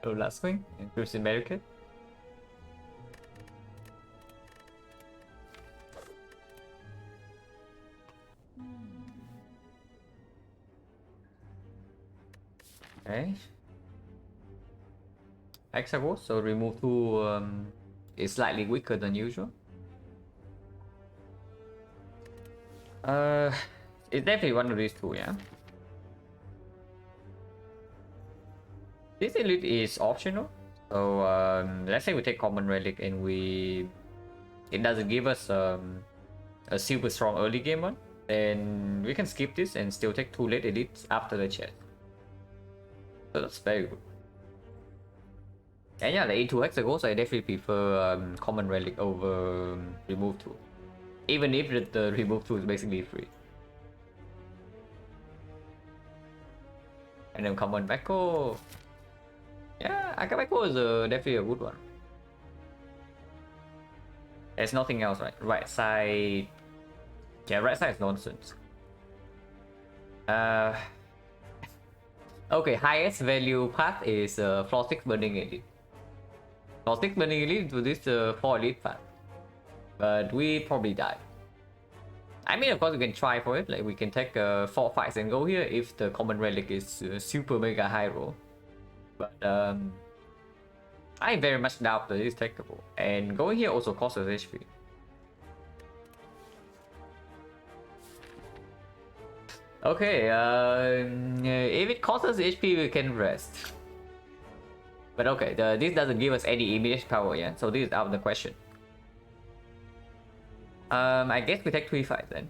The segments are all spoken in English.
So last swing, increase in barricade. Okay. Hexagons, so remove 2 is slightly weaker than usual. It's definitely one of these 2, yeah. This elite is optional, so let's say we take common relic and it doesn't give us a super strong early game one, then we can skip this and still take 2 late elites after the chest. So that's very good. And yeah, the A2 Hexagons, I definitely prefer common relic over remove 2, even if the remove 2 is basically free. And then common Meko. Yeah, Akabeko is definitely a good one. There's nothing else, right? Right side. Yeah, right side is nonsense. Okay, highest value path is floor 6 burning elite. Floor 6 burning elite to this 4 elite path. But we probably die. I mean, of course, we can try for it. Like, we can take 4 fights and go here if the common relic is super mega high roll. But I very much doubt that it's takeable. And going here also costs us HP. Okay, if it costs us HP, we can rest. But okay, this doesn't give us any immediate power yet, so this is out of the question. I guess we take 3 fights then.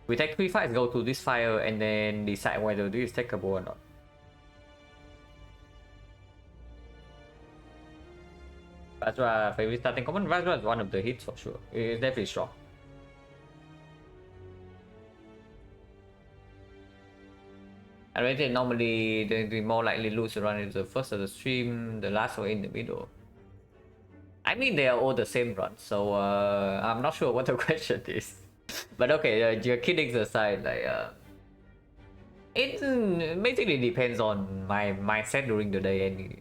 We take 3 fights, go to this fire, and then decide whether this is takeable or not. Vajra favorite starting common. Vajra is one of the hits for sure. It's definitely strong. I rated normally the more likely lose run is the first of the stream, the last one in the middle. I mean, they are all the same run, so I'm not sure what the question is. But okay, your kidding aside, like it basically depends on my mindset during the day, and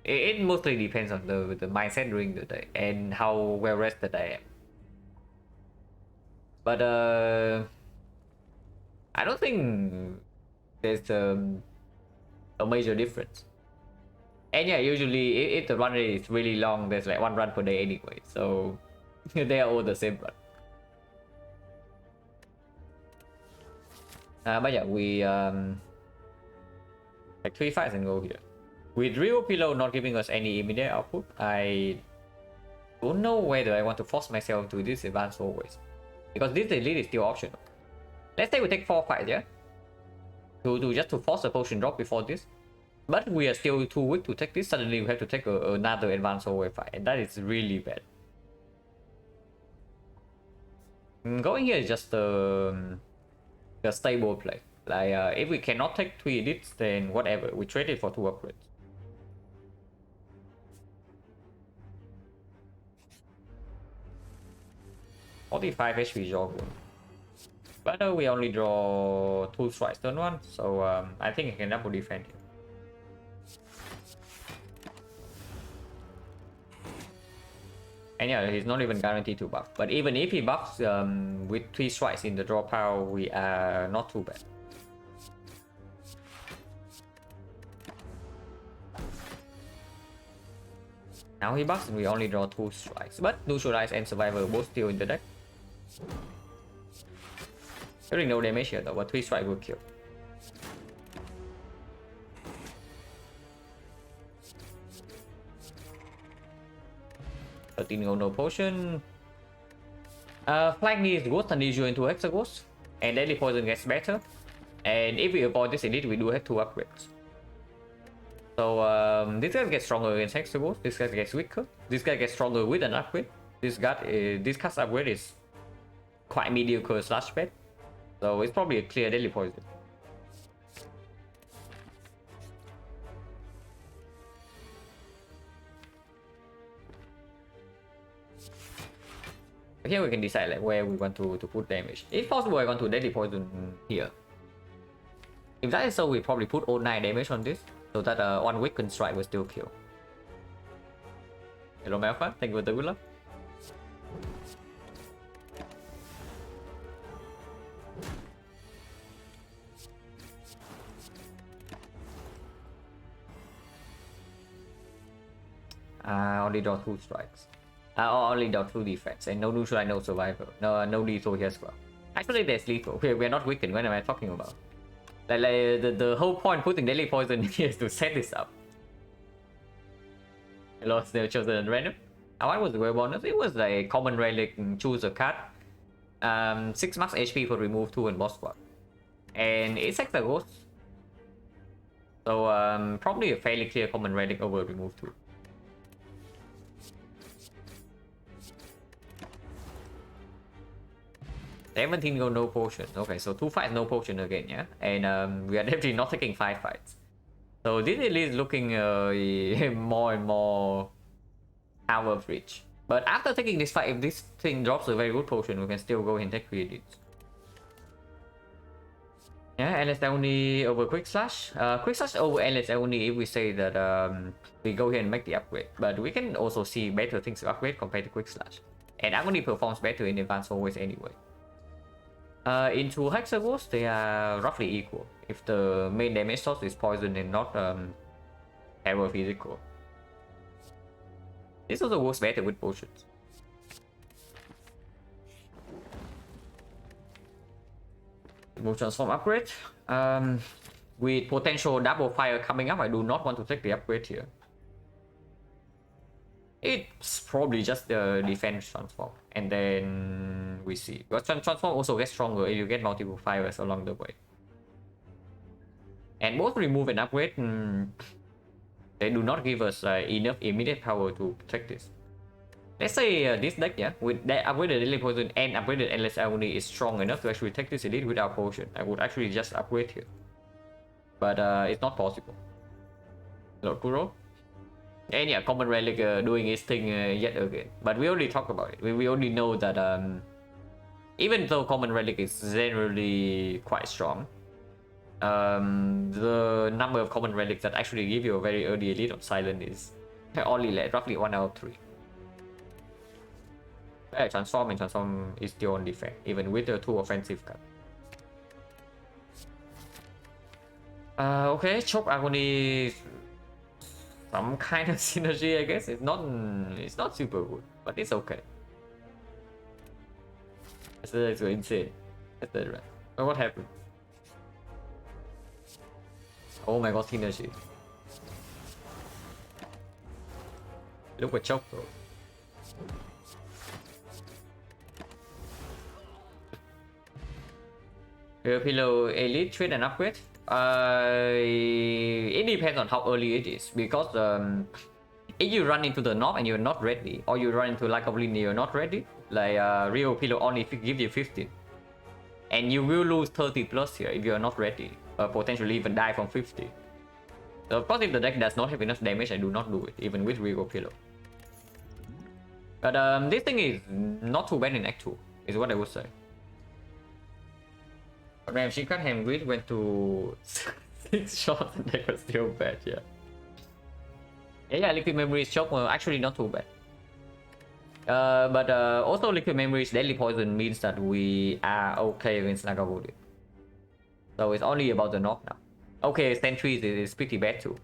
it mostly depends on the mindset during the day and how well rested I am. But I don't think there's a major difference. And yeah, usually if the run rate is really long, there's like 1 run per day anyway, so they are all the same run. But yeah, we like 3 fights and go here. With Rio Pillow not giving us any immediate output, I don't know whether I want to force myself to this advanced always, because this elite is still optional. Let's say we take 4 fights, yeah, to just to force a potion drop before this, but we are still too weak to take this. Suddenly we have to take another advanced hallway fight, and that is really bad. Going here is just a stable play. Like if we cannot take 3 elites, then whatever, we trade it for 2 upgrades. $45 HP Jorgun. But we only draw 2 strikes turn 1, so I think I can double defend here. And yeah, he's not even guaranteed to buff. But even if he buffs with 3 strikes in the draw pile, we are not too bad. Now he buffs and we only draw 2 strikes. But Neutralize and Survivor both still in the deck. Doing no damage here though, but 3 strike will kill. No potion. Flank me is good, and you into Hexagons, and Deadly Poison gets better. And if we avoid this elite, we do have 2 upgrades. So this guy gets stronger against Hexagons, this guy gets weaker, this guy gets stronger with an upgrade. This cast upgrade is quite mediocre slash bad, so it's probably a clear Deadly Poison. Here we can decide like where we want to put damage. If possible, I want to Deadly Poison here. If that is so, we probably put all 9 damage on this. so that one weakened strike will still kill. Hello Malfa, thank you for the good luck. Only draw 2 strikes. Only draw 2 defense and no neutral, no survival. No lethal here as well. Actually, there's lethal. We're not weakened. What am I talking about? Like the whole point putting deadly poison here is to set this up. I lost the chosen random. What was the rare bonus? It was a common relic, choose a card. 6 max HP for remove 2 and boss squad. And it's like the ghost. So probably a fairly clear common relic over remove 2. 17 go no potion. Okay, so 2 fights no potion again, yeah? And we are definitely not taking 5 fights. So this is looking more and more out of reach. But after taking this fight, if this thing drops a very good potion, we can still go and take credits. Yeah, LS only over quick slash. Quick slash over LS only if we say that we go here and make the upgrade. But we can also see better things to upgrade compared to quick slash. And Agony performs better in advanced always anyway. Into Hexagons, they are roughly equal if the main damage source is poison and not terror physical. This also works better with potions. Move transform upgrade. With potential double fire coming up, I do not want to take the upgrade here. It's probably just the defense transform, and then we see. But transform also gets stronger if you get multiple fires along the way. And both remove and upgrade, they do not give us enough immediate power to take this. Let's say this deck, yeah, with that upgraded Deadly Poison and upgraded Endless Agony is strong enough to actually take this elite without potion. I would actually just upgrade here. But it's not possible. Lord Kuro. And yeah, Common Relic doing its thing yet again. But we already talked about it. We already know that even though Common Relic is generally quite strong, the number of Common Relics that actually give you a very early elite on Silent is only like roughly 1 out of 3. Transform and Transform is still on defense, even with the 2 offensive cards. Okay, Choke Agony, some kind of synergy, I guess. It's not super good, but it's okay. It's insane. That's the right. But what happened? Oh my god, synergy. Look at Choke though. Pillow Elite trade and upgrade. It depends on how early it is, because if you run into the knob and you're not ready, or you run into lack of linear you're not ready, like Rio Pillow only give you 15, and you will lose 30 plus here if you're not ready, potentially even die from 50. So of course, if the deck does not have enough damage, I do not do it, even with Rio Pillow. But this thing is not too bad in Act 2, is what I would say. Damn, she cut him with went to 6 shots and that was still bad, yeah. Yeah, Liquid Memory's choke were actually not too bad. But also Liquid Memory's Deadly Poison means that we are okay against Nagabudi. So it's only about the knock now. Okay, Sentries is pretty bad too.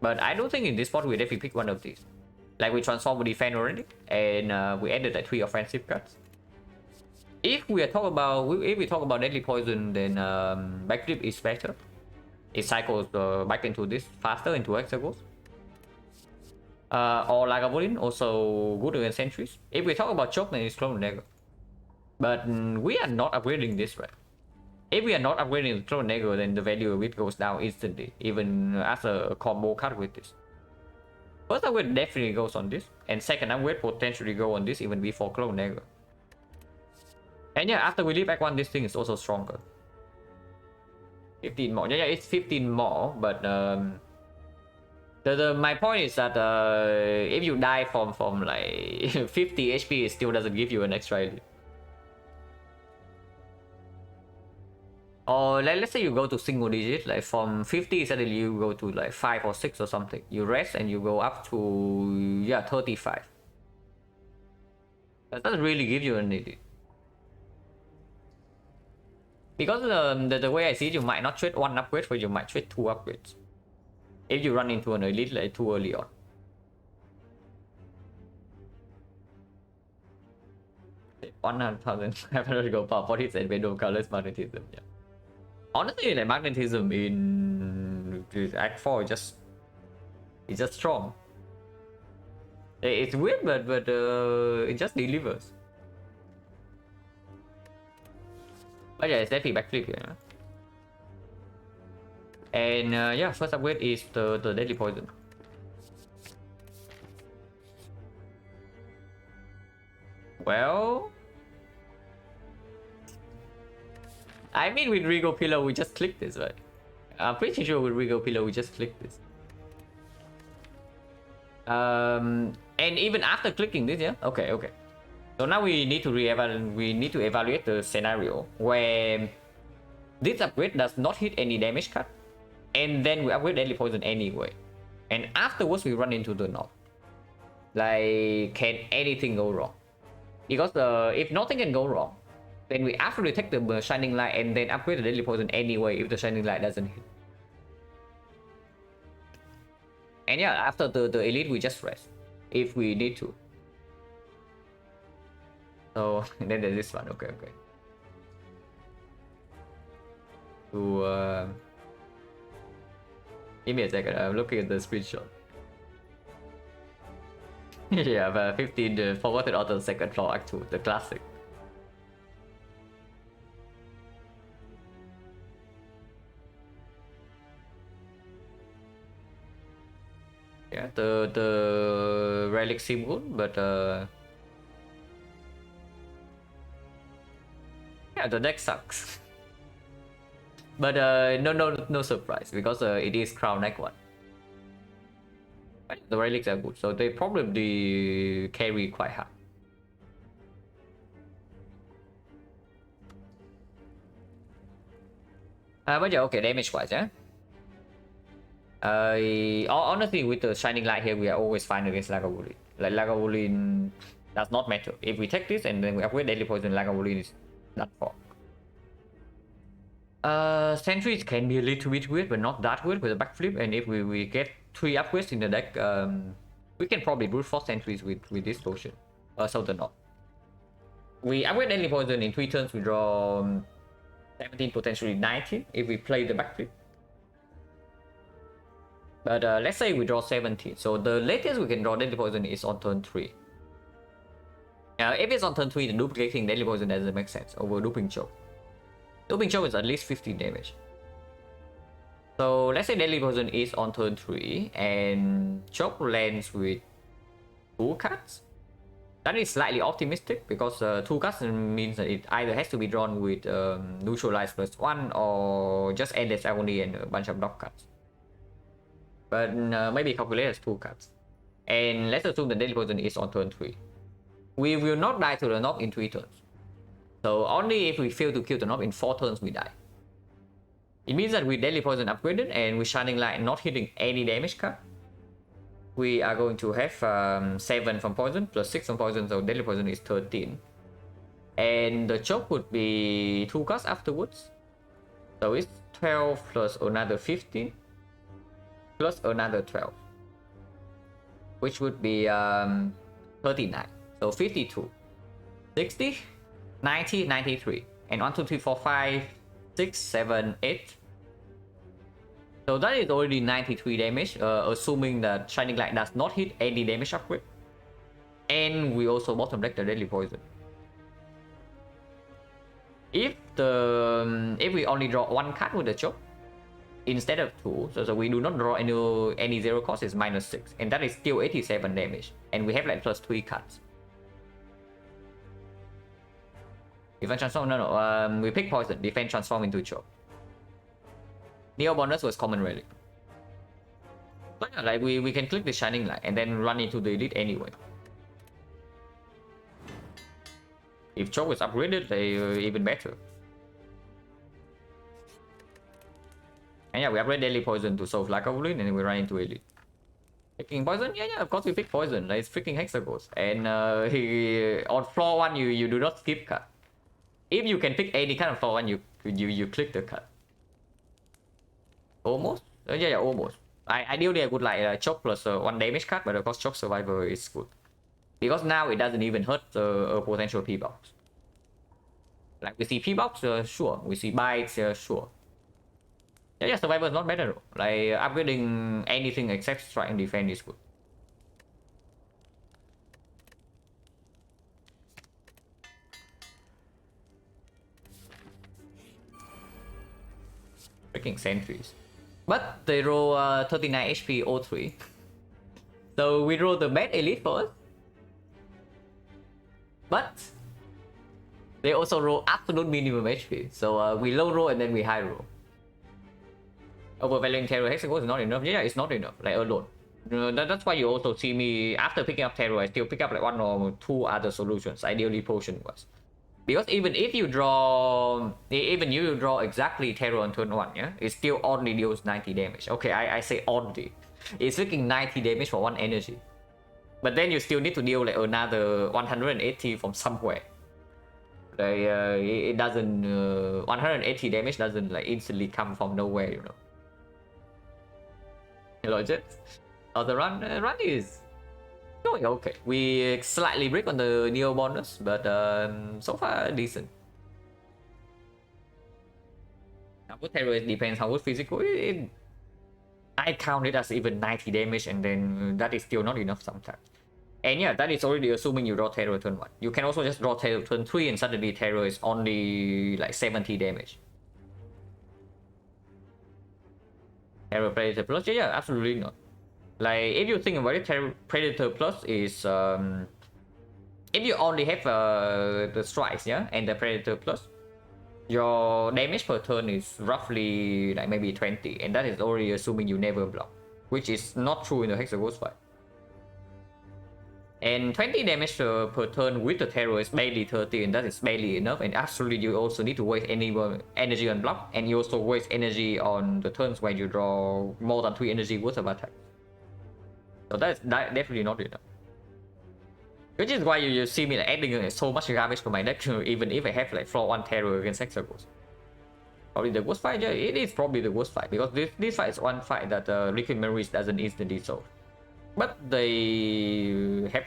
But I don't think in this spot we definitely pick one of these. Like we transform with defense already, and we added like 3 offensive cards. If we talk about Deadly Poison, then Backflip is better. It cycles back into this faster into Hexagons. Or Lagavulin, also good against Sentries. If we talk about Choke, then it's Clone Dagger. But we are not upgrading this, right? If we are not upgrading the Clone Dagger, then the value of it goes down instantly, even after a combo card with this. First upgrade definitely goes on this, and second upgrade potentially go on this even before Clone Dagger. And yeah, after we leave back one, this thing is also stronger. 15 more. Yeah, it's 15 more, but my point is that if you die from like 50 HP, it still doesn't give you an extra elite. Or let's say you go to single digit, like from 50 suddenly you go to like 5 or 6 or something. You rest and you go up to, yeah, 35. That doesn't really give you an elite. Because the way I see it, you might not trade one upgrade, but you might trade 2 upgrades. If you run into an elite like too early on. $100,500 gold for 40 cent window colors magnetism. Yeah. Honestly, like magnetism in Act 4 it's just strong. It's weird, but it just delivers. But yeah, it's definitely backflip here. And yeah, first upgrade is the deadly poison. Well, I mean, with Regal Pillar, we just click this, right? I'm pretty sure with Regal Pillar, we just click this. And even after clicking this, yeah, okay. So now we need to evaluate the scenario where this upgrade does not hit any damage cut, and then we upgrade deadly poison anyway, and afterwards we run into the knob. Like, can anything go wrong? Because if nothing can go wrong, then we actually take the shining light and then upgrade the deadly poison anyway if the shining light doesn't hit. And yeah, after the elite, we just rest if we need to. So then there's this one. Okay. To give me a second. I'm looking at the screenshot. Yeah, 15 forwarded on the second floor Act 2, the classic. Yeah, the relic seem good, but yeah, the deck sucks. But no surprise, because it is Crown Act 1. The relics are good, so they probably carry quite hard. But yeah, okay, damage wise, yeah. Honestly, with the shining light here, we are always fine against Lagavulin. Like, Lagavulin does not matter. If we take this and then we upgrade deadly poison, Lagavulin is done for. Sentries can be a little bit weird, but not that weird with a backflip. And if we get 3 upgrades in the deck, we can probably brute force sentries with this potion. So the not. We upgrade deadly poison in 3 turns. We draw 17, potentially 19 if we play the backflip. But let's say we draw 17. So the latest we can draw deadly poison is on turn 3. If it's on turn 3, the duplicating deadly poison doesn't make sense over looping choke. Looping choke is at least 15 damage. So let's say deadly poison is on turn 3 and choke lands with 2 cards. That is slightly optimistic because 2 cards means that it either has to be drawn with neutralize +1 or just endless agony and a bunch of block cards. But maybe calculate as 2 cards. And let's assume the deadly poison is on turn 3. We will not die to the knob in 3 turns. So only if we fail to kill the knob in 4 turns we die. It means that with deadly poison upgraded and with shining light not hitting any damage card, we are going to have 7 from poison plus 6 from poison, so deadly poison is 13. And the choke would be 2 cards afterwards. So it's 12 plus another 15 plus another 12, which would be 39. So 52, 60, 90, 93, and 1, 2, 3, 4, 5, 6, 7, 8. So that is already 93 damage, assuming that Shining Light does not hit any damage upgrade. And we also bottom deck the deadly poison. If we only draw 1 card with the choke instead of 2, so we do not draw any 0 cost, is -6, and that is still 87 damage, and we have like +3 cards. Defense transform, no, we pick poison, defense transform into choke. Neo bonus was common relic. But yeah, like we can click the Shining Light and then run into the elite anyway. If choke is upgraded, they even better. And yeah, we upgrade Deadly Poison to Soul Flag Goblin, and we run into Elite. Picking Poison? Yeah, of course we pick Poison. Like, it's freaking Hexagons. And he on floor 1, you do not skip cut. If you can pick any kind of floor 1, you click the cut. Almost? Yeah, almost. Ideally, I would like Choke plus 1 damage cut, but of course Choke Survivor is good. Because now it doesn't even hurt a potential P-Box. Like, we see P-Box, sure. We see Bites, sure. Yeah, Survivor is not better though. Like, upgrading anything except Strike and Defense is good. Freaking Sentries. But they roll 39 HP O3. So we roll the bad Elite first. But they also roll absolute minimum HP. So we low roll and then we high roll. Overvaluing Terror Hexagons is not enough. Yeah, it's not enough, like alone. That's why you also see me, after picking up Terror, I still pick up like 1 or 2 other solutions, ideally potion was. Because even if you draw, exactly Terror on turn 1, yeah, it still only deals 90 damage. Okay, I say only. It's freaking 90 damage for 1 energy. But then you still need to deal like another 180 from somewhere. Like, it doesn't, 180 damage doesn't like instantly come from nowhere, you know. Hello, Jets. Oh, the run is going okay. We slightly break on the Neo bonus, but so far decent. How good terrorist depends how good physical. I count it as even 90 damage, and then that is still not enough sometimes. And yeah, that is already assuming you draw terror turn 1. You can also just draw terror turn 3, and suddenly terror is only like 70 damage. Terror Predator Plus? Yeah, absolutely not. Like, if you think about it, Terror Predator Plus is if you only have the strikes, yeah, and the Predator Plus, your damage per turn is roughly like maybe 20, and that is already assuming you never block, which is not true in the Hexagons fight. And 20 damage per turn with the terror is barely 30, and that is barely enough. And absolutely, you also need to waste any energy on block, and you also waste energy on the turns where you draw more than 3 energy worth of attack. So that's definitely not enough. Which is why you see me like adding so much garbage to my deck, even if I have like floor 1 terror against Hexagons. Probably the worst fight. Yeah, it is probably the worst fight, because this fight is one fight that Liquid Memories doesn't instantly solve. But they have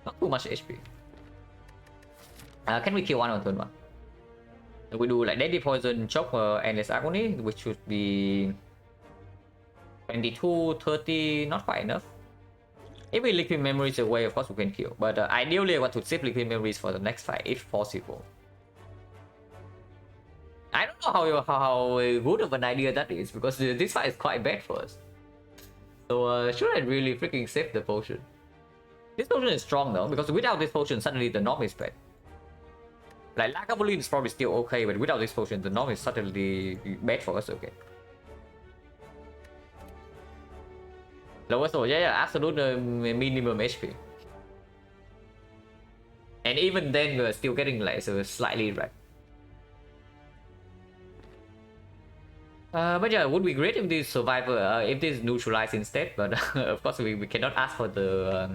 not too much HP. Can we kill 1 on turn 1? We do like Deadly Poison, Choke, Endless Agony, which should be 22, 30, not quite enough. If we Liquid Memories away, of course we can kill. But ideally I want to save Liquid Memories for the next fight, if possible. I don't know how good of an idea that is, because this fight is quite bad for us. So should I really freaking save the potion? This potion is strong though, because without this potion, suddenly the norm is bad. Like, Lagavulin is probably still okay, but without this potion, the norm is suddenly bad for us, okay. Lowest level, yeah, absolute minimum HP. And even then, we're still getting like slightly right. But yeah, would be great if this survivor, if this neutralized instead, but of course we cannot ask for the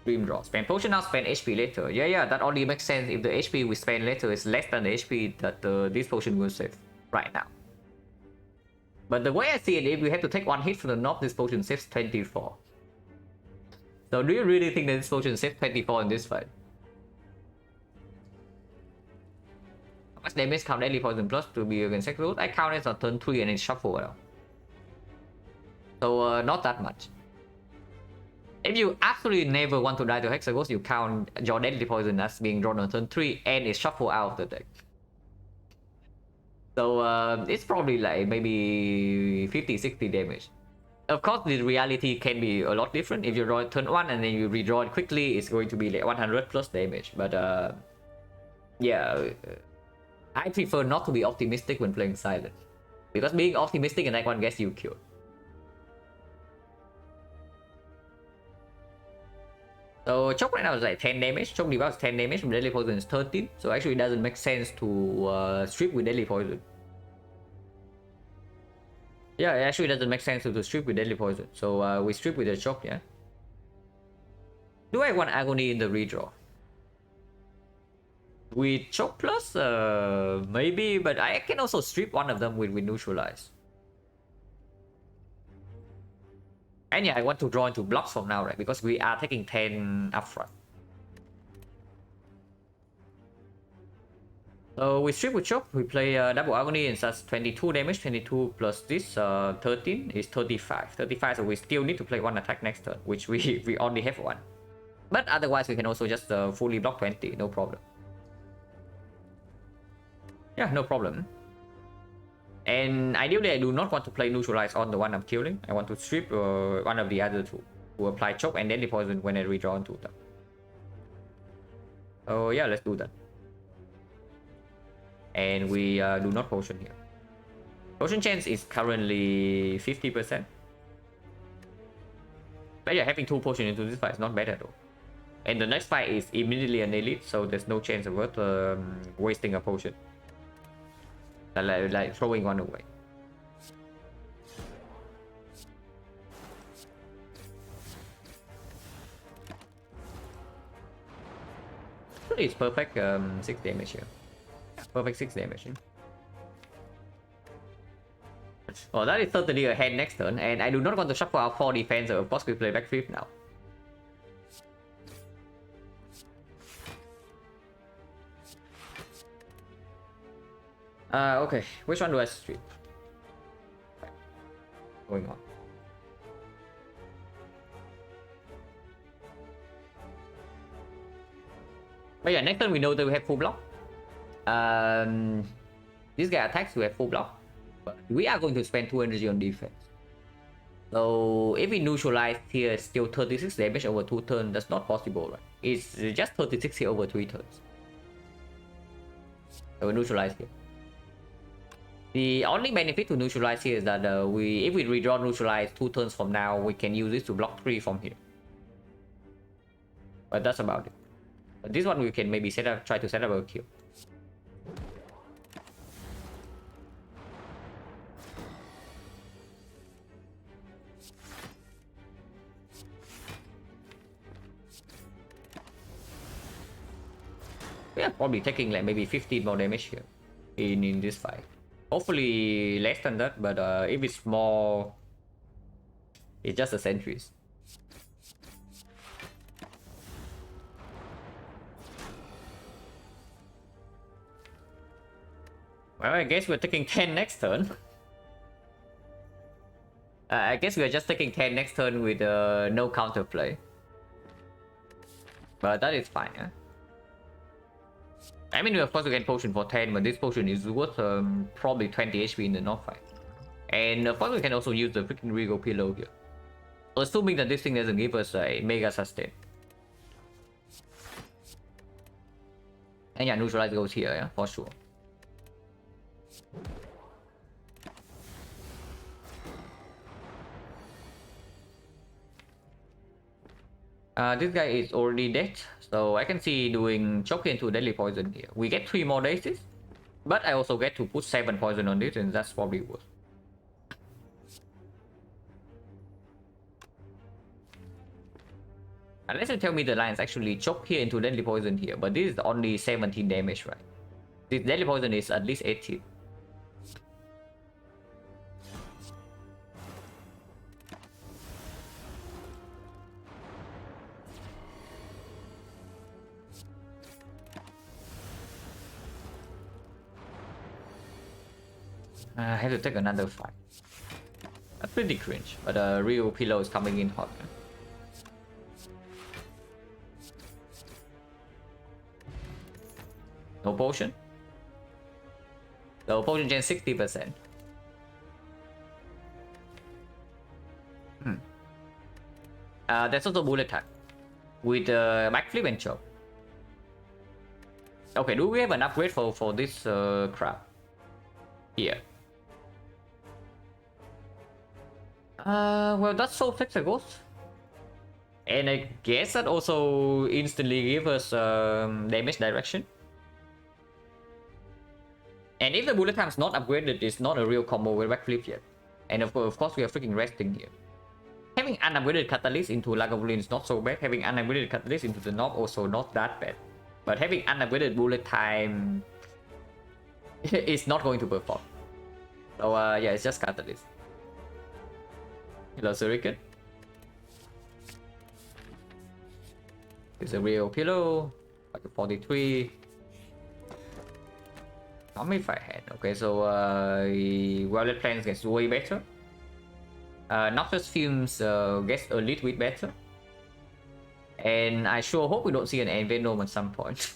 dream draw. Spend potion now, spend HP later. Yeah, that only makes sense if the HP we spend later is less than the HP that this potion will save right now. But the way I see it, if we have to take 1 hit from the knob, this potion saves 24. So do you really think that this potion saves 24 in this fight? How much damage count Deadly Poison Plus to be against Hexagons? I count it on turn 3 and it's shuffle now. So not that much. If you absolutely never want to die to Hexagons, you count your Deadly Poison as being drawn on turn 3 and it's shuffle out of the deck. So it's probably like maybe 50-60 damage. Of course, the reality can be a lot different. If you draw it turn 1 and then you redraw it quickly, it's going to be like 100 plus damage. But yeah, I prefer not to be optimistic when playing Silent, because being optimistic in that one gets you killed. So Choke right now is like 10 damage, Choke debuff is 10 damage, Deadly Poison is 13. So actually it doesn't make sense to strip with Deadly Poison. Yeah, it actually doesn't make sense to strip with deadly poison. So we strip with a choke, yeah. Do I want agony in the redraw? With choke plus, maybe, but I can also strip one of them with neutralize. And yeah, I want to draw into blocks from now, right? Because we are taking 10 upfront. So we strip with choke, we play double agony and such 22 damage, 22 plus this 13 is 35. 35, so we still need to play one attack next turn, which we only have one. But otherwise, we can also just fully block 20, no problem. Yeah, no problem. And ideally, I do not want to play neutralize on the one I'm killing. I want to strip one of the other two to apply choke and deadly poison when I redraw onto them. Oh yeah, let's do that. And we do not potion here. Potion chance is currently 50%. But yeah, having 2 potions into this fight is not bad at all. And the next fight is immediately an elite, so there's no chance of worth wasting a potion. Like throwing one away. It's perfect 6 damage here. Perfect 6 damage. Oh, that is certainly ahead next turn, and I do not want to shuffle out 4 defense, so of course we play back flip now. Okay, which one do I strip? Going on. But yeah, next turn we know that we have full block. This guy attacks, we have full block. But we are going to spend 2 energy on defense. So if we neutralize here, it's still 36 damage over 2 turns. That's not possible, right? It's just 36 here over 3 turns. So we neutralize here. The only benefit to neutralize here is that if we redraw neutralize 2 turns from now, we can use this to block 3 from here. But that's about it. But this one we can maybe try to set up a kill. We are probably taking like maybe 15 more damage here in this fight. Hopefully less than that, but if it's more, it's just the sentries. Well, I guess we're taking 10 next turn. I guess we're just taking 10 next turn with no counterplay. But that is fine, yeah? I mean, of course we can potion for 10, but this potion is worth probably 20 HP in the North fight. And of course we can also use the freaking Regal Pillow here. Assuming that this thing doesn't give us a Mega Sustain. And yeah, neutralize goes here, yeah, for sure. This guy is already dead, so I can see doing choke into deadly poison here. We get 3 more daisies, but I also get to put 7 poison on this, and that's probably worth. Unless you tell me the lines actually choke here into deadly poison here, but this is only 17 damage, right? This deadly poison is at least 18. I have to take another fight. That's pretty cringe, but a real pillow is coming in hot. No potion? No potion gen 60%. That's also bullet time. With backflip and choke. Okay, do we have an upgrade for this crap? Here. Well, that's so flexible. And I guess that also instantly gives us damage direction. And if the bullet time is not upgraded, it's not a real combo with backflip yet. And of course, we are freaking resting here. Having unupgraded Catalyst into Lagavulin is not so bad. Having unupgraded Catalyst into the Knob also not that bad. But having unupgraded Bullet Time is not going to perform. So yeah, it's just Catalyst. Hello, Surricate. It's a real pillow. Like a 43. How many if I had? Okay, so Violet Plans gets way better. Noxious Fumes gets a little bit better. And I sure hope we don't see an Envenom at some point.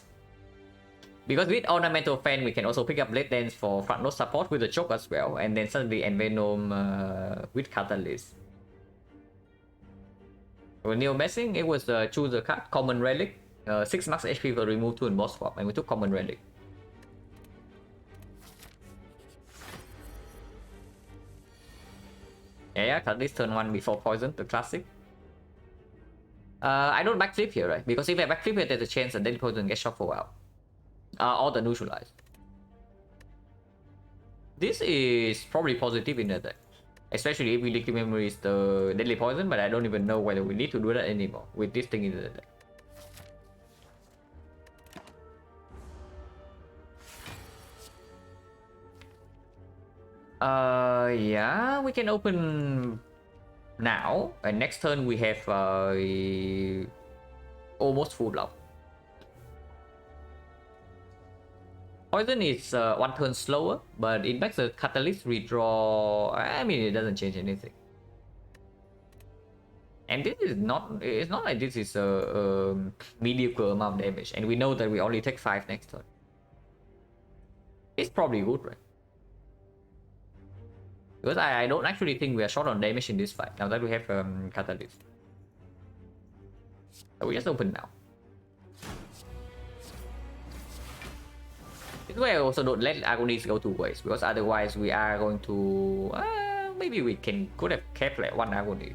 Because with Ornamental Fan, we can also pick up Blade Dance for front node support with the choke as well. And then suddenly Envenom with Catalyst. For Neo Messing, it was choose a card, Common Relic. 6 max HP will remove 2 in boss swap, and we took Common Relic. Yeah, Catalyst turn 1 before Poison, the classic. I don't backflip here, right? Because if I backflip here, there's a chance that Deadly Poison gets shot for a while. Or the neutralize. This is probably positive in the deck. Especially if we liquid memories the Deadly Poison, but I don't even know whether we need to do that anymore with this thing in the deck. Yeah, we can open now, and next turn we have almost full block. Poison is 1 turn slower, but it makes the Catalyst redraw. I mean, it doesn't change anything. And this is not, it's not like this is a mediocre amount of damage, and we know that we only take 5 next turn. It's probably good, right? Because I don't actually think we are short on damage in this fight, now that we have Catalyst. So we just open now. This way I also don't let Agonies go 2 ways, because otherwise we are going to... maybe we could have kept like 1 Agony.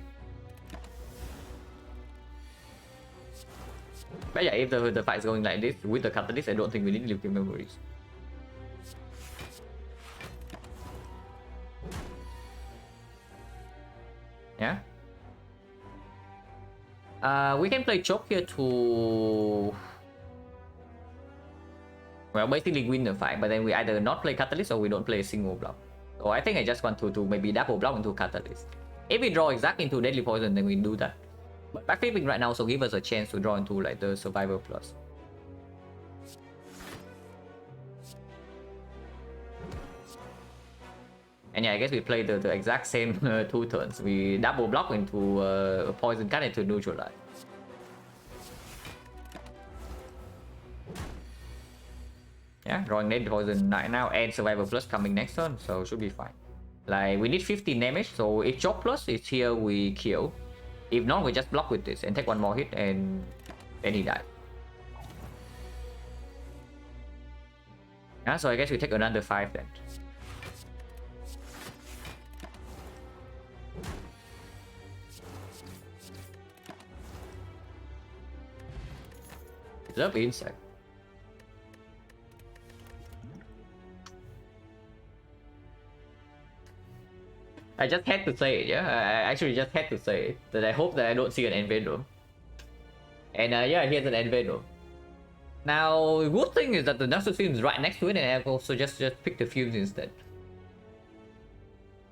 But yeah, if the fight is going like this, with the Catalyst, I don't think we need Liquid Memories. Yeah. We can play Choke here to... well, basically win the fight, but then we either not play Catalyst or we don't play a single block. So I think I just want to maybe double block into Catalyst. If we draw exact into Deadly Poison, then we do that. But backflipping right now also give us a chance to draw into like the Survivor Plus. And yeah, I guess we play the exact same 2 turns. We double block into a Poison card to neutralize. Yeah, drawing Deadly Poison now and Survivor Plus coming next turn, so should be fine. Like, we need 15 damage, so if Choke Plus is here, we kill. If not, we just block with this and take 1 more hit, and then he dies. Yeah, so I guess we take another 5 then. Reserve Insect. I just had to say it, yeah? I actually just had to say it, that I hope that I don't see an Envenom. And yeah, here's an Envenom. Now, the good thing is that the Nexus Fume is right next to it, and I also just pick the Fumes instead.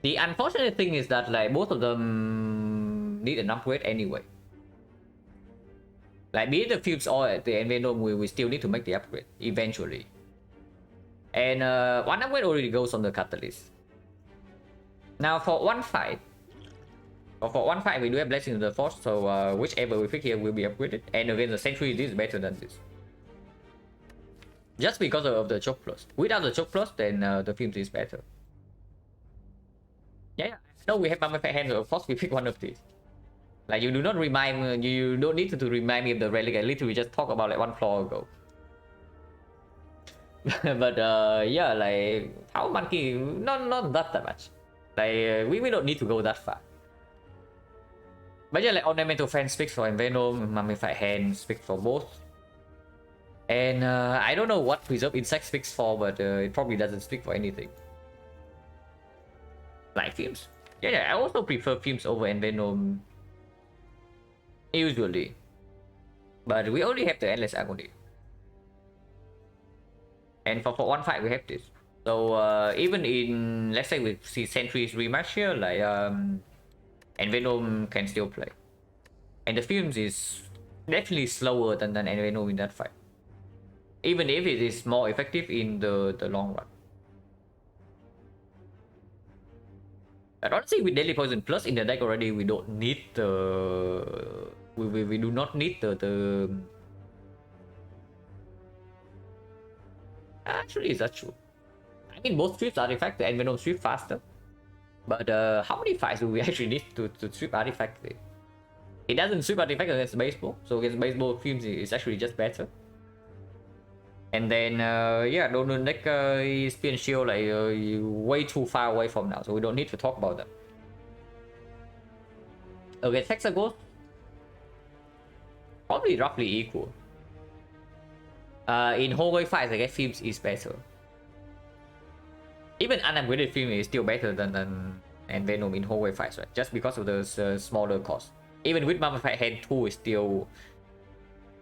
The unfortunate thing is that like both of them need an upgrade anyway. Like, be it the Fumes or the Envenom, we still need to make the upgrade eventually. And 1 upgrade already goes on the Catalyst. Now for 1 fight, we do have Blessing of the Force, so whichever we pick here will be upgraded. And again, the Sentry is better than this. Just because of the Choke Plus. Without the Choke Plus, then the Fumes is better. Yeah, no, we have Mummified Hands, so of course we pick one of these. Like, you do not remind, you don't need to remind me of the relic. I literally just talked about like 1 floor ago. But yeah, like Power Monkey, not that much. Like we don't need to go that far. But yeah, like Ornamental Fan speaks for Envenom, Mummified Hand speaks for both. And I don't know what Preserve Insect speaks for, but it probably doesn't speak for anything. Like Fumes. Yeah, I also prefer fumes over Envenom usually, but we only have the endless agony, and for one fight we have this. So even in, let's say we see Sentry's rematch here, like Envenom can still play, and the fumes is definitely slower than Envenom in that fight, even if it is more effective in the long run. But honestly, with Deadly Poison Plus in the deck already, we don't need the... We do not need the... Actually, is that true? I mean, both strips artifact and Venom strip faster. But how many fights do we actually need to strip artifact? It doesn't strip artifact against baseball, so against baseball fumes is actually just better. And then yeah, Donut deck is Spear Shield like way too far away from now, so we don't need to talk about them. Okay, Hexaghost probably roughly equal. In hallway fights, I guess fumes is better. Even unupgraded film is still better than Venom in hallway fights, right? Just because of the smaller cost. Even with Mummified Hand 2 is still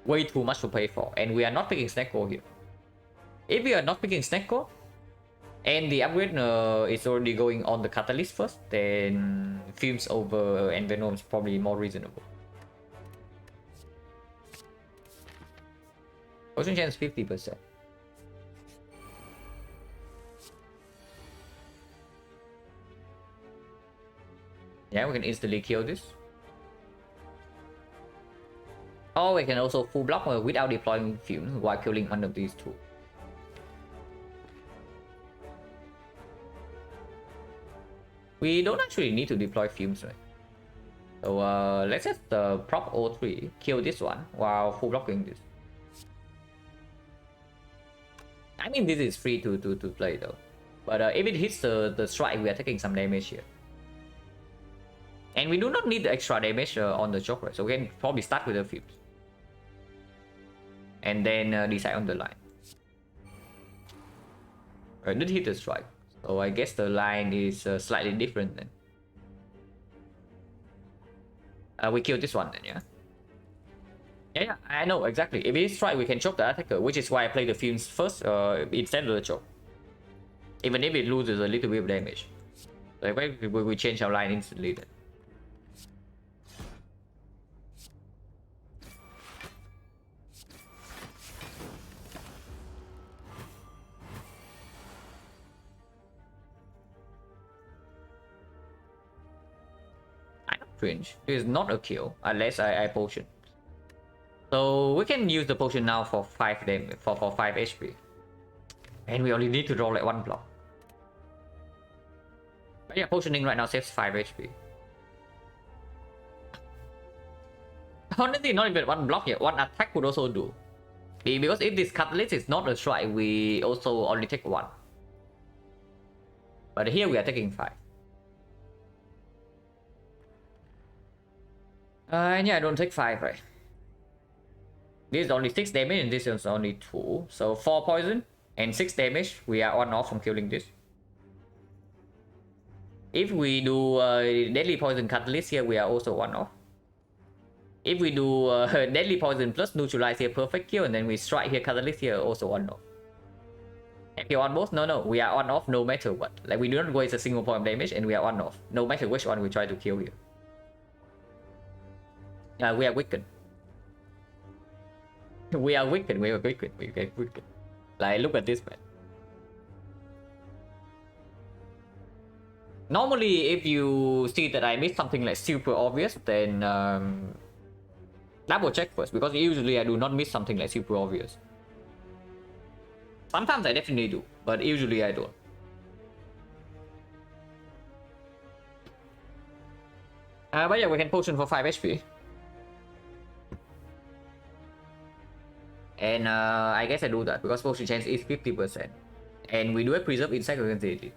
way too much to pay for, and we are not picking Snecko here. If we are not picking Snecko, and the upgrade is already going on the Catalyst first, then Fumes over and Venom is probably more reasonable. Potion chance 50%. Yeah, we can instantly kill this. Or we can also full block without deploying Fumes while killing one of these two. We don't actually need to deploy Fumes, right? So let's just prop O3, kill this one while full blocking this. I mean, this is free to play though. But if it hits the strike, we are taking some damage here. And we do not need the extra damage on the choke, right? So we can probably start with the Fumes. And then decide on the line. It did hit the strike. So I guess the line is slightly different then. We kill this one then, yeah? Yeah, I know, exactly. If it is strike, we can choke the attacker, which is why I play the Fumes first instead of the choke. Even if it loses a little bit of damage. So we change our line instantly then. Cringe. It is not a kill unless I potion. So we can use the potion now for 5 damage for 5 HP. And we only need to draw like 1 block. But yeah, potioning right now saves 5 HP. Honestly, not even 1 block yet. 1 attack would also do. Because if this catalyst is not a strike, we also only take 1. But here we are taking 5. And yeah, I don't take 5, right? This is only 6 damage and this is only 2. So 4 poison and 6 damage. We are on off from killing this. If we do deadly poison catalyst here, we are also on off. If we do deadly poison plus neutralize here, perfect kill, and then we strike here, catalyst here, also on off. If you on both, no, we are on off no matter what. Like we do not waste a single point of damage and we are on off, no matter which one we try to kill here. We are wicked. We are wicked. Like, look at this, man. Normally, if you see that I missed something like super obvious, then double check first, because usually I do not miss something like super obvious. Sometimes I definitely do, but usually I don't. But yeah, we can potion for 5 HP. And I guess I do that because potion chance is 50%. And we do have preserve inside against.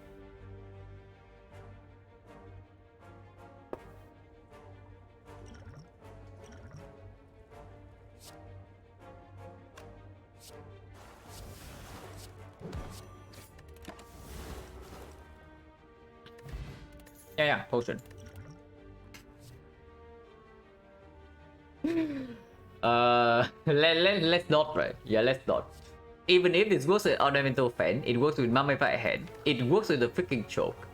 Yeah, potion. Let's not, right? Yeah, let's not. Even if this works with ornamental fan, it works with mummified head, it works with the freaking choke.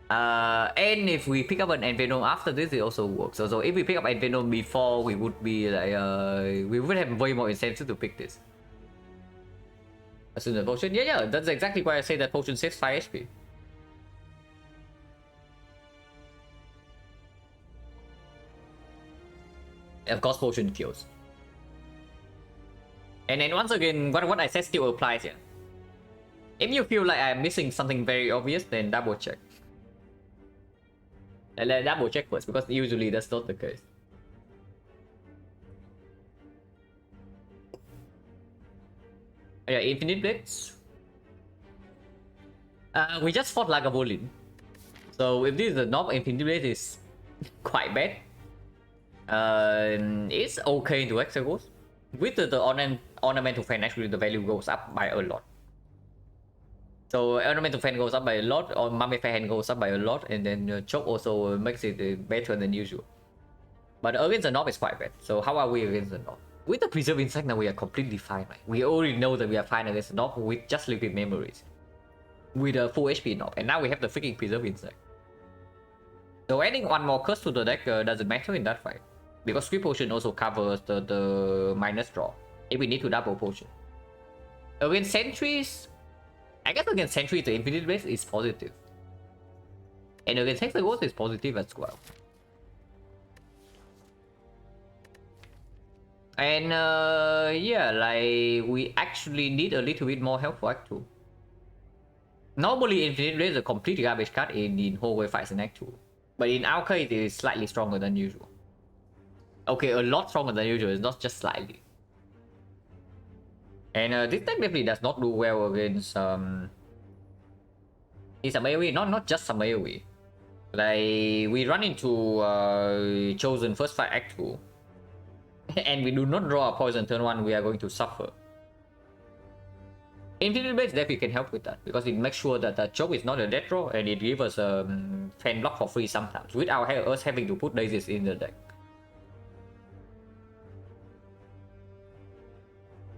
And if we pick up an Envenom after this, it also works. So if we pick up Envenom before, we would be like, we would have way more incentive to pick this. As soon as potion, yeah, that's exactly why I say that potion saves 5 HP. Of course, potion kills. And then once again, what I said still applies here. If you feel like I'm missing something very obvious, then double check. And then double check first, because usually that's not the case. Yeah, Infinite Blades. We just fought Lagavulin. So if this is a knob, Infinite Blades is quite bad. It's okay to execute. With the ornamental fan, actually the value goes up by a lot. So ornamental fan goes up by a lot, or mummified hand goes up by a lot, and then choke also makes it better than usual. But against the knob is quite bad. So how are we against the knob? With the preserve insect now we are completely fine, right? We already know that we are fine against the knob with just liquid memories. With a full HP knob, and now we have the freaking preserve insect. So adding one more curse to the deck doesn't matter in that fight. Because sweep potion also covers the minus draw if we need to double potion. Against sentries, I guess against sentries the infinite race is positive. And against hexagons is positive as well. And yeah, like we actually need a little bit more help for Act 2. Normally infinite race is a complete garbage card in hallway fights in Act 2. But in our case it is slightly stronger than usual. Okay, a lot stronger than usual, it's not just slightly. And this deck definitely does not do well against it's some AoE, not just some AoE. Like we run into Chosen first fight Act 2 and we do not draw a poison turn 1, we are going to suffer. Infinite Blades definitely can help with that because it makes sure that the choke is not a death draw and it gives us a fan block for free sometimes without us having to put daisies in the deck.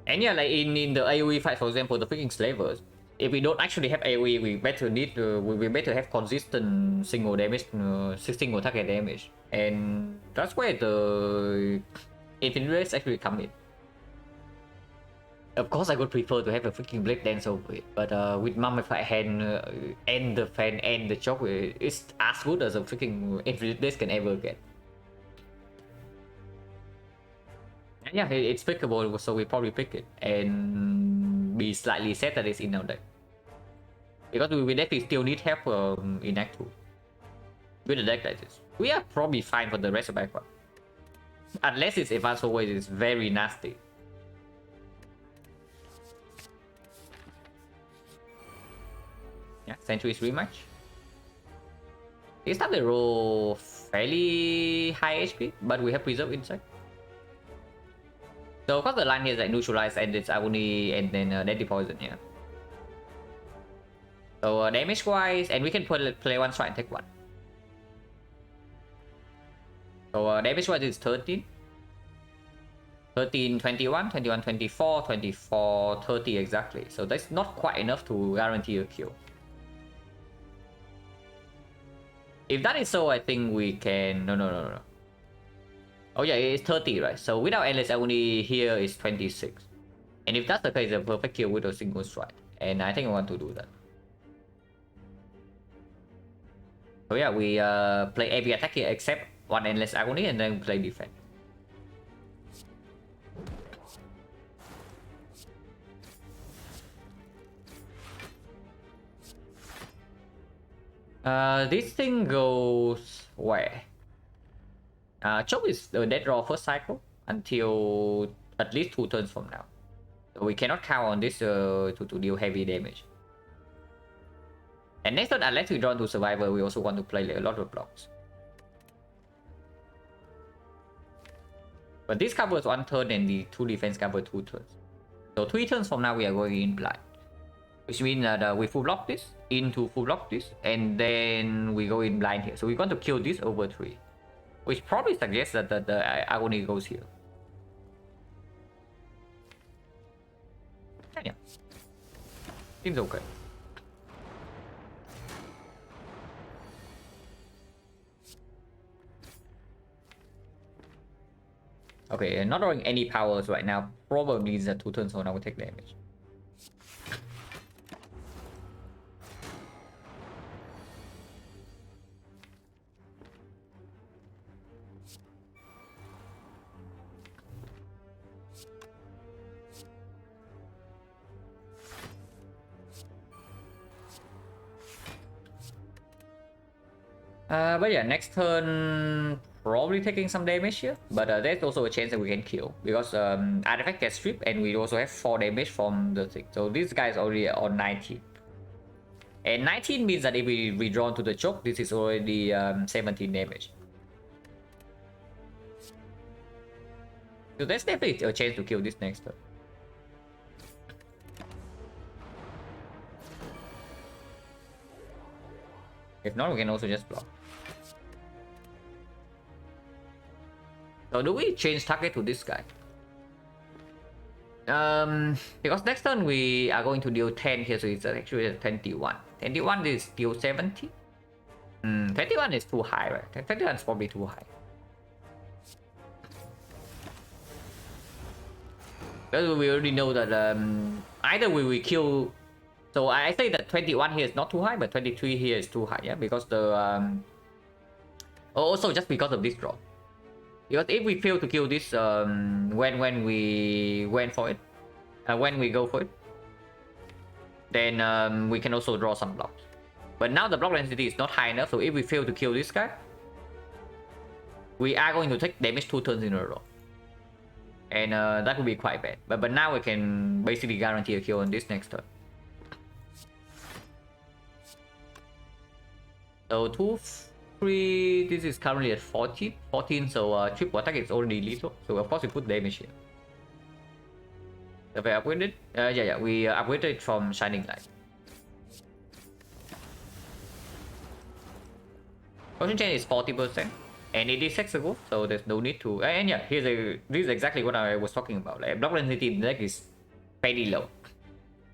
And yeah, like in the AoE fight, for example, the freaking slavers, if we don't actually have AoE, we better have consistent single damage, single target damage, and that's where the infinite race actually come in. Of course, I would prefer to have a freaking blade dance over it, but with mummified hand and the fan and the choke, it's as good as a freaking infinite race can ever get. Yeah, it's pickable, so we probably pick it and be slightly sad that it's in our deck. Because we definitely still need help in Act 2. With a deck like this. We are probably fine for the rest of Act 1. Unless its advanced always is very nasty. Yeah, Century's rematch. It's not the roll fairly high HP, but we have Preserve inside. So of course the line here is like neutralize and it's agony and then deadly poison, yeah. So damage wise, and we can play one strike and take one. So damage wise is 13. 13, 21, 21, 24, 24, 30 exactly. So that's not quite enough to guarantee a kill. If that is so, I think we can... No. Oh yeah, it's 30, right? So without endless agony here is 26. And if that's the case, it's a perfect kill with a single strike. And I think I want to do that. So yeah, we play every attack here except one endless agony and then play defense. This thing goes where? Choke is the dead draw first cycle until at least 2 turns from now. So we cannot count on this to deal heavy damage. And next turn, unless we draw into Survivor, we also want to play a lot of blocks. But this covers 1 turn and the 2 defense cover 2 turns. So 3 turns from now we are going in blind. which means that we full block this into full block this, and then we go in blind here. So we're going to kill this over 3, which probably suggests that the agony goes here. Yeah, seems okay. Okay, not drawing any powers right now. Probably is a 2 turns, so now we take damage. But yeah, next turn probably taking some damage here, but there's also a chance that we can kill because artifact gets stripped and we also have 4 damage from the thing. So this guy is already on 19. And 19 means that if we redrawn to the choke, this is already 17 damage. So there's definitely a chance to kill this next turn. If not, we can also just block. So do we change target to this guy? Because next turn we are going to deal 10 here, so it's actually a 21. 21 is deal 70. 21 is too high, right? 21 is probably too high. Because we already know that either we will kill. So I say that 21 here is not too high, but 23 here is too high, yeah, because the also just because of this draw. Because if we fail to kill this when we went for it, when we go for it, then we can also draw some blocks. But now the block density is not high enough, so if we fail to kill this guy, we are going to take damage 2 turns in a row. And that would be quite bad. But now we can basically guarantee a kill on this next turn. So 2, 3, this is currently at 14, so triple attack is already lethal. So of course we put damage here. Have I upgraded? Yeah, we upgraded from Shining Light. Potion chain is 40%, and it is hexagon, so there's no need to. And yeah, this is exactly what I was talking about. Like block density in the deck is pretty low.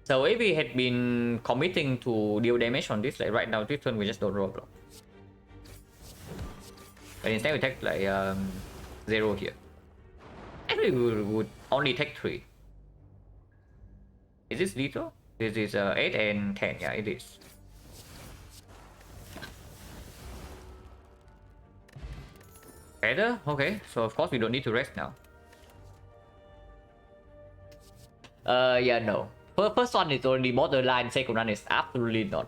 So if we had been committing to deal damage on this, like right now, this turn we just don't draw a block. But instead we take like 0 here. Actually we would only take 3. Is this lethal? This is 8 and 10, yeah it is. Better? Okay, so of course we don't need to rest now. Yeah, no. First one is already borderline, second one is absolutely not.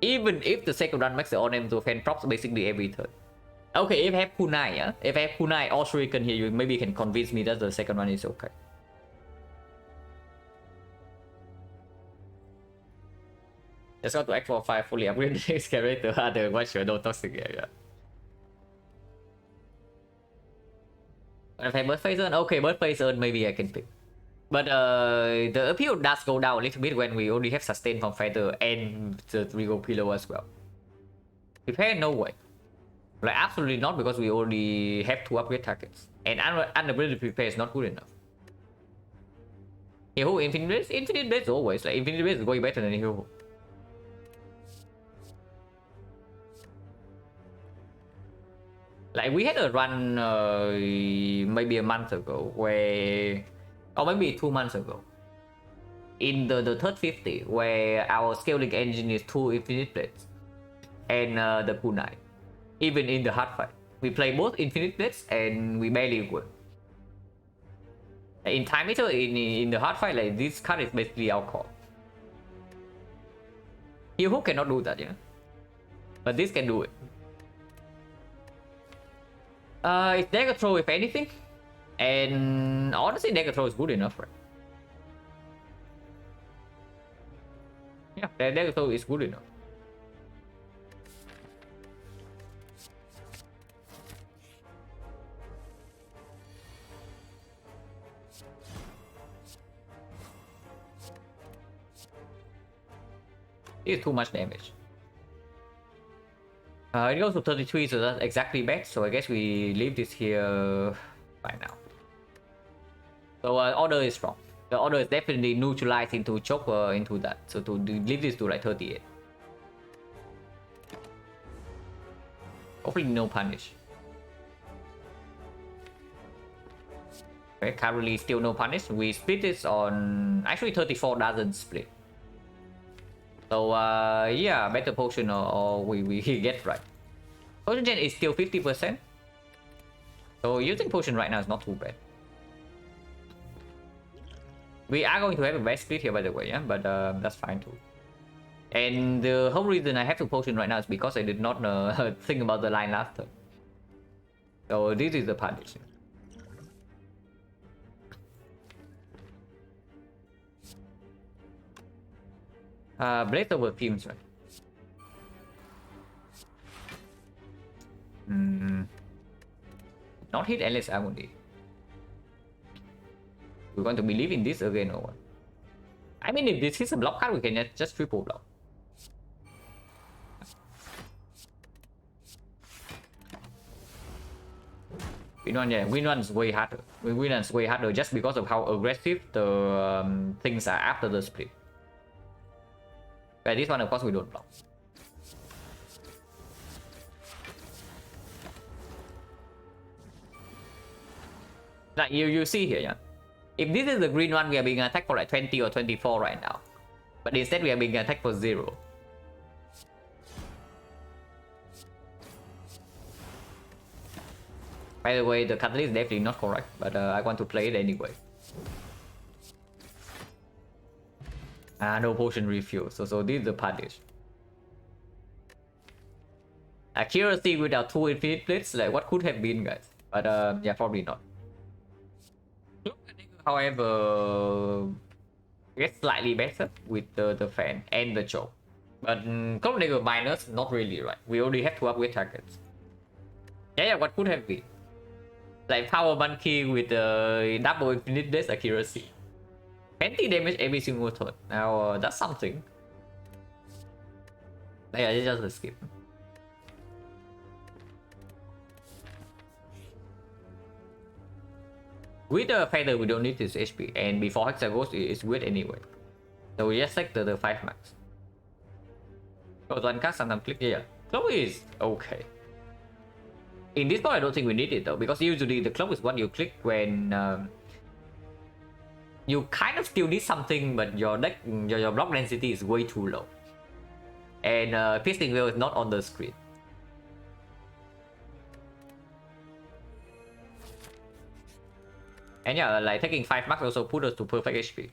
Even if the second run makes the on-name to fan props basically every turn. Okay, if I have kunai, yeah? If I have kunai or shuriken here, you maybe can convince me that the second one is okay. Let's go to X45 fully upgrade this character. Otherwise, you're no toxic area. If I have bird phase earn, okay, bird phase earn maybe I can pick. But the appeal does go down a little bit when we only have sustain from fighter and the Regal Pillow as well. Prepare, no way. Like absolutely not, because we already have 2 upgrade targets. And unability prepare is not good enough. Hero Infinite Blades? Infinite Blades always. Like Infinite Blades is going better than Hero. Like we had a run maybe a month ago where, or maybe 2 months ago, in the third 50, where our scaling engine is 2 Infinite Blades and the kunai. Even in the hard fight, we play both Infinite Blades and we barely win. In time meter, in the hard fight, like this card is basically our call. Hero cannot do that, yeah, but this can do it. It's dagger throw if anything, and honestly dagger throw is good enough, right? Yeah, dagger throw is good enough. It's too much damage. It goes to 33, so that's exactly back. So I guess we leave this here right now. So order is strong. The order is definitely neutralized into choke into that. So to leave this to like 38. Hopefully no punish. Okay, currently still no punish. We split this on... Actually 34 doesn't split. So yeah, better potion or we get right. Potion gen is still 50%. So using potion right now is not too bad. We are going to have a bad split here by the way, yeah, but that's fine too. And the whole reason I have to potion right now is because I did not think about the line last turn. So this is the punish. Blaze over themes, right? Not hit unless I won't. We're going to believe in this again or what? I mean, if this is a block card, we can just triple block. Win one is way harder. Win one is way harder just because of how aggressive the things are after the split. But this one, of course, we don't block. Like you see here, yeah. If this is the green one, we are being attacked for like 20 or 24 right now. But instead, we are being attacked for 0. By the way, the catalyst is definitely not correct, but I want to play it anyway. No potion refuel, so this is the punish. Accuracy without 2 infinite blades, like what could have been, guys? But yeah, probably not. However, gets slightly better with the fan and the choke. But Clock Dagger minus, not really, right? We already have to upgrade targets. Yeah, what could have been? Like Power Monkey with double infinite blades accuracy. 20 damage every single turn. Now that's something. Yeah, it's just a skip. With the Feather, we don't need this HP, and before Hexa goes, it's weird anyway. So we just take the 5 max. Oh, one cast sometimes click, yeah. Cloak is okay. In this point, I don't think we need it though, because usually the cloak is what you click when you kind of still need something, but your deck, your block density is way too low. And Piercing Veil is not on the screen. And yeah, like taking 5 max also put us to perfect HP.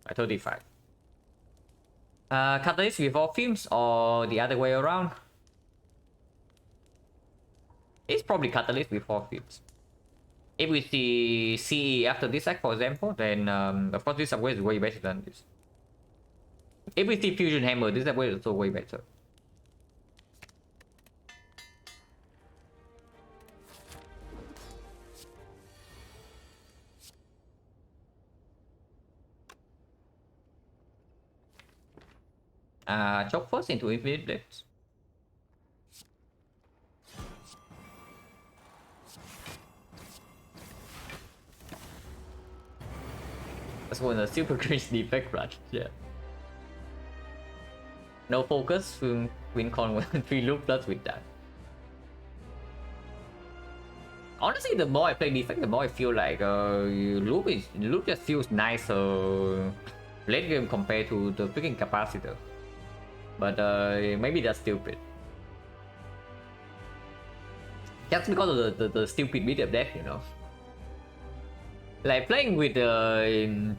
At 35. Catalyst before Films or the other way around? It's probably Catalyst before Films. If we see CE after this act, for example, then of course this upgrade is way better than this. If we see Fusion Hammer, this upgrade is also way better. Choke first into Infinite Blades. That's one of the super cringe defect rush, yeah. No focus, win con with 3 loop plus with that. Honestly, the more I play defect, the more I feel like loop just feels nicer late game compared to the freaking capacitor. But maybe that's stupid. Just because of the stupid beat up deck, you know. Like playing with 10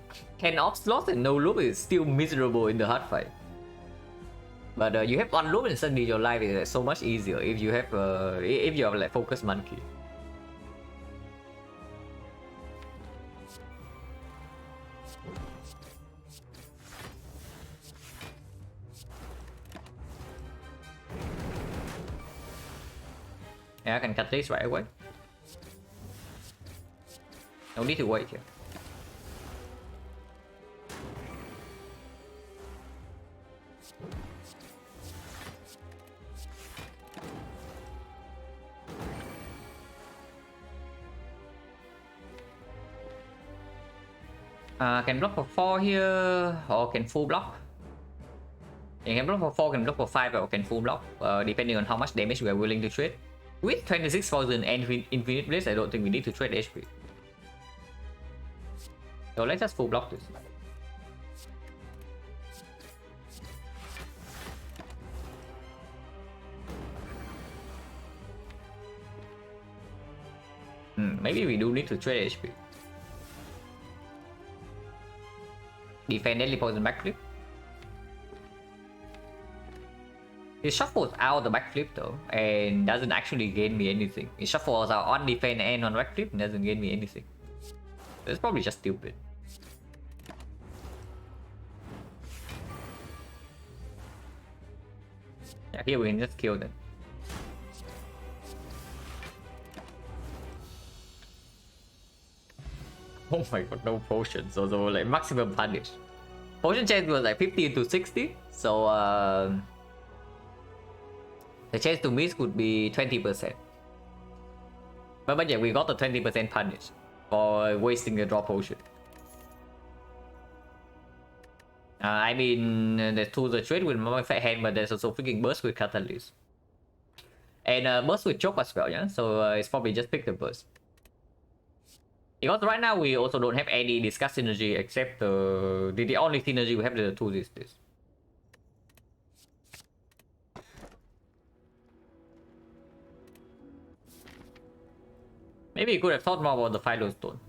off slots and no loop is still miserable in the hard fight. But you have one loop and suddenly your life is so much easier if you have like focus monkey. Yeah, I can cut this right away. No need to wait here. Can block for 4 here, or can full block. You can block for 4, can block for 5, or can full block, depending on how much damage we are willing to trade. With 26,000 and Infinite Blades, I don't think we need to trade HP. So let's just full block this. Maybe we do need to trade HP. Defend deadly poison backflip. It shuffles out the backflip though, and doesn't actually gain me anything. It shuffles out on defend and on backflip and doesn't gain me anything. It's probably just stupid. Yeah, here we can just kill them. Oh my god, no potions. So like maximum punish. Potion chance was like 50 to 60. So the chance to miss could be 20%. But yeah, we got the 20% punish for wasting the draw potion. I mean, there's tools the trade with my fat hand, but there's also freaking burst with catalyst. And burst with choke as well, yeah? So it's probably just pick the burst. Because right now we also don't have any discuss synergy except the only synergy we have the tools is this. Maybe you could have thought more about the Philo Stone.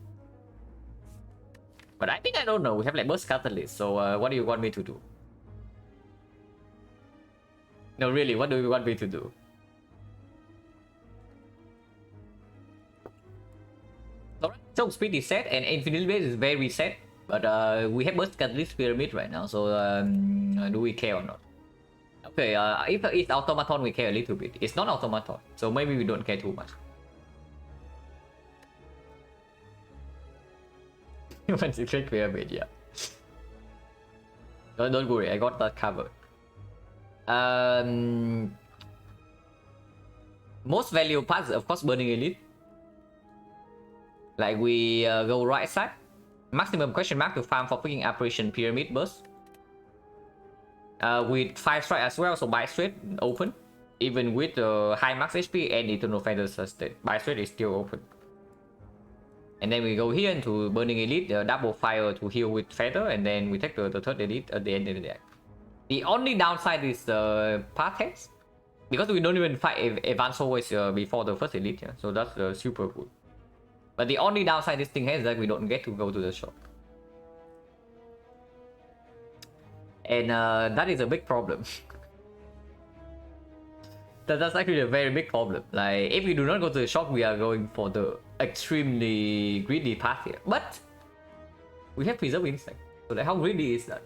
But I think I don't know. We have like burst catalyst. So what do you want me to do? No, really, what do you want me to do? Choke speed is set and Infinite Blade is very set. But we have burst catalyst pyramid right now. So do we care or not? Okay, if it's automaton, we care a little bit. It's not automaton, so maybe we don't care too much. Once you click pyramid, yeah. Don't worry, I got that covered. Most value parts, of course, Burning Elite. Like we go right side. Maximum question mark to farm for freaking Apparition Pyramid burst. With 5 strike as well, so buy straight open. Even with high max HP and Eternal Feather sustain, buy straight is still open. And then we go here into Burning Elite, double fire to heal with Feather, and then we take the third elite at the end of the deck. The only downside is the path hex, because we don't even fight advanced always before the first elite, yeah? So that's super good. But the only downside this thing has is that we don't get to go to the shop. And that is a big problem. That's actually a very big problem. Like, if we do not go to the shop, we are going for the extremely greedy path here. But we have Preserve Insect. So like, how greedy is that?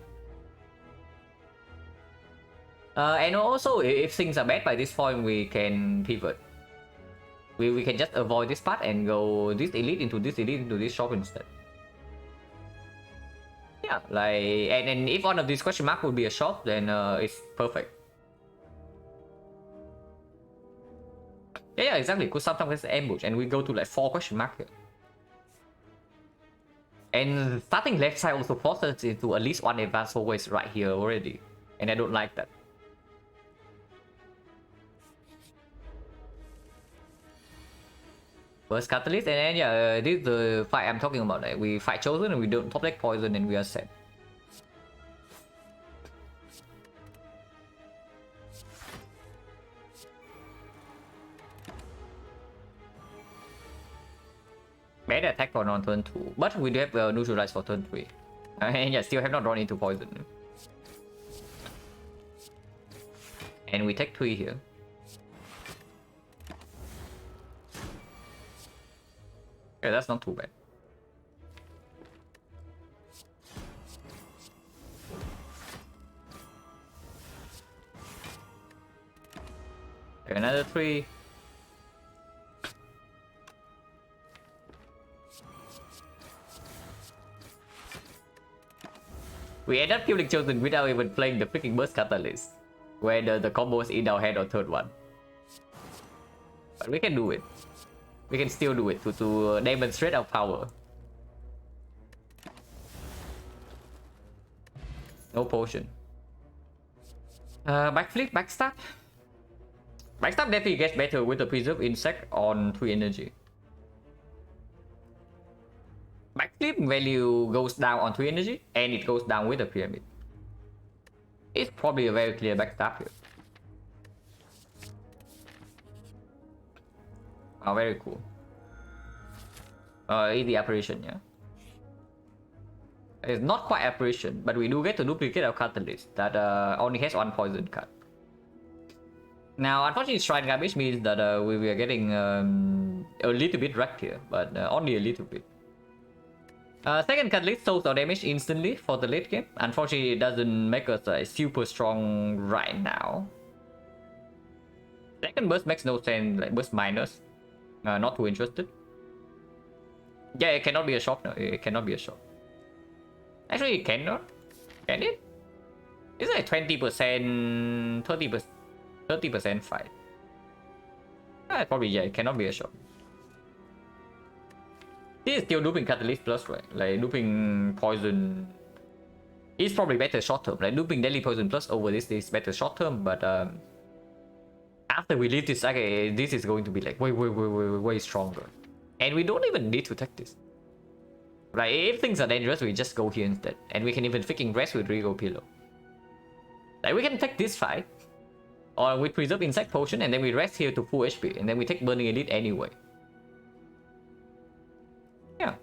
And also, if things are bad by this point, we can pivot. We can just avoid this part and go this elite into this shop instead. Yeah, like, and if one of these question mark would be a shop, then it's perfect. Yeah, exactly. Because sometimes it's ambush, and we go to like 4 question mark here. And starting left side also forces into at least 1 advanced always right here already, and I don't like that. First catalyst, and then yeah, this is the fight I'm talking about. Like, we fight chosen and we don't top deck poison, and we are set. Bad attack for on turn 2, but we do have neutralize for turn 3. And yeah, still have not drawn into poison. And we take 3 here. Yeah, that's not too bad. Okay, another 3. We end up killing chosen without even playing the freaking burst catalyst, where the combo is in our head on third one. But we can do it. We can still do it to demonstrate our power. No potion. Backflip, backstab. Backstab definitely gets better with the Preserve Insect on 3 energy. Backflip value goes down on 3 energy and it goes down with the pyramid. It's probably a very clear backstab here. Oh, very cool. Easy apparition, yeah. It's not quite apparition, but we do get to duplicate our catalyst that only has 1 poison card. Now, unfortunately, Shrine Garbage means that we are getting a little bit wrecked here, but only a little bit. Second catalyst solves our damage instantly for the late game. Unfortunately, it doesn't make us super strong right now. Second burst makes no sense, like burst minus. Not too interested. Yeah, it cannot be a shot. No, it cannot be a shot. Actually, it cannot. Can it? It's like 20%, 30% fight. Probably, yeah, it cannot be a shot. This is still looping Catalyst Plus, right? Like, looping Poison is probably better short term. Like, looping Deadly Poison Plus over this is better short term, but after we leave this, okay, this is going to be like way stronger. And we don't even need to take this. Like, if things are dangerous, we just go here instead. And we can even freaking rest with Rigo Pillow. Like, we can take this fight. Or we Preserve Insect Potion, and then we rest here to full HP. And then we take Burning Elite anyway. Yeah.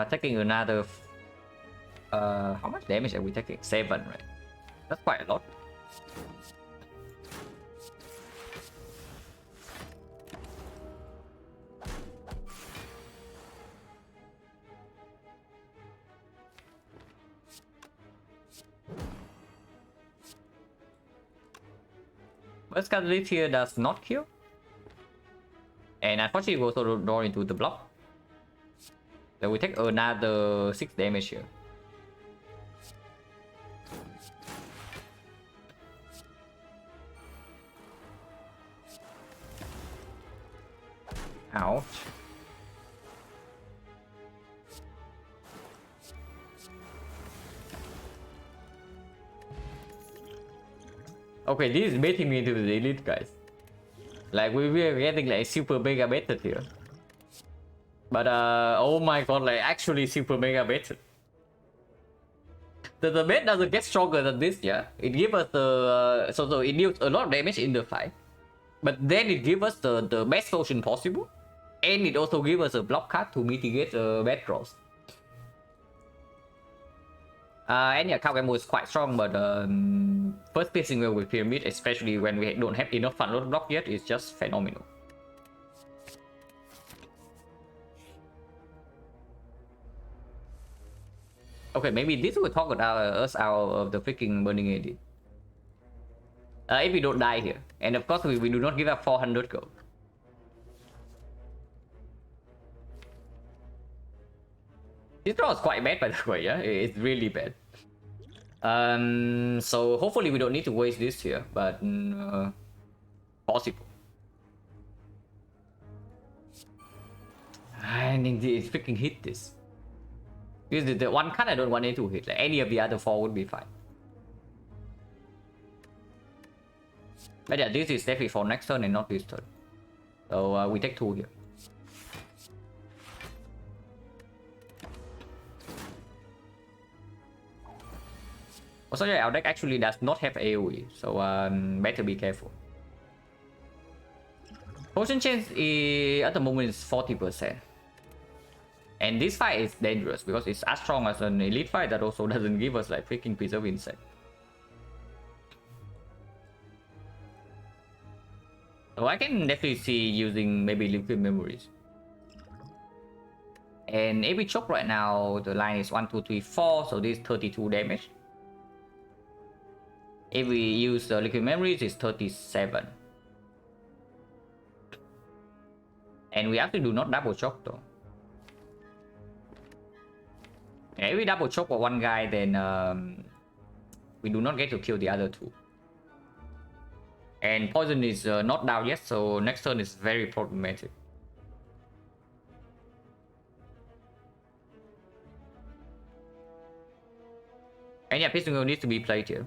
Taking another... how much damage are we taking? 7, right? That's quite a lot. Burst Catalyst here does not kill. And unfortunately we also draw into the block. So we take another 6 damage here. Ouch. Okay, this is baiting me into the elite, guys. Like, we were getting like super mega baited here. But oh my god, like actually super mega baited. The bait doesn't get stronger than this, yeah. It gives us the so it deals a lot of damage in the fight. But then it gives us the best potion possible. And it also gives us a block card to mitigate bad draws. And yeah, Cowgamo is quite strong, but first piercing well with Pyramid, especially when we don't have enough fun load block yet, is just phenomenal. Okay, maybe this will talk us out of the freaking Burning Edit. If we don't die here. And of course, we do not give up 400 gold. This draw is quite bad, by the way, yeah? It's really bad. So hopefully we don't need to waste this here, but possible. I need to freaking hit this. This is the one card I don't want it to hit. Like any of the other 4 would be fine. But yeah, this is definitely for next turn and not this turn. So we take 2 here. Also, yeah, our deck actually does not have AoE, so better be careful. Potion chance at the moment is 40%. And this fight is dangerous because it's as strong as an elite fight that also doesn't give us like freaking Preserve Insect. So I can definitely see using maybe Liquid Memories. And if we choke right now, the line is 1, 2, 3, 4, so this is 32 damage. If we use Liquid Memories, it's 37. And we actually do not double chop though. Yeah, if we double chop for one guy, then we do not get to kill the other two. And poison is not down yet, so next turn is very problematic. And yeah, Pistol needs to be played here.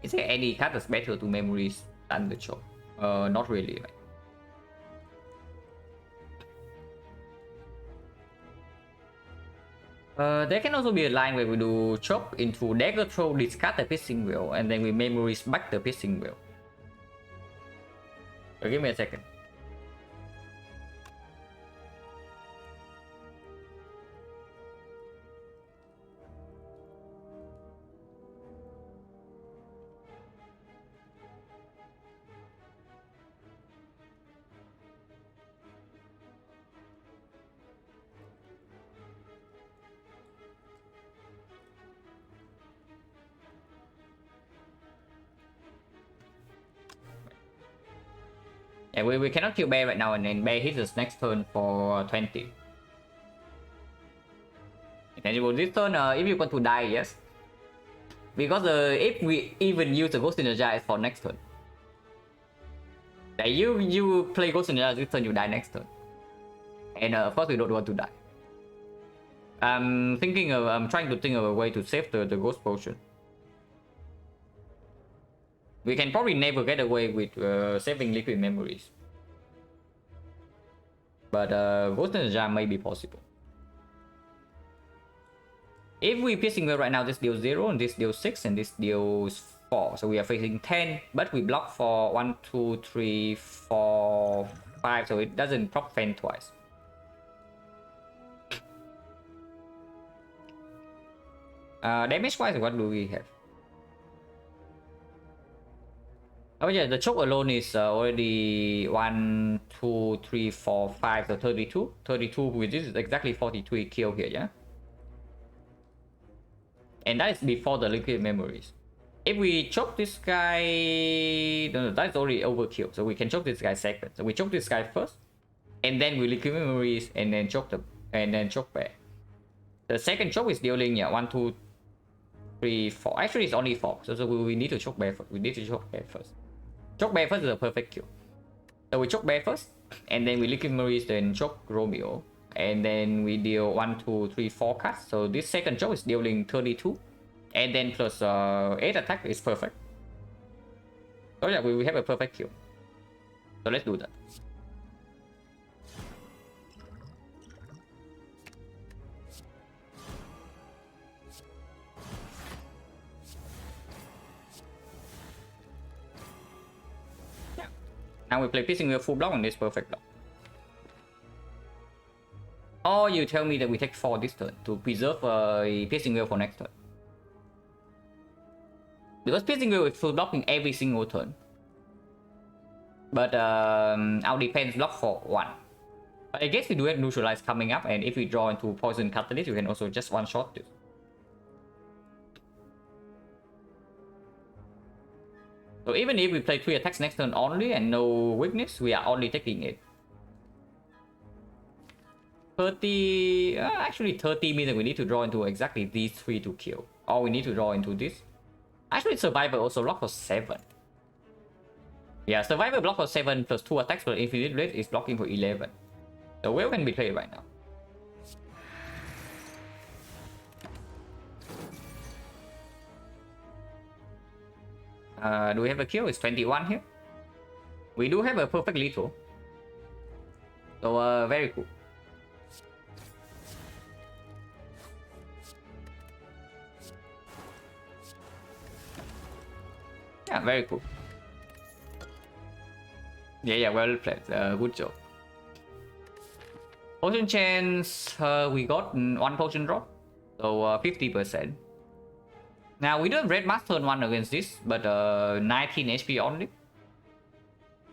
Is there any card that's better to memories than the chop? Not really. There can also be a line where we do chop into dagger throw, discard the piercing wheel, and then we memories back the piercing wheel. So give me a second. Yeah, we cannot kill bear right now, and then bear hits us next turn for 20. And this turn, if you want to die, yes. Because if we even use the Ghost in the Jar, it's for next turn. Like you play Ghost in the Jar this turn, you die next turn. And of course we don't want to die. I'm trying to think of a way to save the Ghost Potion. We can probably never get away with saving liquid memories. But Ghost in the Jar may be possible. If we piercing well right now, this deals 0, and this deals 6, and this deals 4. So we are facing 10, but we block for 1, 2, 3, 4, 5, so it doesn't proc fend twice. Damage wise, what do we have? Oh yeah, the choke alone is already 1, 2, 3, 4, 5, so 32. 32, which is exactly 43 kill here, yeah? And that is before the liquid memories. If we choke this guy... No, that's already overkill, so we can choke this guy second. So we choke this guy first, and then we liquid memories, and then choke back. The second choke is dealing, yeah, 1, 2, 3, 4. Actually, it's only 4, so we need to choke bear first. We need to choke bear first. Choke bear first is a perfect kill. So we choke bear first, and then we liquid memories, then choke Romeo. And then we deal 1, 2, 3, 4 cards. So this second choke is dealing 32. And then plus 8 attack is perfect. So yeah, we have a perfect kill. So let's do that. Yeah. Now we play piercing with full block on this perfect block. Or you tell me that we take 4 this turn to preserve a piercing wheel for next turn. Because piercing wheel is full blocking every single turn. But our defense block for 1. But I guess we do have neutralize coming up, and if we draw into poison catalyst, you can also just one shot this. So even if we play 3 attacks next turn only and no weakness, we are only taking it. 30, actually 30 means that we need to draw into exactly these 3 to kill. Or we need to draw into this. Actually, Survivor also block for 7. Yeah, Survivor block for 7 plus 2 attacks, but Infinite Blade is blocking for 11. The whale can be played right now. Do we have a kill? It's 21 here. We do have a perfect lethal. So, very cool. Yeah, very cool. Yeah, well played. Good job. Potion chance, we got 1 potion drop. So 50%. Now we do have red mask turn 1 against this, but 19 HP only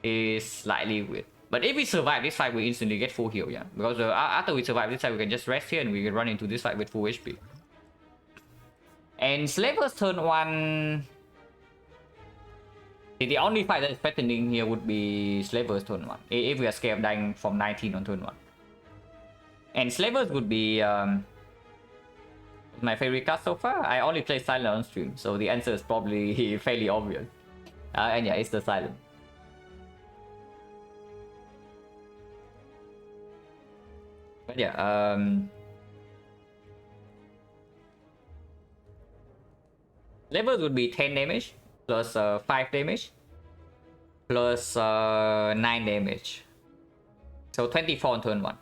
is slightly weird. But if we survive this fight, we instantly get full heal, yeah? Because after we survive this fight, we can just rest here and we can run into this fight with full HP. And Slaver's turn 1... The only fight that is threatening here would be Slavers turn 1, if we are scared of dying from 19 on turn 1. And Slavers would be my favorite card so far. I only play Silent on stream, so the answer is probably fairly obvious. And yeah, it's the Silent. But yeah, Slavers would be 10 damage, plus 5 damage, plus 9 damage. So 24 on turn 1.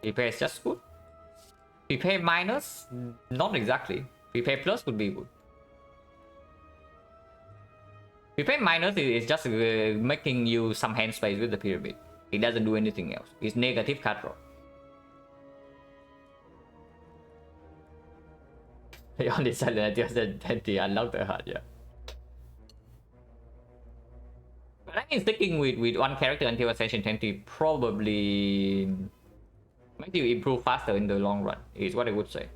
Prepare is just good. Prepare minus? Not exactly. Prepare plus would be good. Prepare minus is just making you some hand space with the pyramid. It doesn't do anything else. It's negative card draw. The only Silent just the unlock the heart, yeah. But I think sticking with one character until Ascension 20 probably makes you improve faster in the long run, is what I would say.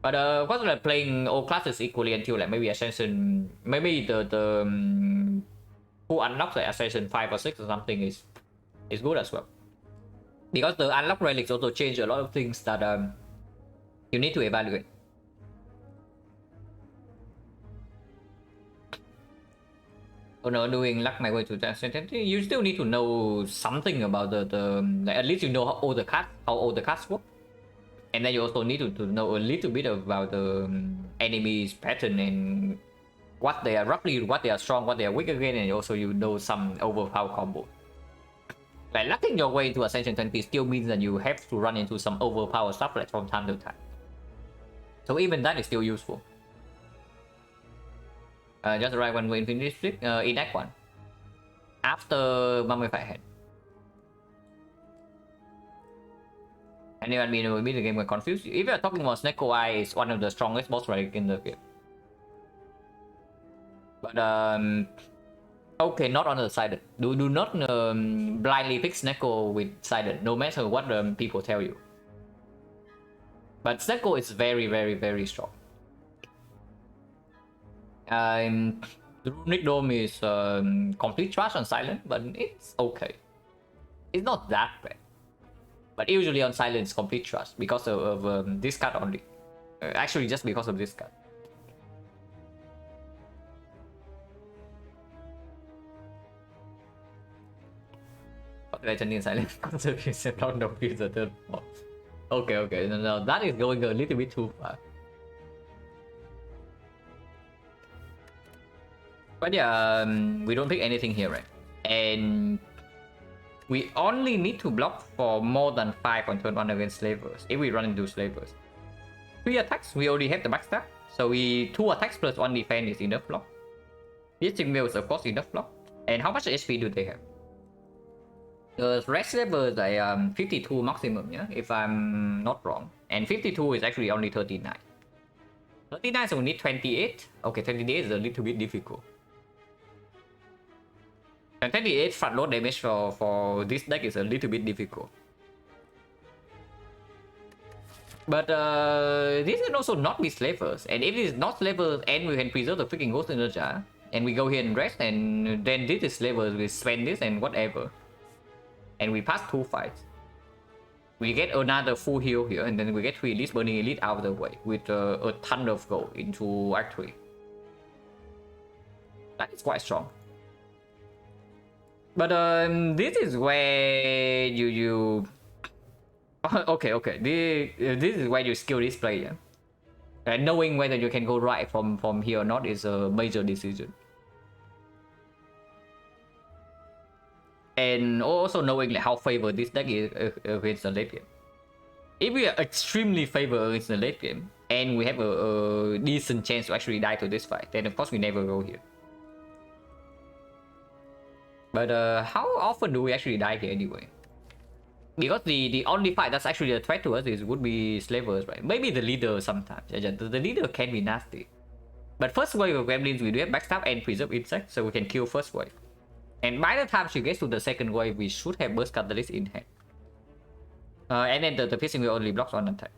But of course, like playing all classes equally until like maybe Ascension, maybe the who unlocks like Ascension 5 or 6 or something is good as well. Because the unlock relics also change a lot of things that you need to evaluate. Oh no, doing luck my way to Ascension, you still need to know something about the like at least you know how old the cards work. And then you also need to know a little bit about the enemy's pattern and what they are roughly, what they are strong, what they are weak again, and also you know some overpower combo. Like lucking your way to Ascension 20 still means that you have to run into some overpowered stuff like from time to time. So even that is still useful. Just arrive one way Infinity Flip in Act 1. After Mummified Head. Anyone being the game get confused? If you're talking about XecnaR, is one of the strongest boss relic in the game. But okay, not on the Silent. Do not blindly pick XecnaR with Silent, no matter what people tell you. But XecnaR is very, very, very strong. The Runic Dome is complete trash on Silent, but it's okay. It's not that bad. But usually on Silent it's complete trash because of this card only. Actually, just because of this card. Legend in Silent conservation not no the third boss. Okay, no, that is going a little bit too far. But yeah, we don't pick anything here, right? And we only need to block for more than 5 on turn 1 against Slavers if we run into Slavers. 3 attacks, we already have the backstab, so 2 attacks plus 1 defense is enough block. This signal is of course enough block. And how much HP do they have? The red Slavers are 52 maximum, yeah, if I'm not wrong. And 52 is actually only 39. 39, so we need 28. Okay, 28 is a little bit difficult. And 28 front load damage for this deck is a little bit difficult. But this can also not be Slavers. And if it is not Slavers and we can preserve the freaking Ghost in the Jar, and we go here and rest, and then this is Slavers, we spend this and whatever. And we pass 2 fights. We get another full heal here, and then we get 3 Elites, burning Elite out of the way with a ton of gold into Act 3. That is quite strong. But this is where you okay. This is where you skill this player. Knowing whether you can go right from here or not is a major decision. And also knowing like how favored this deck is against the late game. If we are extremely favored against the late game and we have a decent chance to actually die to this fight, then of course we never go here. But how often do we actually die here anyway? Because the only fight that's actually a threat to us would be Slavers, right? Maybe the leader sometimes. The leader can be nasty. But first wave of Gremlins, we do have backstab and preserve insect, so we can kill first wave. And by the time she gets to the second wave, we should have Burst Catalyst in hand. And then the piercing will only blocks on attack.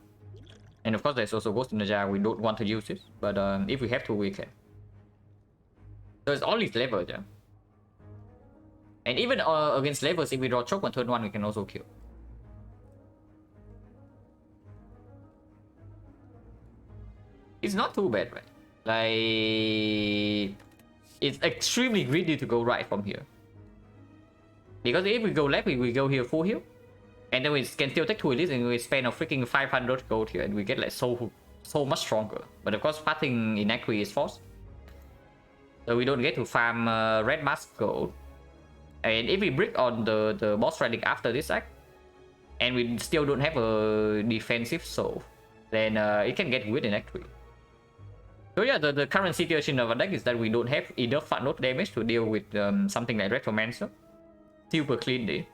And of course, there's also Ghost in the Jar. We don't want to use it, but if we have to, we can. So it's all these levels, yeah. And even against levels, if we draw choke on turn 1, we can also kill. It's not too bad, right? Like, it's extremely greedy to go right from here. Because if we go left, we go here full heal. And then we can still take 2 elites and we spend a freaking 500 gold here and we get like so much stronger. But of course, passing in Equi is forced. So we don't get to farm red mask gold. And if we brick on the boss riding after this act, and we still don't have a defensive soul, then it can get weird in Act 3. So yeah, the current situation of our deck is that we don't have enough fat note damage to deal with something like Retromancer. Super cleanly.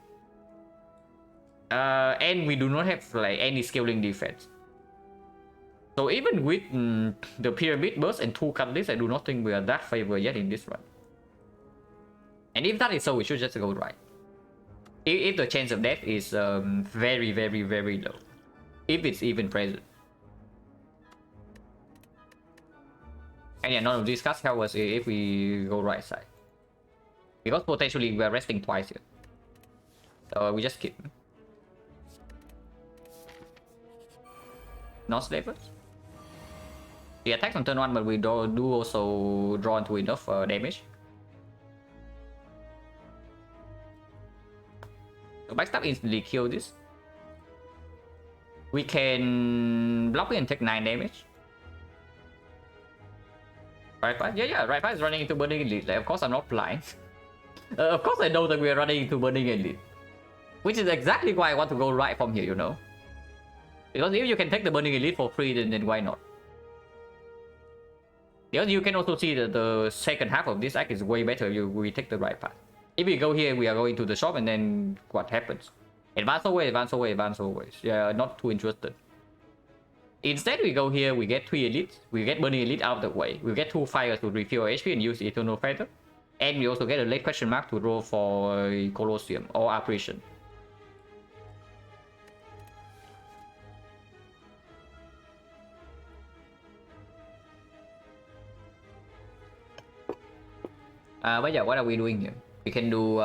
And we do not have like any scaling defense. So even with the Pyramid Burst and 2 Catalysts, I do not think we are that favored yet in this run. And if that is so, we should just go right. If the chance of death is very, very, very low. If it's even present. And yeah, none of these cards help us if we go right side. Because potentially we are resting twice here. So we just skip. Not slavers. He attacks on turn 1, but we do also draw into enough damage. So backstab instantly kill this. We can block it and take 9 damage. Right path? Yeah, right path is running into Burning Elite. Like, of course I'm not blind. Of course I know that we are running into Burning Elite. Which is exactly why I want to go right from here, you know. Because if you can take the Burning Elite for free, then why not? Because you can also see that the second half of this act is way better if we take the right path. If we go here, we are going to the shop, and then what happens? Advance away, advance away, advance away. Yeah, not too interested. Instead, we go here, we get 3 elites, we get Burning Elite out of the way, we get 2 fires to refill our HP and use Eternal Feather. And we also get a late question mark to roll for Colosseum or Apparition. Bây giờ what are we doing here? We can do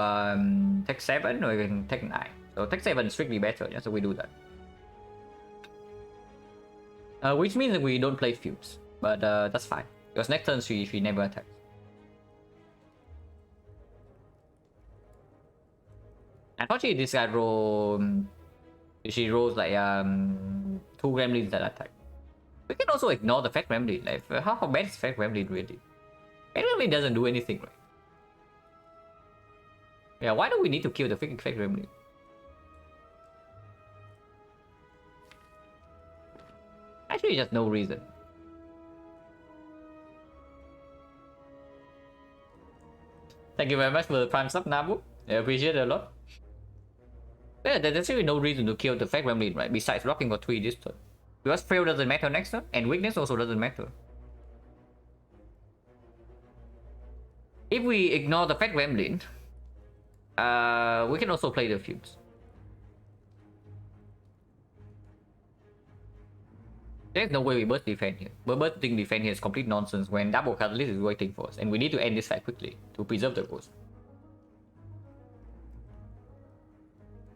tech 7 or we can tech 9. So tech 7 is strictly better, yeah? So we do that. Which means that we don't play Fumes, but that's fine. Because next turn she never attacks. Unfortunately, this guy she rolls like 2 Gremlins that attack. We can also ignore the Fat Gremlin. Like, how bad is Fat Gremlin really? Fat Gremlin doesn't do anything, right? Yeah, why do we need to kill the freaking Fat Gremlin? Actually, just no reason. Thank you very much for the prime sub, Nabu. I appreciate it a lot. Yeah, there's really no reason to kill the Fat Gremlin, right? Besides blocking for 3 this turn. Because fail doesn't matter next turn, and weakness also doesn't matter. If we ignore the Fat Gremlin, we can also play the Fumes. There's no way we burst defense here. But bursting defense here is complete nonsense when double catalyst is waiting for us, and we need to end this fight quickly to preserve the ghost.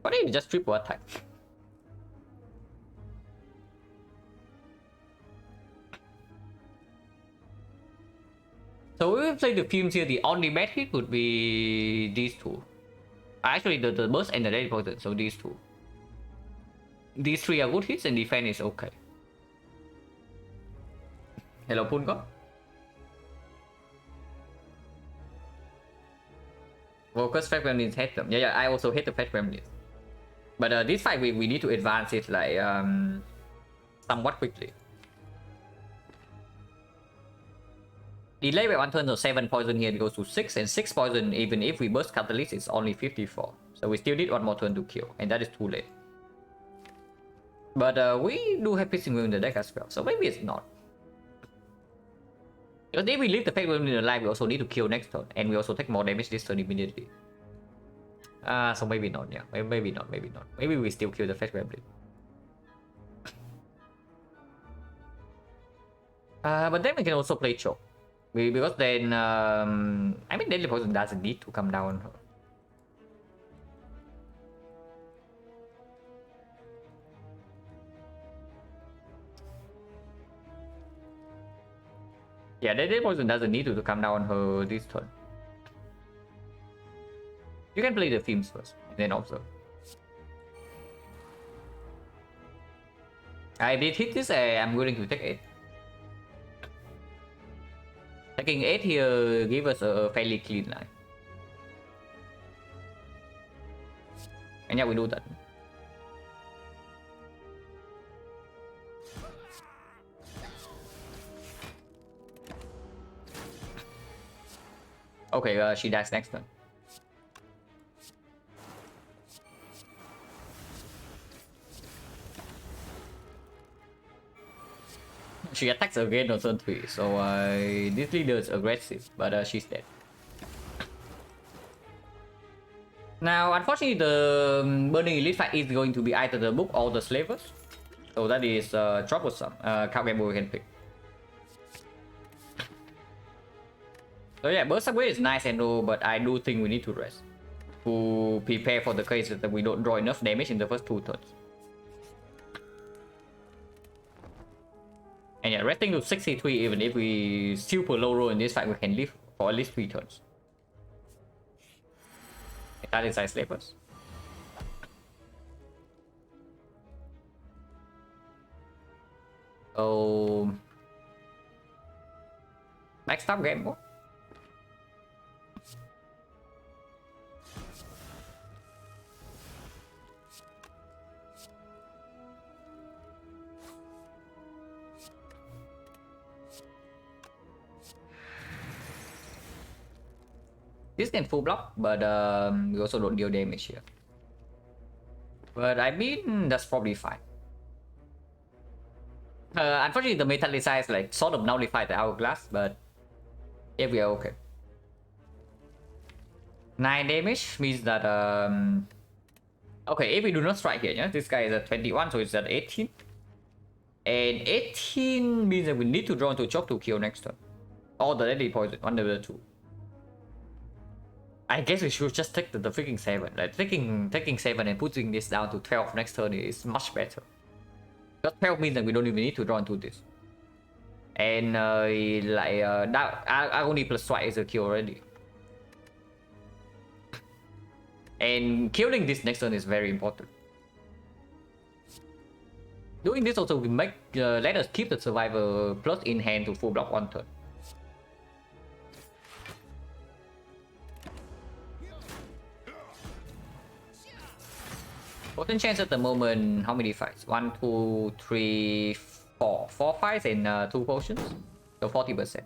Why don't you just triple attack? So if we play the Fumes here, the only bad hit would be these 2. Actually, the burst and the dead poison, so these 2. These 3 are good hits and defense is okay. Hello, Punko. Focus Fat Gremlins hate them. Yeah, I also hate the Fat Gremlins. But this fight, we need to advance it like somewhat quickly. Delay by 1 turn, so 7 poison here goes to 6, and 6 poison even if we burst Catalyst is only 54. So we still need 1 more turn to kill, and that is too late. But we do have Pissing Wheel in the deck as well, so maybe it's not. Because if we leave the Fat Gremlin alive, we also need to kill next turn, and we also take more damage this turn immediately. So maybe not, yeah. Maybe not. Maybe we still kill the Fat Gremlin. But then we can also play choke. Because then, I mean, deadly poison doesn't need to come down. Yeah, deadly poison doesn't need to come down her this turn. You can play the themes first, and then observe. I did hit this, I'm willing to take 8. Taking 8 here give us a fairly clean line. And yeah, we do that. Okay, she dies next turn. She attacks again on turn 3, so this leader is aggressive, but she's dead. Now, unfortunately, the Burning Elite fight is going to be either the book or the slavers, so that is troublesome. Card game we can pick. So yeah, Burst Away is nice and all, but I do think we need to rest to prepare for the case that we don't draw enough damage in the first 2 turns. And yeah, resting to 63, even if we super low roll in this fight, we can live for at least 3 turns. That is size slavers. So next up game more. This can full block, but we also don't deal damage here. But I mean, that's probably fine. Unfortunately, the metallicize like sort of nullified the hourglass, but yeah, we are okay. 9 damage means that okay, if we do not strike here, yeah, this guy is at 21, so it's at 18. And 18 means that we need to draw into choke to kill next turn. Or the deadly poison, one of the 2. I guess we should just take the freaking 7. Like taking 7 and putting this down to 12 next turn is much better. Because 12 means that we don't even need to draw into this. And that Agony plus Strike is a kill already. And killing this next turn is very important. Doing this also will make let us keep the survivor plus in hand to full block 1 turn. Potent chance at the moment, how many fights? 1, 2, 3, 4. 4 fights and 2 potions. So 40%.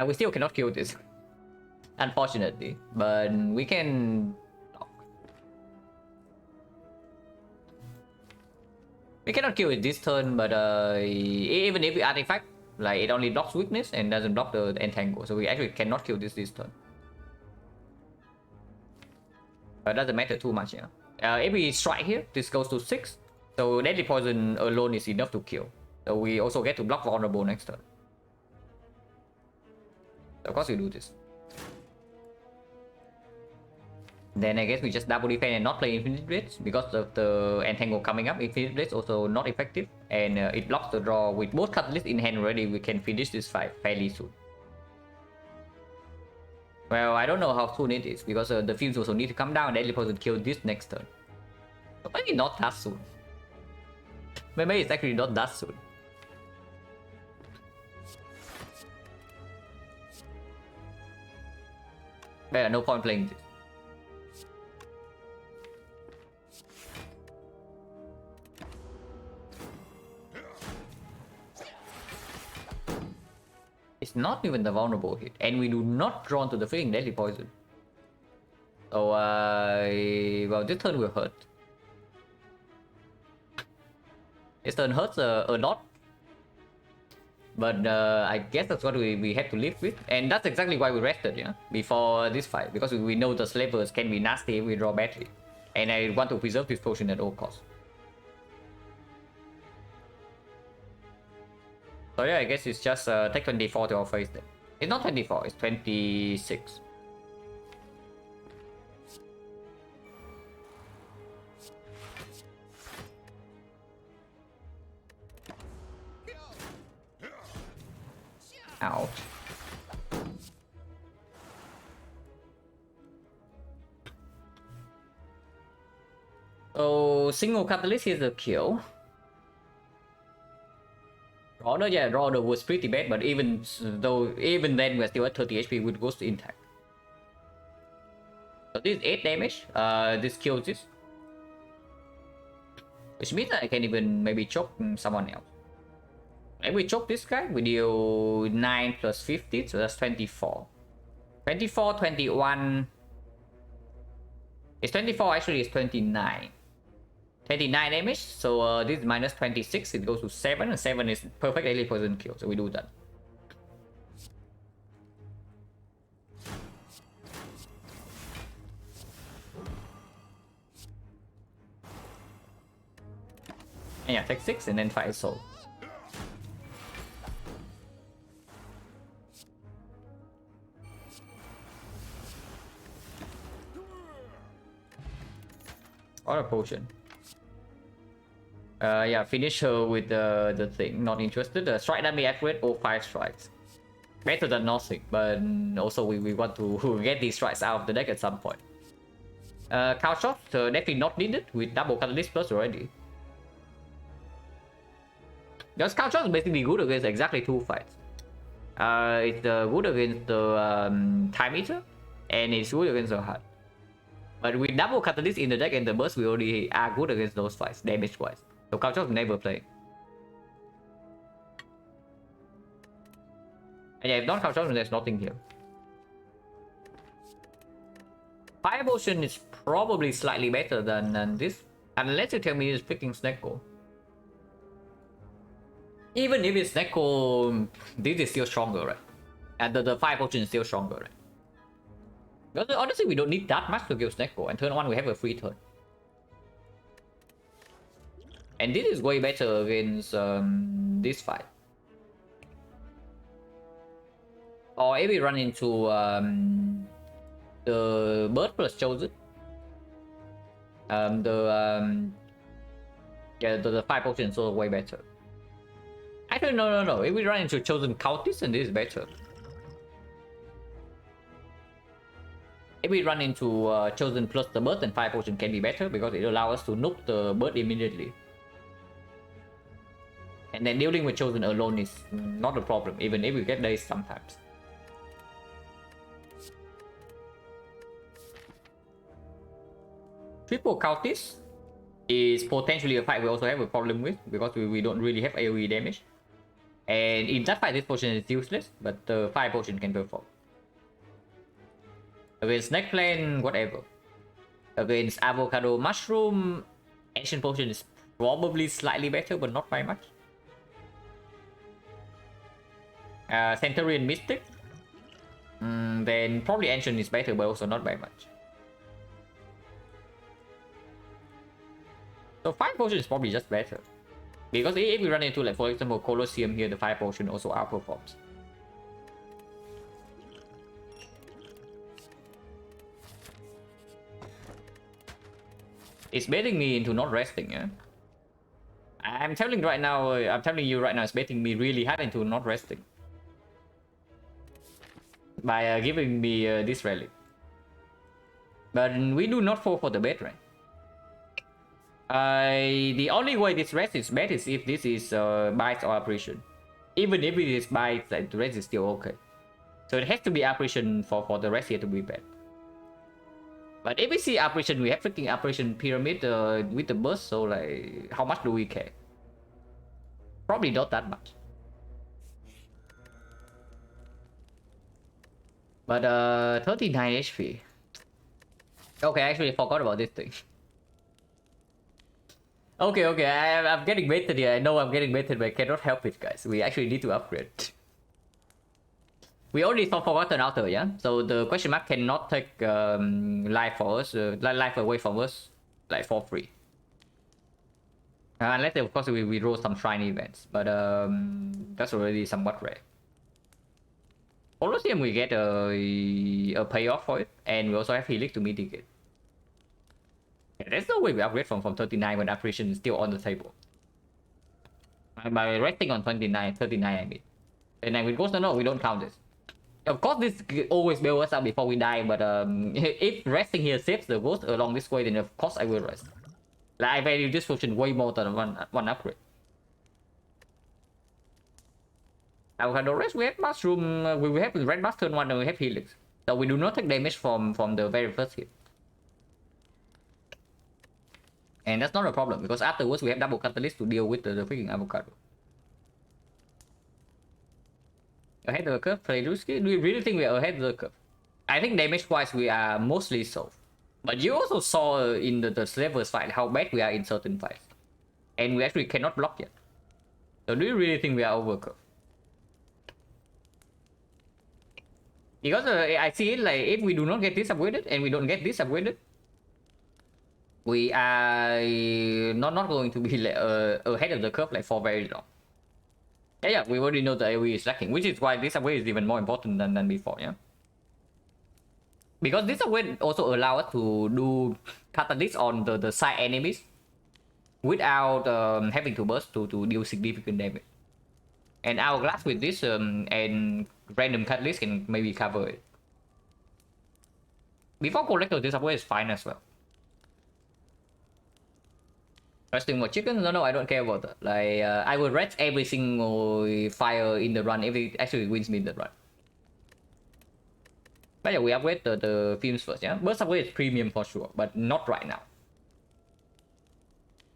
We still cannot kill this. Unfortunately. But we can... We cannot kill it this turn, but even if we artifact, like it only blocks weakness and doesn't block the entangle. So we actually cannot kill this turn. But doesn't matter too much, yeah. If we strike here, this goes to 6. So deadly poison alone is enough to kill. So we also get to block vulnerable next turn. So of course we do this. Then I guess we just double defend and not play Infinite Blades because of the entangle coming up. Infinite Blades also not effective, and it blocks the draw. With both catalysts in hand already, we can finish this fight fairly soon. Well, I don't know how soon it is because the fumes also need to come down. Deadly poison kill this next turn. But maybe not that soon. Maybe it's actually not that soon. But yeah, no point playing this. It's not even the vulnerable hit, and we do not draw into the freaking deadly poison. So, well, this turn will hurt. This turn hurts a lot. But I guess that's what we have to live with. And that's exactly why we rested, yeah, before this fight. Because we know the slavers can be nasty if we draw badly. And I want to preserve this potion at all costs. So yeah, I guess it's just take 24 to our face then. It's not 24, it's 26. Ouch. So single catalyst is a kill. Order, yeah, Order was pretty bad, but even then we're still at 30 HP with Ghost intact. So this is 8 damage. This kills this. Which means I can even maybe choke someone else. If we choke this guy, we deal 9 plus 50, so that's 24. 24, 21. It's 24, actually it's 29. 29 damage, so this is minus 26, it goes to 7, and 7 is perfect daily poison kill, so we do that. And yeah, take 6 and then 5 soul. Or a potion. Yeah, finish her with the thing. Not interested. Strike damage accurate or 5 strikes. Better than nothing, but also we want to get these strikes out of the deck at some point. Cow shot, definitely not needed with double catalyst plus already. Because cow shot is basically good against exactly 2 fights. It's good against the time eater, and it's good against the heart. But with double catalyst in the deck and the burst, we already are good against those fights, damage wise. So cow shot never play. And yeah, if not cow shot, there's nothing here. Fire potion is probably slightly better than this, unless you tell me it's freaking Snecko. Even if it's Snecko, this is still stronger, right? And the fire potion is still stronger, right? Because honestly, we don't need that much to kill Snecko, and turn 1 we have a free turn. And this is way better against this fight. Or if we run into the bird plus chosen, the fire potion is also way better. Actually, no. If we run into chosen cultist, then this is better. If we run into chosen plus the bird, then fire potion can be better because it allows us to nuke the bird immediately. And then dealing with chosen alone is not a problem, even if we get dazed sometimes. Triple cultist is potentially a fight we also have a problem with because we don't really have AoE damage. And in that fight, this potion is useless, but the fire potion can perform. Against Snake Plane, whatever. Against Avocado Mushroom, Ancient Potion is probably slightly better, but not by much. Centurion Mystic, then probably Ancient is better, but also not by much. So fire potion is probably just better. Because if we run into, like, for example, Colosseum here, the fire potion also outperforms. It's baiting me into not resting, yeah? I'm telling you right now, it's baiting me really hard into not resting. By giving me this relic. But we do not fall for the bait, right? The only way this rest is bad is if this is bites or apparition. Even if it is bites, like, the rest is still okay. So it has to be apparition for the rest here to be bad. But if we see apparition, we have freaking apparition pyramid with the burst, so like, how much do we care? Probably not that much. But 39 HP. Okay, I actually forgot about this thing. Okay, I'm getting baited here. I know I'm getting baited, but I cannot help it, guys. We actually need to upgrade. We already saw Forgotten Altar, yeah? So the question mark cannot take life for us, life away from us, like, for free. Unless of course we roll some shrine events, but that's already somewhat rare. Colosseum we get a payoff for it, and we also have Helix to mitigate. Yeah, there's no way we upgrade from 39 when apparition is still on the table. By resting on 29, 39 I mean. And then with Ghost no, we don't count this. Of course this always bail us out before we die, but if resting here saves the Ghost along this way, then of course I will rest. Like I value this potion way more than one upgrade. Avocado rest, we have mushroom, we have red mask turn 1 and we have helix. So we do not take damage from the very first hit. And that's not a problem because afterwards we have double catalyst to deal with the freaking avocado. Ahead of the curve, play risky. Do you really think we are ahead of the curve? I think damage wise we are mostly so. But you also saw in the Slavers fight how bad we are in certain fights. And we actually cannot block yet. So do you really think we are over curve? Because I see it like if we do not get this upgraded and we don't get this upgraded, we are not going to be ahead of the curve like for very long. Yeah, we already know the AoE is lacking, which is why this upgrade is even more important than before, yeah. Because this upgrade also allows us to do catalyst on the side enemies without having to burst to deal significant damage. And Hourglass with this and random catalyst can maybe cover it. Before Collector, this upgrade is fine as well. Resting more chickens? No, I don't care about that. Like, I will rest every single fire in the run if it actually wins me in the run. But yeah, we upgrade the films first, yeah? Burst upgrade is premium for sure, but not right now.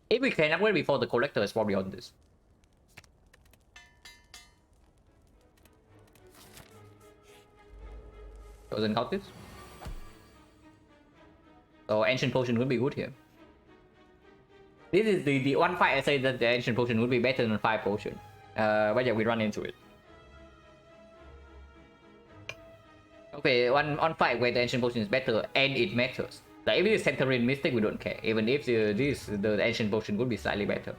If we can upgrade before the Collector is probably on this. Doesn't count this. So Ancient Potion would be good here. This is the one fight I say that the Ancient Potion would be better than 5 Potion. But yeah, we run into it. Okay, one fight where the Ancient Potion is better and it matters. Like if it is Centurion Mystic, we don't care. Even if the Ancient Potion would be slightly better.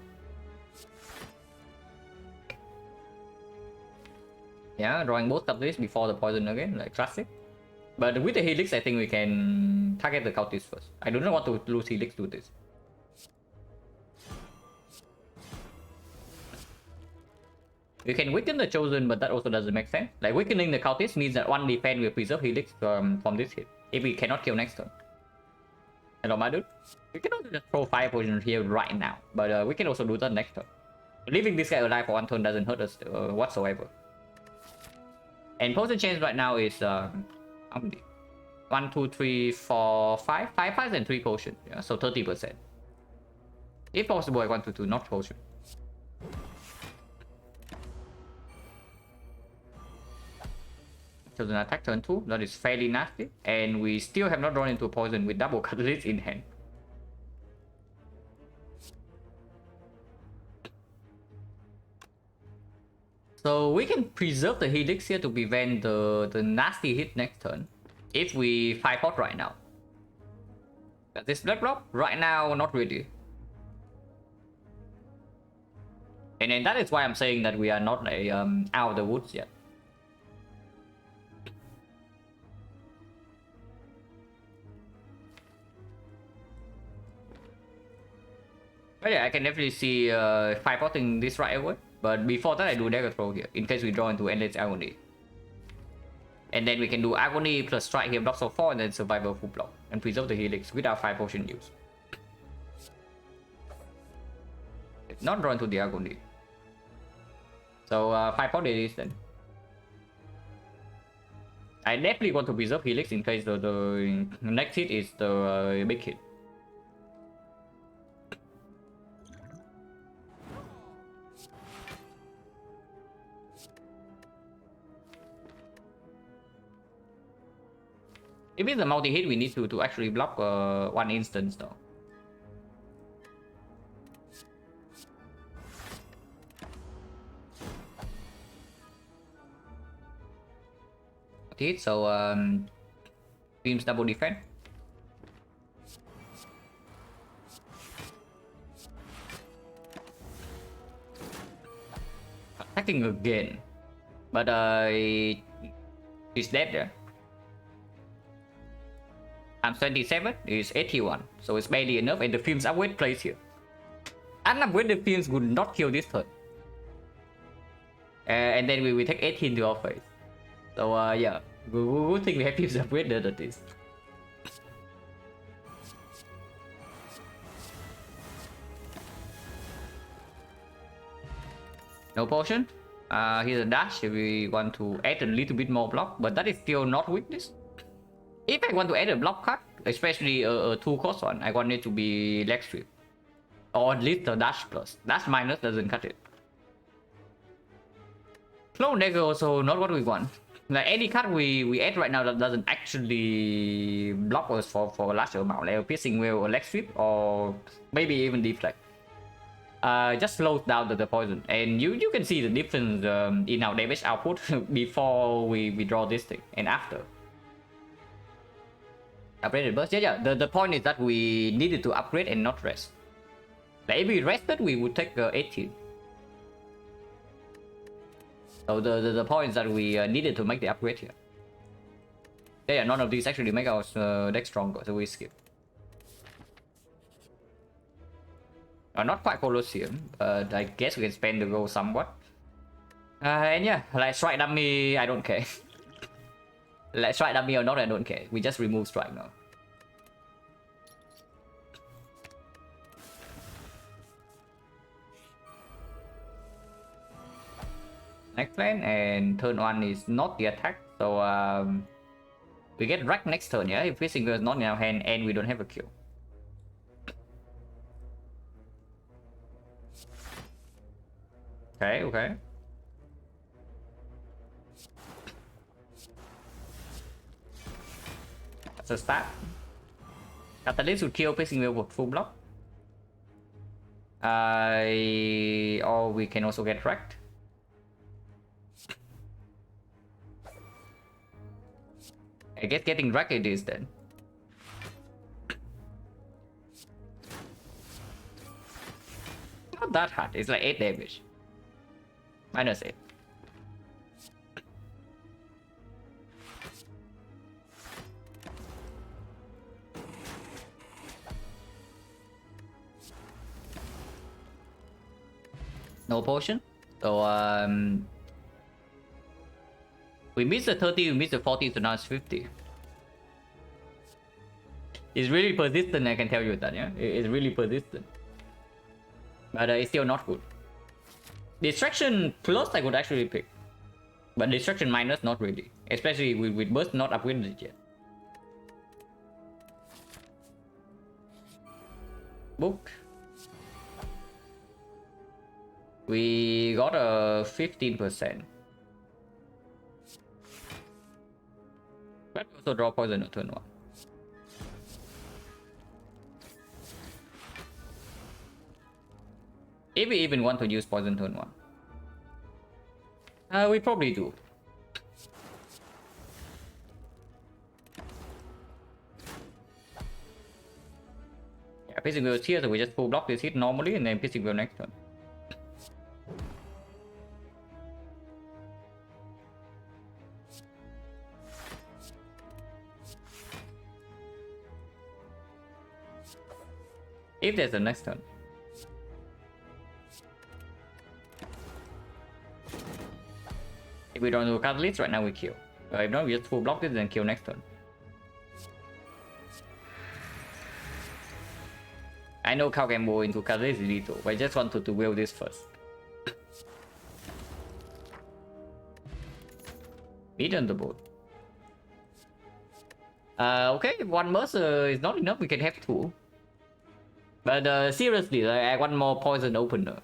Yeah, drawing both of these before the poison again, like classic. But with the Helix, I think we can target the cultist first. I do not want to lose Helix to this. We can weaken the Chosen, but that also doesn't make sense. Like weakening the cultist means that one defense will preserve Helix from this hit. If we cannot kill next turn. Hello, my dude. We can also just throw 5 potions here right now, but we can also do that next turn. Leaving this guy alive for 1 turn doesn't hurt us whatsoever. And potion change right now is how many? 1, 2, 3, 4, 5. 5 pies and 3 potions. Yeah, so 30%. If possible, I want to do not potion. Chosen attack turn 2. That is fairly nasty. And we still have not drawn into a poison with double catalyst in hand. So we can preserve the Helix here to prevent the nasty hit next turn. If we 5 out right now. Does this blood block? Right now, not really. And then that is why I'm saying that we are not like, out of the woods yet. But yeah, I can definitely see 5-outing this right away. But before that, I do dagger throw here, in case we draw into endless agony. And then we can do agony plus strike here, blocks for 4, and then survival full block. And preserve the Helix without 5 potion use. It's not drawn to the agony. So 5-out it is then. I definitely want to preserve Helix in case the next hit is the big hit. If it's a multi-hit, we need to actually block one instance though. Hit, so Beam's double defense. fighting again. But he's dead there. Times 27 is 81. So it's barely enough, and the Fiend's upgrade plays here. An upgraded Fiends would not kill this turn. And then we will take 18 to our face. So yeah, good thing we have Fiends upgraded at this. No potion. Here's a dash if we want to add a little bit more block, but that is still not weakness. If I want to add a block card, especially a 2-cost one, I want it to be leg sweep. Or at least a dash plus. Dash minus doesn't cut it. Flow dagger also not what we want. Like any card we add right now that doesn't actually block us for a large amount, like a piercing wheel or leg sweep, or maybe even deflect. Just slows down the poison, and you can see the difference in our damage output before we draw this thing and after. Upgraded burst, yeah. The point is that we needed to upgrade and not rest. Like if we rested, we would take 18. So the point is that we needed to make the upgrade here. Yeah, none of these actually make our deck stronger, so we skip. Not quite Colosseum, but I guess we can spend the gold somewhat. And yeah, like strike dummy, I don't care. Like strike dummy or not, I don't care. We just remove strike now. Next plan, and turn 1 is not the attack, so we get wrecked next turn, yeah? If Piercing is not in our hand and we don't have a kill. Okay. That's a start. Catalyst would kill Piercing Wheel with full block. Or we can also get wrecked. I guess getting wrecked it is then. Not that hard, it's like 8 damage. Minus 8. No potion. So we missed the 30, we missed the 40, so now it's 50. It's really persistent, I can tell you that, yeah? It's really persistent. But it's still not good. Distraction plus I could actually pick. But distraction minus not really. Especially with burst not upgraded yet. Book. We got a 15%. But we also draw poison on turn 1. If we even want to use poison turn 1. We probably do. Yeah, Piercing Wheel is here, so we just full block this hit normally and then Piercing Wheel next turn. If there's a next turn. If we don't do Catalyst, right now we kill. If not, we just full block this and kill next turn. I know Cow Gamble into Catalyst is lethal, but I just wanted to will this first. Meet on the board. Okay, one Mercer is not enough, we can have 2. But seriously, I want more poison opener.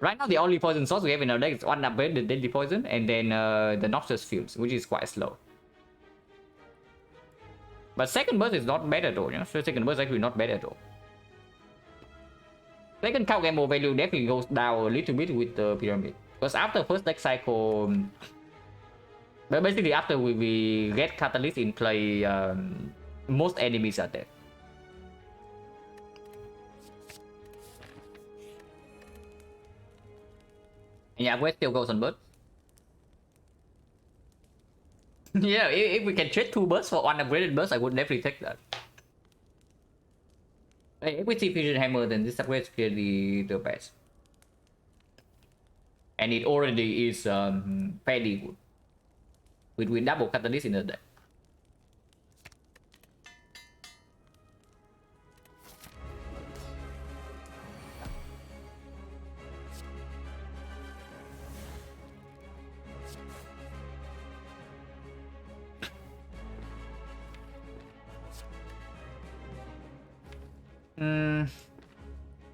Right now, the only poison source we have in our deck is one upgrade, the Deadly Poison, and then the Noxious Fumes, which is quite slow. But second burst is not bad at all, you know? So second burst is actually not bad at all. Second Cow Gamble value definitely goes down a little bit with the Pyramid. Because after first deck cycle... But basically after we get Catalyst in play, most enemies are dead. And yeah, West still goes on bird. Yeah, if we can trade 2 birds for 1 upgraded burst, I would definitely take that. If we see Fusion Hammer, then this upgrade is clearly the best. And it already is fairly good. With double catalyst in the deck.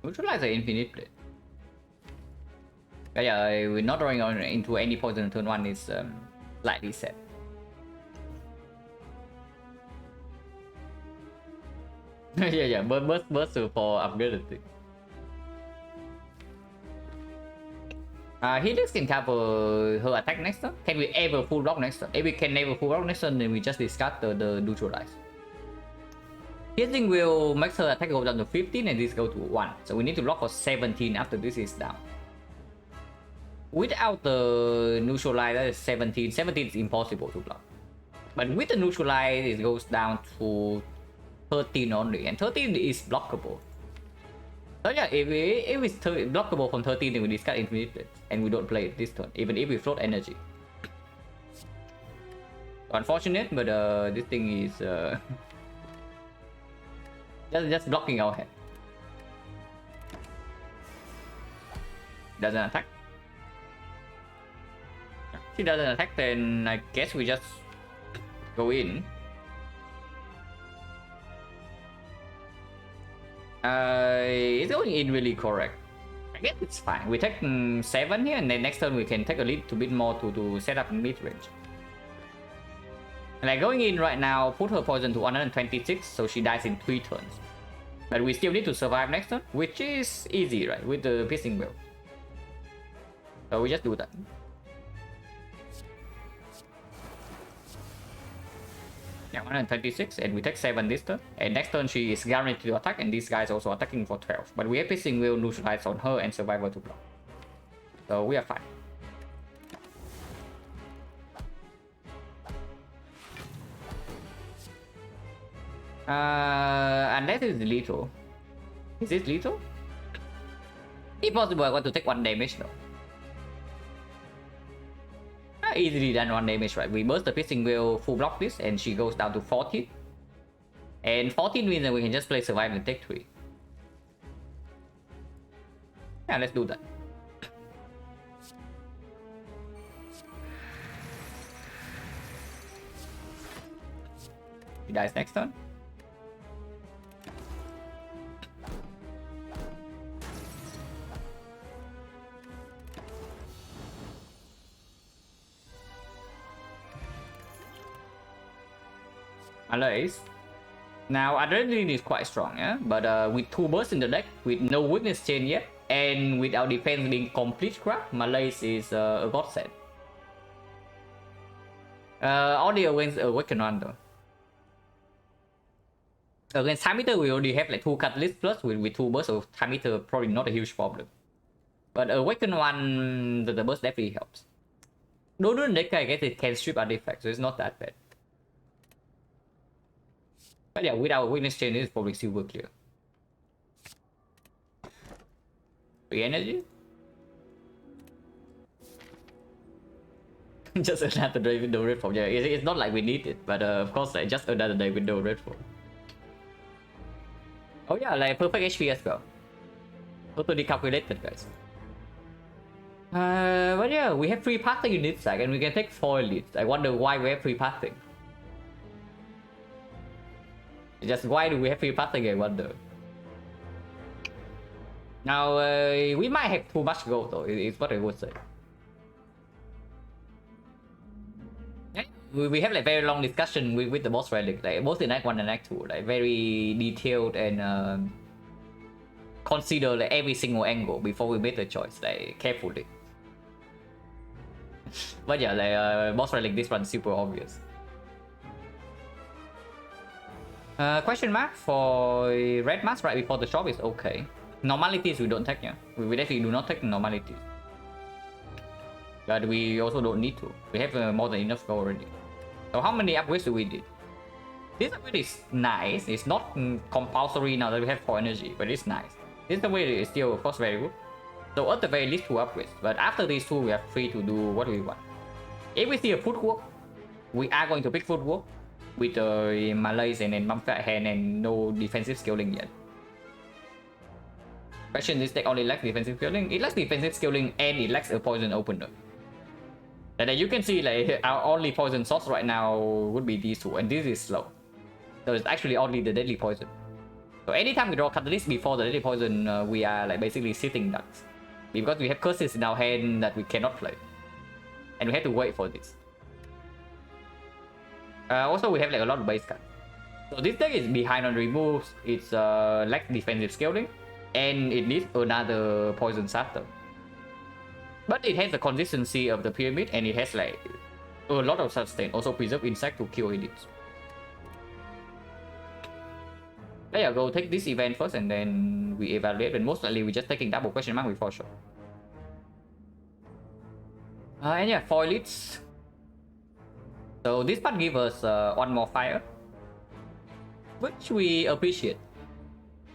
Neutralize the infinite plate. But yeah, we're not drawing on into any poison on turn 1 is slightly set. Yeah, burst for upgraded thing. Helix can cover her attack next turn. Can we ever full block next turn? If we can never full block next turn, then we just discard the neutralize. Piercing will make her attack go down to 15 and this go to 1. So we need to block for 17 after this is down. Without the neutralize, that is 17. 17 is impossible to block. But with the neutralize, it goes down to 13 only. And 13 is blockable. So yeah, if it's blockable from 13, then we discard infinite plate. And we don't play it this turn, even if we float energy. Unfortunate, but this thing is just blocking our head. Doesn't attack. If she doesn't attack, then I guess we just go in. It's going in really correct. I guess it's fine. We take 7 here, and then next turn we can take a little bit more to set up mid range. Like going in right now, put her poison to 126, so she dies in 3 turns. But we still need to survive next turn, which is easy, right? With the piercing will. So we just do that. Yeah, 126, and we take 7 this turn. And next turn she is guaranteed to attack, and this guy is also attacking for 12. But we have piercing will neutralize on her and survivor to block. So we are fine. Unless it's lethal. Is it lethal? If possible, I want to take 1 damage though. Easily done 1 damage, right? We burst the piercing will full block this, and she goes down to 14. And 14 means that we can just play survive and take 3. Yeah, let's do that. She dies next turn. Malaise. Now adrenaline is quite strong, yeah, but with 2 bursts in the deck, with no weakness chain yet, and with our defense being complete crap, Malaise is a godsend. Only against XecnaR though. Against Time Eater, we already have like 2 catalysts plus with 2 bursts, so Time Eater probably not a huge problem. But XecnaR, the burst definitely helps. Dodo deck, I guess it can strip artifacts, so it's not that bad. But yeah, with our weakness chain, it's probably super clear. Free energy? Just another day with no red form. Yeah, it's not like we need it, but of course, like, just another day with no red form. Oh yeah, like perfect HP as well. Totally calculated, guys. But yeah, we have free pathing in this side, and we can take 4 elites. I wonder why we have free pathing. Just why do we have free pathing, I wonder. Now, we might have too much gold though, is what I would say. We have like very long discussion with the boss relic, like both in Act 1 and Act 2, like very detailed and consider like every single angle before we make the choice, like carefully. But yeah, like boss relic this one super obvious. Question mark for red mask right before the shop is okay. Normalities we don't take, yeah. We definitely do not take normalities. but we also don't need to. We have more than enough gold already. So how many upgrades do we did? This upgrade is nice. It's not compulsory now that we have 4 energy, but it's nice. This upgrade is still, of course, very good. So at the very least 2 upgrades. But after these 2, we are free to do what we want. If we see a footwork, we are going to pick footwork with the Malays and then Mumfat hand and no defensive scaling yet. Question, this deck only lacks defensive scaling? It lacks defensive scaling and it lacks a poison opener. And you can see like our only poison source right now would be these 2, and this is slow. So it's actually only the deadly poison. So anytime we draw catalyst before the deadly poison, we are like basically sitting ducks. Because we have curses in our hand that we cannot play. And we have to wait for this. Also, we have like a lot of base cards. So this deck is behind on removes, it's lacks defensive scaling, and it needs another poison starter. But it has the consistency of the pyramid, and it has like a lot of sustain. Also preserve insect to kill edits. There you go, take this event first and then we evaluate, and most likely we're just taking double question mark before show. And yeah, 4 elites. So this part gives us 1 more fire, which we appreciate.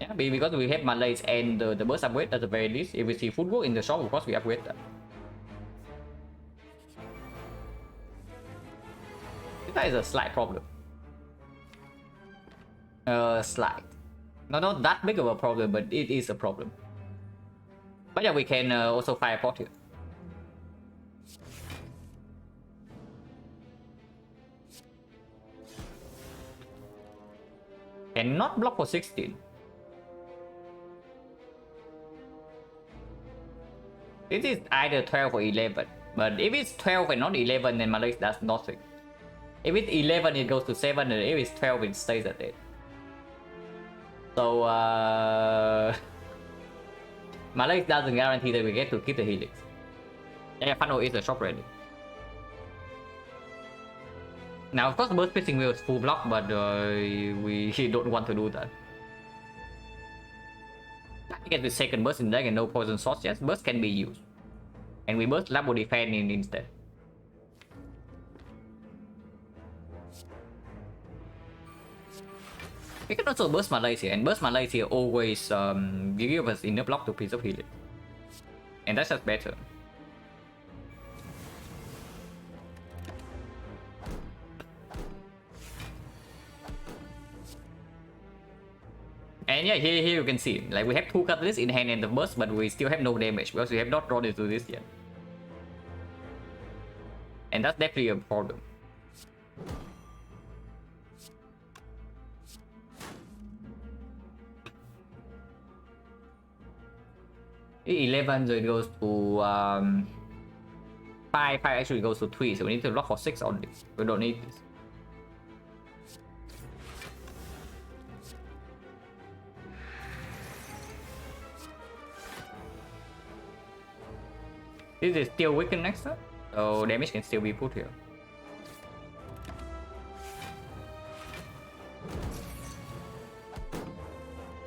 Yeah, because we have Malays and the burst upgrade at the very least. If we see footwork in the shop, of course we upgrade that. That is a slight problem. Slight. No, not that big of a problem, but it is a problem. But yeah, we can also fire port here. And not block for 16. This is either 12 or 11. But if it's 12 and not 11, then Malay does nothing. If it's 11, it goes to 7, and if it's 12, it stays at 8. So, Malay doesn't guarantee that we get to keep the helix. Yeah, Funnel is a shop ready. Now, of course, burst piercing will full block, but we don't want to do that. I get the second burst in deck and no poison source. Yes, burst can be used, and we burst Labo defend in instead. We can also burst Malays here, and burst Malays here always give us inner block to preserve healing, and that's just better. And yeah, here you can see, like we have 2 catalysts in hand and the burst, but we still have no damage because we have not drawn into this yet. And that's definitely a problem. The 11, so it goes to 5 actually goes to 3, so we need to block for 6 only. We don't need this. This is still weakened next turn, so damage can still be put here.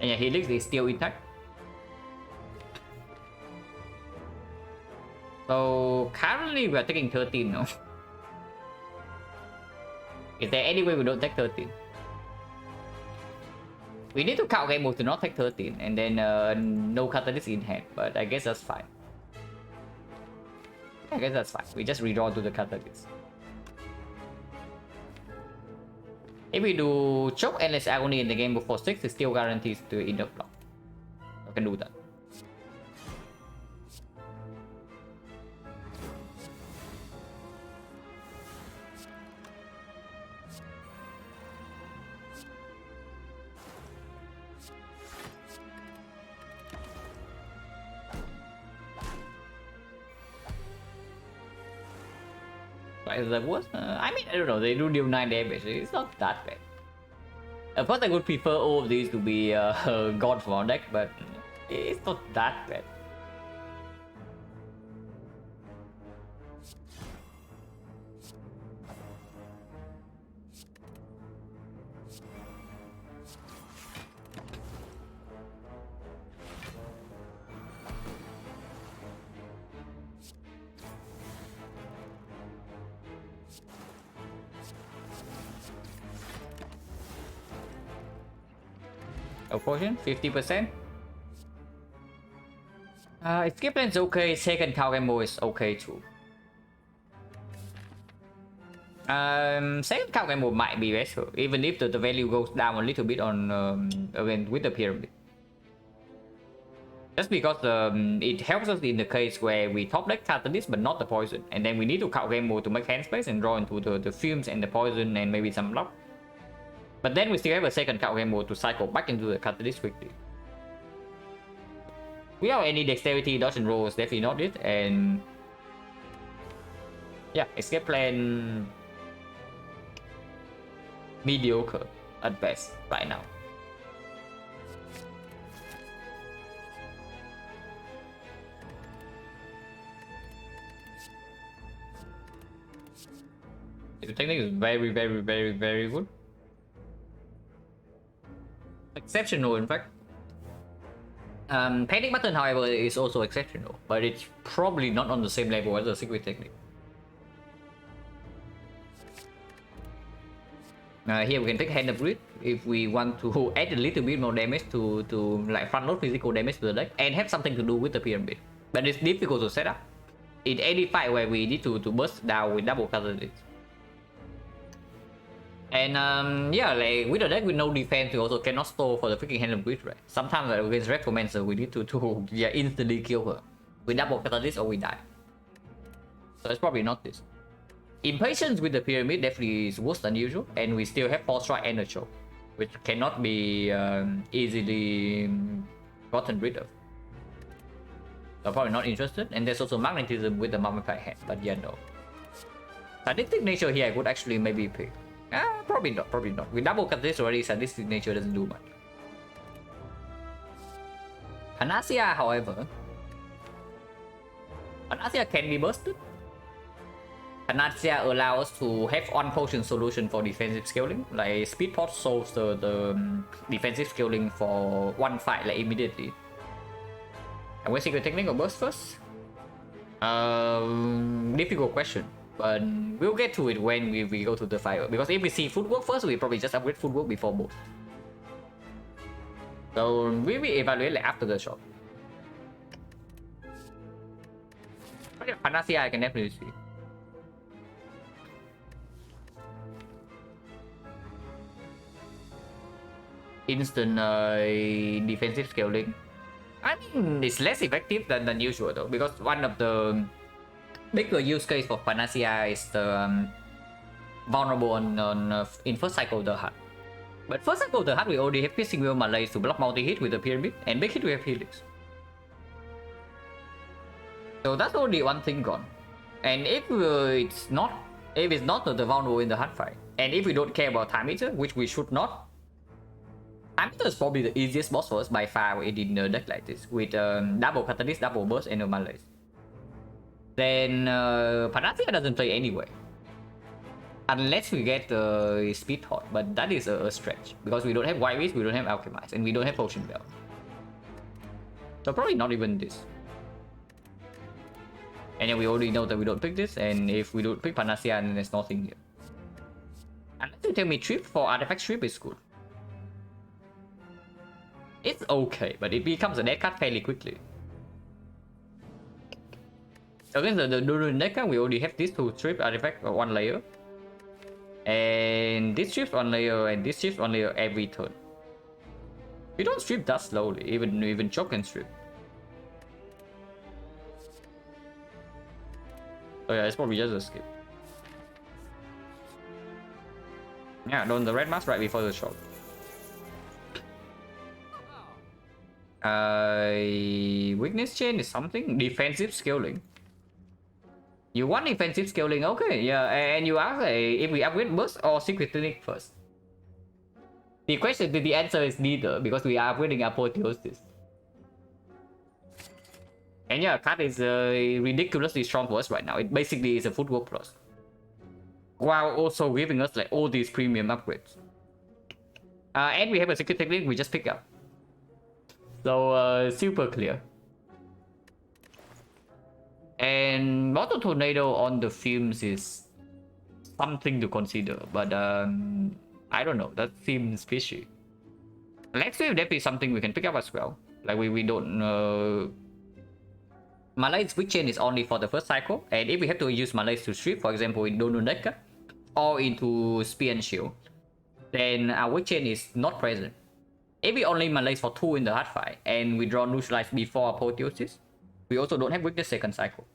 And yeah, Helix is still intact. So currently we are taking 13 now. Is there any way we don't take 13? We need to count game move to not take 13, and then no catalyst in hand, but I guess that's fine. I guess that's fine. We just redraw to the catalyst. If we do choke endless agony in the game before 6, it still guarantees to inner block. I can do that. Like what? I mean, I don't know. They do deal 9 damage. It's not that bad. Of course, I would prefer all of these to be God for our deck, but it's not that bad. A potion, 50%. Escape plan's okay. Second cow game mode is okay too. Second cow game mode might be better, even if the value goes down a little bit on again with the pyramid. Just because it helps us in the case where we top deck catalyst but not the poison, and then we need to cow game mode to make hand space and draw into the fumes and the poison and maybe some block. But then we still have a second cow game mode to cycle back into the catalyst quickly. Without any dexterity, dodge and rolls, definitely not it. And yeah, escape plan mediocre at best right now. The technique is very, very, very, very good. Exceptional, in fact. Panic button, however, is also exceptional, but it's probably not on the same level as the secret technique. Here we can take hand of grid if we want to add a little bit more damage to like front load physical damage to the deck and have something to do with the pyramid. But it's difficult to set up in any fight where we need to burst down with double catalyst. And yeah, like with a deck with no defense, we also cannot stall for the freaking hand of grid, right? Sometimes like, against Red Commander, we need to yeah, instantly kill her with double catalyst or we die. So it's probably not this. Impatience with the pyramid definitely is worse than usual, and we still have Force Strike and a choke, which cannot be easily gotten rid of. So probably not interested. And there's also magnetism with the mummified hand, but yeah, no. Sadistic nature here I would actually maybe pick. Probably not, probably not. With double catalyst already, sadistic nature doesn't do much. Panacea, however, Panacea can be bursted. Panacea allows us to have one potion solution for defensive scaling. Like Speed Pot solves the defensive scaling for one fight like immediately. And where's secret technique or burst first? Difficult question. But we'll get to it when we go to the fight. Because if we see footwork first, we probably just upgrade footwork before both. So we will evaluate like after the shot. But yeah, Panacea I can definitely see. Instant defensive scaling. I mean, it's less effective than usual though, because one of the bigger use case for Panacea is the vulnerable in first cycle of the hut. But first cycle of the hut, we already have Piercing Wheel Malaise to block multi-hit with the pyramid, and big hit we have Helix. So that's only one thing gone. And if it's not the vulnerable in the hut fight, and if we don't care about Time Eater, which we should not, Time Eater is probably the easiest boss for us by far in a deck like this, with double catalyst, double burst, and a Malaise. Then Panacea doesn't play anyway. Unless we get Speed Hot, but that is a stretch. Because we don't have White Wish, we don't have Alchemize, and we don't have Potion Bell. So probably not even this. And then we already know that we don't pick this, and if we don't pick Panacea, then there's nothing here. Unless you tell me Trip for Artifact Strip is good. It's okay, but it becomes a dead card fairly quickly. Against the Durin deck, we already have these two strip artifact one layer. And this strips one layer and this strips one layer every turn. We don't strip that slowly, even Choke can strip. So yeah, it's probably just a skip. Yeah, don the red mask right before the shot. Weakness chain is something. Defensive scaling. You want defensive scaling, okay, yeah, and you ask if we upgrade burst or secret technique first. The answer is neither, because we are upgrading Apotheosis. And yeah, card is ridiculously strong for us right now. It basically is a footwork plus, while also giving us like all these premium upgrades. And we have a secret technique we just picked up. So super clear. And Mortal Tornado on the fumes is something to consider, but I don't know, that seems fishy. Let's see if definitely something we can pick up as well. Like we don't. Malay's weak chain is only for the first cycle, and if we have to use Malay's to strip, for example, in Dono Deca or into Spear and Shield, then our weak chain is not present. If we only Malays for 2 in the hard fight, and we draw neutralize before Apotheosis, we also don't have weakness second cycle.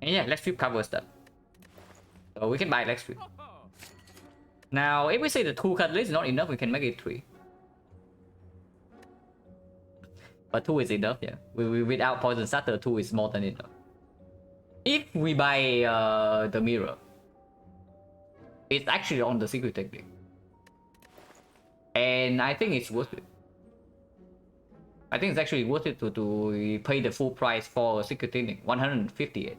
And yeah, let's flip cover stuff. So we can buy let's flip. Now, if we say the 2 catalyst is not enough, we can make it 3. But 2 is enough, yeah. Without Poison Starter, 2 is more than enough. If we buy the mirror, it's actually on the secret technique. And I think it's worth it. I think it's actually worth it to pay the full price for secret technique, 158.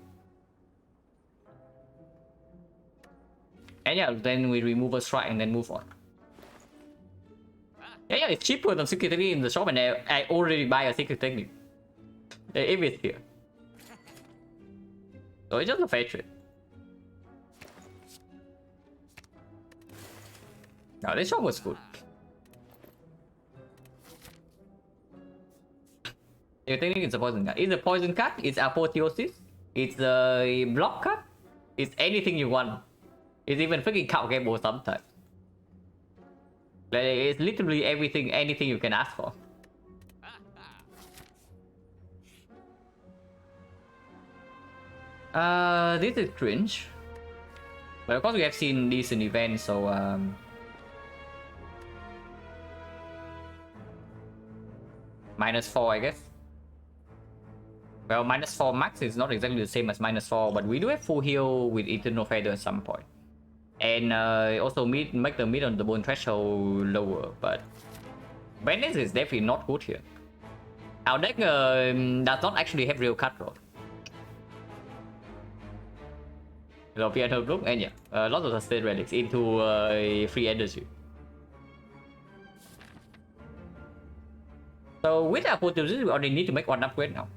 And yeah, then we remove a strike and then move on. Yeah, it's cheaper than secret technique in the shop, and I already buy a secret technique. If it's here. So it's just a fair trade. Now this shop was good. You think it's a poison card? It's a poison card, it's Apotheosis, it's a block card, it's anything you want. It's even freaking count gamble sometimes. Like, it's literally everything, anything you can ask for. This is cringe. But of course we have seen this in events, so -4, I guess. Well, -4 max is not exactly the same as -4, but we do have full heal with Eternal Feather at some point. And also make the mid on the bone threshold lower, but Bandits is definitely not good here. Our deck does not actually have real cut draw. European Herb Look, and yeah, lots of sustain relics into free energy. So with Apotheosis, we only need to make one upgrade now.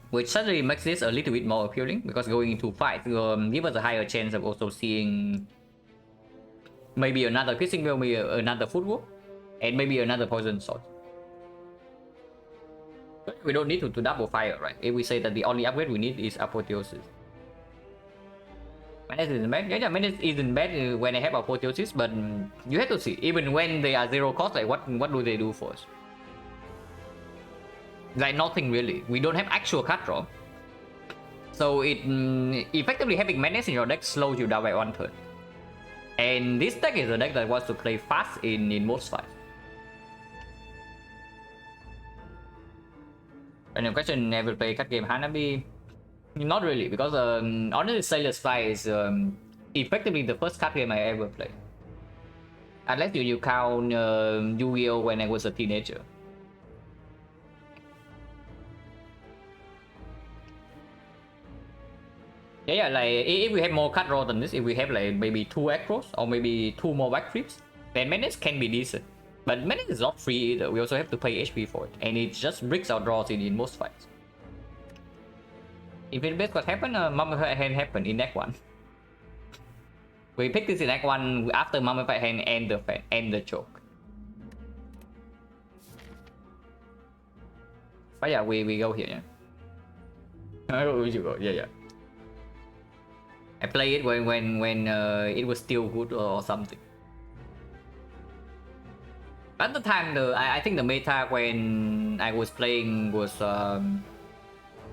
Which suddenly makes this a little bit more appealing, because going into fight give us a higher chance of also seeing maybe another Kissing Veil, maybe another Footwall, and maybe another Poison Sword. We don't need to double fire, right? If we say that the only upgrade we need is Apotheosis. Menace isn't bad. Yeah, Menace isn't bad when I have Apotheosis, but you have to see, even when they are 0 cost, like what do they do for us? Like nothing really. We don't have actual cut draw. So it effectively having Menace in your deck slows you down by 1 turn. And this deck is a deck that wants to play fast in most fights. And your question, never play cut game Hanabi? Not really, because honestly Silent-2 is effectively the first card game I ever played. Unless you count Yu-Gi-Oh when I was a teenager. Yeah, like if we have more cut draw than this, if we have like maybe 2 acros or maybe 2 more backflips, then Menace can be decent. But Menace is not free either, we also have to pay HP for it, and it just breaks our draws in most fights. If it best what happened, Mummified Hand happened in Act 1. We picked this in Act 1 after Mummified Hand and the choke. But yeah, we go here, yeah. We should go, yeah. I played it when it was still good or something. At the time, I think the meta when I was playing was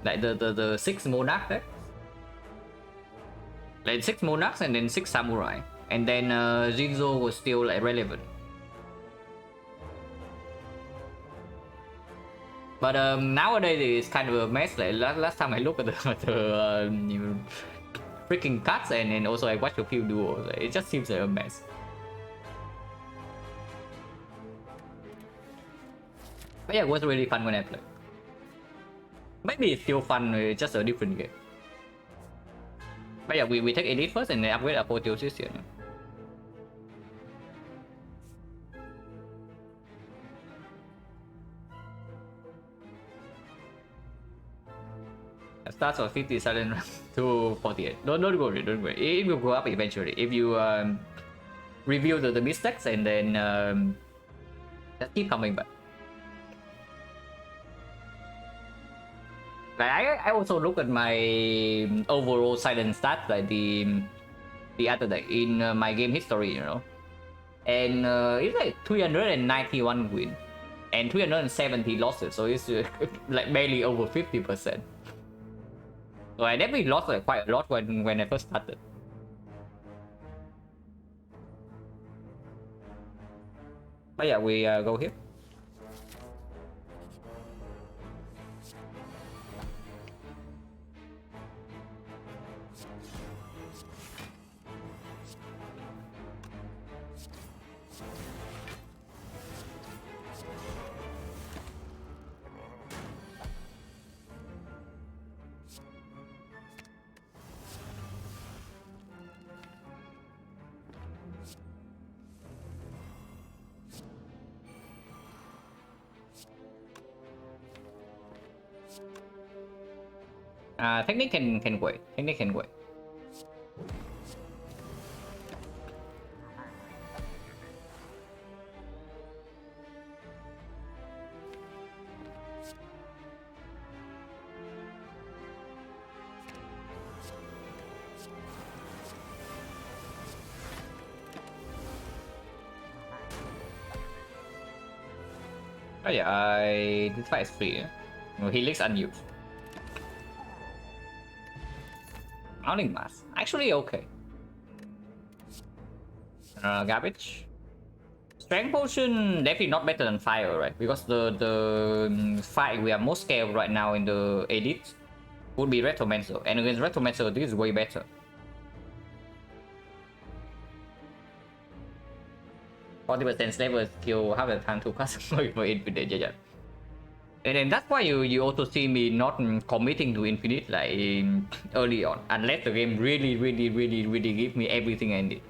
like the 6 Monarch deck. Like 6 Monarchs and then 6 Samurai. And then Jinzo was still like relevant. But nowadays it's kind of a mess. Like last time I looked at the freaking cuts, and also I watched a few duos. It just seems like a mess. But yeah, it was really fun when I played. Maybe it's still fun, it's just a different game. But yeah, we take Elite first and then upgrade Apotheosis here. It starts on 50 Silent to 48. Don't worry, don't worry. It will go up eventually. If you review the mistakes, and then just keep coming back. Like I also look at my overall silent stats like the other day in my game history, you know, and it's like 391 win and 370 losses, so it's like barely over 50%. So I definitely lost like quite a lot when I first started. But yeah, we go here. Technique can wait. Technique can wait. Oh yeah, this fight is free. No, he looks unused. Mounting mass. Actually okay. Garbage. Strength potion definitely not better than fire, right? Because the fight we are most scared of right now in the elite would be Retromancer. And against Retromancer, this is way better. %40% level skill half the time to customer for infinite, yeah. And then that's why you also see me not committing to infinite like early on, unless the game really give me everything I need.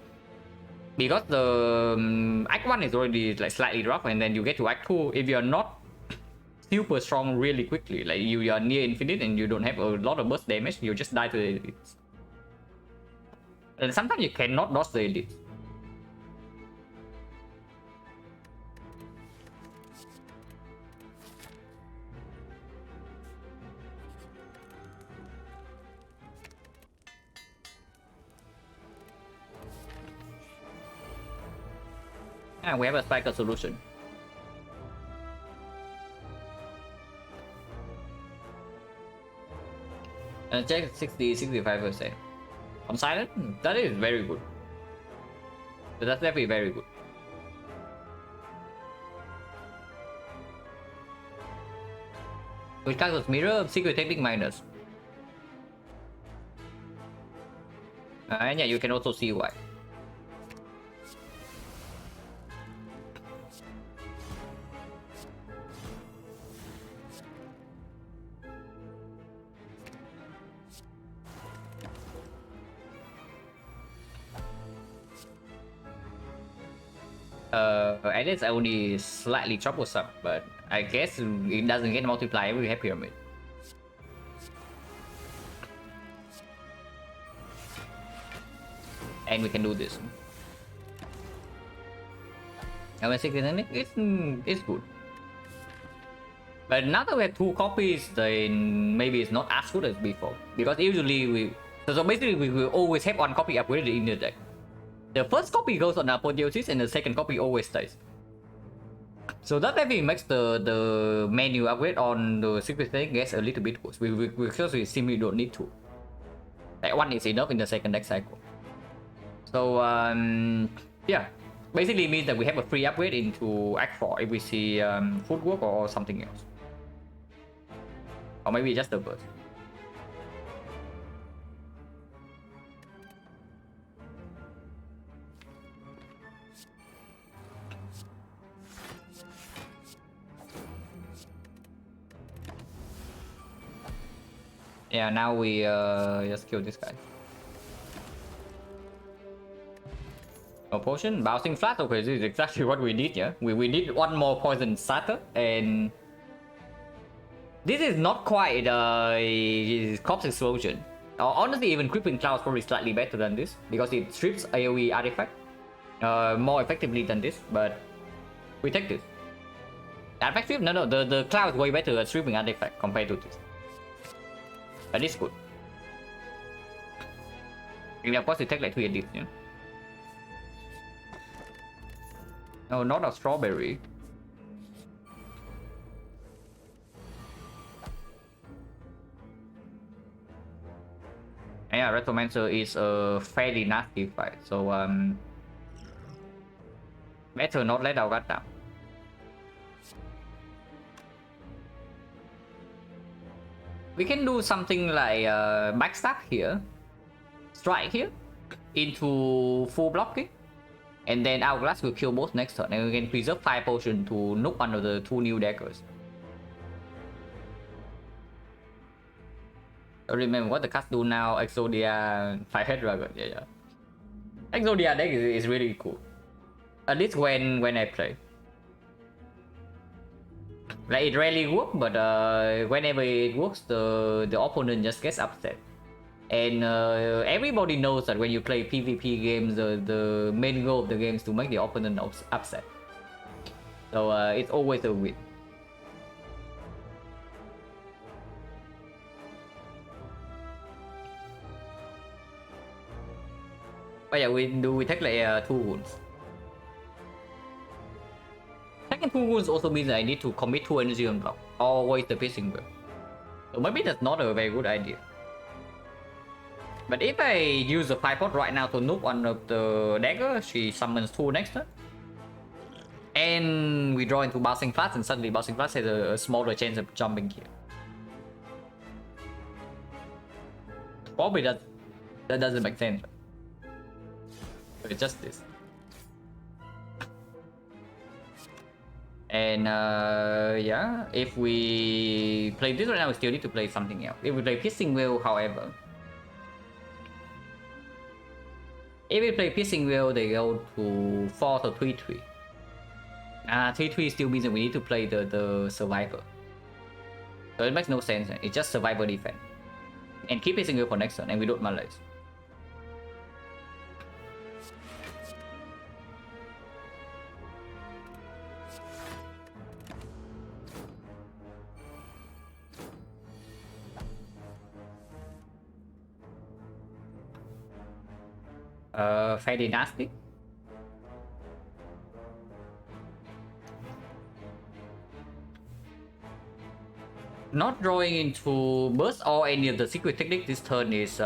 Because the Act 1 is already like slightly rough, and then you get to Act 2, if you're not super strong really quickly, like you are near infinite and you don't have a lot of burst damage, you just die to the elites. And sometimes you cannot dodge the elites. And we have a spiker solution. And check 65%. On silent, that is very good. So that's definitely very good. Which causes mirror secret technique minus. And yeah, you can also see why. And it's only slightly troublesome, but I guess it doesn't get multiplied every pyramid. And we can do this. And when 60 it's good. But now that we have 2 copies, then maybe it's not as good as before. Because usually so basically we will always have 1 copy upgraded in the deck. The first copy goes on apotheosis and the second copy always stays. So that definitely makes the menu upgrade on the secret thing gets a little bit worse. Because we simply don't need to. Like 1 is enough in the second deck cycle. So yeah, basically means that we have a free upgrade into Act 4 if we see footwork or something else. Or maybe just the burst. Yeah, now we just kill this guy. No potion, bouncing flat. Okay, this is exactly what we need. Yeah, we need 1 more poison starter, and this is not quite corpse explosion. Honestly, even creeping cloud is probably slightly better than this because it strips AoE artifact. more effectively than this, but we take this. Artifact strip? No, the cloud is way better at stripping artifact compared to this. But it's good. And of course, you take like 3 edits, yeah. No, not a strawberry. Yeah, Retromancer is a fairly nasty fight, so better not let our guard down. We can do something like backstack here, strike here, into full blocking, and then Hourglass will kill both next turn, and we can preserve 5 potion to nuke one of the 2 new daggers. Remember what the cast do now, Exodia 5-head dragon, yeah. Exodia deck is really cool. At least when I play. Like it rarely works, but whenever it works, the opponent just gets upset. And everybody knows that when you play PvP games, the main goal of the game is to make the opponent upset. So it's always a win. But yeah, we take like 2 wounds. Taking 2 wounds also means that I need to commit 2 energy on block, or waste the piercing wheel. So maybe that's not a very good idea. But if I use the 5-pot right now to nuke one of the dagger, she summons 2 next turn. And we draw into Bouncing Flash, and suddenly Bouncing Flash has a smaller chance of jumping here. Probably that doesn't make sense. So it's just this. And yeah, if we play this right now, we still need to play something else. If we play Piercing Wheel, however, if we play Piercing Wheel, they go to 4 or 3-3. 3-3 still means that we need to play the Survivor. So it makes no sense. It's just Survivor defense. And keep Piercing Wheel for next turn, and we don't malaise. Fairly nasty. Not drawing into burst or any of the secret technique this turn is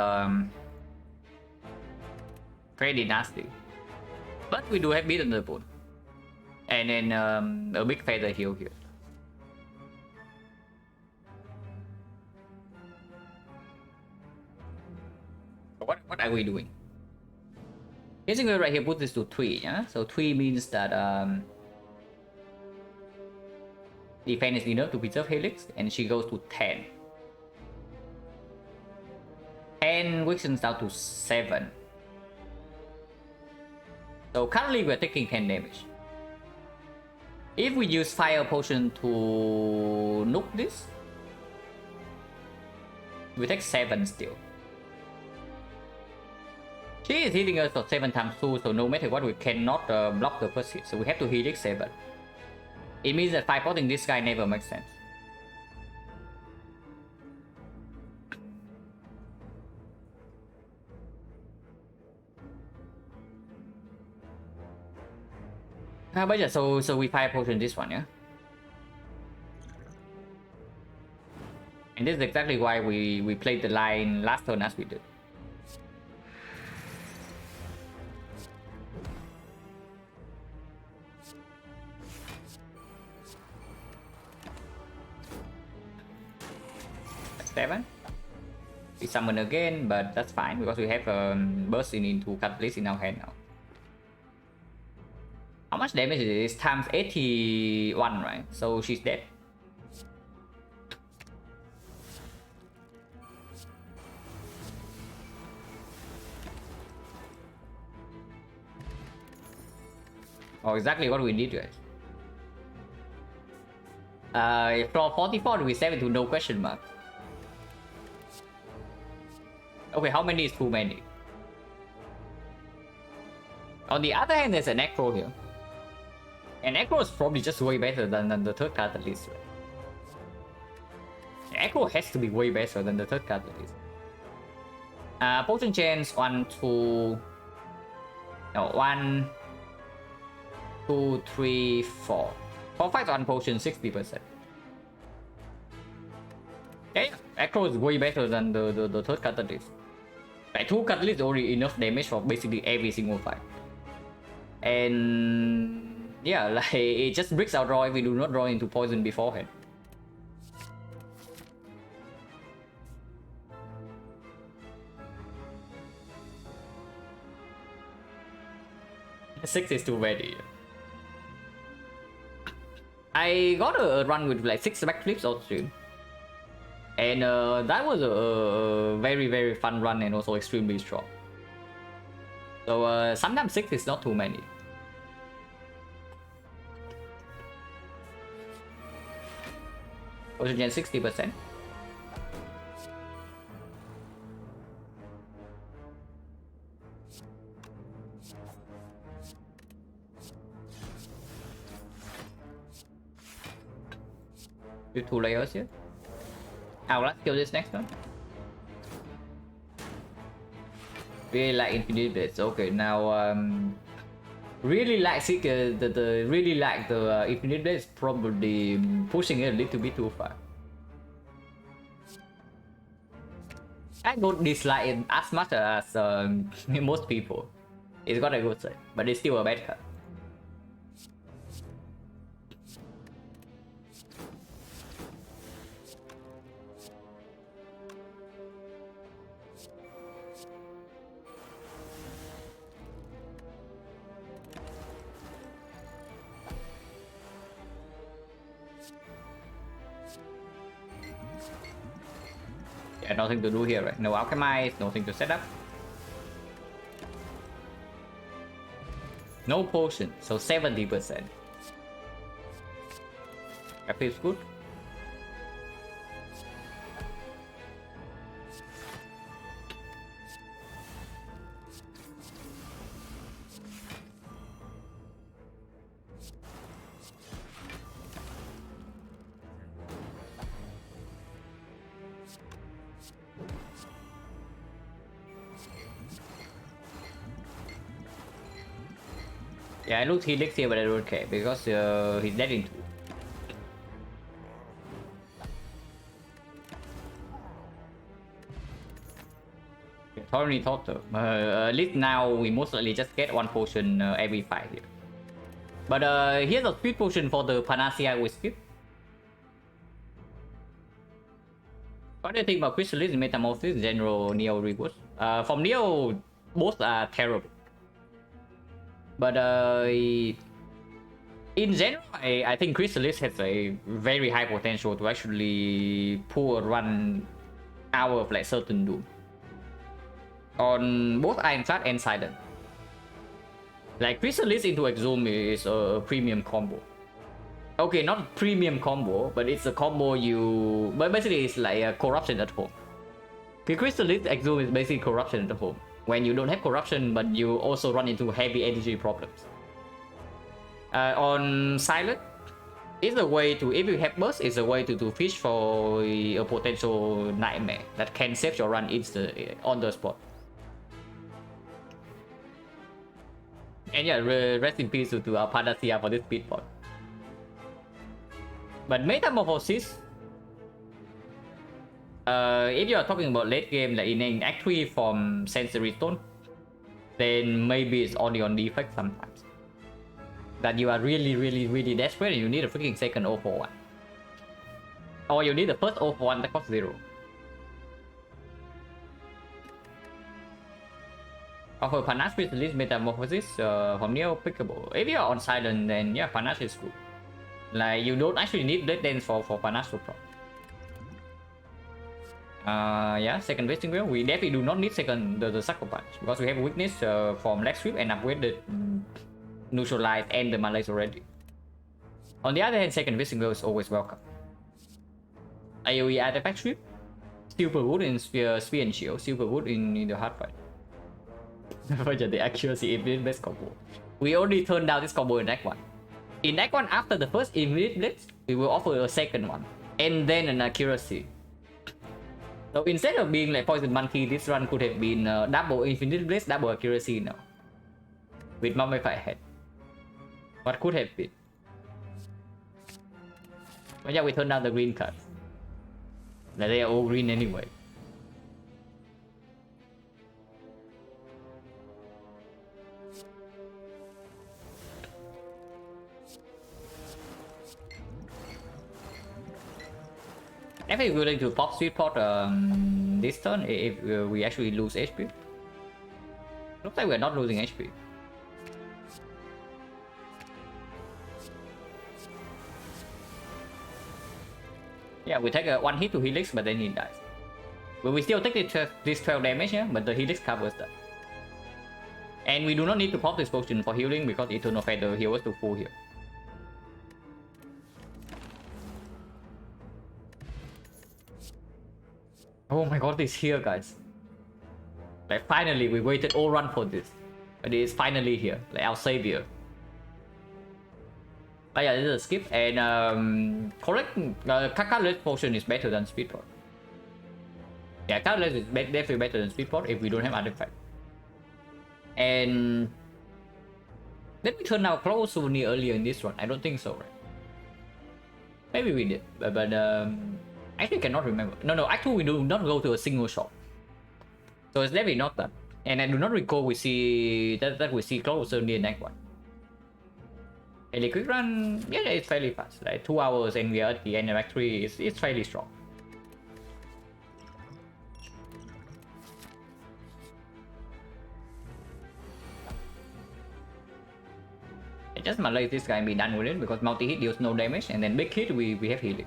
fairly nasty. But we do have beaten the board. And then a big feather heal here. What are we doing? Piercing Wheel right here put this to 3, yeah? So 3 means that defense is enough to preserve Helix, and she goes to 10. 10 weakens down to 7. So currently we're taking 10 damage. If we use Fire Potion to nuke this, we take 7 still. She is hitting us for 7 times 2, so no matter what, we cannot block the first hit, so we have to Helix 7. It means that 5-potting this guy never makes sense. But yeah, so we 5-potion this one, yeah? And this is exactly why we played the line last turn as we did. We summon again, but that's fine because we have burst into Catalyst in our hand now. How much damage is this? Times 81, right? So she's dead. Oh, exactly what we need, guys. From 44 we 7 to no question mark. Okay, how many is too many? On the other hand, there's an Necro here. And Necro is probably just way better than the third card at least. Necro has to be way better than the third card at least. Potion chance 1, 2. No, 1, 2, 3, 4. 4 5 on potion, 60%. Yeah, Necro is way better than the third catalyst. Like 2 catalysts already enough damage for basically every single fight. And yeah, like it just breaks our draw if we do not draw into poison beforehand. Six is too many. I got a run with like 6 backflips on stream. And that was a very fun run and also extremely strong. So sometimes 6 is not too many. Potion gen 60%. Do 2 layers here. Let's kill this next one. Really like infinite blades. Okay, now really like really like the infinite blades. Probably pushing it a little bit too far. I don't dislike it as much as most people. It's got a good side, but it's still a bad card. Yeah, nothing to do here, right? No alchemize, nothing to set up. No potion, so 70%. That feels good. Yeah, I looked Helix here, but I don't care because he's dead in 2. Totally thought though. At least now we most likely just get 1 potion every fight here. But here's a speed potion for the Panacea we skip. What do you think about Chrysalis, Metamorphosis, General, Neo Rewards? From Neo, both are terrible. But in general, I think Chrysalis has a very high potential to actually pull a run out of like certain doom. On both Ironclad and Silent. Like Chrysalis into Exhume is a premium combo. Okay, not premium combo, but it's a combo you... But basically it's like a corruption at home. The Chrysalis Exhume is basically corruption at home. When you don't have corruption, but you also run into heavy energy problems. On Silent, it's a way to, if you have burst, it's a way to fish for a potential nightmare that can save your run on the spot. And yeah, rest in peace to our Panacea for this speed point. But Metamorphosis, if you are talking about late game, like in Act 3 from Sensory Stone, then maybe it's only on defect sometimes. That you are really desperate and you need a freaking second 0 for 1. Or you need the first 0 for 1 that costs 0. Offer Panache with at least Metamorphosis from Neo pickable. If you are on Silent, then yeah, Panache is good. Like you don't actually need Blade Dance for Panache to prop. Yeah, second wasting wheel. We definitely do not need second the Sucker Punch because we have weakness from leg sweep and upgraded neutralize and the malaise already. On the other hand, second wasting wheel is always welcome. AoE artifact sweep, super good in spear and shield, super good in the hard fight. The accuracy infinite blitz combo. We only turn down this combo in Act 1. In Act 1, after the first infinite blitz, we will offer a second one, and then an accuracy. So instead of being like Poison Monkey, this run could have been double infinite blitz, double accuracy now. With Mummified Head. What could have been? But yeah, we turn down the green cards. Like they are all green anyway. I think we're going to pop Sweet Pot this turn if we actually lose HP. Looks like we're not losing HP. Yeah, we take a 1 hit to Helix, but then he dies. But we still take this 12 damage, yeah? But the Helix covers that. And we do not need to pop this potion for healing because Eternal Feather heals us to full heal. Oh my god, it's here, guys. Like, finally, we waited all run for this. But it is finally here. Like, our savior. Oh yeah, this is a skip. And, correct, Catalyst potion is better than Speed Pot. Yeah, Catalyst is definitely better than Speed Pot if we don't have artifact. And... did we turn our close souvenir earlier in this one? I don't think so, right? Maybe we did, but I actually cannot remember. No, actually we do not go to a single shop. So it's definitely not that. And I do not recall we see that we see close souvenir in Act 1. And the quick run, yeah, it's fairly fast. Like 2 hours and we are at the end of Act 3, it's fairly strong. I just might let this guy be done with it because multi-hit deals no damage, and then big hit we have healing.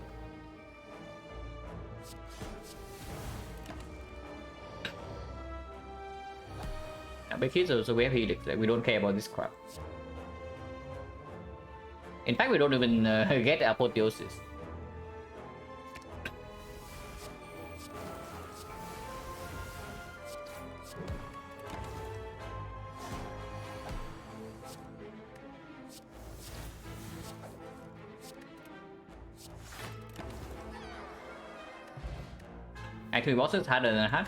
Big hit, so we have healing. Like, we don't care about this crap. In fact, we don't even get apotheosis. Actually, bosses harder than hard.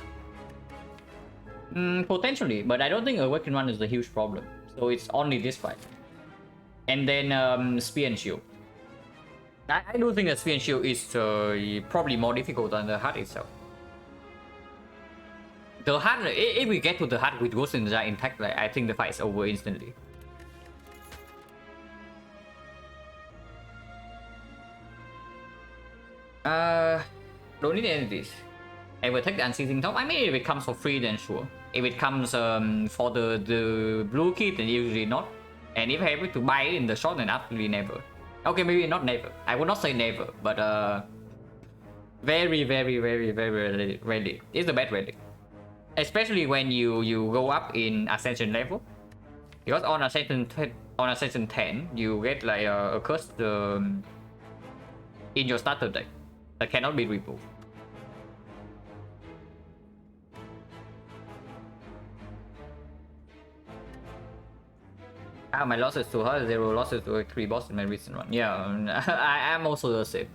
Potentially, but I don't think Awakened One is a huge problem. So it's only this fight. And then Spear and Shield. I do think that Spear and Shield is probably more difficult than the Heart itself. The Heart, if we get to the Heart with Ghost Ninja intact, like, I think the fight is over instantly. Don't need any of this. I will take the Unceasing Top. I mean, if it comes for free, then sure. If it comes for the blue kit, then usually not. And if I have to buy it in the shop, then absolutely never. Okay, maybe not never. I would not say never, but very rarely. It's a bad relic. Especially when you go up in Ascension level. Because on Ascension 10, you get like a curse in your starter deck that cannot be removed. Ah, my losses to her, 0 losses to 3 boss in my recent run. Yeah, I'm also the same.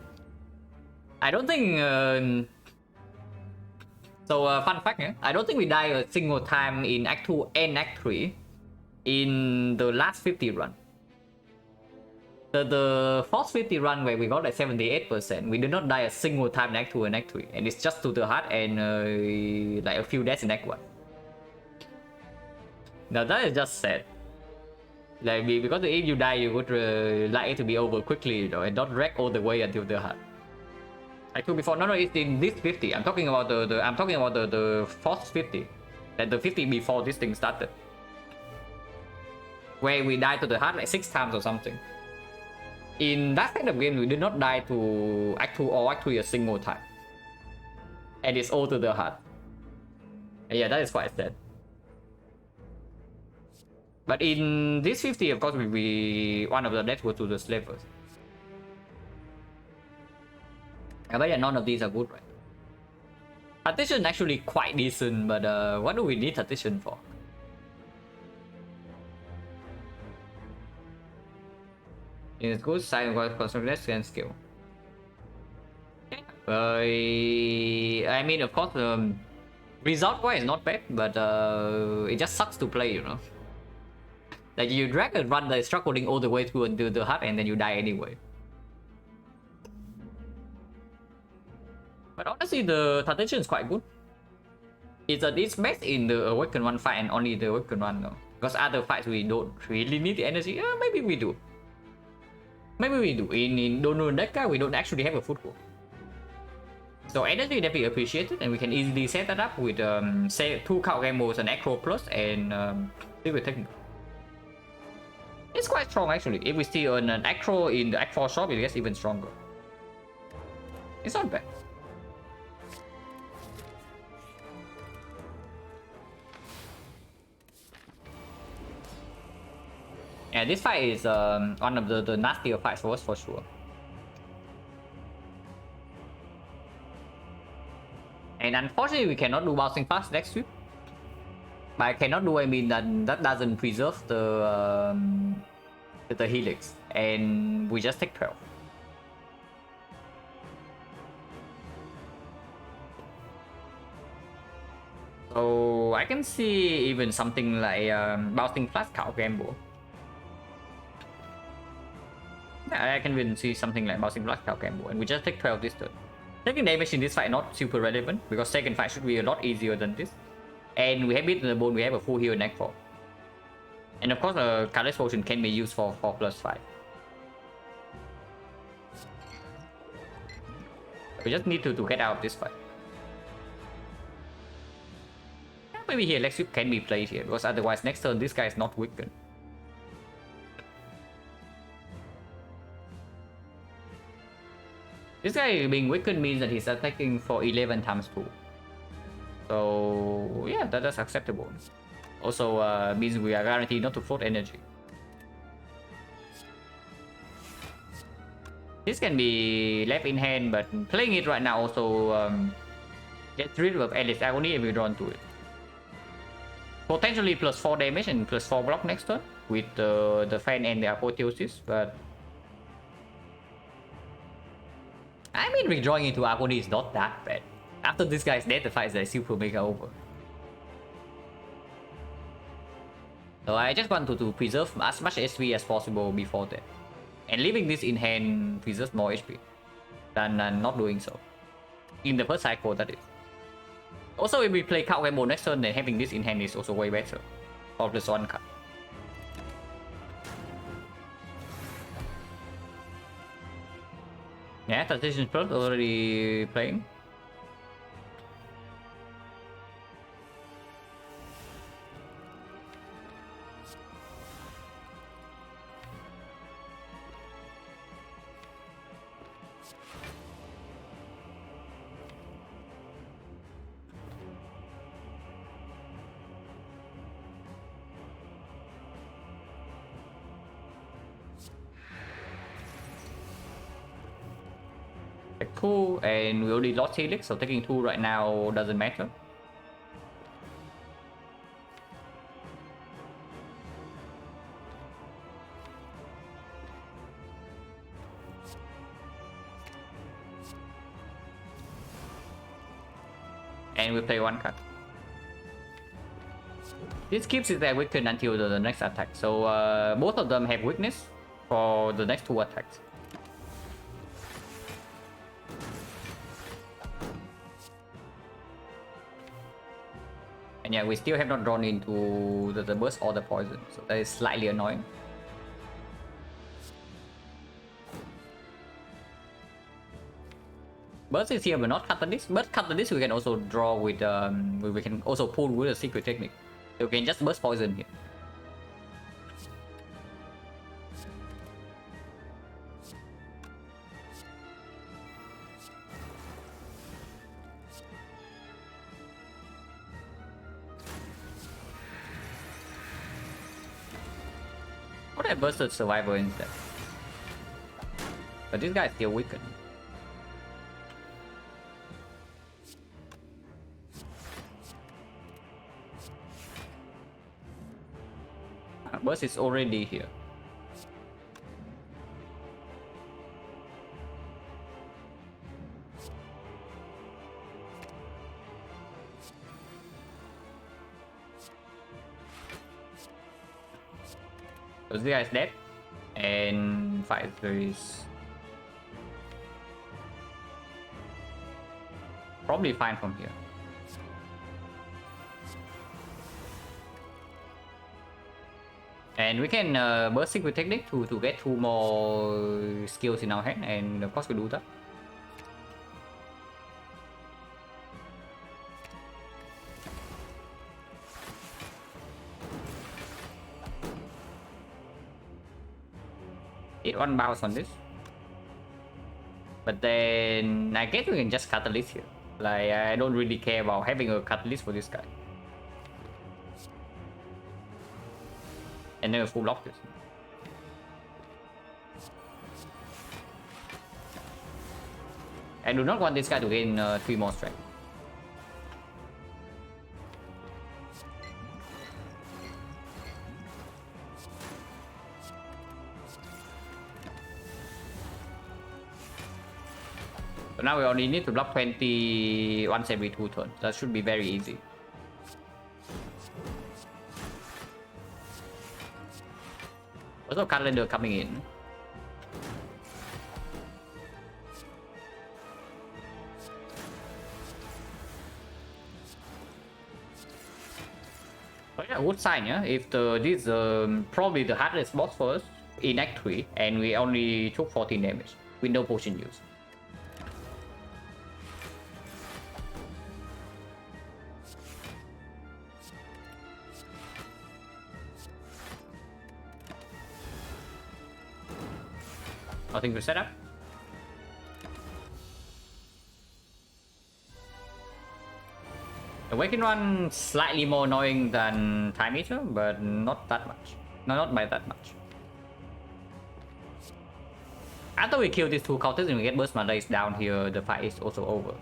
I don't think... So, fun fact, yeah? I don't think we died a single time in Act 2 and Act 3 in the last 50 run. The first 50 run where we got like 78%, we did not die a single time in Act 2 and Act 3. And it's just to the heart and like a few deaths in Act 1. Now that is just sad. Like, because if you die, you would like it to be over quickly, you know, and not drag all the way until the heart. I told before, no, it's in this 50. I'm talking about the first 50, like the 50 before this thing started, where we died to the heart like 6 times or something. In that kind of game, we did not die to Act 2 or Act 3 a single time, and it's all to the heart. And yeah, that is quite sad. But in this 50, of course, one of the deaths was to the slavers. But yeah, none of these are good, right? Partition actually quite decent, but what do we need partition for? It's good. Silent constructors and skill. I mean, of course, result wise not bad, but it just sucks to play, you know. Like you drag and run the struggling all the way through until the hut, and then you die anyway. But honestly, the transition is quite good. It's best in the Awaken 1 fight and only the Awaken 1 though. Because other fights we don't really need the energy. Maybe we do. Maybe we do. In Dono Deka, we don't actually have a foothold. So energy definitely appreciated, and we can easily set that up with say 2 Cow Gambos and Acro Plus and Secret Technique. It's quite strong actually. If we see an Acro in the Act 4 shop, it gets even stronger. It's not bad. Yeah, this fight is one of the nastier fights for us for sure. And unfortunately, we cannot do bouncing fast next sweep. By cannot do, I mean that doesn't preserve the helix, and we just take 12. So I can see even something like bouncing fast Cow Gamble. Yeah, I can even see something like bouncing fast Cow Gamble, and we just take 12 this turn. Taking damage in this fight not super relevant, because second fight should be a lot easier than this. And we have beaten the bone, we have a full heal neck for. And of course a Catalyst Potion can be used for 4+5. We just need to get out of this fight. Maybe here Lex Sweep can be played here, because otherwise next turn this guy is not weakened. This guy being weakened means that he's attacking for 11 times 2. So yeah, that's acceptable. Also means we are guaranteed not to float energy. This can be left in hand, but playing it right now also gets rid of Alice Agony if we draw into it. Potentially +4 damage and +4 block next turn with the fan and the apotheosis, but I mean, redrawing into Agony is not that bad. After this guy's dead, the fight is like super mega over. So I just want to preserve as much SP as possible before that. And leaving this in hand preserves more HP than not doing so. In the first cycle, that is. Also, if we play Cow Gamble next turn, then having this in hand is also way better. For +1 card. Yeah, Transition Plus already playing. Take 2, and we already lost Helix, so taking 2 right now doesn't matter. And we play 1 card. This keeps it there weakened until the next attack, so both of them have weakness for the next 2 attacks. And yeah, we still have not drawn into the burst or the poison, so that is slightly annoying. Burst is here but not Catalyst, but Catalyst we can also draw with, we can also pull with a Secret Technique. So we can just burst poison here. What I bursted Survivor instead. But this guy is still weakened. Burst is already here. So this guy's dead, and fight is probably fine from here. And we can burst with technique to get 2 more skills in our hand, and of course we do that. Hit 1 bounce on this. But then I guess we can just catalyst here. Like, I don't really care about having a catalyst for this guy. And then we full lock this. I do not want this guy to gain 3 more strength. So now we only need to block 20 once every 2 turns. That should be very easy. Also, calendar coming in. But yeah, good sign, yeah. If this probably the hardest boss for us in Act 3, and we only took 14 damage with no potion use. Nothing to set up. Awaken one slightly more annoying than Time Eater, but not that much. No, not by that much. After we kill these 2 counters and we get burst mana is down here, the fight is also over.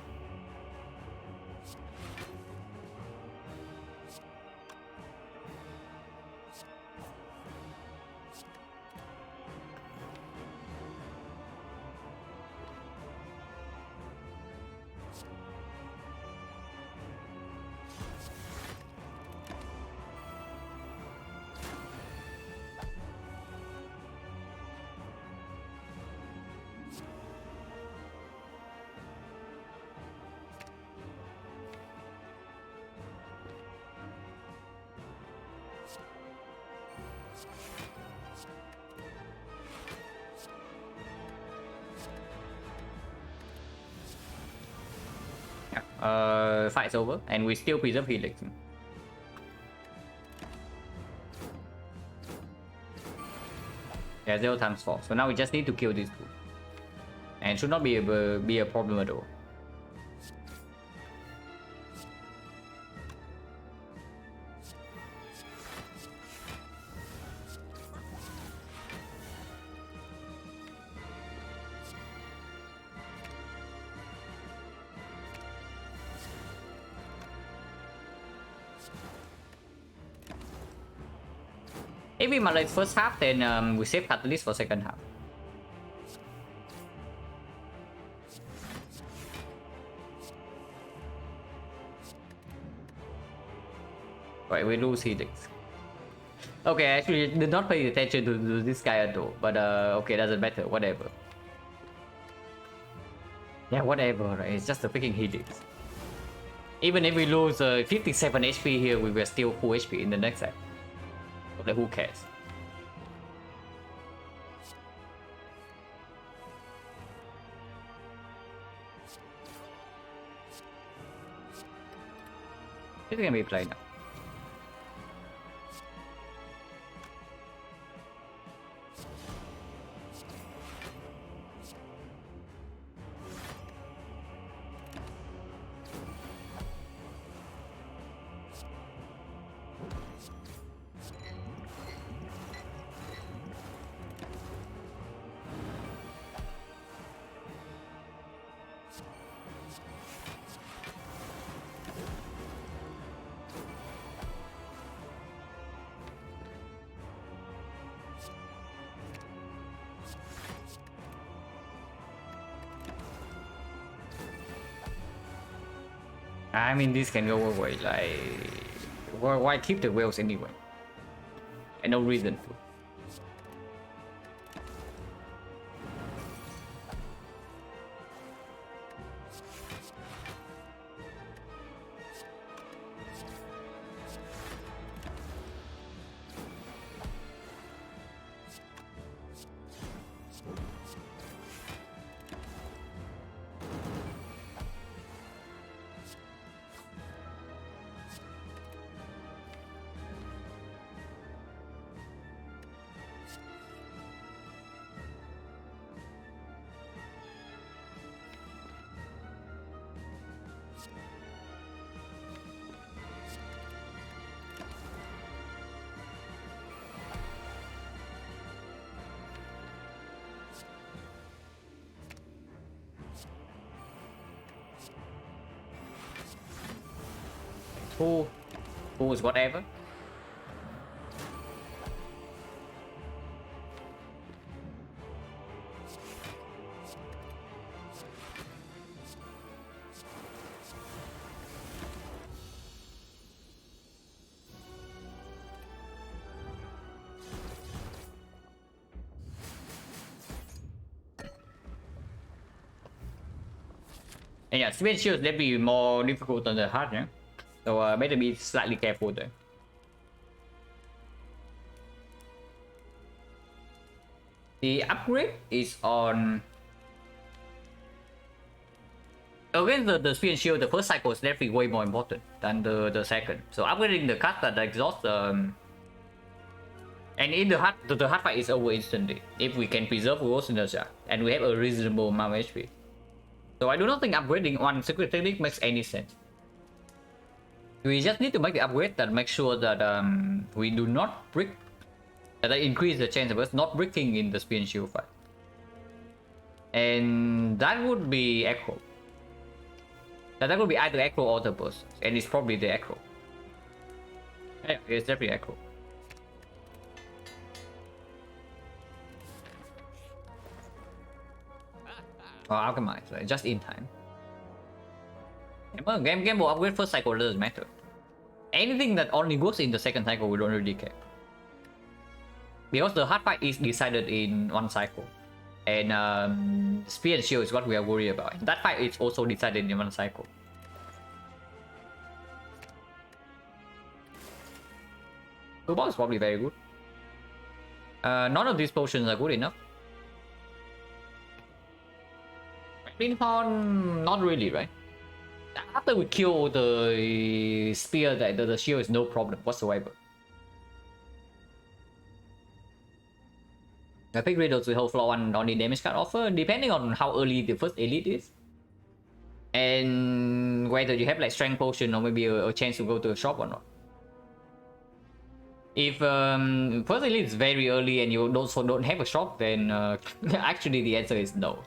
Fight's over, and we still preserve Helix. Yeah, 0 times 4. So now we just need to kill these 2, and should not be a problem at all. If we like first half, then we save catalyst for second half. Right, we lose Helix. Okay, actually did not pay attention to this guy at all, but okay, doesn't matter, whatever. Yeah, whatever, right? It's just a freaking Helix. Even if we lose 57 HP here, we were still full HP in the next set. But who cares? This is gonna be played now. I mean, this can go away. Like, why keep the whales anyway? And no reason to. Who? Who's whatever? And yeah, Space Shield may be more difficult than the heart, yeah? So better be slightly careful there. The upgrade is on... Against the Spear and Shield, the first cycle is definitely way more important than the second. So upgrading the card that exhausts... and in the hard fight is over instantly if we can preserve Ghost Inertia and we have a reasonable amount of HP. So I do not think upgrading one secret technique makes any sense. We just need to make the upgrade that makes sure that we do not brick, that increase the chance of us not bricking in the Spear and Shield fight. And that would be Echo. That would be either Echo or the boss, and it's probably the Echo. Yeah, it's definitely Echo. Oh, Alchemize, right? Just in time. Gamble upgrade first cycle doesn't matter. Anything that only goes in the second cycle, we don't really care. Because the hard fight is decided in one cycle. And Spear and Shield is what we are worried about. That fight is also decided in one cycle. Football is probably very good. None of these potions are good enough. Horn, not really, right? After we kill the spear, the shield is no problem whatsoever. I pick Riddles with whole floor one on the damage card offer, depending on how early the first elite is. And whether you have like strength potion or maybe a chance to go to a shop or not. If first elite is very early and you also don't have a shop, then actually the answer is no.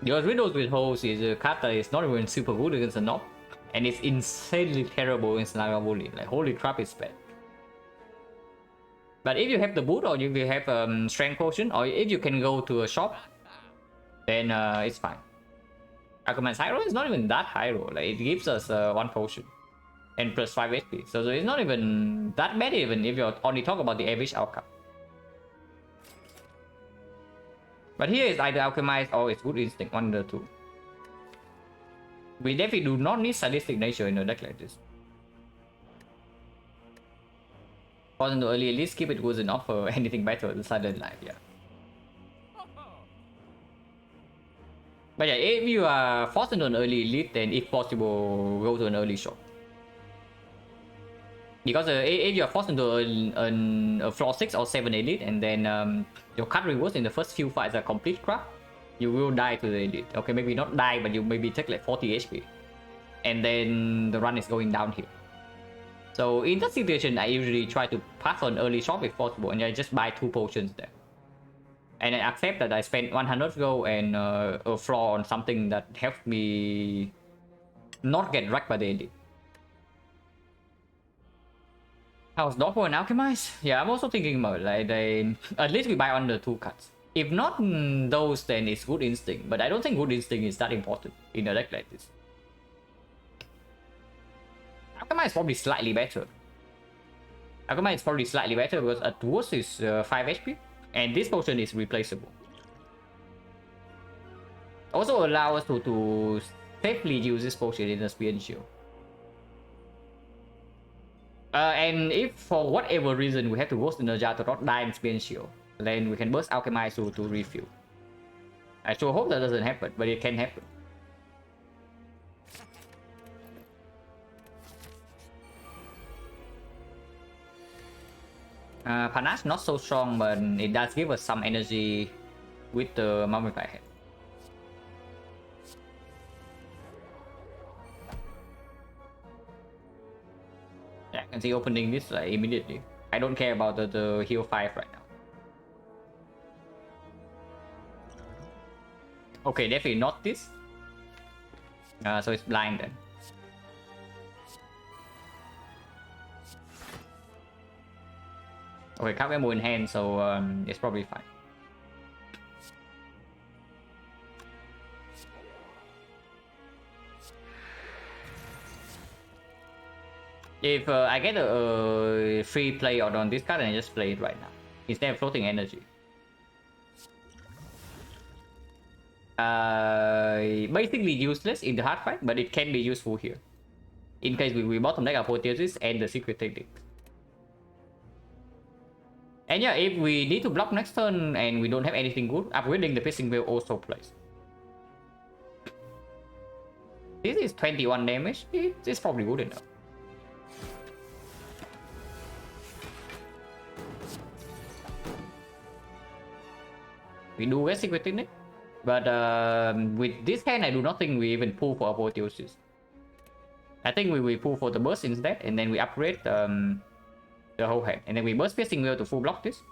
Because Riddles with Holes is a card that is not even super good against a knob, and it's insanely terrible against Naga Bully. Like, holy crap, it's bad. But if you have the boot, or if you have strength potion, or if you can go to a shop, then it's fine. Alchemist Hero is not even that high roll. Like, it gives us one potion and plus 5 HP. So it's not even that bad, even if you only talk about the average outcome. But here is either Alchemize or it's Good Instinct, one of the two. We definitely do not need Sadistic Nature in a deck like this. Wasn't early, at least keep it good enough for anything better than Silent Life, yeah. But yeah, if you are forced into an early elite, then if possible, go to an early shop. Because if you are forced into a floor 6 or 7 elite, and then your card rewards in the first few fights are complete crap, you will die to the elite. Okay, maybe not die, but you maybe take like 40 HP. And then the run is going downhill. So in that situation, I usually try to pass on early shop if possible, and I just buy 2 potions there. And I accept that I spent 100 gold and a floor on something that helps me not get wrecked by the elite. How's Doggo and Alchemize? Yeah, I'm also thinking about like at least we buy under 2 cards. If not those, then it's Good Instinct. But I don't think Good Instinct is that important in a deck like this. Alchemize is probably slightly better. Alchemize is probably slightly better because at worst is 5 HP. And this potion is replaceable. Also allow us to safely use this potion in the Spear and Shield. And if for whatever reason we have to Ghost Energy to not die in Spear and Shield, then we can burst Alchemize to refill. I sure hope that doesn't happen, but it can happen. Panache not so strong, but it does give us some energy with the Mummified Head. Yeah, I can see opening this immediately. I don't care about the heal 5 right now. Okay, definitely not this. So it's blind then. Okay, count ammo in hand, so it's probably fine. If I get a free play on this card, then I just play it right now instead of floating energy. Basically useless in the hard fight, but it can be useful here in case we bottom deck Apotheosis and the secret technique. And yeah, if we need to block next turn and we don't have anything good, upgrading the piercing will also plays. This is 21 damage. It's probably good enough. We do get secret technique, but with this hand, I do not think we even pull for Apotheosis. I think we will pull for the burst instead, and then we upgrade the whole hand, and then we burst piercing will to full block this,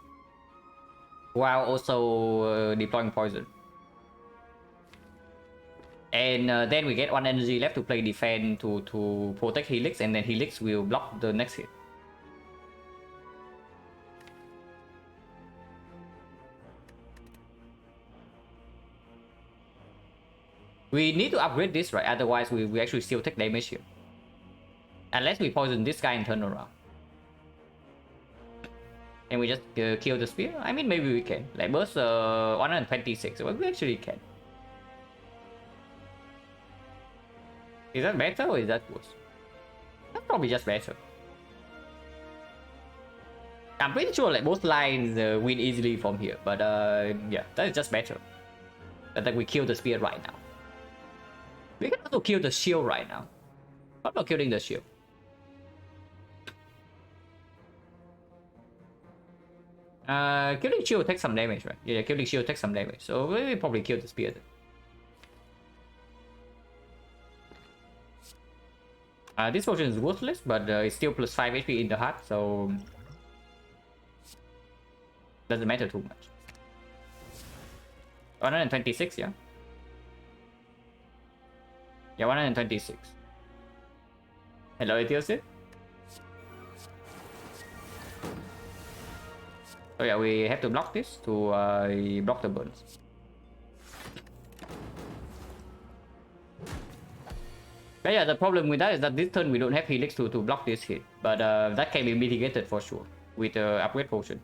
while also deploying poison. And then we get 1 energy left to play defend to protect Helix, and then Helix will block the next hit. We need to upgrade this, right? Otherwise, we actually still take damage here. Unless we poison this guy and turn around. And we just kill the spear? I mean, maybe we can. Like, burst 126. Well, we actually can. Is that better or is that worse? That's probably just better. I'm pretty sure like both lines win easily from here. But yeah, that is just better. That we kill the spear right now. We can also kill the shield right now. I'm not killing the shield. Killing shield takes some damage, right? Yeah, killing shield takes some damage. So we probably kill the spear then. This potion is worthless, but it's still plus 5 HP in the heart, so doesn't matter too much. 126, yeah. Yeah, 126. Hello, Ethiosis. So yeah, we have to block this to block the burns. But yeah, the problem with that is that this turn we don't have Helix to block this hit. But that can be mitigated for sure with the upgrade potion.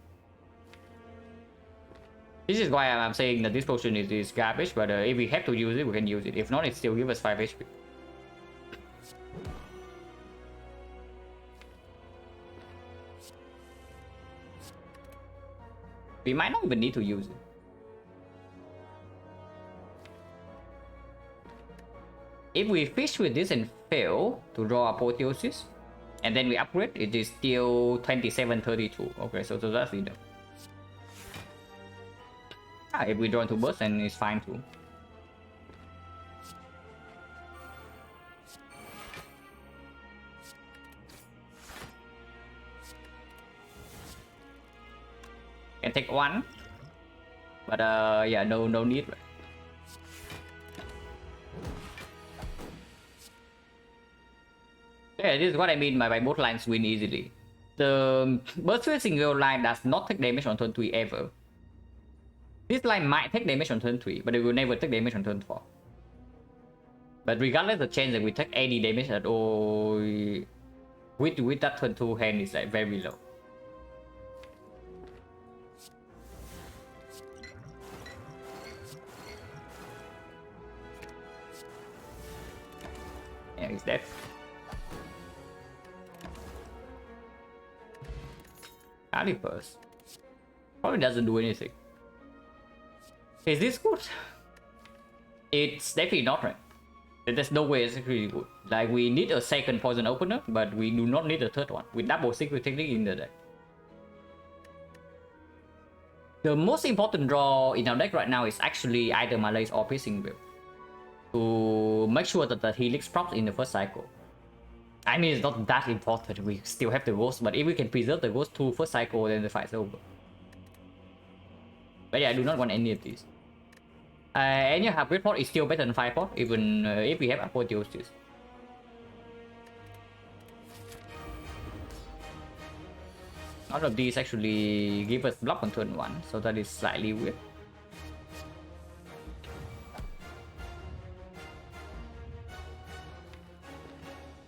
This is why I'm saying that this potion is garbage, but if we have to use it, we can use it. If not, it still gives us 5 HP. We might not even need to use it. If we fish with this and fail to draw Apotheosis, and then we upgrade, it is still 2732. Okay, so that's enough. If we draw into burst, then it's fine too. Can take 1, but yeah, no need. Right? Yeah, this is what I mean by both lines win easily. The burst single line does not take damage on turn 3 ever. This line might take damage on turn 3, but it will never take damage on turn 4. But regardless, the chance that we take any damage at all with that turn 2 hand is like very low. Yeah, he's dead. Calipers probably doesn't do anything. Is this good? It's definitely not, right? There's no way it's really good. Like, we need a second poison opener, but we do not need a third one. We double secret technique in the deck. The most important draw in our deck right now is actually either Malaise or Piercing Will, to make sure that the Helix procs in the first cycle. I mean, it's not that important. We still have the Ghost, but if we can preserve the Ghost to first cycle, then the fight's over. But yeah, I do not want any of these. And yeah, upgrade port is still better than 5 port, even if we have Apotheosis. All of these actually give us block on turn 1, so that is slightly weird.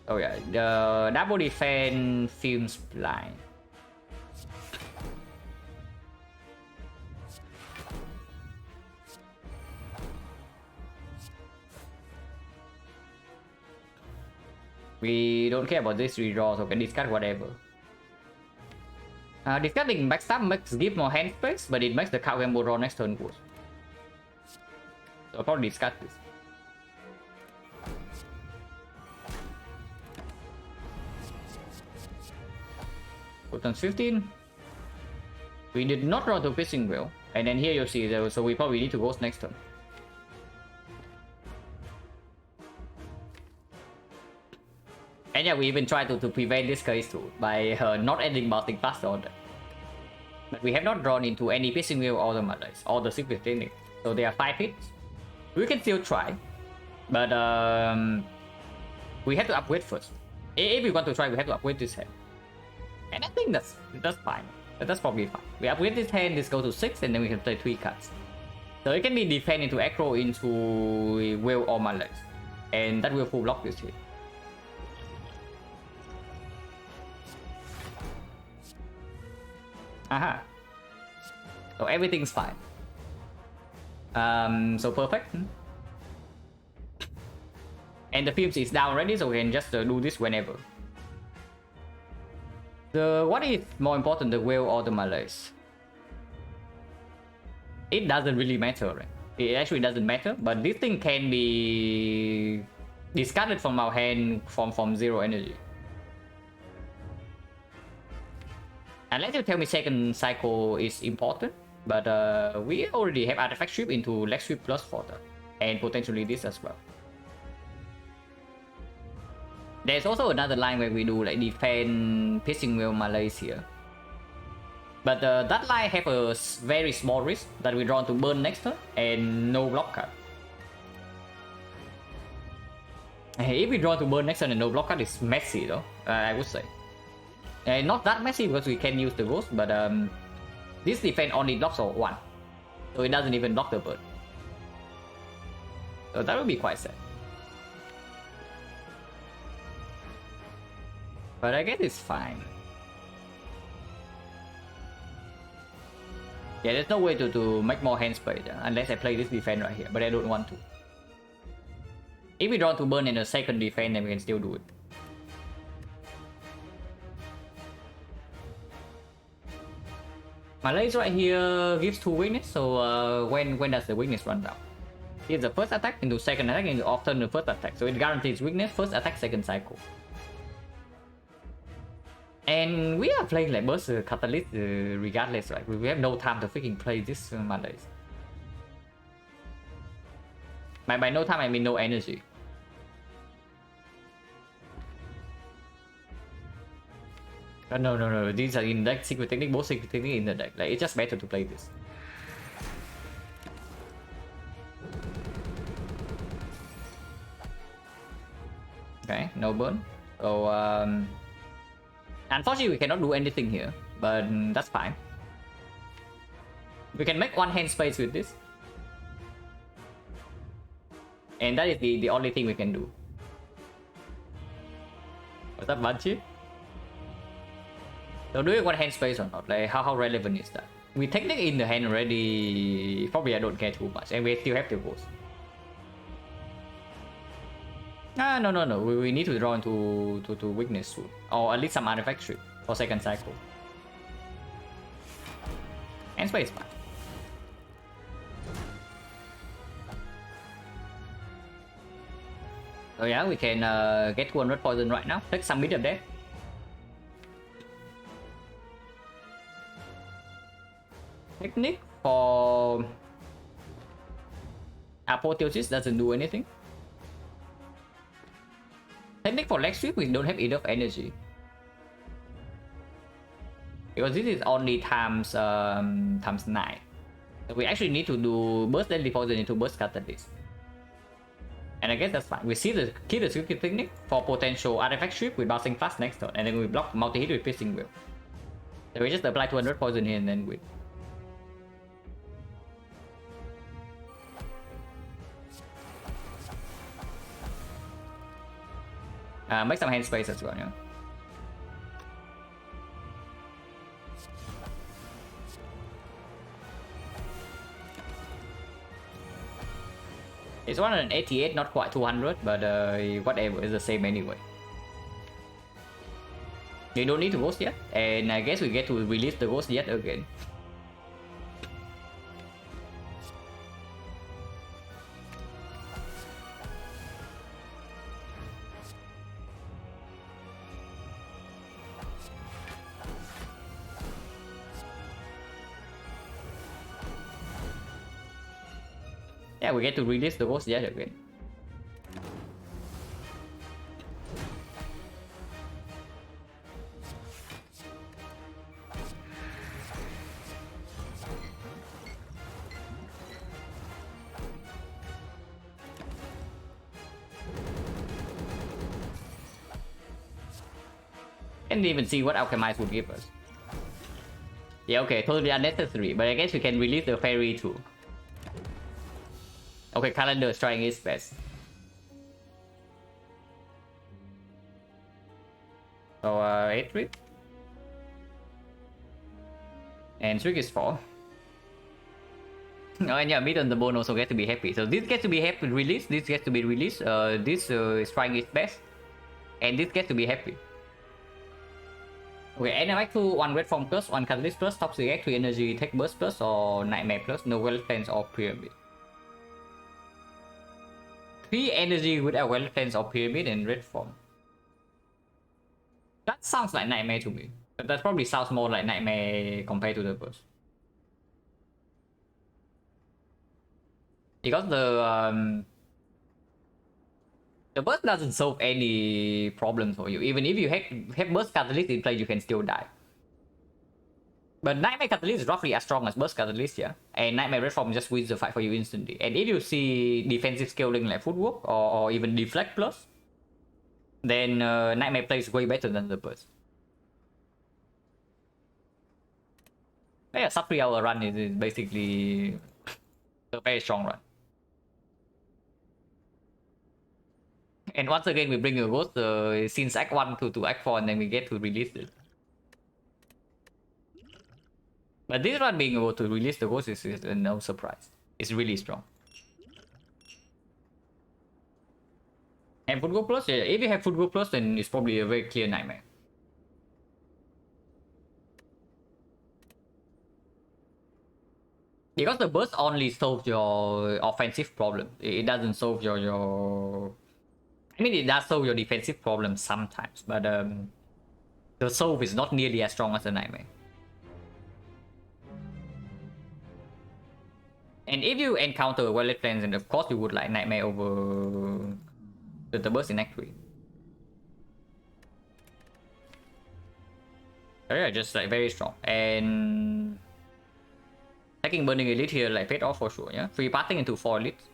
Oh yeah, the double defense films blind. We don't care about this redraw, so we can discard whatever. Discarding backstab give more hand space, but it makes the card combo draw next turn worse. So I'll probably discard this. Put on 15. We did not draw to Piercing Wheel, and then here you see, so we probably need to Ghost next turn. And yeah, we even tried to prevent this case too by not ending Baltic Blast order. But we have not drawn into any Piercing Wheel or the Malaise or the Secret Technique. So there are 5 hits. We can still try, but we have to upgrade first. If we want to try, we have to upgrade this hand. And I think that's fine. That's probably fine. We upgrade this hand, this goes to 6, and then we can play 3 cards. So it can be defend into aggro, into Will or Malaise. And that will full block this hit. Aha. So everything's fine. So perfect. And the films is down already, so we can just do this whenever. What is more important, the Will or the Malaise? It doesn't really matter, right? It actually doesn't matter, but this thing can be discarded from our hand from 0 energy. Unless you tell me second cycle is important, but we already have artifact sweep into leg sweep plus fodder, and potentially this as well. There's also another line where we do like defend Piercing Wheel Malaise here. But that line have a very small risk that we draw to burn next turn and no block card. If we draw to burn next turn and no block card, it's messy though, I would say. Not that messy because we can use the ghost, but this defense only blocks for 1. So it doesn't even block the burn. So that would be quite sad. But I guess it's fine. Yeah, there's no way to make more hand space unless I play this defense right here, but I don't want to. If we draw to burn in a second defense, then we can still do it. Malaise right here gives 2 weakness, so when does the weakness run out? Here's the first attack into second attack into often the first attack, so it guarantees weakness, first attack, second cycle. And we are playing like Burst Catalyst regardless, right? We have no time to freaking play this Malaise. By no time I mean no energy. No, these are in deck, Secret Technique, both Secret Technique in the deck. Like, it's just better to play this. Okay, no burn. So, unfortunately, we cannot do anything here, but that's fine. We can make 1 hand space with this. And that is the only thing we can do. What's up, Banshee? So do we want hand space or not? Like how relevant is that? We technique in the hand already. Probably I don't care too much, and we still have the ghost. No. We need to draw into weakness soon, or at least some artifact strip for second cycle. And space back. So yeah, we can get 200 poison right now. Take some bit of death. Technique for Apotheosis doesn't do anything. Technique for leg sweep, we don't have enough energy. Because this is only times 9. So we actually need to do burst deadly poison into burst catalyst. And I guess that's fine. We see keep the Secret Technique for potential artifact sweep with bouncing fast next turn, and then we block multi-hit with Piercing Wheel. So we just apply 200 poison here and then win. Make some hand space as well, yeah. It's 188, not quite 200, but whatever, it's the same anyway. You don't need to ghost yet, and I guess we get to release the ghost yet again. Yeah, we get to release the ghost yet again. Can't even see what Alchemize would give us. Yeah, okay, totally unnecessary, but I guess we can release the fairy too. Okay, Calendar is trying his best. So, 8-3. And Trick is 4. Oh, and yeah, mid on the bone also get to be happy. So this gets to be happy released, this gets to be released, this is trying its best. And this gets to be happy. Okay, NMX 2, 1 Red Form plus, 1 Catalyst plus, Top React, 3 Energy, Tech Burst plus, or Nightmare plus, no Well Cleanse or Pyramid. 3 Energy with a Well Cleanse or Pyramid in Red Form. That sounds like Nightmare to me. But that probably sounds more like Nightmare compared to the burst. Because the burst doesn't solve any problems for you. Even if you have burst catalyst in play, you can still die. But Nightmare Catalyst is roughly as strong as burst catalyst, yeah. And Nightmare Red Form just wins the fight for you instantly. And if you see defensive scaling like Footwork or even Deflect plus, then Nightmare plays way better than the burst. But yeah, sub 3 hour run is basically a very strong run. And once again, we bring a ghost since Act 1 to Act 4, and then we get to release it. But this run being able to release the ghost is no surprise. It's really strong. And Foot Go Plus, yeah, if you have Foot Go Plus, then it's probably a very clear Nightmare. Because the burst only solves your offensive problem. It doesn't solve your... I mean, it does solve your defensive problem sometimes, but the solve is not nearly as strong as the Nightmare. And if you encounter a Well-Lit Cleanse, then of course you would like Nightmare over the burst in Act 3. So yeah, just like very strong. And taking Burning Elite here like paid off for sure, yeah? Free parting into 4 elites.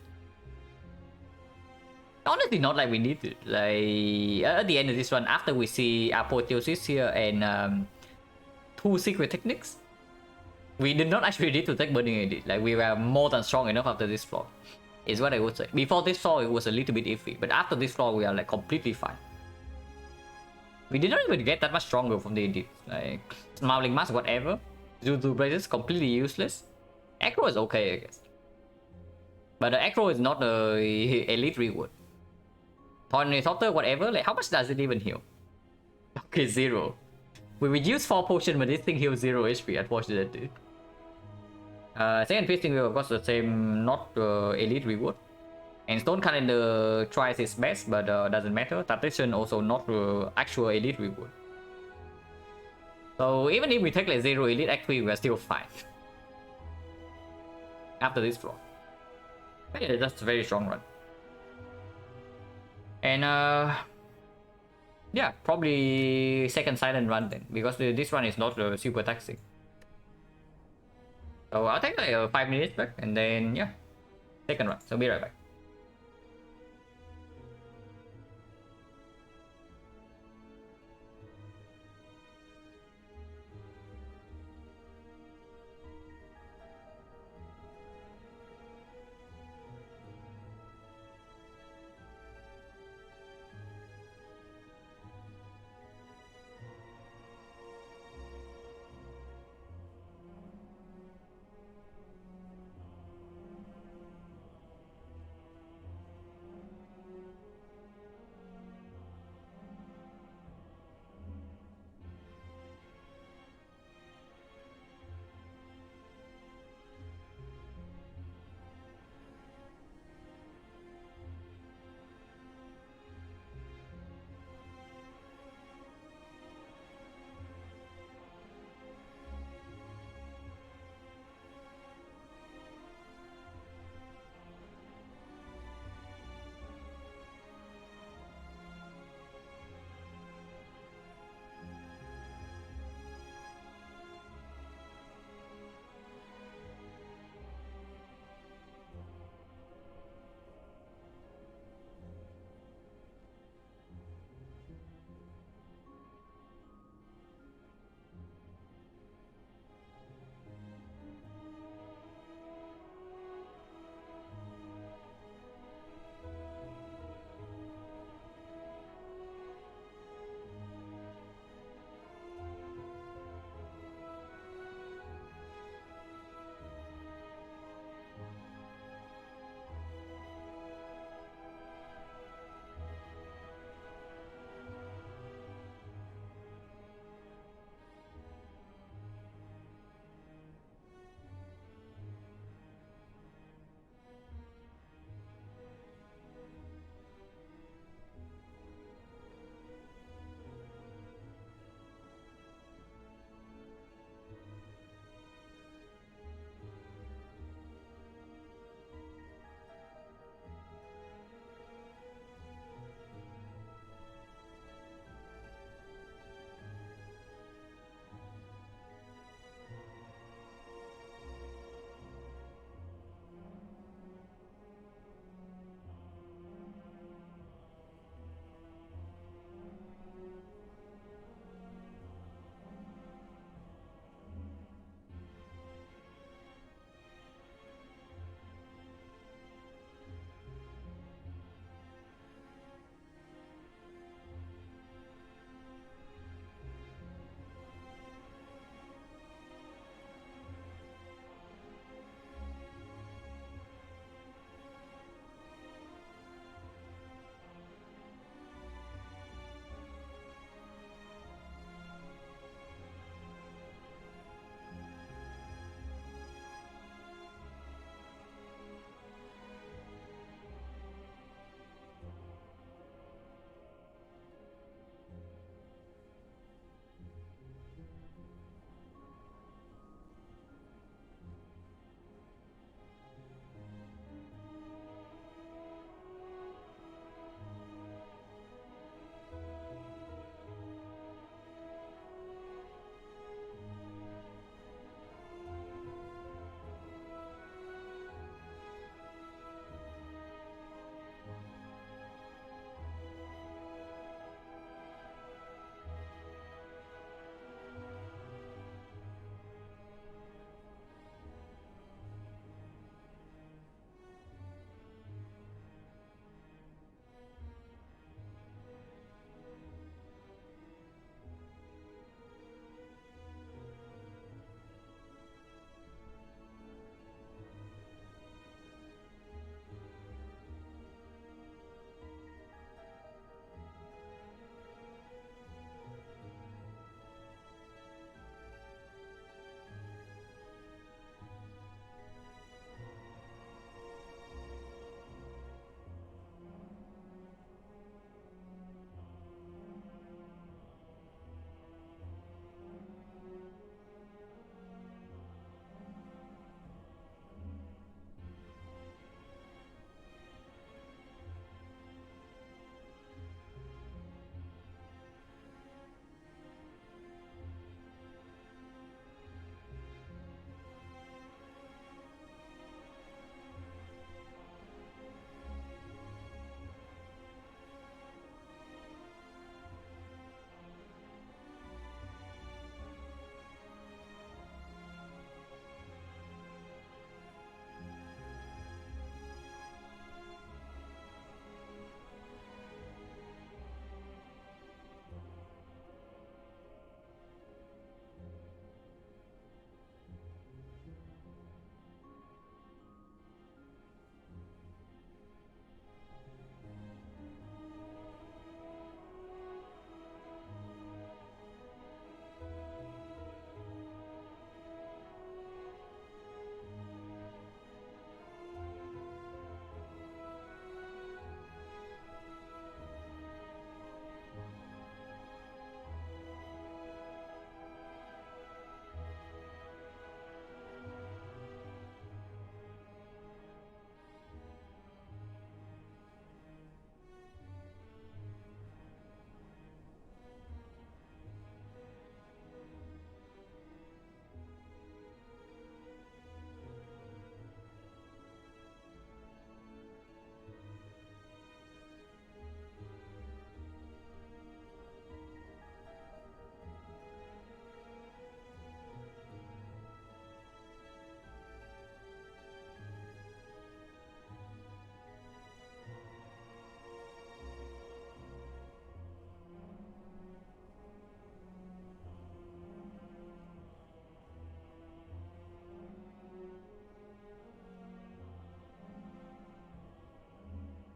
Honestly, not like we need it. Like at the end of this one, after we see Apotheosis here and 2 secret techniques, we did not actually need to take Burning Elite. Like we were more than strong enough after this floor, is what I would say. Before this floor, it was a little bit iffy, but after this floor, we are like completely fine. We did not even get that much stronger from the Elite. Like Smiling Mask, whatever. Zuzu Blazes, completely useless. Acro is okay, I guess. But the Acro is not the Elite reward. Thornthopter, whatever, like how much does it even heal? Okay, 0. We reduce 4 potion, but this thing heals 0 HP, unfortunately. Second Piercing will of course the same, not Elite reward. And Stone Calendar tries its best, but doesn't matter. Tactician also not actual Elite reward. So even if we take like 0 Elite Act 3, we're still fine. After this floor. But yeah, that's a very strong run. And yeah, probably second Silent run then, because this one is not super taxing. So I'll take like 5 minutes back, and then yeah, second run. So be right back.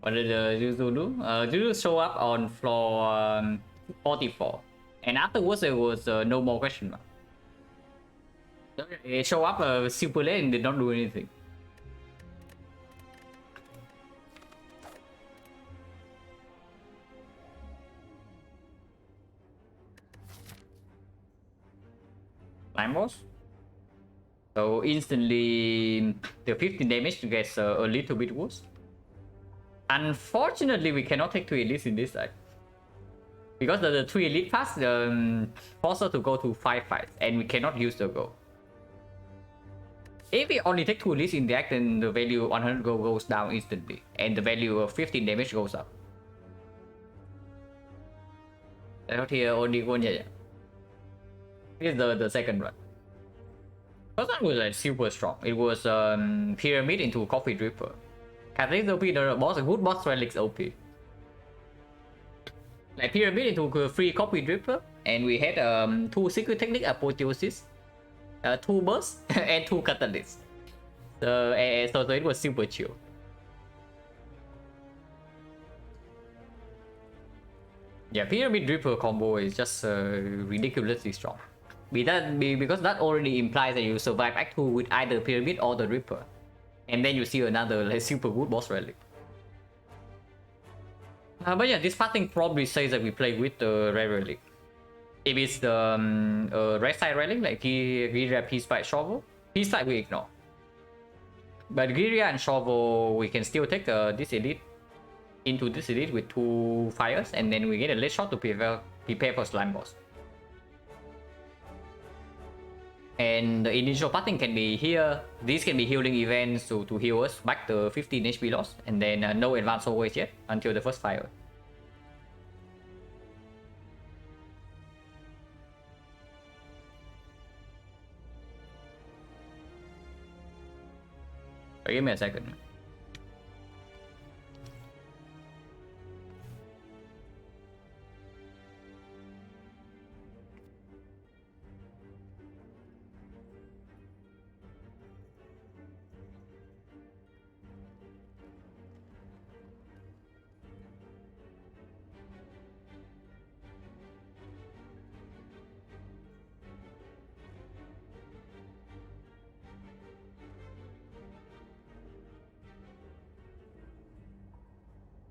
What did Juju do? Juju show up on floor 44, and afterwards there was no more question mark. It show up super late and did not do anything. Slime boss. So instantly the 15 damage gets a little bit worse. Unfortunately, we cannot take 2 elites in this side. Because the 3 elite pass force us to go to 5 fights, and we cannot use the go. If we only take 2 elites in the act, then the value 100 go goes down instantly, and the value of 15 damage goes up. Out here only one, yeah. This is the second run. First one was like super strong. It was pyramid into coffee dripper. Catalyst OP, the boss, a good boss relics OP. Like pyramid into free coffee dripper, and we had 2 secret technique apotheosis, 2 bursts, and 2 catalysts. So it was super chill. Yeah, pyramid dripper combo is just ridiculously strong. Because that already implies that you survive Act 2 with either pyramid or the dripper, and then you see another like super good boss relic. But yeah, this thing probably says that we play with the rare relic. If it's the red side relic like Giria, Peace Fight, Shovel, Peace Fight we ignore. But Giria and Shovel, we can still take this elite into this elite with 2 fires, and then we get a late shot to prepare for slime boss. And the initial pathing can be here. These can be healing events to heal us back the 15 HP loss, and then no advance always yet until the first fire. Give me a second.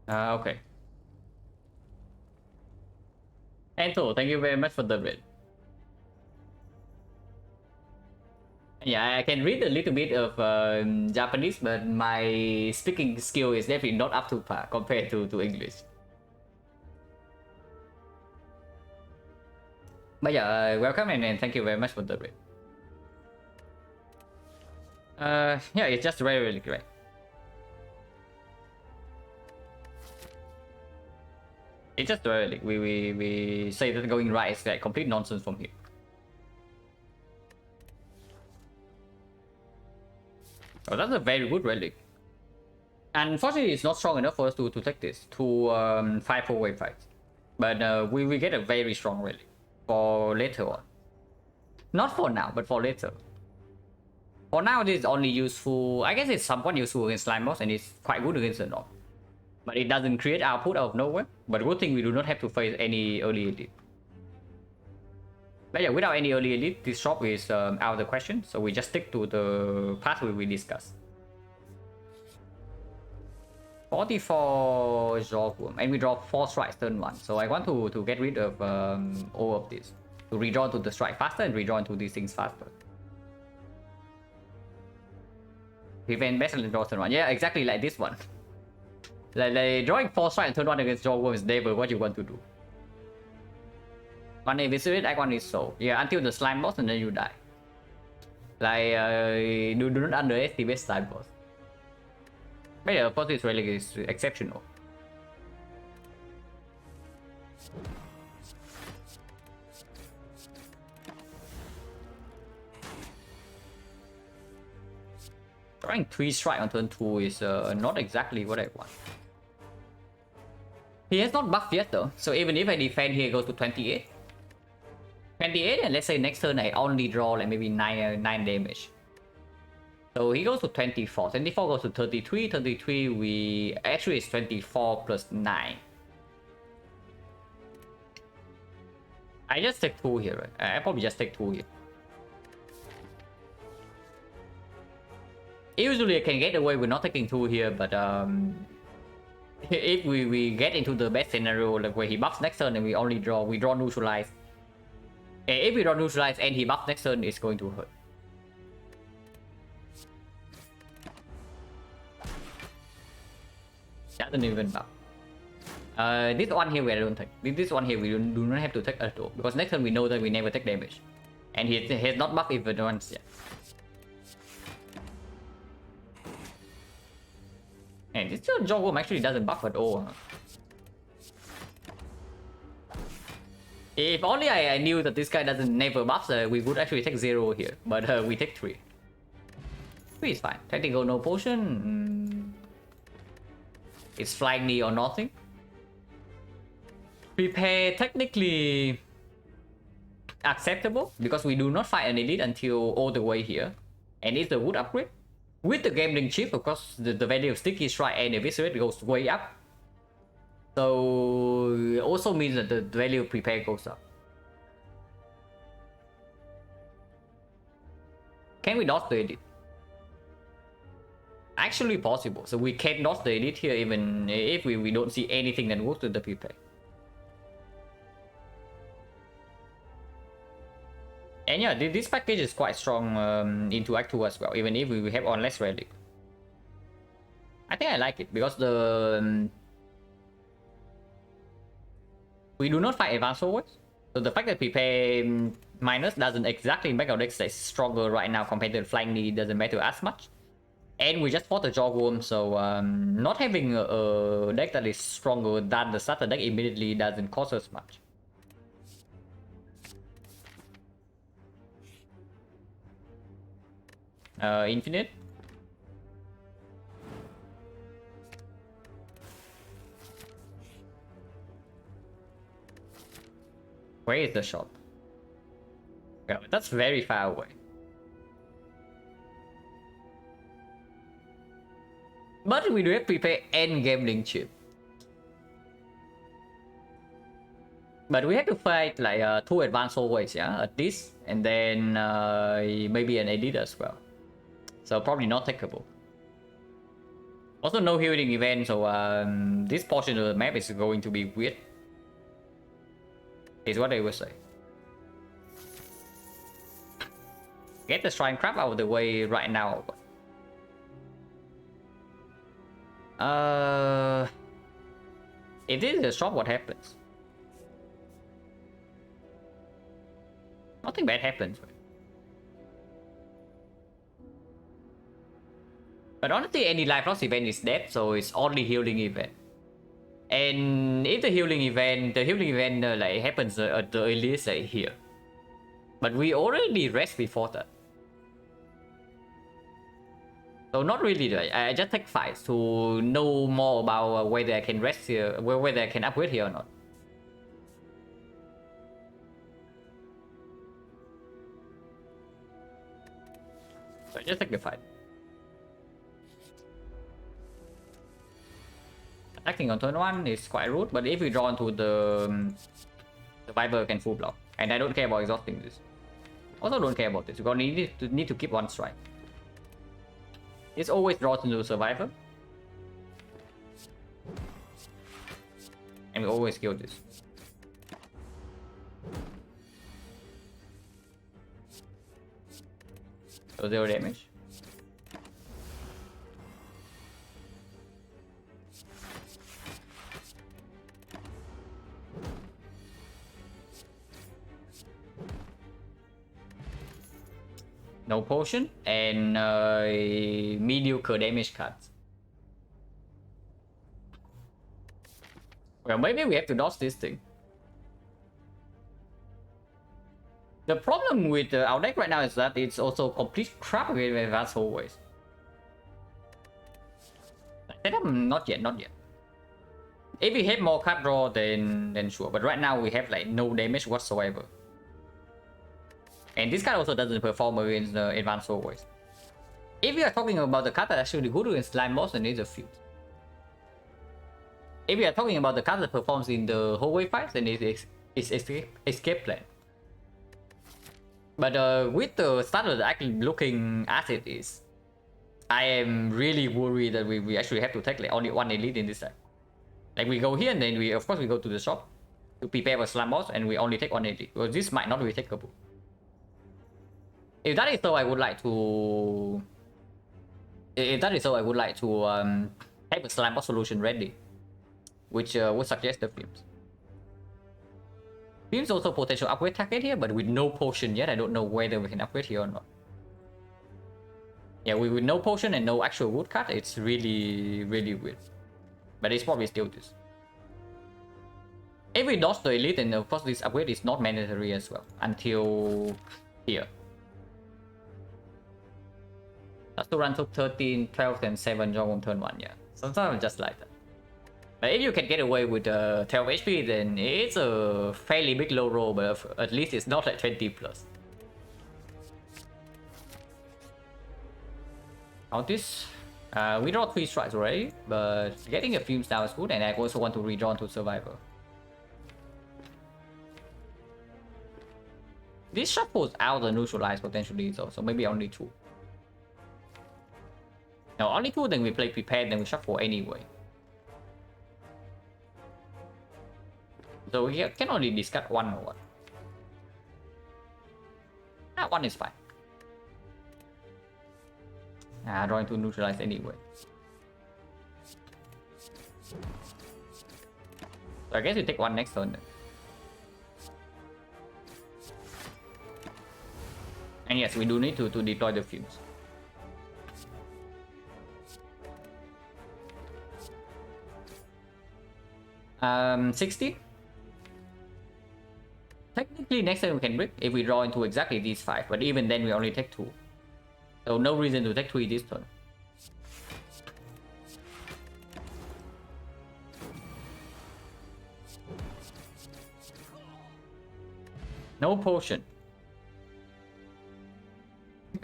Okay. Ento, thank you very much for the read. Yeah, I can read a little bit of Japanese, but my speaking skill is definitely not up to par compared to English. But yeah, welcome and thank you very much for the read. Yeah, it's just really great. It's just like we say that going right is like complete nonsense from here. Oh, that's a very good relic. Unfortunately, it's not strong enough for us to take this to 5-4 wave fights. But we get a very strong relic for later on. Not for now, but for later. For now, this is only useful. I guess it's somewhat useful against slime boss, and it's quite good against the knock. But it doesn't create output out of nowhere. But good thing we do not have to face any early elite. But yeah, without any early elite, this shop is out of the question. So we just stick to the pathway we discussed. 44 Jogworm, and we draw 4 strikes turn 1. So I want to get rid of all of this. To redraw to the strike faster and redraw into these things faster. Prevent best and draw turn 1. Yeah, exactly like this one. Like drawing 4 strikes and turn 1 against Jogworm is never what you want to do. One eviscerate, act 1 is so. Yeah, until the slime boss and then you die. Like, do not underestimate slime boss. But yeah, of course, this relic is exceptional. Drawing 3 strike on turn 2 is not exactly what I want. He has not buffed yet though, so even if I defend here, goes to 28. 28, and let's say next turn I only draw like maybe 9 damage. So he goes to 24. 24 goes to 33. 33, we actually it's 24 plus 9. I just take 2 here, right? I probably just take 2 here. Usually I can get away with not taking 2 here, but if we get into the best scenario, like where he buffs next turn and we draw neutralize. If we draw neutralize and he buffs next turn, it's going to hurt. Doesn't even buff. This one here we don't take. This one here we do not have to take at all, because next turn we know that we never take damage, and he has not buffed even once yet. And this Jawworm actually doesn't buff at all. If only I knew that this guy doesn't never buffs, we would actually take 0 here, but we take 3. 3 is fine. Technical no potion. It's flying knee or nothing. Prepare technically acceptable, because we do not fight an elite until all the way here, and it's a wood upgrade. With the gambling chip, of course, the value of sticky strike and eviscerate goes way up. So it also means that the value of prepare goes up. Can we dodge the elite? Actually possible. So we can dodge the elite here even if we don't see anything that goes to the prepare. And yeah, this package is quite strong into Act 2 as well, even if we have on less relic. I think I like it because we do not fight advanced forwards. So the fact that prepare minus doesn't exactly make our deck stronger right now compared to the flying knee doesn't matter as much. And we just fought the Jawworm, so not having a deck that is stronger than the starter deck immediately doesn't cost us much. Infinite. Where is the shop? Yeah, that's very far away. But we do have prepare and gambling chip. But we have to fight like 2 advanced always, yeah, at least, and then maybe an edit as well. So probably not takeable. Also no healing event, so this portion of the map is going to be weird. Is what I would say. Get the shrine crab out of the way right now. If this is a shop, what happens? Nothing bad happens. But honestly, any life loss event is dead, so it's only healing event. And if the healing event like happens at the earliest like here. But we already rest before that. So not really, right? I just take fights to know more about whether I can rest here, whether I can upgrade here or not. So I just take the fight. Attacking on turn 1 is quite rude, but if we draw into the survivor can full block. And I don't care about exhausting this. Also don't care about this, because we need to keep 1 strike. It's always draws into the survivor. And we always kill this. So 0 damage. No potion and mediocre damage cards. Well, maybe we have to dodge this thing. The problem with our deck right now is that it's also complete crap with advanced hallways. Not yet, not yet. If we have more card draw, then sure. But right now we have like no damage whatsoever. And this card also doesn't perform against the advanced hallways. If we are talking about the card that actually good against slime boss, then it's a Fuse. If we are talking about the card that performs in the hallway fight, then it's escape plan. But with the starter actually looking as it is, I am really worried that we actually have to take like only one elite in this side. Like we go here and then we of course we go to the shop to prepare for slime boss and we only take one elite. Well, this might not be takeable. If that is so, I would like to. If that is so, I would like to have a slime boss solution ready, which would suggest the Flames. Flames also potential upgrade target here, but with no potion yet, I don't know whether we can upgrade here or not. Yeah, with no potion and no actual wood cut, it's really weird. But it's probably still this. If we dodge the elite, then of course this upgrade is not mandatory as well until here. That's to run to 13, 12, and 7 jog on turn 1, yeah. Sometimes just like that. But if you can get away with 12 HP, then it's a fairly big low roll, but at least it's not like 20 plus. Count this. We draw 3 strikes already, but getting a Fumes now is good, and I also want to redraw to Survivor. This shuffles out the neutralize potentially, so maybe only 2. No, only 2, then we play prepared, then we shuffle anyway. So we can only discard 1 or what? Ah, 1 is fine. Drawing to neutralize anyway. So I guess we take 1 next turn then. And yes, we do need to deploy the Fumes. 60. Technically next turn we can break if we draw into exactly these 5, but even then we only take 2. So no reason to take 3 this turn. No potion.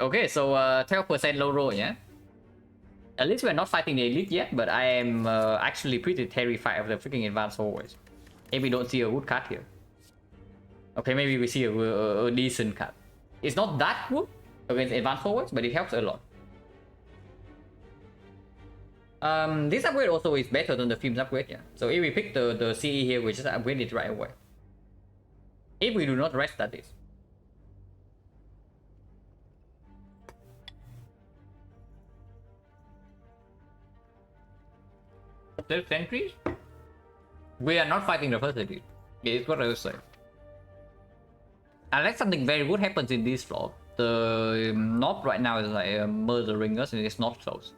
Okay, so 12% low roll, yeah? At least we're not fighting the elite yet, but I am actually pretty terrified of the freaking advanced always. If we don't see a wood card here. Okay, maybe we see a decent card. It's not that good against advanced forwards, but it helps a lot. This upgrade also is better than the Fumes upgrade, yeah. So if we pick the CE here, we just upgrade it right away. If we do not rest, that is. There's sentries? We are not fighting the first elite. It's what I was saying. Unless something very good happens in this floor, the knob right now is like murdering us and it's not close.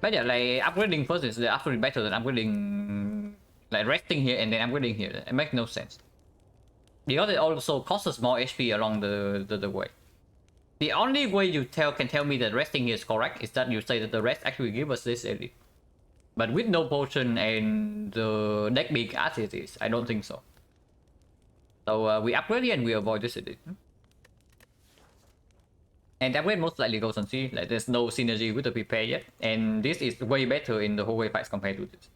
But yeah, like upgrading first is absolutely better than upgrading, like resting here and then upgrading here. It makes no sense. Because it also costs us more HP along the way. The only way you can tell me that resting here is correct is that you say that the rest actually give us this elite. But with no potion and the deck being as it is, I don't think so. So we upgrade here and we avoid this elite. And upgrade most likely goes on C, like there's no synergy with the prepare yet. And this is way better in the hallway fights compared to this.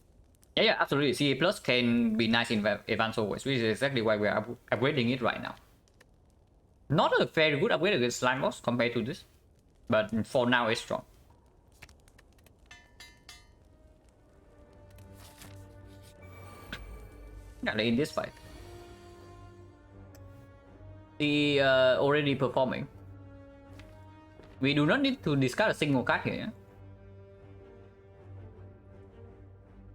Yeah, absolutely. CA plus can be nice in advanced always, which is exactly why we are upgrading it right now. Not a very good upgrade against slime boss compared to this, but for now it's strong. Yeah, like in this fight. The already performing. We do not need to discard a single card here, yeah?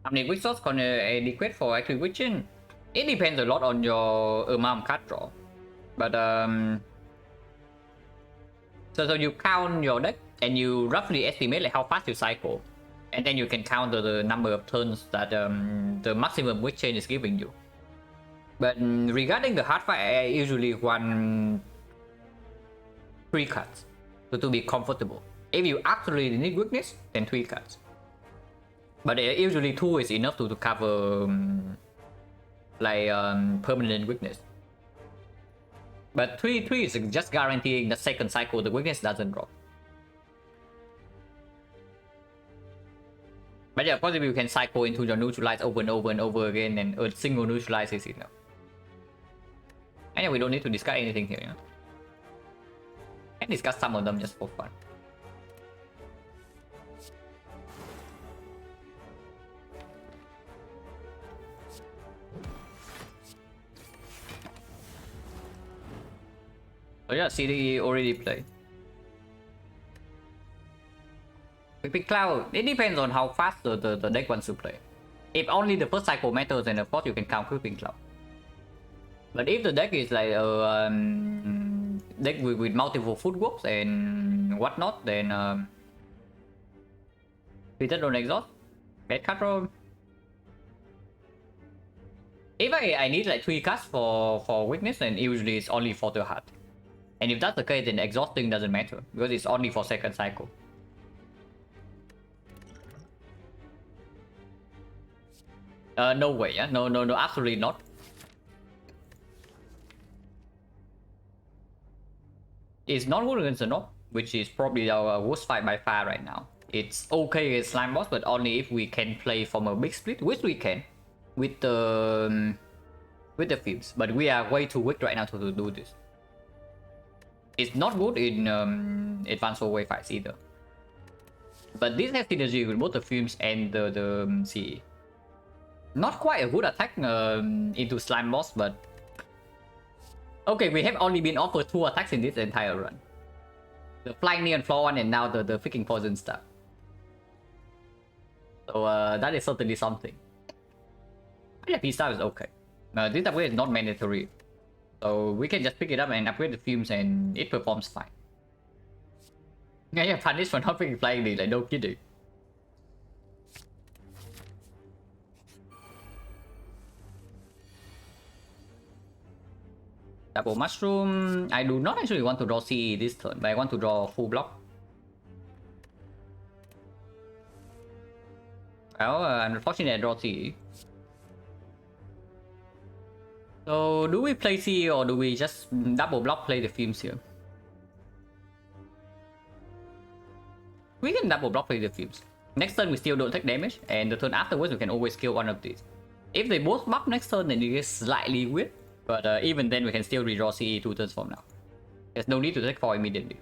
How many quick shots can adequate for active witching? It depends a lot on your amount of card draw. But so you count your deck and you roughly estimate like how fast you cycle, and then you can count the number of turns that the maximum witch chain is giving you. But regarding the hard fight, I usually run 3 cards to be comfortable. If you absolutely need weakness, then 3 cards. But usually 2 is enough to cover permanent weakness. But 3-3 is just guaranteeing the second cycle the weakness doesn't drop. But yeah, possibly you can cycle into your neutralize over and over and over again, and a single neutralize is enough. And yeah, we don't need to discuss anything here, you know? Can discuss some of them just for fun. So yeah, CD already played. Big Cloud, it depends on how fast the deck wants to play. If only the first cycle matters, then of course you can count Creeping Cloud. But if the deck is like a deck with multiple footworks and whatnot, then Peter don't exhaust. Bad card roll. If I need like 3 cards for weakness, then usually it's only for the heart. And if that's the case, then exhausting doesn't matter because it's only for second cycle. No way, yeah? No, absolutely not. It's not good against the Nob, which is probably our worst fight by far right now. It's okay against Slime Boss, but only if we can play from a big split, which we can with the Fields. But we are way too weak right now to do this. It's not good in advanced four-way fights either. But this has synergy with both the Films and the CE. Not quite a good attack into Slime Boss, but... Okay, we have only been offered 2 attacks in this entire run. The Flying Neon Floor one and now the freaking Poison Star. So that is certainly something. Yeah, P-Star is okay. This upgrade is not mandatory. So we can just pick it up and upgrade the Fumes and it performs fine. Yeah, punished for not freaking Flying Knee, like no kidding. Double Mushroom. I do not actually want to draw CE this turn, but I want to draw full block. Well, unfortunately I draw CE. So do we play CE or do we just double block play the Fumes here? We can double block play the Fumes. Next turn we still don't take damage, and the turn afterwards we can always kill one of these. If they both buff next turn, then it gets slightly weird. But even then we can still redraw CE 2 turns from now. There's no need to take 4 immediately.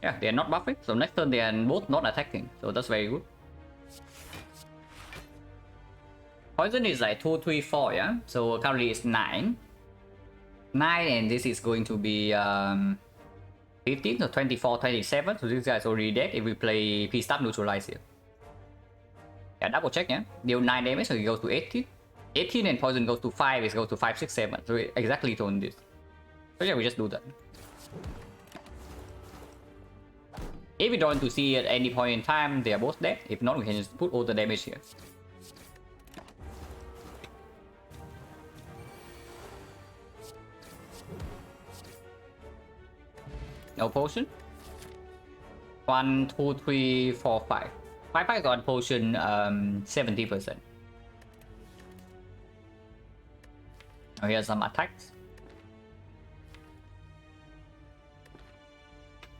Yeah, they are not buffing, so next turn they are both not attacking, so that's very good. Poison is like 2, 3, 4, yeah? So currently it's 9. 9, and this is going to be 15, so 24, 27, so this guy's already dead if we play P-Stab Neutralize here. Yeah, double check, yeah? Deal 9 damage, so it goes to 18. 18 and poison goes to 5, it goes to 5, 6, 7, so we exactly tone this. So yeah, we just do that. If we draw into C at any point in time, they are both dead. If not, we can just put all the damage here. No potion. 1, 2, 3, 4, 5. 5 got potion 70%. Now here's some attacks.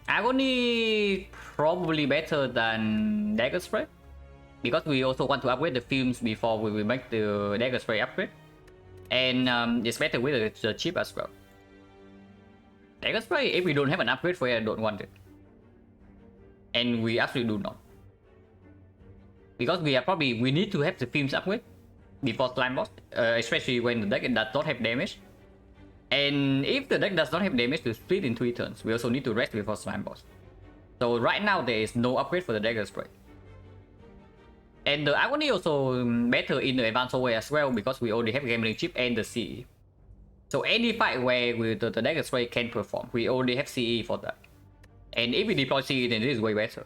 Agony probably better than Dagger Spray, because we also want to upgrade the Fumes before we will make the Dagger Spray upgrade, and it's better with the chip as well. Dagger Spray, if we don't have an upgrade for it, I don't want it, and we actually do not, because we need to have the Fumes upgrade before Slime Boss, especially when the deck does not have damage. And if the deck does not have damage to split in 3 turns, we also need to rest before Slime Boss. So right now there is no upgrade for the Dagger Spray. And the Agony also better in the advanced way as well, because we already have Gambling Chip and the CE. So any fight where the Dagger Spray can perform, we already have CE for that. And if we deploy CE, then this is way better.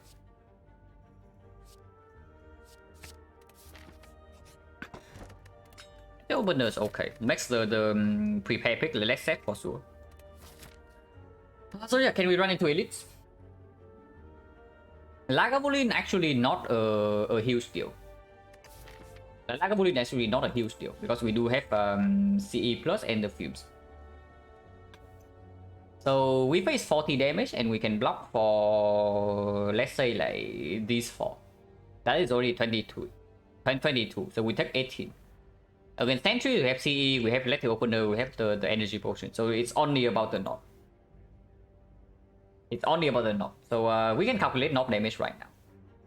The opener is okay. Makes the prepare pick less set for sure. So yeah, can we run into elites? Lagavulin actually not a huge deal. Lagavulin actually not a huge deal because we do have CE plus and the fumes. So we face 40 damage and we can block for, let's say, like these 4. That is already 22. 22. So we take 18. Against Sentry, we have CE, we have Lethal Opener, we have the energy potion. So it's only about the knob. It's only about the knob. So we can calculate knob damage right now.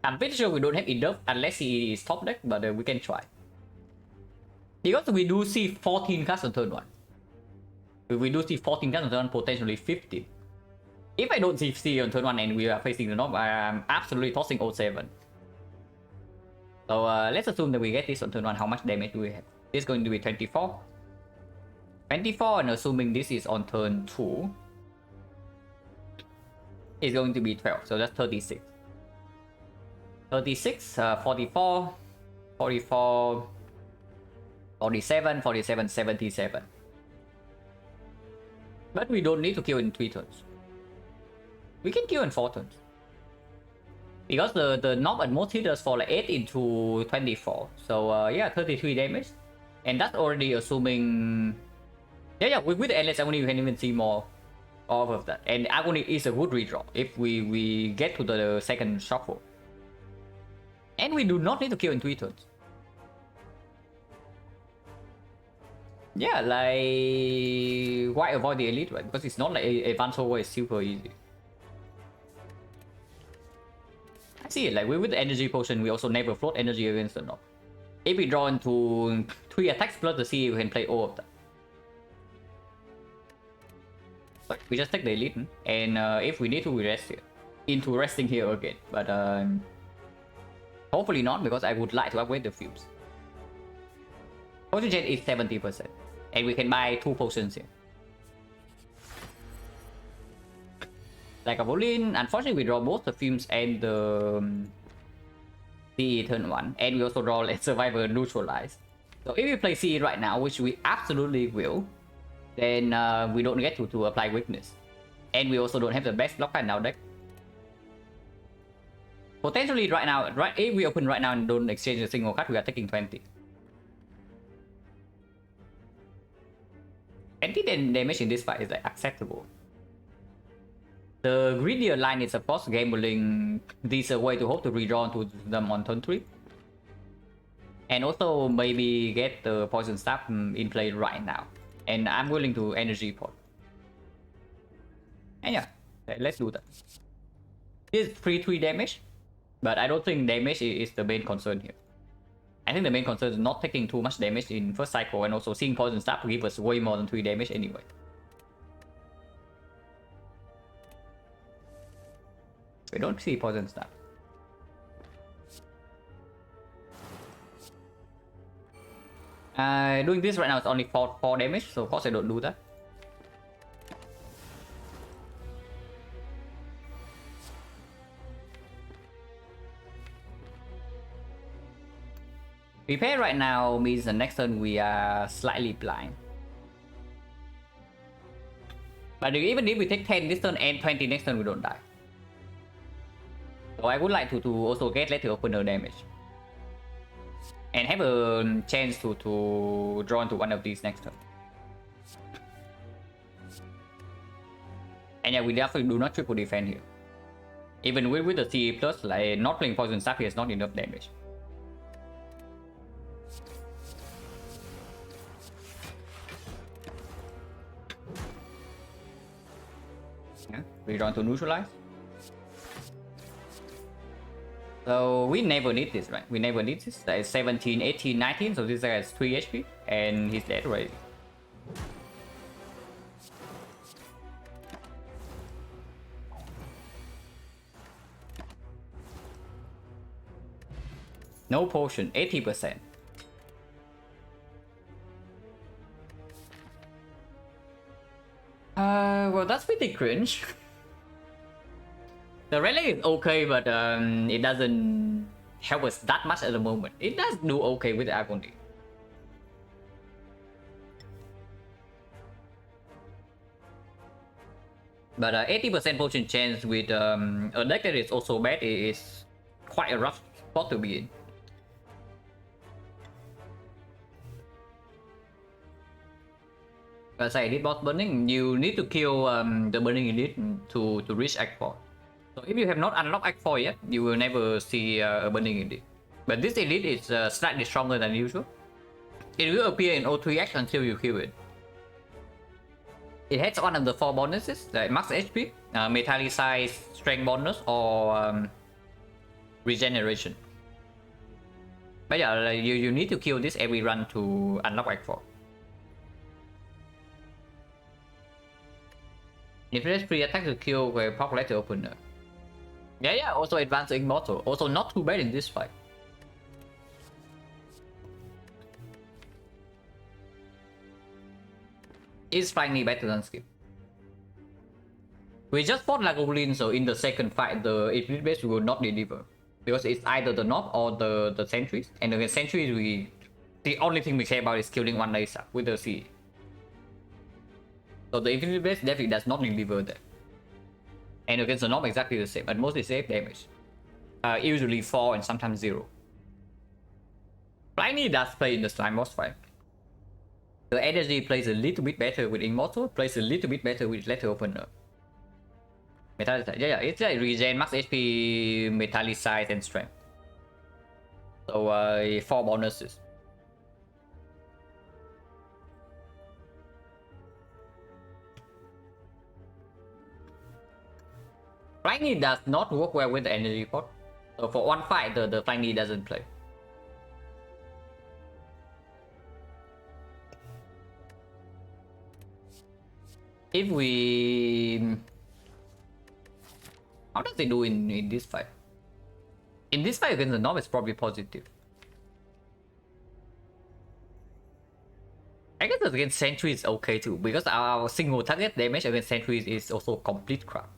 I'm pretty sure we don't have enough unless CE is top deck, but we can try. Because we do see 14 casts on turn 1. We do see 14 casts on turn 1, potentially 15. If I don't see CE on turn 1 and we are facing the knob, I'm absolutely tossing 07. So let's assume that we get this on turn 1. How much damage do we have? This is going to be 24. 24, and assuming this is on turn 2, is going to be 12. So that's 36. 36, 44, 44, 47, 47, 77. But we don't need to kill in 3 turns. We can kill in 4 turns. Because the knob at most hit us for like 8 into 24. So yeah, 33 damage. And that's already assuming... Yeah, with the Endless Agony you can even see more of that. And Agony is a good redraw if we get to the second shuffle. And we do not need to kill in 3 turns. Yeah, like... Why avoid the Elite, right? Because it's not like Advanced Over is super easy. I see it, like with the Energy Potion, we also never float energy against the knob. If we draw into 3 attacks plus the CE, we can play all of that. But we just take the Elite, and if we need to, we rest here. Into resting here again, but hopefully not, because I would like to upgrade the fumes. Potion Gen is 70%, and we can buy 2 potions here. Like a Volin, unfortunately we draw both the fumes and the turn 1, and we also draw Let Survivor Neutralize. So if we play CE right now, which we absolutely will, then we don't get to apply weakness. And we also don't have the best block card in our deck. Potentially right now, if we open right now and don't exchange a single card, we are taking 20. 20 damage in this fight is like acceptable. The greedier line is of course gambling this away to hope to redraw to them on turn 3. And also maybe get the Poison Staff in play right now. And I'm willing to energy pot. And yeah, let's do that. This is 3 damage, but I don't think damage is the main concern here. I think the main concern is not taking too much damage in first cycle, and also seeing Poison Staff give us way more than 3 damage anyway. We don't see Poison Staff. Doing this right now is only 4 damage, so of course I don't do that. Prepare right now means the next turn we are slightly blind. But even if we take 10 this turn and 20 next turn, we don't die. So I would like to also get Lethal Opener damage. And have a chance to draw into one of these next turn. And yeah, we definitely do not triple defend here. Even with the CE plus, like not playing Poison Staff here is not enough damage. Yeah, redraw to neutralize. So we never need this, right? We never need this. That is 17, 18, 19. So this guy has 3 HP and he's dead already. No potion, 80%. Well, that's pretty cringe. The relic is okay, but it doesn't help us that much at the moment. It does do okay with the Agony. But 80% potion chance with a deck that is also bad is quite a rough spot to be in. As I did boss burning, you need to kill the burning elite to reach Act 4. So if you have not unlocked Act 4 yet, you will never see a burning elite. But this elite is slightly stronger than usual. It will appear in A20H until you kill it. It has one of the 4 bonuses, like max HP, metallicize, strength bonus, or regeneration. But yeah, you need to kill this every run to unlock Act 4. If it has free attack to kill where pop letter opener. Yeah, also advanced immortal. Also not too bad in this fight. Is finally better than Skip. We just fought Lagoblin, so in the second fight, the Infinite base will not deliver. Because it's either the Knob or the Sentries. And against Sentries, the only thing we care about is killing one laser with the CE. So the Infinite base definitely does not deliver that. And against the Knob, exactly the same. At most, it's 8 damage. Usually 4 and sometimes 0. Pliny does play in the Slime boss fight. The energy plays a little bit better with Immortal, plays a little bit better with Letter Opener. Yeah, it's like regen, max HP, metallicize, and strength. So 4 bonuses. Pliny does not work well with the energy pot. So for one fight, the Pliny doesn't play. If we... How does it do in this fight? In this fight against the Knob, it's probably positive. I guess against Sentry is okay too, because our single target damage against Sentries is also complete crap.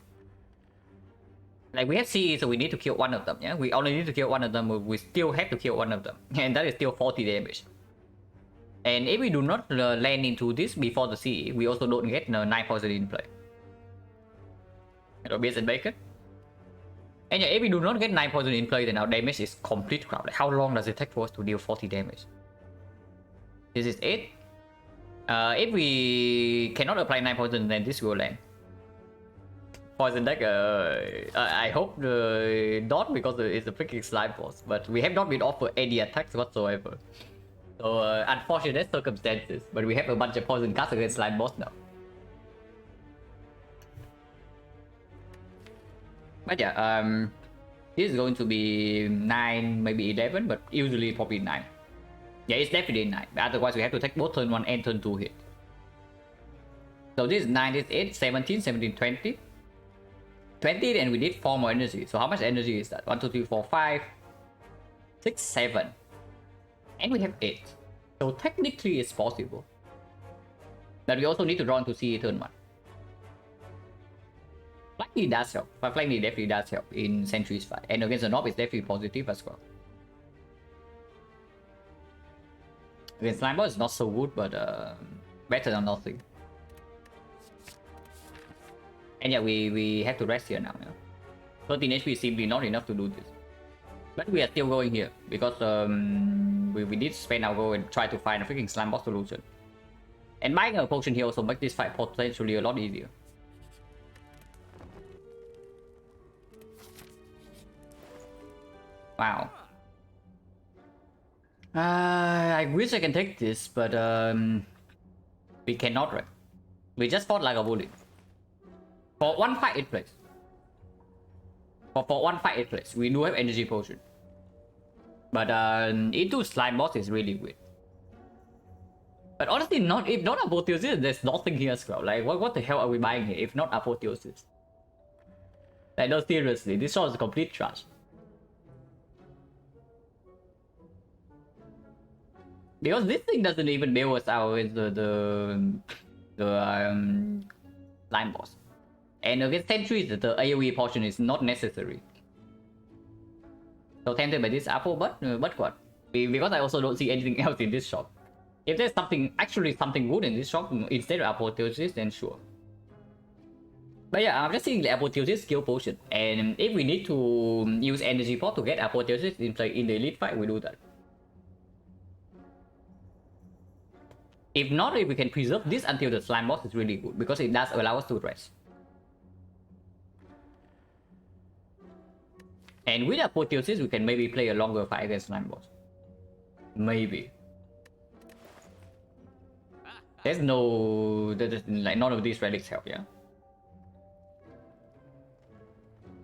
Like we have CE, so we need to kill one of them, yeah? We only need to kill one of them, we still have to kill one of them. And that is still 40 damage. And if we do not land into this before the CE, we also don't get 9 poison in play. Or beers and bacon. And yeah, if we do not get 9 poison in play, then our damage is complete crap. Like how long does it take for us to deal 40 damage? This is 8. If we cannot apply 9 poison, then this will land. Poison deck, I hope not, because it's a freaking slime boss. But we have not been offered any attacks whatsoever. So unfortunate circumstances, but we have a bunch of poison cards against slime boss now. But yeah, this is going to be 9, maybe 11, but usually probably 9. Yeah, it's definitely 9. Otherwise, we have to take both turn 1 and turn 2 hit. So this is 9, this is 8, 17, 17, 20. 20, and we need 4 more energy. So how much energy is that? 1, 2, 3, 4, 5, 6, 7. And we have 8. So technically it's possible. But we also need to draw into CE turn 1. Flying does help. Flying definitely does help in Sentry's fight. And against the Knob it's definitely positive as well. Against Slime Boss it's not so good, but better than nothing. And yeah, we have to rest here now. 13 HP is simply not enough to do this. But we are still going here, because we did spend our gold and try to find a freaking slime boss solution. And buying a potion here also makes this fight potentially a lot easier. Wow. I wish I can take this, but we cannot, right? We just fought like a bully. For one fight it plays. For one fight it plays. We do have energy potion. But into slime boss is really weird. But honestly, if not apotheosis, there's nothing here as well. Like what the hell are we buying here if not apotheosis? Like no, seriously, this shot is complete trash. Because this thing doesn't even bail us out with the slime boss. And against Sentries, the AoE portion is not necessary. So tempted by this apple, but what? Because I also don't see anything else in this shop. If there's something good in this shop instead of apotheosis, then sure. But yeah, I'm just seeing the apotheosis skill potion, and if we need to use energy pot to get apotheosis in play in the elite fight, we do that. If not, if we can preserve this until the slime boss, is really good because it does allow us to rest. And with apotheosis, we can maybe play a longer fight against slime boss. Maybe. There's no, like none of these relics help, yeah.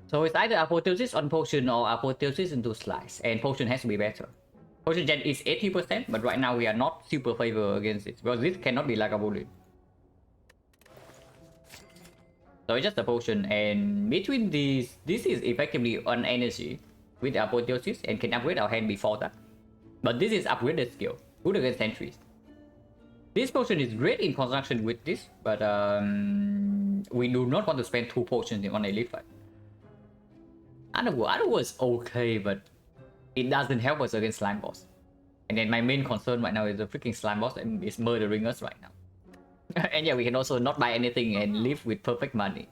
So it's either apotheosis on potion or apotheosis into slice, and potion has to be better. Potion gen is 80%, but right now we are not super favor against it because this cannot be like a bullet. So it's just a potion, and between these, this is effectively on energy with apotheosis and can upgrade our hand before that. But this is upgraded skill, good against sentries. This potion is great in conjunction with this, but we do not want to spend 2 potions in one elite fight. Underworld is okay, but it doesn't help us against slime boss. And then my main concern right now is the freaking slime boss and is murdering us right now. And yeah, we can also not buy anything and live with perfect money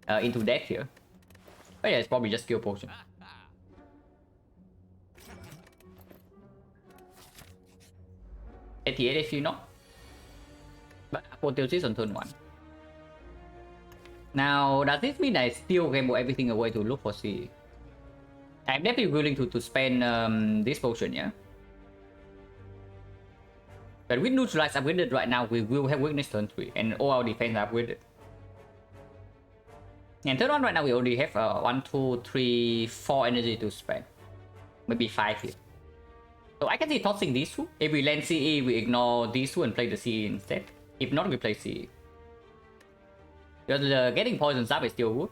into death here. But yeah, it's probably just skill potion. AT8 HP not. But apotheosis on turn 1. Now, does this mean I still gamble everything away to look for CE? I'm definitely willing to spend this potion, yeah? But with neutralize upgraded right now, we will have weakness turn 3, and all our defense are upgraded. And turn 1 right now, we only have 1, 2, 3, 4 energy to spend. Maybe 5 here. So I can see tossing these two. If we land CE, we ignore these two and play the CE instead. If not, we play CE. Because getting poison up is still good.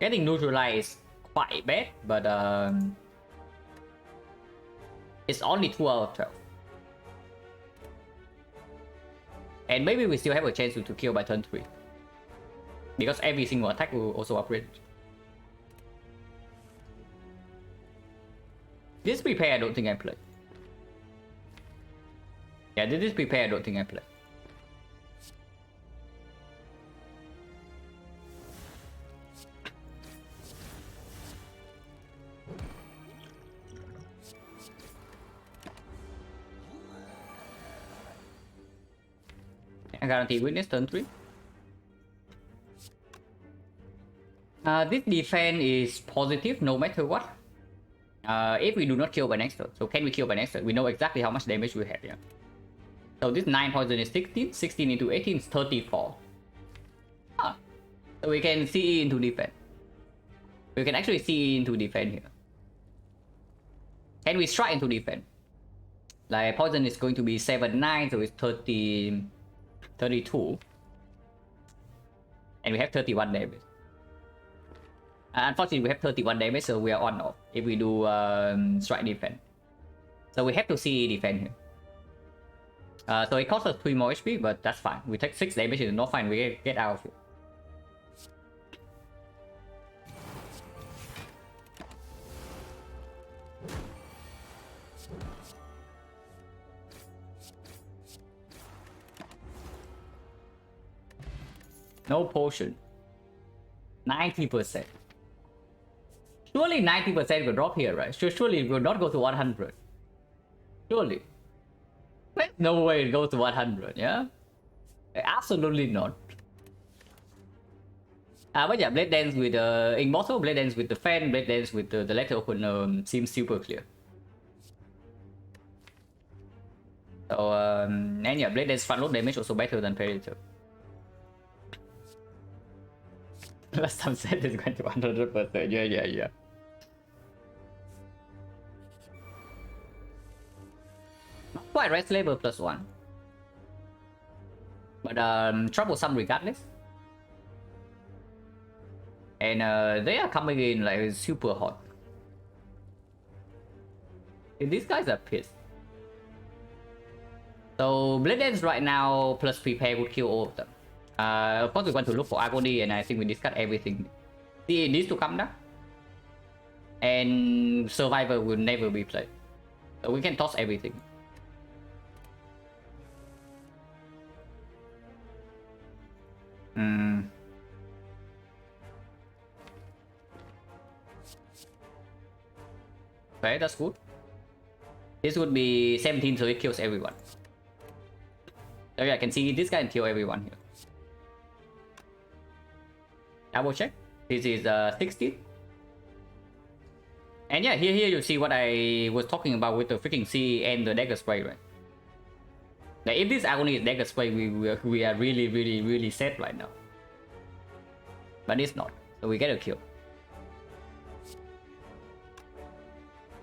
Getting neutralize is quite bad, but it's only 2 out of 12. And maybe we still have a chance to kill by turn 3. Because every single attack will also upgrade. This prepare, I don't think I play. Yeah, this prepare, I don't think I play. I guarantee witness turn 3. This defense is positive no matter what. If we do not kill by next turn. So can we kill by next turn? We know exactly how much damage we have, yeah. So this 9 poison is 16. 16 into 18 is 34. Ah. So we can see into defense. We can actually see into defense here. Can we strike into defense? Like poison is going to be 7, 9, so it's 30, 32. And we have 31 damage. Unfortunately, we have 31 damage, so we are on off if we do strike defense. So we have to see defense here. So it costs us 3 more HP, but that's fine. We take 6 damage, it's not fine. We get out of it. No potion. 90%. Surely 90% will drop here, right? Surely it will not go to 100. Surely. There's no way it goes to 100, yeah? Absolutely not. But yeah, Blade Dance with Immortal, Blade Dance with the Fan, Blade Dance with the Letter Opener seems super clear. So, and yeah, Blade Dance front load damage also better than Predator. Last time said it's going to 100%. Yeah. Not quite rest level +1. But troublesome regardless. And they are coming in like super hot. These guys are pissed. So Blade Dance right now plus Prepare would kill all of them. Of course we want to look for Agony, and I think we discussed everything. It needs to come down. And Survivor will never be played. So we can toss everything. Okay, that's good. This would be 17, so it kills everyone. So yeah, I can see this guy can kill everyone here. Double check. This is 16. And yeah, here you see what I was talking about with the freaking C and the dagger spray, right? Like if this agony is dagger spray, we are really set right now. But it's not, so we get a kill.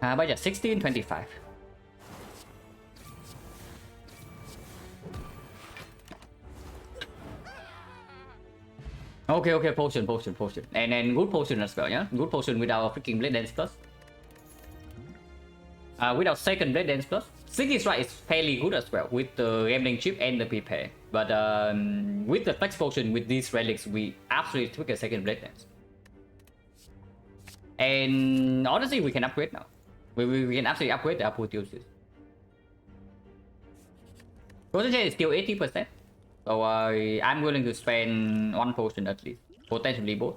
But yeah, 16, 25. Okay, potion. And good potion as well, yeah? Good potion with our freaking Blade Dance Plus. With our second Blade Dance Plus. Sticky Strike is fairly good as well with the Gambling Chip and the Prepare. But with the Flex Potion, with these relics, we absolutely took a second Blade Dance. And honestly, we can upgrade now. We can absolutely upgrade the apotheosis. Concentration is still 80%. So I'm willing to spend one potion at least. Potentially both.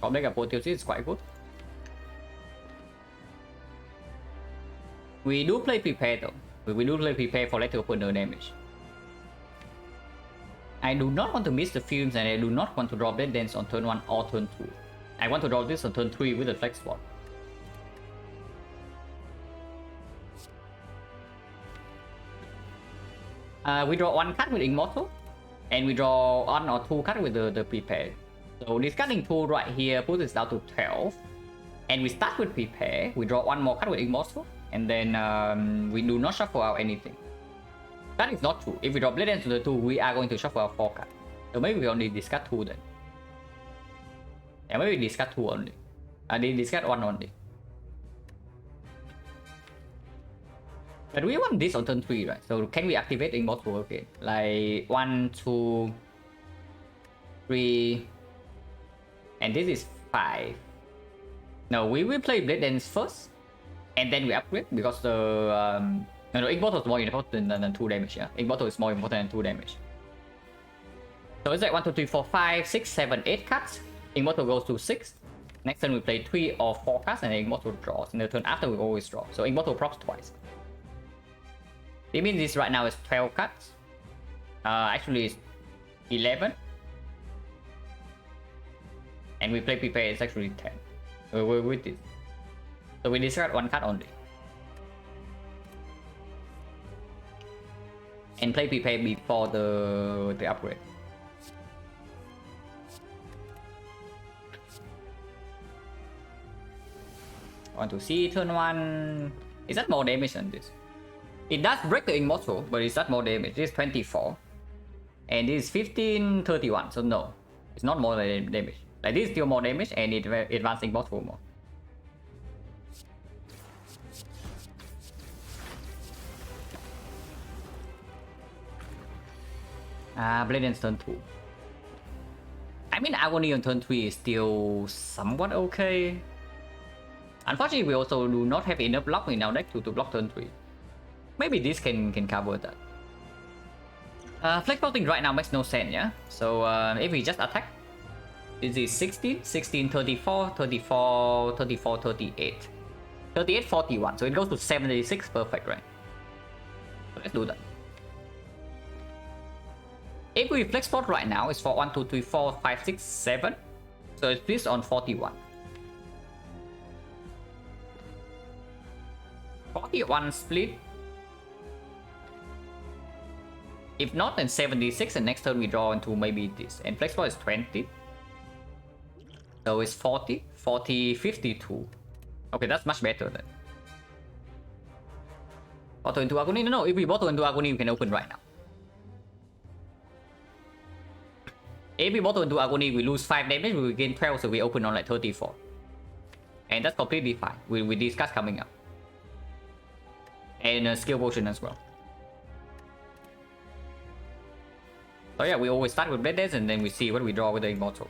Omega apotheosis is quite good. We do play prepare though. We do play prepare for later opener damage. I do not want to miss the films and I do not want to draw Blade Dance on turn 1 or turn 2. I want to draw this on turn 3 with the Flex Sword. We draw 1 card with Immortal. And we draw 1 or 2 cards with the Prepare. So discarding 2 right here puts us down to 12. And we start with Prepare. We draw 1 more card with Immortal. And then we do not shuffle out anything. That is not true. If we draw Blade Dance to the 2, we are going to shuffle out 4 cards. So maybe we only discard 2 then. Yeah, maybe we discard 2 only. They discard 1 only. But we want this on turn 3, right? So can we activate Immortal again? Like 1, 2, 3. And this is 5. No, we will play Blade Dance first. And then we upgrade because the no, Immortal is more important than 2 damage, yeah? Immortal is more important than 2 damage. So it's like 1, 2, 3, 4, 5, 6, 7, 8 cards. Immortal goes to 6. Next turn we play 3 or 4 cards and Immortal draws. In the turn after we always draw. So Immortal procs twice. It means this right now is 12 cards. Actually it's 11. And we play Prepare, it's actually 10. We're with this. So we discard 1 card only. And play Prepare before the upgrade. Want to see turn 1. Is that more damage than this? It does break the Immortal, but is that more damage? This is 24. And this is 15, 31. So no, it's not more damage. Like this is still more damage and it advances Immortal more. Blade Dance turn 2. I mean, Agony on turn 3 is still somewhat okay. Unfortunately, we also do not have enough block in our deck to block turn 3. Maybe this can cover that. Flex Bolting right now makes no sense, yeah? So if we just attack, this is 16, 16, 34, 34, 34, 38. 38, 41, so it goes to 76, perfect, right? So let's do that. If we Flex Bolt right now, it's for 1, 2, 3, 4, 5, 6, 7. So it's this on 41. 41 split. If not, then 76, and next turn we draw into maybe this. And Flex Bolt is 20. So it's 40, 40, 52. Okay, that's much better then. Bottle into Agony? No, if we bottle into Agony, we can open right now. If we bottle into Agony, we lose 5 damage, we gain 12, so we open on like 34. And that's completely fine. We discuss coming up. And a skill potion as well. So yeah, we always start with Blade Dance and then we see what we draw with the Immortal.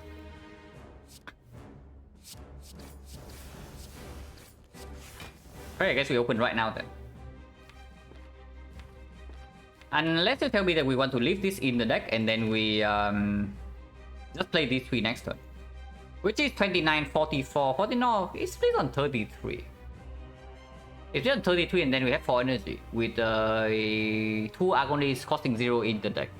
Okay, I guess we open right now then. Unless you tell me that we want to leave this in the deck and then we just play these 3 next turn. Which is 29, 44, 49. It's split on 33. It's just 33 and then we have 4 energy with 2 agonies costing 0 in the deck.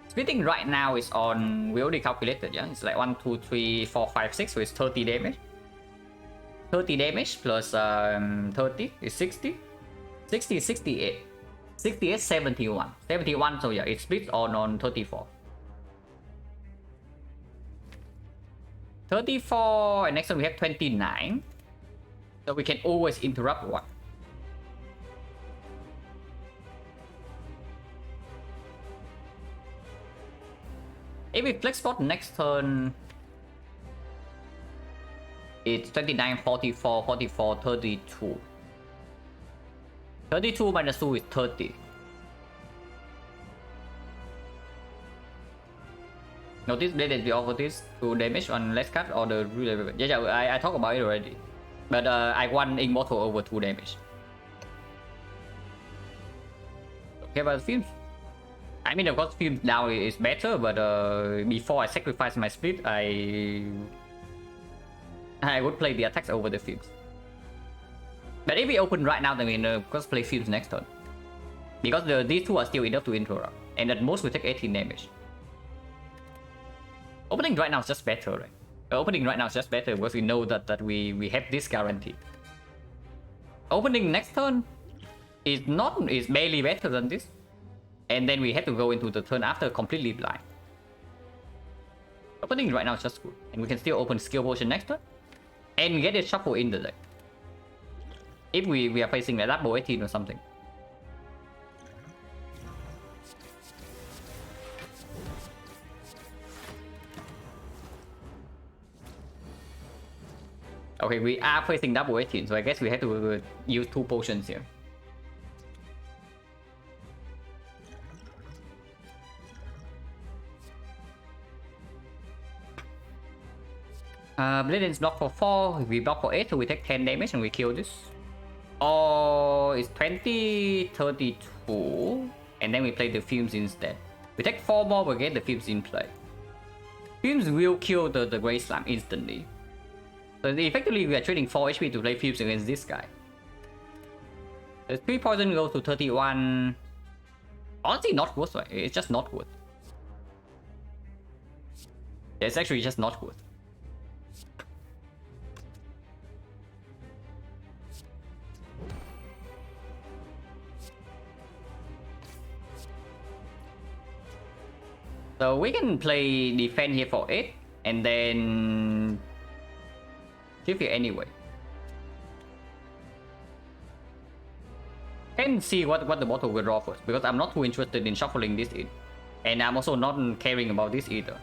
Splitting right now is on, we already calculated, yeah? It's like 1, 2, 3, 4, 5, 6, so it's 30 damage. 30 damage plus 30 is 60. 60 is 68. 68 is 71. 71, so yeah, it splits on 34. 34, and next one we have 29. So we can always interrupt one. If we flex spot next turn, it's 29, 44, 44, 32. 32 minus 2 is 30. Notice that we offer this 2 damage on less card or the real. Yeah, I talked about it already. But I won Immortal over 2 damage. Okay, about Fumes. I mean, of course, Fumes now is better, but before I sacrifice my split, I would play the attacks over the Fumes. But if we open right now, then we of course play Fumes next turn. Because these 2 are still enough to interrupt. And at most we take 18 damage. Opening right now is just better, right? Opening right now is just better because we know that we have this guarantee. Opening next turn is barely better than this. And then we have to go into the turn after completely blind. Opening right now is just good. And we can still open Skill Potion next turn. And get it shuffle in the deck. If we are facing a double 18 or something. Okay, we are facing double 18, so I guess we have to use 2 potions here. Blade block for 4, we block for 8, so we take 10 damage and we kill this. Or it's 20, 32, and then we play the Fumes instead. We take 4 more, we get the Fumes in play. Fumes will kill the Grey Slime instantly. So effectively, we are trading 4 HP to play Fumes against this guy. The 3 poison goes to 31. Honestly, not worth, right? It's just not worth. It's actually just not worth. So we can play defend here for 8 and then shift here anyway. Can see what the bottle will draw first because I'm not too interested in shuffling this in. And I'm also not caring about this either.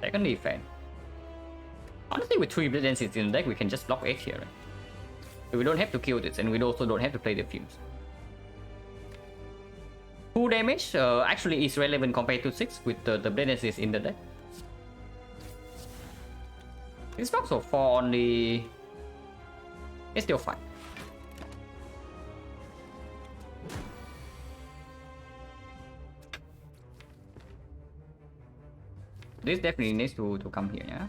Second defend. Honestly, with 3 Brilliancies in the deck, we can just block 8 here. Right? So we don't have to kill this and we also don't have to play the Fumes. 2 damage actually is relevant compared to 6 with the Brilliancies in the deck. This box of 4 only. It's still fine. This definitely needs to come here, yeah.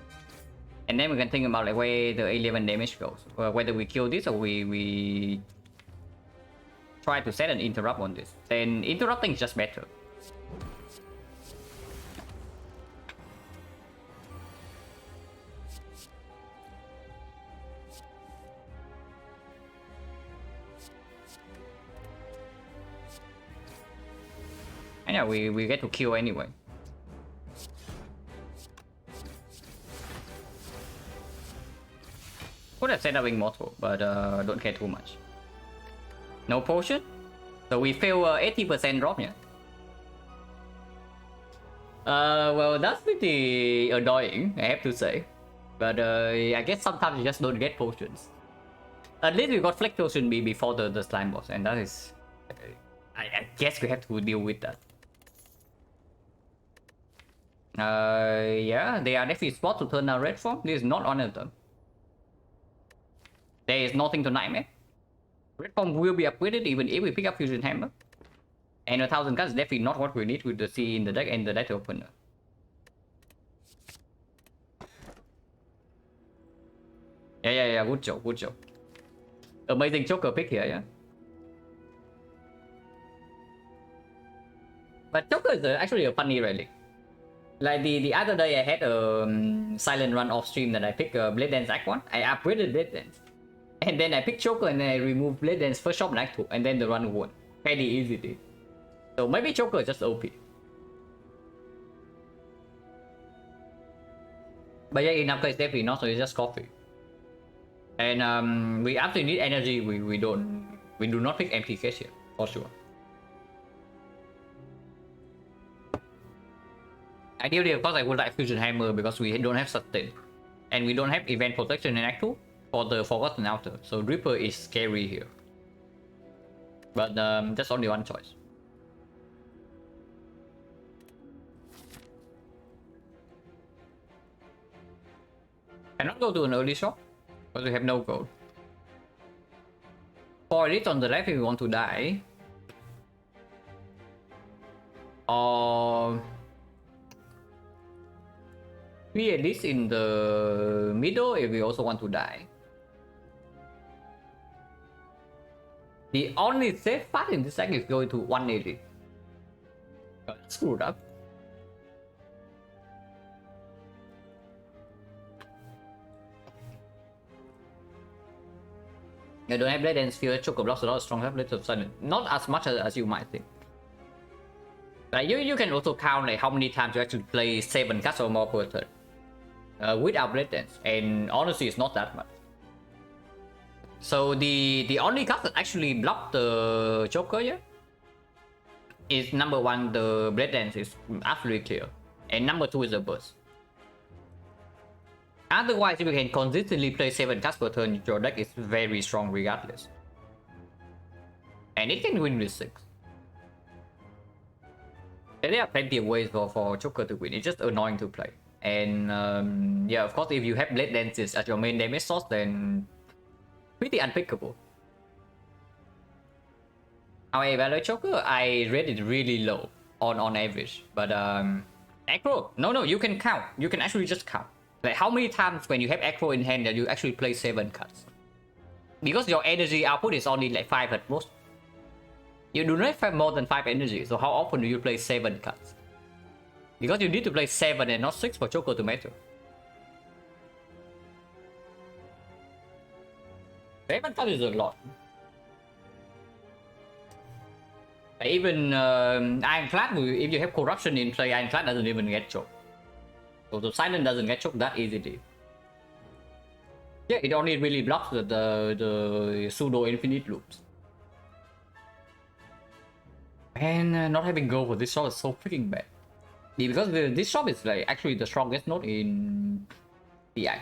And then we can think about like where the 11 damage goes, whether we kill this or we try to set an interrupt on this. Then interrupting is just better. And yeah, we get to kill anyway. Could have set up Immortal, but don't care too much. No potion? So we fail 80% drop, yeah? Well, that's pretty annoying, I have to say. But I guess sometimes you just don't get potions. At least we got Flex Potion before the slime boss, and that is... I guess we have to deal with that. Yeah, they are definitely spot to turn a red form. This is not one of them. There is nothing to Nightmare. Red form will be upgraded even if we pick up Fusion Hammer. And 1000 cards is definitely not what we need with the C in the deck and the deck opener. Yeah, good job. Amazing Joker pick here, yeah. But Joker is actually a funny relic. Like the other day I had a silent run off stream that I picked Blade Dance Act 1. I upgraded Blade Dance. And then I picked Joker and then I removed Blade Dance first shop and Act 2. And then the run won. Fairly easily. So maybe Joker is just OP. But yeah, in upgrade definitely not, so it's just coffee. And we absolutely need energy. We do not pick empty case here, for sure. Ideally, of course, I would like Fusion Hammer because we don't have sustain. And we don't have event protection in Act 2 for the Forgotten Outer. So Reaper is scary here. But that's only one choice. Cannot go to an early shop because we have no gold. For Elite on the left if we want to die. Or 3 Elites in the middle if we also want to die. The only safe path in this deck is going to 1 Elite. Got screwed up. I don't have Blade Dance Fear, Choker blocks a lot of strong Blades of Silent. Not as much as you might think. Like you can also count like how many times you actually play 7 cards or more per turn. Without Blade Dance, and honestly it's not that much. So the only card that actually block the Joker here is number 1, the Blade Dance is absolutely clear, and number 2 is the Burst. Otherwise, if you can consistently play 7 cards per turn, your deck is very strong regardless. And it can win with 6. There are plenty of ways for Joker to win, it's just annoying to play. And yeah, of course, if you have Blade Dances as your main damage source, then pretty unpickable. How I evaluate Joker? I rate it really low on average. But aggro? No, you can count. You can actually just count. Like how many times when you have aggro in hand that you actually play 7 cards? Because your energy output is only like 5 at most. You do not have more than 5 energy, so how often do you play 7 cards? Because you need to play 7 and not 6 for Joker to matter. 7 cards is a lot. Even Ironclad, if you have Corruption in play, Ironclad doesn't even get choked. So the Silent doesn't get choked that easily. Yeah, it only really blocks the pseudo infinite loops. And not having go for this shop is so freaking bad. Because this shop is like actually the strongest node in TI.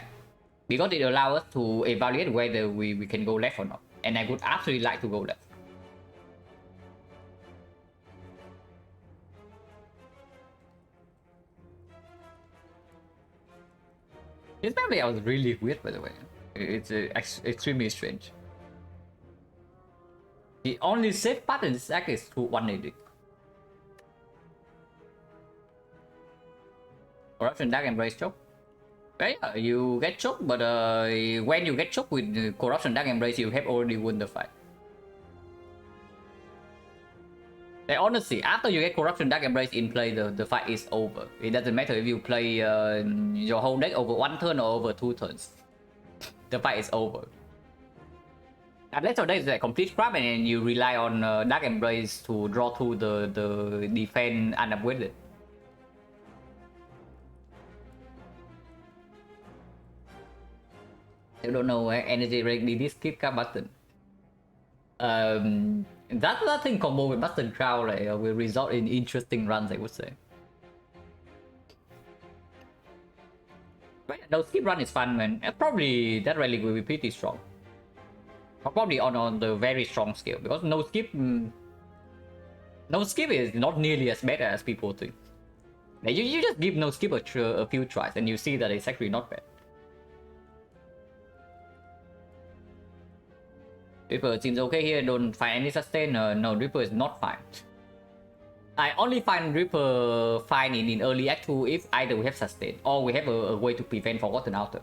Because it allows us to evaluate whether we can go left or not. And I would absolutely like to go left. This map layout was really weird, by the way. It's extremely strange. The only safe path in this deck is to 180. Corruption Dark Embrace choke. Okay, you get choked, but when you get choked with Corruption Dark Embrace, you have already won the fight. Like, honestly, after you get Corruption Dark Embrace in play, the fight is over. It doesn't matter if you play your whole deck over 1 turn or over 2 turns. The fight is over. Unless your deck is like complete crap and you rely on Dark Embrace to draw through the defense unupgraded. I don't know, energy rate, did this skip card button? That thing combo with Button Crown like, will result in interesting runs, I would say. But no, skip run is fun, man. Probably that relic will be pretty strong. Or probably on the very strong scale, because no skip is not nearly as bad as people think. Like, you just give no skip a few tries and you see that it's actually not bad. Reaper seems okay here, don't find any sustain. No, Reaper is not fine. I only find Reaper fine in early Act 2 if either we have sustain or we have a way to prevent Forgotten Outer.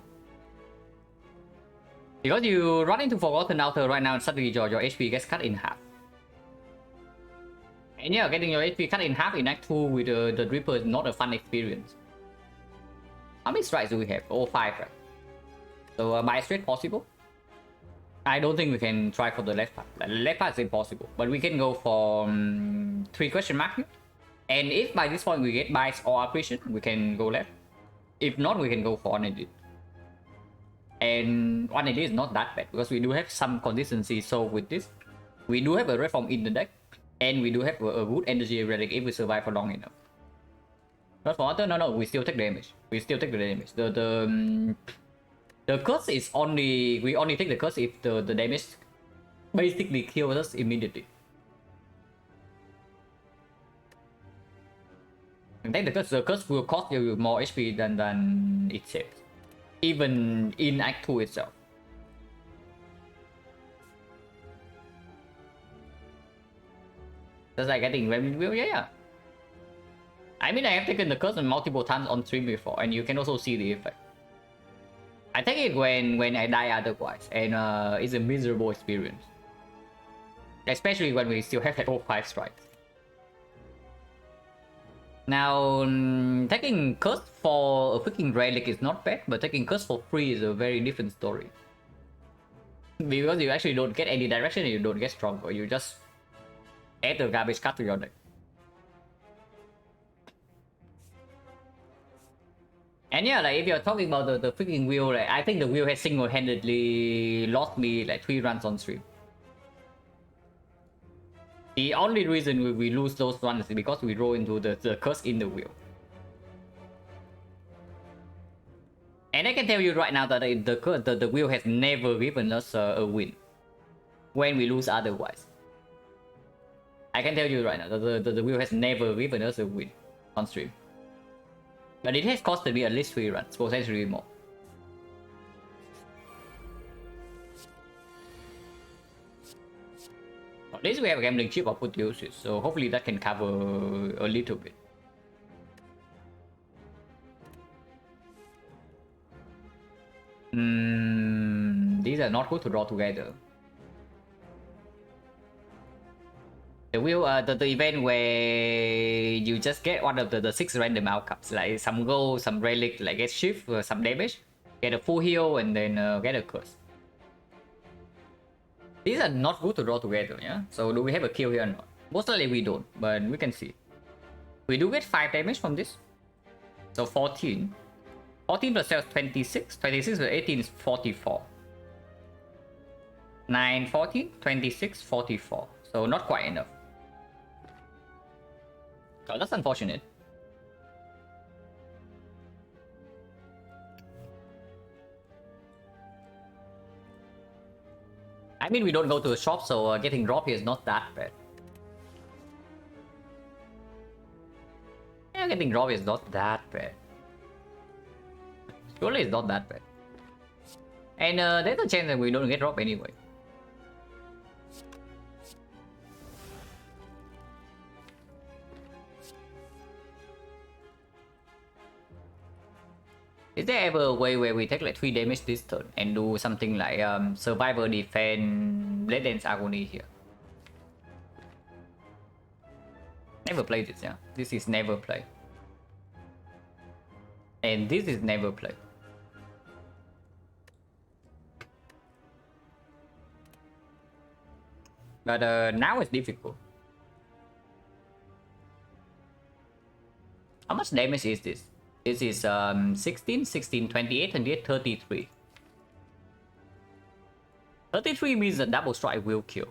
Because you run into Forgotten Outer right now and suddenly your HP gets cut in half. And yeah, getting your HP cut in half in Act 2 with the Reaper is not a fun experience. How many strikes do we have? Oh, 5, right? So by straight possible? I don't think we can try for the left part. The left part is impossible. But we can go for 3 question mark here. And if by this point we get bias or accretion, we can go left. If not, we can go for 180. And 180 is not that bad because we do have some consistency. So with this, we do have a red form in the deck. And we do have a good energy relic if we survive for long enough. Not for other, no, we still take damage. We still take the damage. The curse is only, we only take the curse if the damage basically kills us immediately. And then the curse will cost you more HP than it saves. Even in Act 2 itself. That's like getting Remnant Wheel, yeah. I mean, I have taken the curse multiple times on stream before, and you can also see the effect. I take it when I die otherwise, and it's a miserable experience. Especially when we still have that all 5 strikes. Now, taking curse for a freaking relic is not bad, but taking curse for free is a very different story. Because you actually don't get any direction and you don't get stronger, you just add the garbage cut to your deck. And yeah, like if you're talking about the freaking wheel, like, I think the wheel has single-handedly lost me like 3 runs on stream. The only reason we lose those runs is because we roll into the curse in the wheel. And I can tell you right now that the wheel has never given us a win when we lose otherwise. I can tell you right now that the wheel has never given us a win on stream. But it has costed me at least 3 runs, potentially more. At least we have a gambling chip apotheosis, so hopefully that can cover a little bit. These are not good to draw together. The wheel, the event where you just get one of the 6 random outcomes, like some gold, some relic, like get shift, some damage, get a full heal, and then get a curse. These are not good to draw together, yeah? So do we have a kill here or not? Most likely we don't, but we can see. We do get 5 damage from this. So 14. 14 plus 12 is 26. 26 plus 18 is 44. 9, 14, 26, 44. So not quite enough. Oh, that's unfortunate. I mean, we don't go to the shop, so getting drop here is not that bad. Yeah, getting drop is not that bad. Surely it's not that bad. And there's a chance that we don't get drop anyway. Is there ever a way where we take like 3 damage this turn and do something like Survivor, Defend, Blade Dance, Agony here? Never played this, yeah. This is never play. And this is never play. But now it's difficult. How much damage is this? This is 16, 16, 28, 28, 33. 33 means that double strike will kill.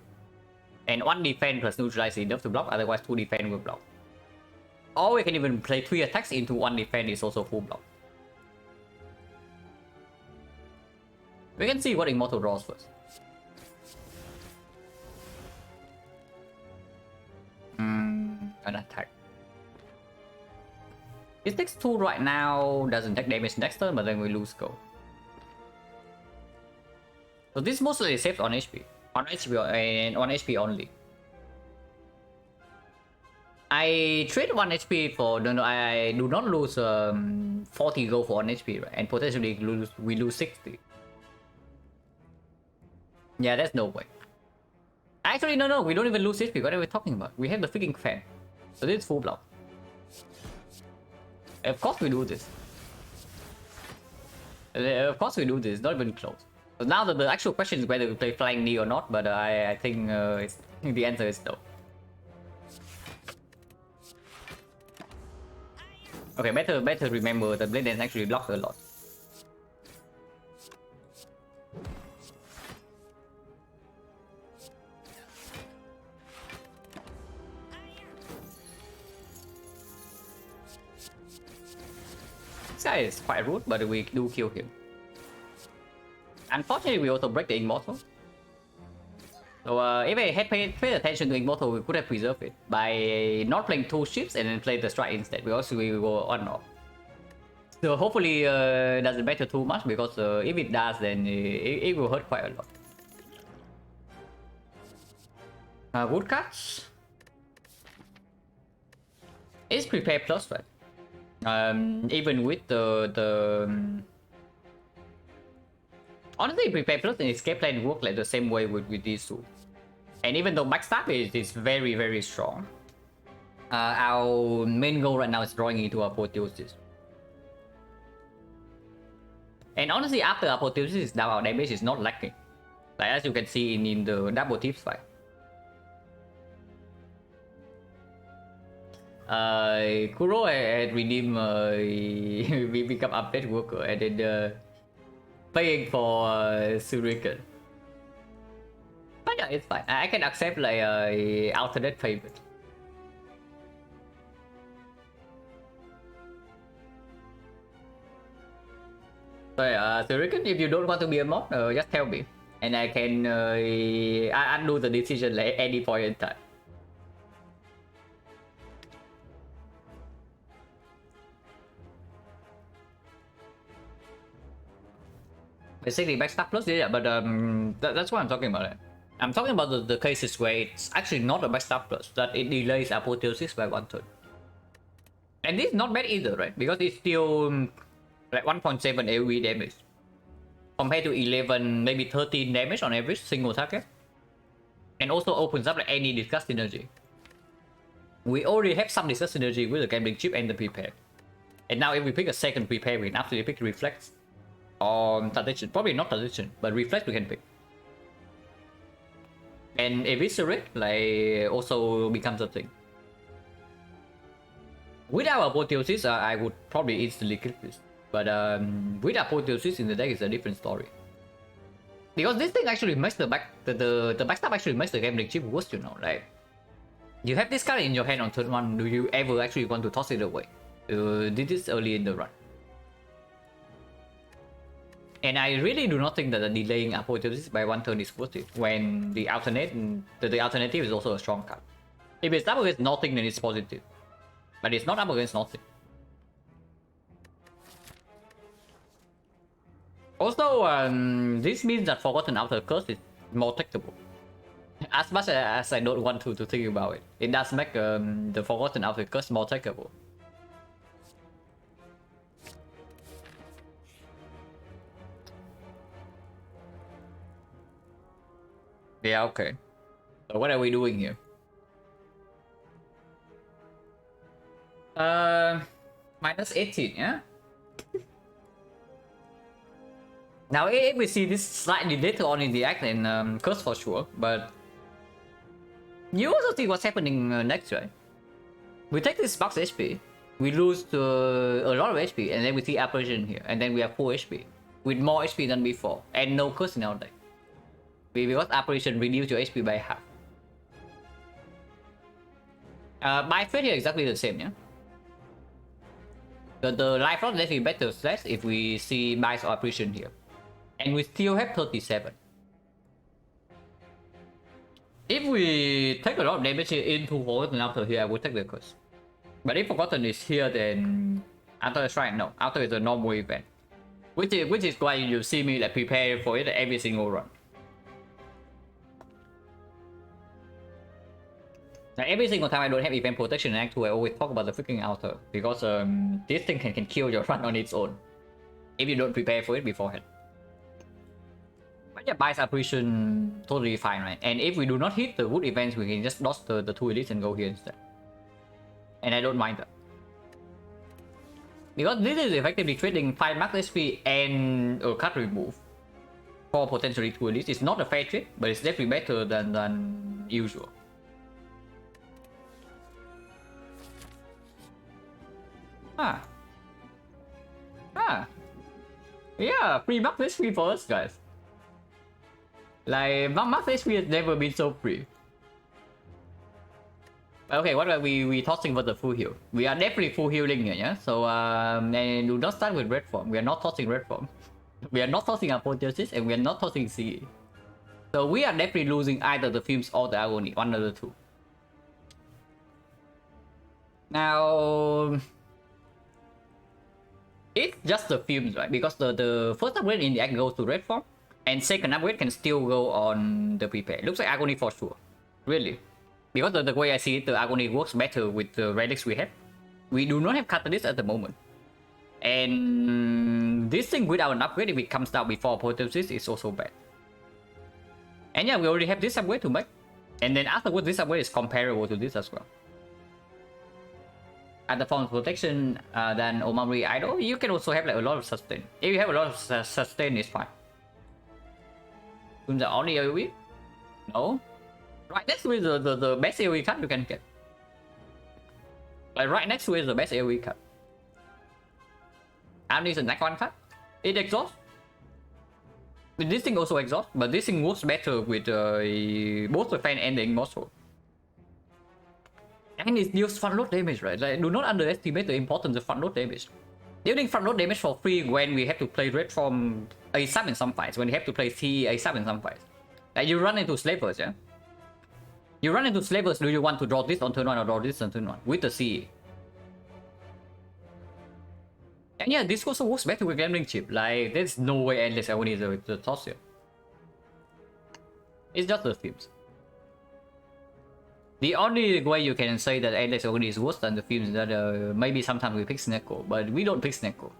And 1 defense plus neutralize is enough to block, otherwise 2 defense will block. Or we can even play 3 attacks into 1 defense is also full block. We can see what Immortal draws first. An attack. It takes 2 right now, doesn't take damage next turn, but then we lose gold. So this mostly saves on HP. 1 HP and 1 HP only. I trade 1 HP for no, I do not lose 40 gold for 1 HP, right? And potentially we lose 60. Yeah, that's no way. Actually, no, we don't even lose HP. What are we talking about? We have the freaking fan. So this is full block. Of course we do this. Of course we do this. Not even close. So now the actual question is whether we play flying knee or not. But I think the answer is no. Okay, better remember that blade dance actually blocks a lot. This guy is quite rude, but we do kill him. Unfortunately, we also break the Immortal. So if I had paid attention to Immortal, we could have preserved it by not playing 2 ships and then play the strike instead, because we go on off. So hopefully doesn't matter too much, because if it does, then it will hurt quite a lot. Woodcuts. It's prepare plus, right? Even with the honestly, prepare plus and escape plan work like the same way with these two. And even though backstab is very strong, our main goal right now is drawing into apotheosis. And honestly, after apotheosis is down, our damage is not lacking. Like as you can see in the double tips fight. Kuro had redeemed we become update worker and then paying for Suriken. But yeah, it's fine. I can accept like alternate payment. So yeah, Suriken, if you don't want to be a mod, just tell me, and I can undo the decision at any point in time. Basically backstab plus, yeah, but that's what I'm talking about. I'm talking about the cases where it's actually not a backstab plus, that it delays apotheosis by 1 turn. And this is not bad either, right? Because it's still like 1.7 AoE damage compared to 11, maybe 13 damage on average single target, and also opens up like any disgust synergy. We already have some disgust synergy with the gambling chip and the prepare, and now if we pick a second prepare, we can absolutely pick reflex on tradition. Probably not tradition, but reflex we can pick. And eviscerate like also becomes a thing. Without apotheosis, I would probably instantly kill this. But with apotheosis in the deck is a different story. Because this thing actually makes the backstab actually makes the gambling chip worse, you know. Like you have this card in your hand on turn 1, do you ever actually want to toss it away? This is early in the run. And I really do not think that the delaying apotheosis by 1 turn is worth it when the alternative is also a strong card. If it's up against nothing, then it's positive. But it's not up against nothing. Also, this means that Forgotten Outer Curse is more takeable. As much as I don't want to think about it, it does make the Forgotten Outer Curse more takeable. Yeah, okay. So what are we doing here? Minus 18, yeah? Now, if we see this slightly later on in the act, then curse for sure, but you also see what's happening next, right? We take this box HP, we lose a lot of HP, and then we see apparition here, and then we have 4 HP, with more HP than before, and no curse in our deck. Because apparition reduce your HP by half. My fate here is exactly the same, yeah? The life loss definitely better slash if we see Bias or apparition here. And we still have 37. If we take a lot of damage here into Forgotten after here, I would take the curse. But if Forgotten is here, then after the shrine, no. After is a normal event. Which is why you see me like prepare for it every single run. Like every single time I don't have event protection in Act 2, I always talk about the freaking altar. Because this thing can kill your run on its own. If you don't prepare for it beforehand. But yeah, buys apparition totally fine, right? And if we do not hit the wood events, we can just dodge the 2 elites and go here instead. And I don't mind that. Because this is effectively trading 5 max HP and a card remove for potentially 2 elites. It's not a fair trade, but it's definitely better than usual. Yeah, free max HP for us, guys. Like, max HP has never been so free. Okay, what are we tossing for the full heal? We are definitely full healing here, yeah? So, and do not start with red form. We are not tossing red form. We are not tossing Apotheosis, and we are not tossing CE. So we are definitely losing either the Fumes or the Agony, one of the two. Now, it's just the Fumes, right? Because the first upgrade in the act goes to red form, and second upgrade can still go on the prepare. Looks like Agony for sure. Really. Because the way I see it, the Agony works better with the relics we have. We do not have Catalyst at the moment. And this thing without an upgrade, if it comes down before Apotheosis, is also bad. And yeah, we already have this upgrade to make. And then afterwards, this upgrade is comparable to this as well. At the form of protection than Omamri Idol, you can also have like a lot of sustain. If you have a lot of sustain, it's fine. The only AoE? No. Right next to it is the best AoE card you can get. Like right next to it is the best AoE card. And it's a next one card. It exhausts. This thing also exhausts, but this thing works better with both the fan and the Immortal. And it deals front load damage, right? Like, do not underestimate the importance of front load damage. Dealing front load damage for free when we have to play red from ASAP in some fights, when we have to play CE ASAP in some fights. Like you run into slavers, yeah? You run into slavers, do you want to draw this on turn 1 or draw this on turn 1 with the CE? And yeah, this also works better with Gambling Chip. Like, there's no way Endless Agony is the toss here. It's just the themes. The only way you can say that Endless Agony is worse than the themes is that maybe sometimes we pick Snecko, but we don't pick Snecko.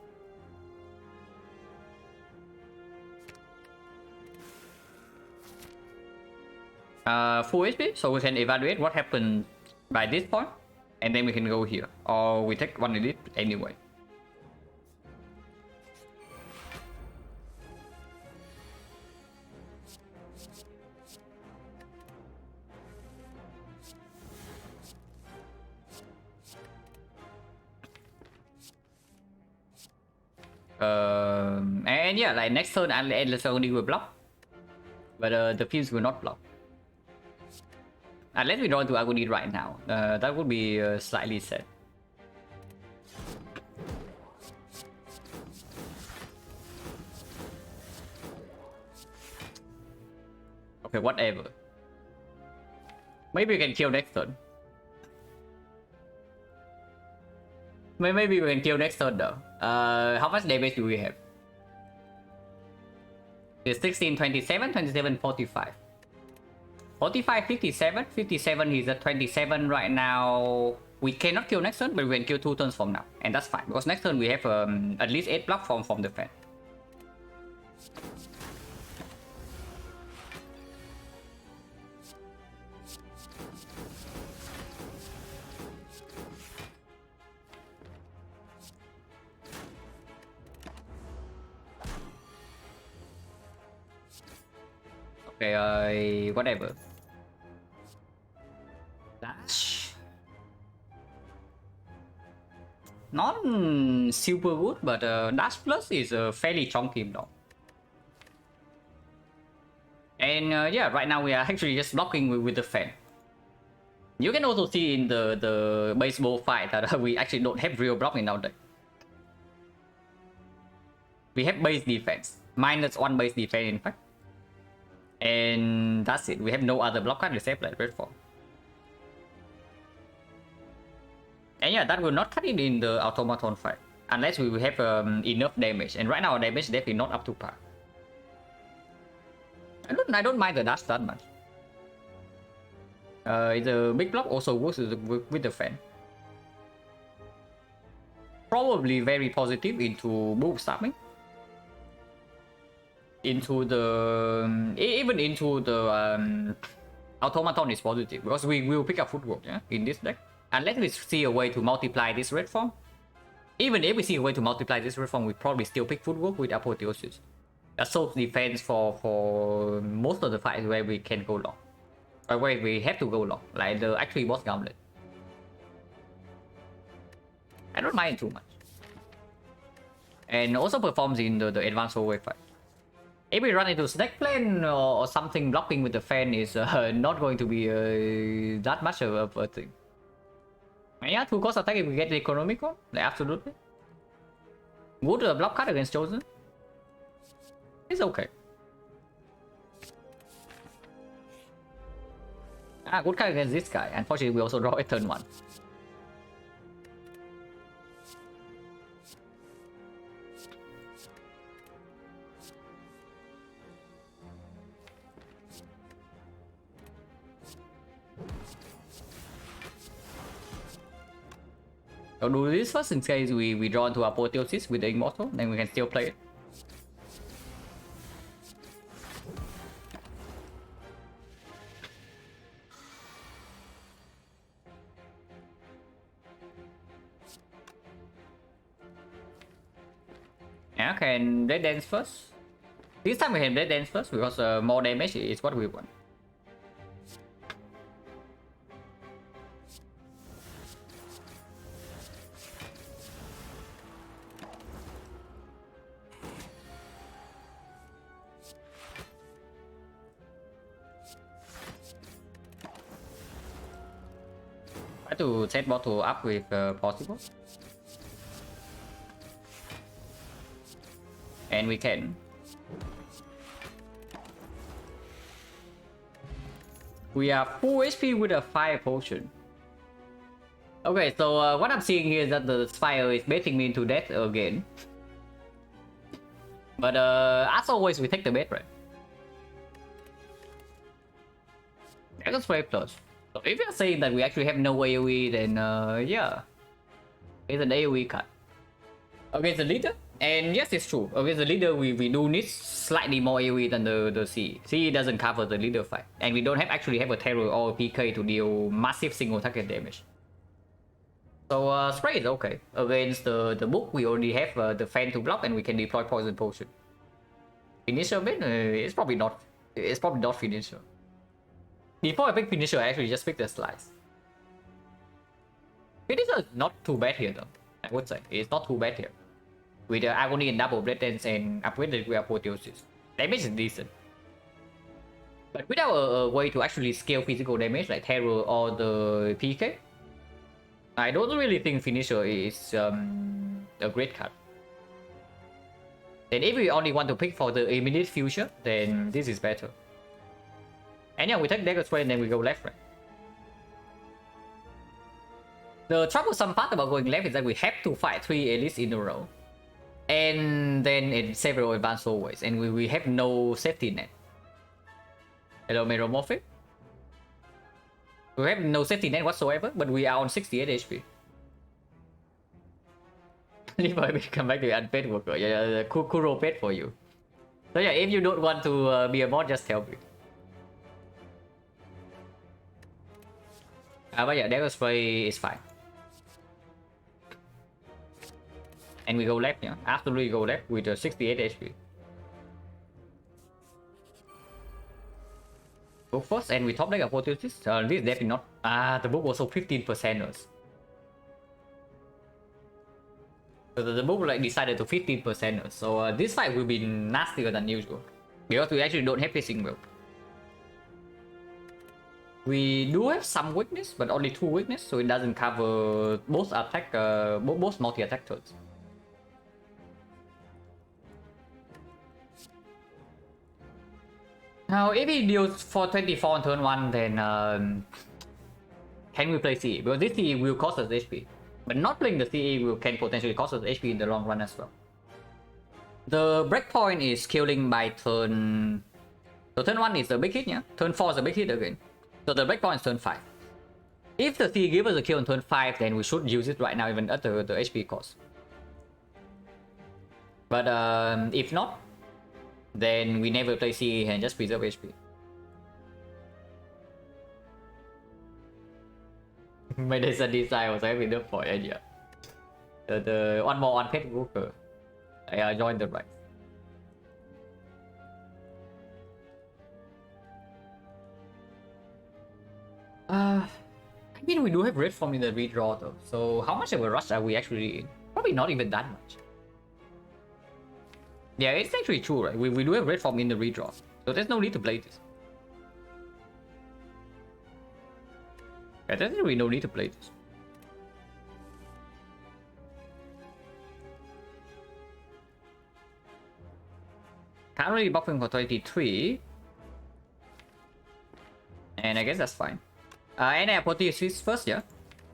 Full HP, so we can evaluate what happened by this point, and then we can go here, or we take one elite anyway. And yeah, like next turn, Endless Agony will block, but the Fuse will not block. Unless we draw into Agony right now, that would be slightly sad. Okay, whatever. Maybe we can kill next turn. Maybe we can kill next turn though. How much damage do we have? It's 16, 27, 27, 45. 45, 57. 57 is at 27 right now. We cannot kill next turn, but we can kill 2 turns from now. And that's fine, because next turn we have at least 8 block from the fan. Okay, whatever. Dash. Not super good, but Dash Plus is fairly chunky though. And yeah, right now we are actually just blocking with the fan. You can also see in the baseball fight that we actually don't have real blocking now. We have base defense. -1 base defense in fact. And that's it. We have no other block card except like red form. And yeah, that will not cut it in the automaton fight unless we have enough damage. And right now our damage is definitely not up to par. I don't mind the dash that much. The big block also works with the fan. Probably very positive into move stopping. Into the even into the automaton is positive because we will pick up footwork, yeah, in this deck. Unless we see a way to multiply this red form. Even if we see a way to multiply this red form, we probably still pick footwork with apotheosis. That solves defense for most of the fights where we can go long. Or where we have to go long, like the actually boss gauntlet. I don't mind too much. And also performs in the advanced wave fight. If we run into snack plane or something blocking with the fan is not going to be that much of a thing. And yeah, 2 cost attack if we get the economical, like, absolutely. Good block card against Chosen. It's okay. Good card against this guy. Unfortunately, we also draw a turn 1. I'll do this first in case we draw into apotheosis with the Immortal, then we can still play it. Yeah, can Red Dance first. This time we can Red Dance first because more damage is what we want. Try to set bottle up with possible. And we can. We are full HP with a fire potion. Okay, so what I'm seeing here is that the fire is baiting me into death again. But as always, we take the bait, right? Dragon Spray Plus. So if you're saying that we actually have no AoE, then yeah. It's an AoE cut. Against the leader? And yes, it's true. Against the leader, we do need slightly more AoE than the CE. CE doesn't cover the leader fight. And we don't actually have a terror or a PK to deal massive single target damage. So spray is okay. Against the book, we already have the fan to block and we can deploy poison potion. Finisher bit? It's probably not finisher. Before I pick finisher, I actually just pick the slice. Finisher is not too bad here though. I would say it's not too bad here. With agony and double blade dance and upgraded with apotheosis, damage is decent. But without a way to actually scale physical damage like terror or the PK, I don't really think finisher is a great card. Then if we only want to pick for the immediate future, then this is better. And yeah, we take Dagger Spray and then we go left, right? The troublesome part about going left is that we have to fight 3 elites in a row. And then in several advanced hallways, and we have no safety net. Hello, Meromorphic. We have no safety net whatsoever, but we are on 68 HP. Levi will come back to the unpaid worker. Yeah, Kuro paid for you. So yeah, if you don't want to be a mod, just tell me. But yeah, Dagger Spray is fine. And we go left, yeah. Absolutely go left with 68 HP. Go first, and we top deck apotheosis. This is definitely not. The book also 15%ers. So the book like decided to 15%ers. So this fight will be nastier than usual because we actually don't have pacing well. We do have some weakness, but only 2 weakness, so it doesn't cover both attack, both multi-attack turns. Now, if he deals for 24 on turn 1, then can we play CE? Because this CE will cost us HP. But not playing the CE can potentially cost us HP in the long run as well. The breakpoint is killing by turn... So turn 1 is a big hit, yeah? Turn 4 is a big hit again. So the breakpoint is turn 5. If the C gives us a kill on turn 5, then we should use it right now even at the HP cost. But if not, then we never play C and just preserve HP. My design was having enough for idea. The one more on pet worker. I joined the right. I mean, we do have red form in the redraw though. So how much of a rush are we actually in? Probably not even that much. Yeah, it's actually true, right? We do have red form in the redraw. So there's no need to play this. Yeah, there's really no need to play this. Currently buffing for 23. And I guess that's fine. And I put this first, yeah?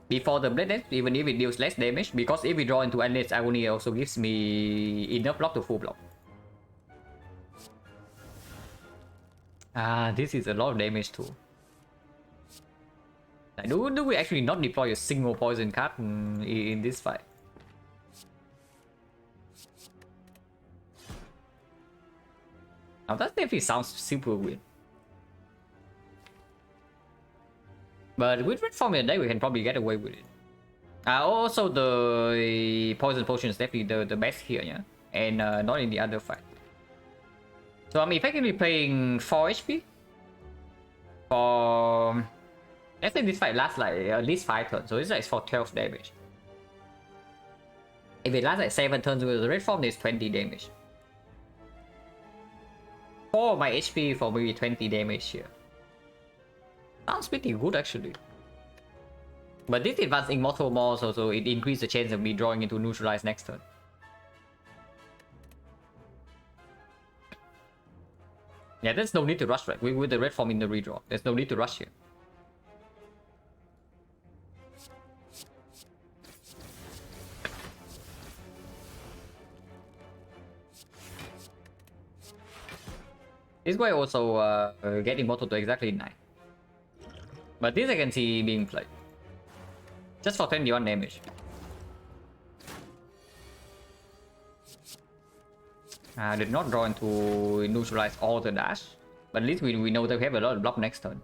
Before the blade dance, even if it deals less damage, because if we draw into endless agony, it also gives me enough block to full block. This is a lot of damage too. Like, do we actually not deploy a single poison card in this fight? Now that definitely sounds super weird. But with red form in the deck, we can probably get away with it. Also, the poison potion is definitely the best here, yeah? And not in the other fight. So I'm effectively playing 4 HP. For... Let's say this fight lasts like at least 5 turns, so it's like for 12 damage. If it lasts like 7 turns with the red form, there's 20 damage. 4 of my HP for maybe 20 damage here. Sounds pretty good actually. But this advanced Immortal more so it increases the chance of me drawing into neutralize next turn. Yeah, there's no need to rush, right? With the red form in the redraw. There's no need to rush here. This way also get Immortal to exactly 9. But this I can see being played. Just for 21 damage. Did not draw into neutralize all the dash. But at least we know that we have a lot of block next turn.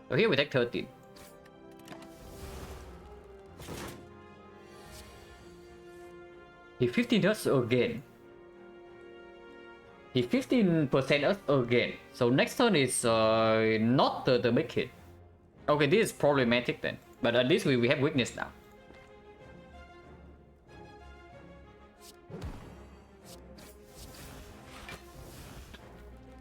So here we take 13. He 15 us again. He 15% us again. So next turn is not the big hit. Okay, this is problematic then. But at least we have weakness now.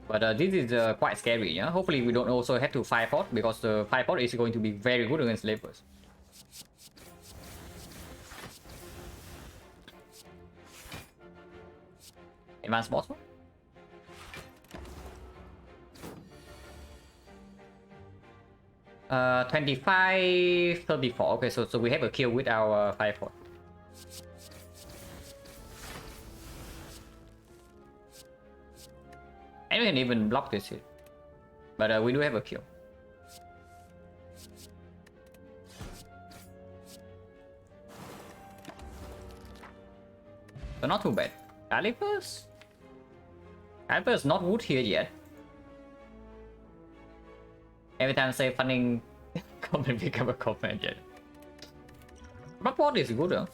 But this is quite scary, yeah? Hopefully we don't also have to 5-pot, because the 5-pot is going to be very good against Lepers. Advanced boss one? Uh, 25, 34. Okay, so we have a kill with our 5-pot. And we can even block this hit. But we do have a kill. So not too bad. Calipers? Calipers not wood here yet. Every time I say funding comment become a comment yet. Report is good though.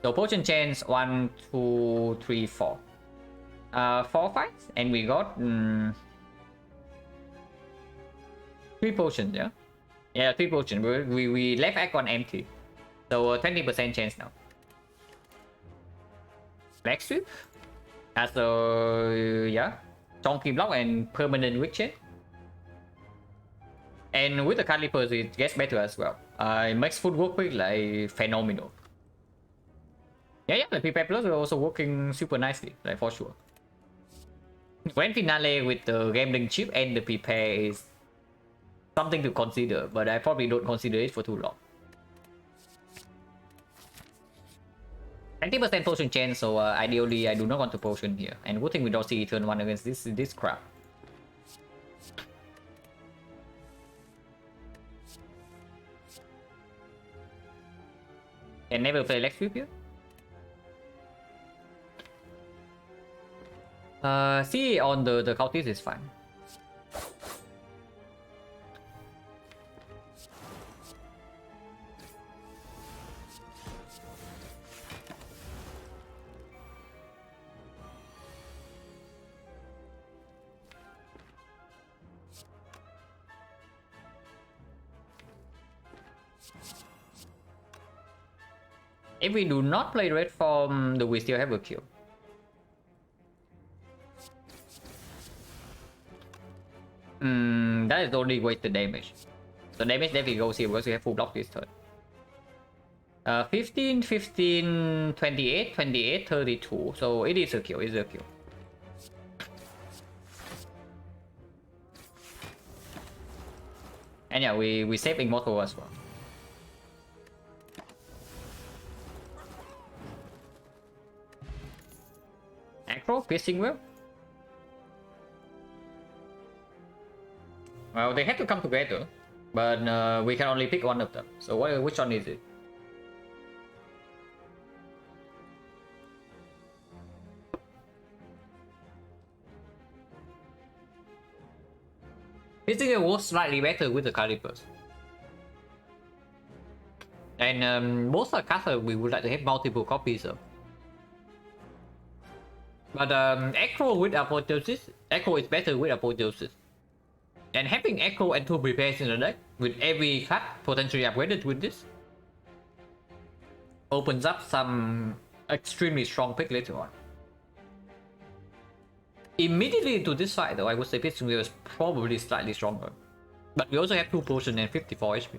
So potion chains 1, 2, 3, 4. 4 fights and we got 3 potions, yeah? Yeah, 3 potions. We left icon empty. So 20% chance now. Black sweep has yeah, chunky block and permanent weak chain. And with the calipers it gets better as well. It makes food work quick like phenomenal. Yeah, the prepare plus are also working super nicely, like for sure. Grand finale with the gambling chip and the prepare is something to consider, but I probably don't consider it for too long. 90% potion chance, so ideally I do not want to potion here. And good thing we don't see turn 1 against this crap. Can never play leg sweep here. See on the cultist is fine. If we do not play red form, do we still have a kill? That is only wasted damage. So damage definitely goes here because we have full block this turn. 15, 15, 28, 28, 32. So it is a kill, it is a kill. And yeah, we save Immortal as well. Acro, piercing will. Well, they have to come together, but we can only pick one of them. So which one is it? Piercing will work slightly better with the calipers. And most of the casters we would like to have multiple copies of. But Echo with Apotheosis, Echo is better with Apotheosis. And having Echo and 2 prepares in the deck, with every card potentially upgraded with this, opens up some extremely strong pick later on. Immediately into this fight though, I would say Piercing Wheel is probably slightly stronger. But we also have 2 potions and 54 HP.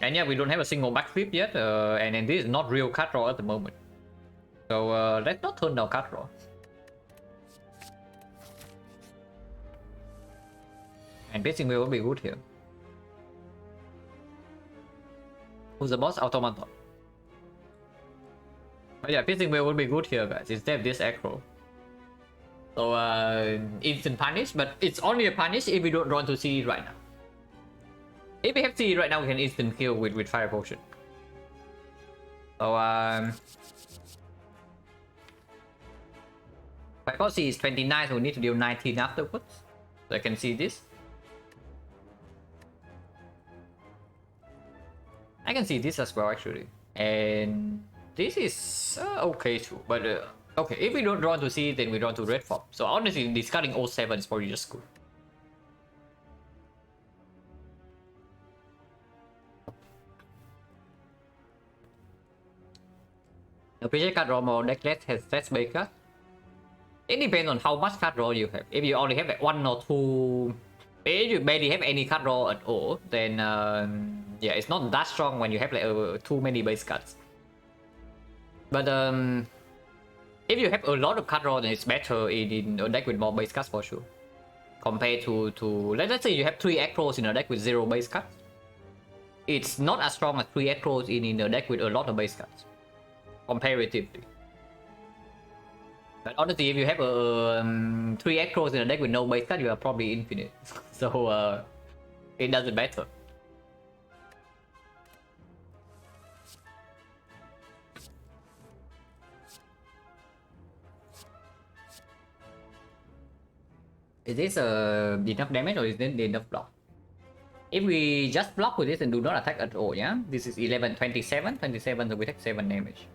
And yeah, we don't have a single backflip yet, and this is not real card draw at the moment. So let's not turn down card draw. And Piercing Wheel will be good here. Who's the boss? Automaton. But yeah, Piercing Wheel will be good here, guys, instead of this aggro. So instant punish, but it's only a punish if we don't run to see it right now. If we have CE right now, we can instant kill with Fire Potion. So, if I got CE is 29, so we need to deal 19 afterwards. So I can see this. I can see this as well, actually. And this is okay too. But, okay, if we don't draw to CE, then we draw to red form. So honestly, discarding 07 is probably just good. Appreciate card draw more deck less has less base card. It depends on how much card draw you have. If you only have like 1 or 2, if you barely have any card draw at all, then yeah, it's not that strong when you have like too many base cards. But if you have a lot of card draw, then it's better in a deck with more base cards for sure. Compared to let's say you have 3 Acros in a deck with 0 base cards. It's not as strong as 3 Acros in a deck with a lot of base cards. Comparatively. But honestly, if you have 3 Acros in a deck with no base card, you are probably infinite. So it doesn't matter. Is this enough damage or is this enough block? If we just block with this and do not attack at all, yeah? This is 11, 27, 27, so we take 7 damage.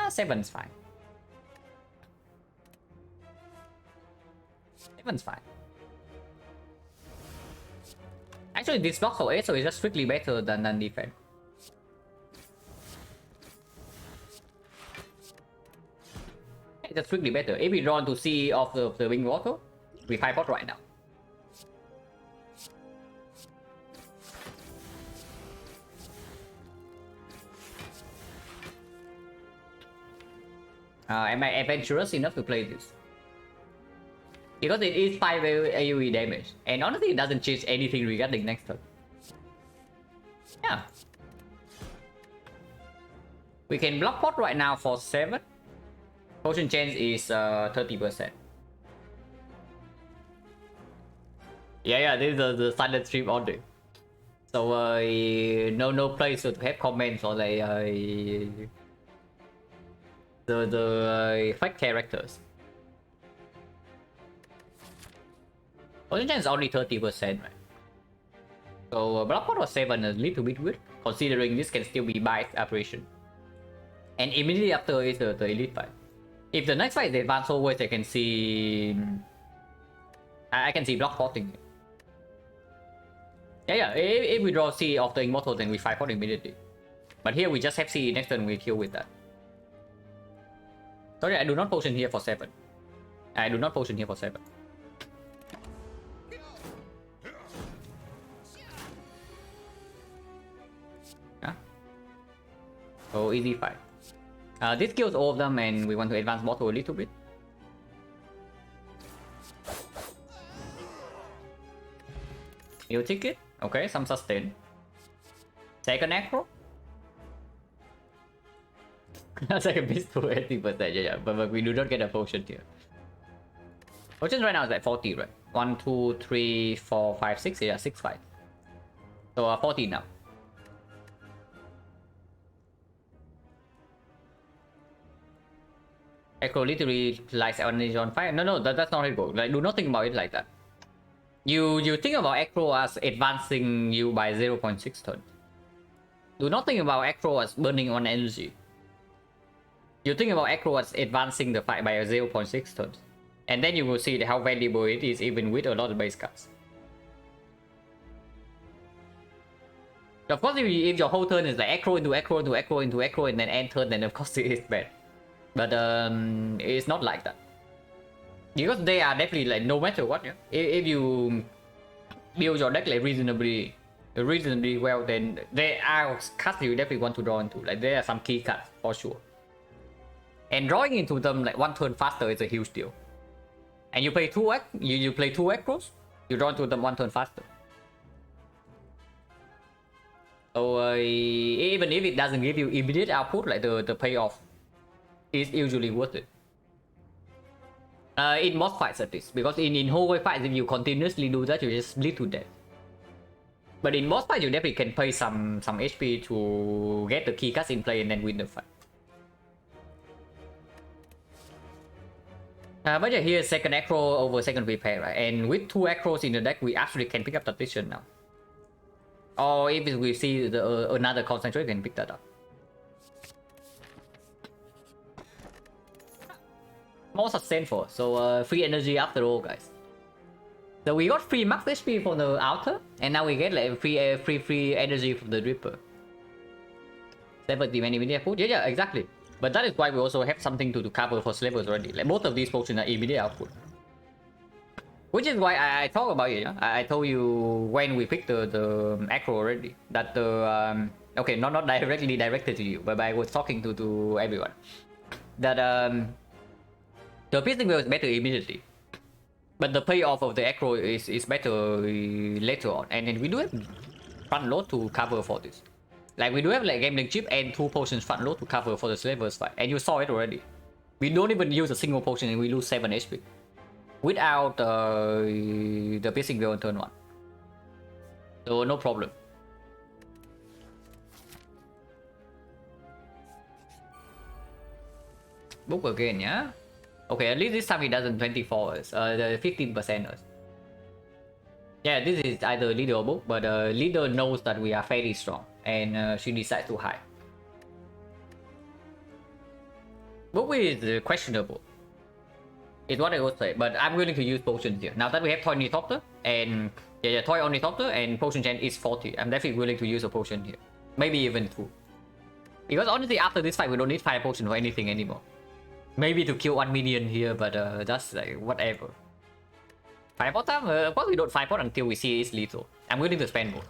7 is fine. 7 is fine. Actually, this block for 8, so it's just strictly better than defense. It's just strictly better. If we draw to see of the wing water, we 5 pot right now. Am I adventurous enough to play this? Because it is 5 AoE damage. And honestly, it doesn't change anything regarding next turn. Yeah. We can block pot right now for 7. Potion chance is 30%. Yeah, this is the silent stream only. So no place to have comments or like the fake characters. Potential is only 30%, right? So Blockport was 7 a little bit weird, considering this can still be biased operation. And immediately after is the elite fight. If the next fight is advanced always, I can see I can see block porting. Yeah, if we draw C of the Immortal, then we fight port immediately. But here we just have C next turn, we kill with that. Sorry, I do not potion here for 7. I do not potion here for 7. Yeah. So easy fight. This kills all of them and we want to advance bottle a little bit. You take it. Okay, some sustain. Second acro. That's like a miss to 80%. Yeah, but we do not get a potion here. Potion right now is like 40, right? 1, 2, 3, 4, 5, 6. Yeah, 6 5. So 40 now. Acro literally lights energy on fire. No, that's not how it goes. Like, do not think about it like that. You think about Acro as advancing you by 0.6 turns. Do not think about Acro as burning on energy. You think about Acro as advancing the fight by 0.6 turns. And then you will see how valuable it is even with a lot of base cards. Of course, if your whole turn is like Acro into Acro into Acro into Acro and then end turn, then of course it is bad. But it's not like that. Because they are definitely like no matter what, yeah. If you build your deck like reasonably well, then there are cards you definitely want to draw into. Like there are some key cards for sure. And drawing into them like one turn faster is a huge deal. And you play you play 2 Acros, you draw into them one turn faster. So even if it doesn't give you immediate output, like the payoff is usually worth it. In most fights at least, because in whole fights, if you continuously do that, you just bleed to death. But in most fights, you definitely can pay some HP to get the key cards in play and then win the fight. But yeah, here's second acro over second repair, right? And with 2 acros in the deck, we actually can pick up the position now. Or if we see another concentrate, we can pick that up. More sustainable, so free energy after all, guys. So we got free max HP from the outer, and now we get like free energy from the Ripper. 70 many immediate output. Yeah, exactly. But that is why we also have something to cover for slavers already. Like both of these potions are immediate output. Which is why I talk about it. Yeah? I told you when we picked the acro already that the okay, not directly directed to you, but I was talking to everyone that the piercing wheel is better immediately, but the payoff of the acro is better later on, and then we do have front load to cover for this. Like we do have like gambling chip and 2 potions front load to cover for the slavers fight, and you saw it already. We don't even use a single potion and we lose 7 HP without the piercing wheel on turn 1. So no problem. Book again, yeah. Okay, at least this time it doesn't 24 us, the 15% us. Yeah, this is either leader or book, but leader knows that we are fairly strong, and she decides to hide. Book is questionable, is what I would say, but I'm willing to use potions here. Now that we have Toy Ornithopter, and yeah, Toy Ornithopter and potion gen is 40, I'm definitely willing to use a potion here. Maybe even 2. Because honestly, after this fight, we don't need 5 potions for anything anymore. Maybe to kill 1 minion here, but that's like whatever. 5 pot time? Of course we don't 5 pot until we see it's lethal. I'm willing to spend more.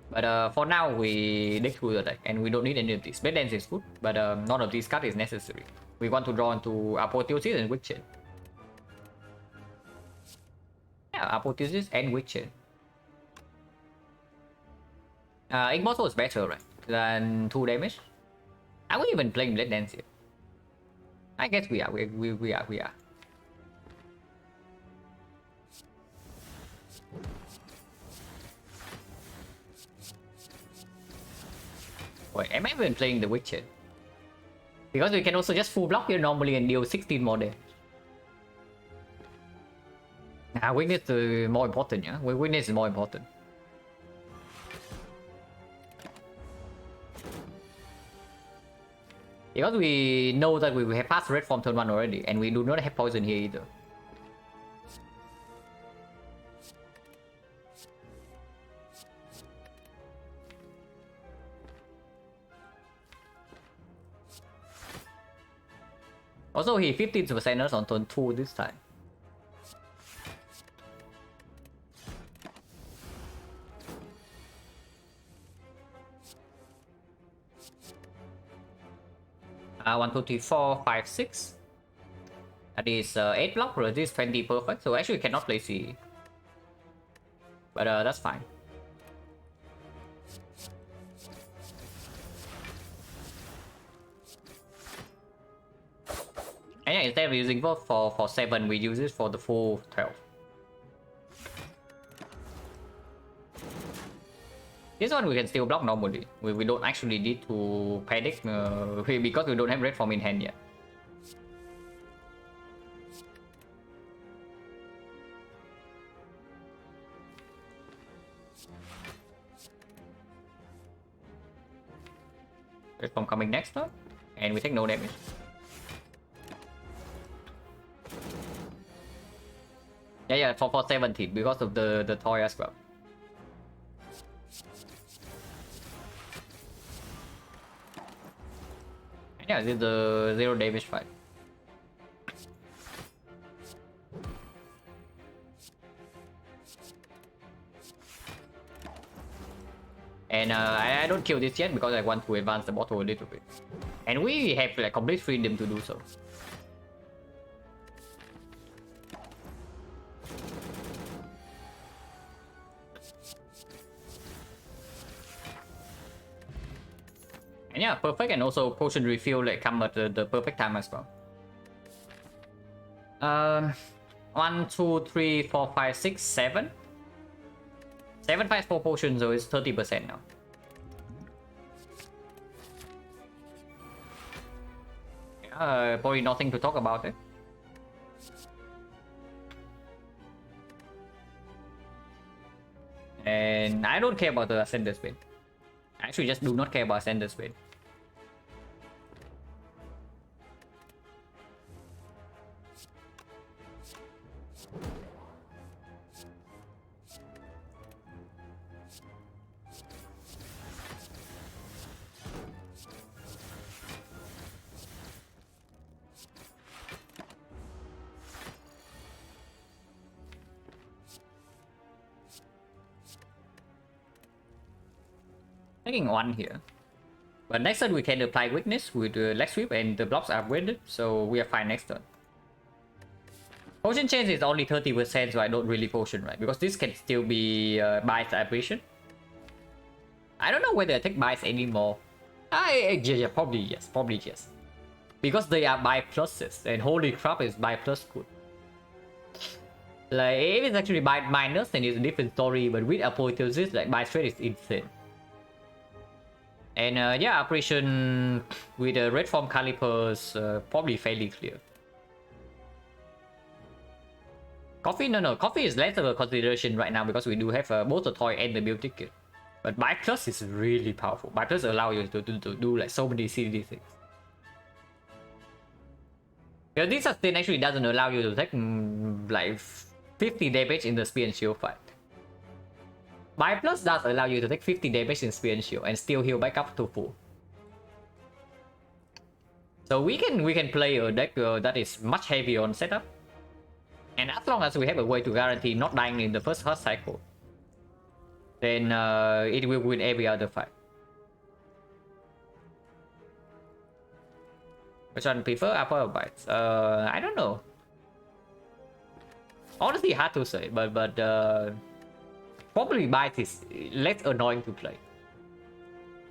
But for now we dig through the deck and we don't need any of these. Bed dance is good, but none of these cards is necessary. We want to draw into Apotheosis and Quick Chain. Yeah, Apotheosis and Quick Chain. Immortal is better, right? Than 2 damage. Are we even playing Blade Dance here? I guess we are. We are. Wait, am I even playing the Witcher? Because we can also just full block here normally and deal 16 more damage. Nah, weakness is more important, yeah? Weakness is more important. Because we know that we have passed red from turn 1 already, and we do not have poison here either. Also, he 15% on turn 2 this time. One, two, three, 4, 5, 6. That is 8 block, resist 20 perfect. So actually, we cannot play CE. But that's fine. And yeah, instead of using both for 7, we use it for the full 12. This one we can still block normally. We don't actually need to panic because we don't have red form in hand yet. Red form coming next turn, and we take no damage. Yeah, for 17 because of the toy as well. Yeah, this is the 0 damage fight. And I don't kill this yet because I want to advance the bottle a little bit. And we have like complete freedom to do so. And yeah, perfect, and also potion refill like come at the perfect time as well. 1, 2, 3, 4, 5, 6, 7. 7 5 4 potions, so it's 30% now. Probably nothing to talk about it. And I don't care about the Ascender Spin. I actually just do not care about Ascender Spin. Taking 1 here. But next turn we can apply weakness with leg sweep and the blocks are upgraded, so we are fine next turn. Potion chance is only 30%, so I don't really potion, right? Because this can still be bias aberration. I don't know whether I take bias anymore. Yeah, probably yes. Because they are by pluses, and holy crap is by plus good. Like, if it's actually by minus, then it's a different story, but with apotheosis, like by straight is insane. And yeah, operation with the red form calipers probably fairly clear. Coffee, no, coffee is less of a consideration right now because we do have both the toy and the build ticket. But Buy Plus is really powerful. Buy Plus allow you to do like so many CD things. Yeah, this sustain actually doesn't allow you to take like 50 damage in the spear and shield fight. Buy Plus does allow you to take 50 damage in spear and shield and still heal back up to full. So we can play a deck that is much heavier on setup. And as long as we have a way to guarantee not dying in the first hurt cycle, then it will win every other fight. Which one prefer, upper or bites? I don't know. Honestly, hard to say, but probably bites is less annoying to play.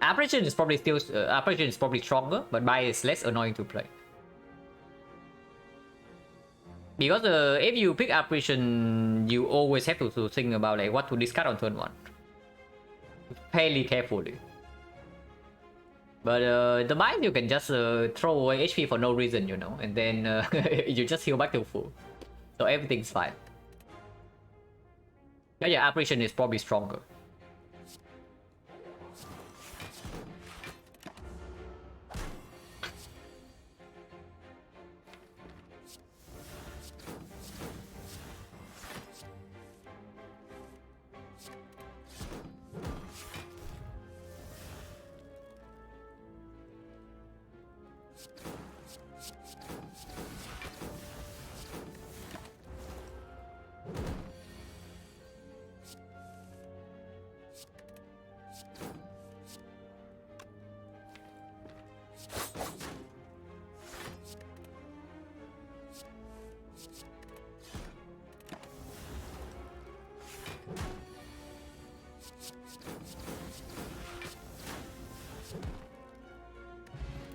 Apparition is probably still apparition is probably stronger, but bite is less annoying to play. Because if you pick apparition, you always have to think about like what to discard on turn 1. Fairly carefully. But the bind you can just throw away HP for no reason, you know, and then you just heal back to full. So everything's fine. But yeah, apparition is probably stronger.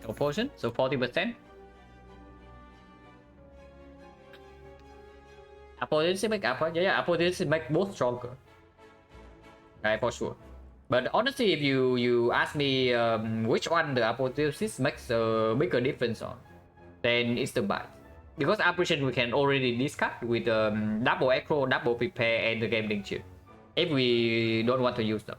No potion, so 40%. Apotheosis make apotheosis make both stronger. Right, for sure. But honestly, if you ask me which one the apotheosis makes a bigger difference on, then it's the bite. Because apparition we can already discard with double echo, double prepare, and the gambling chip. If we don't want to use them.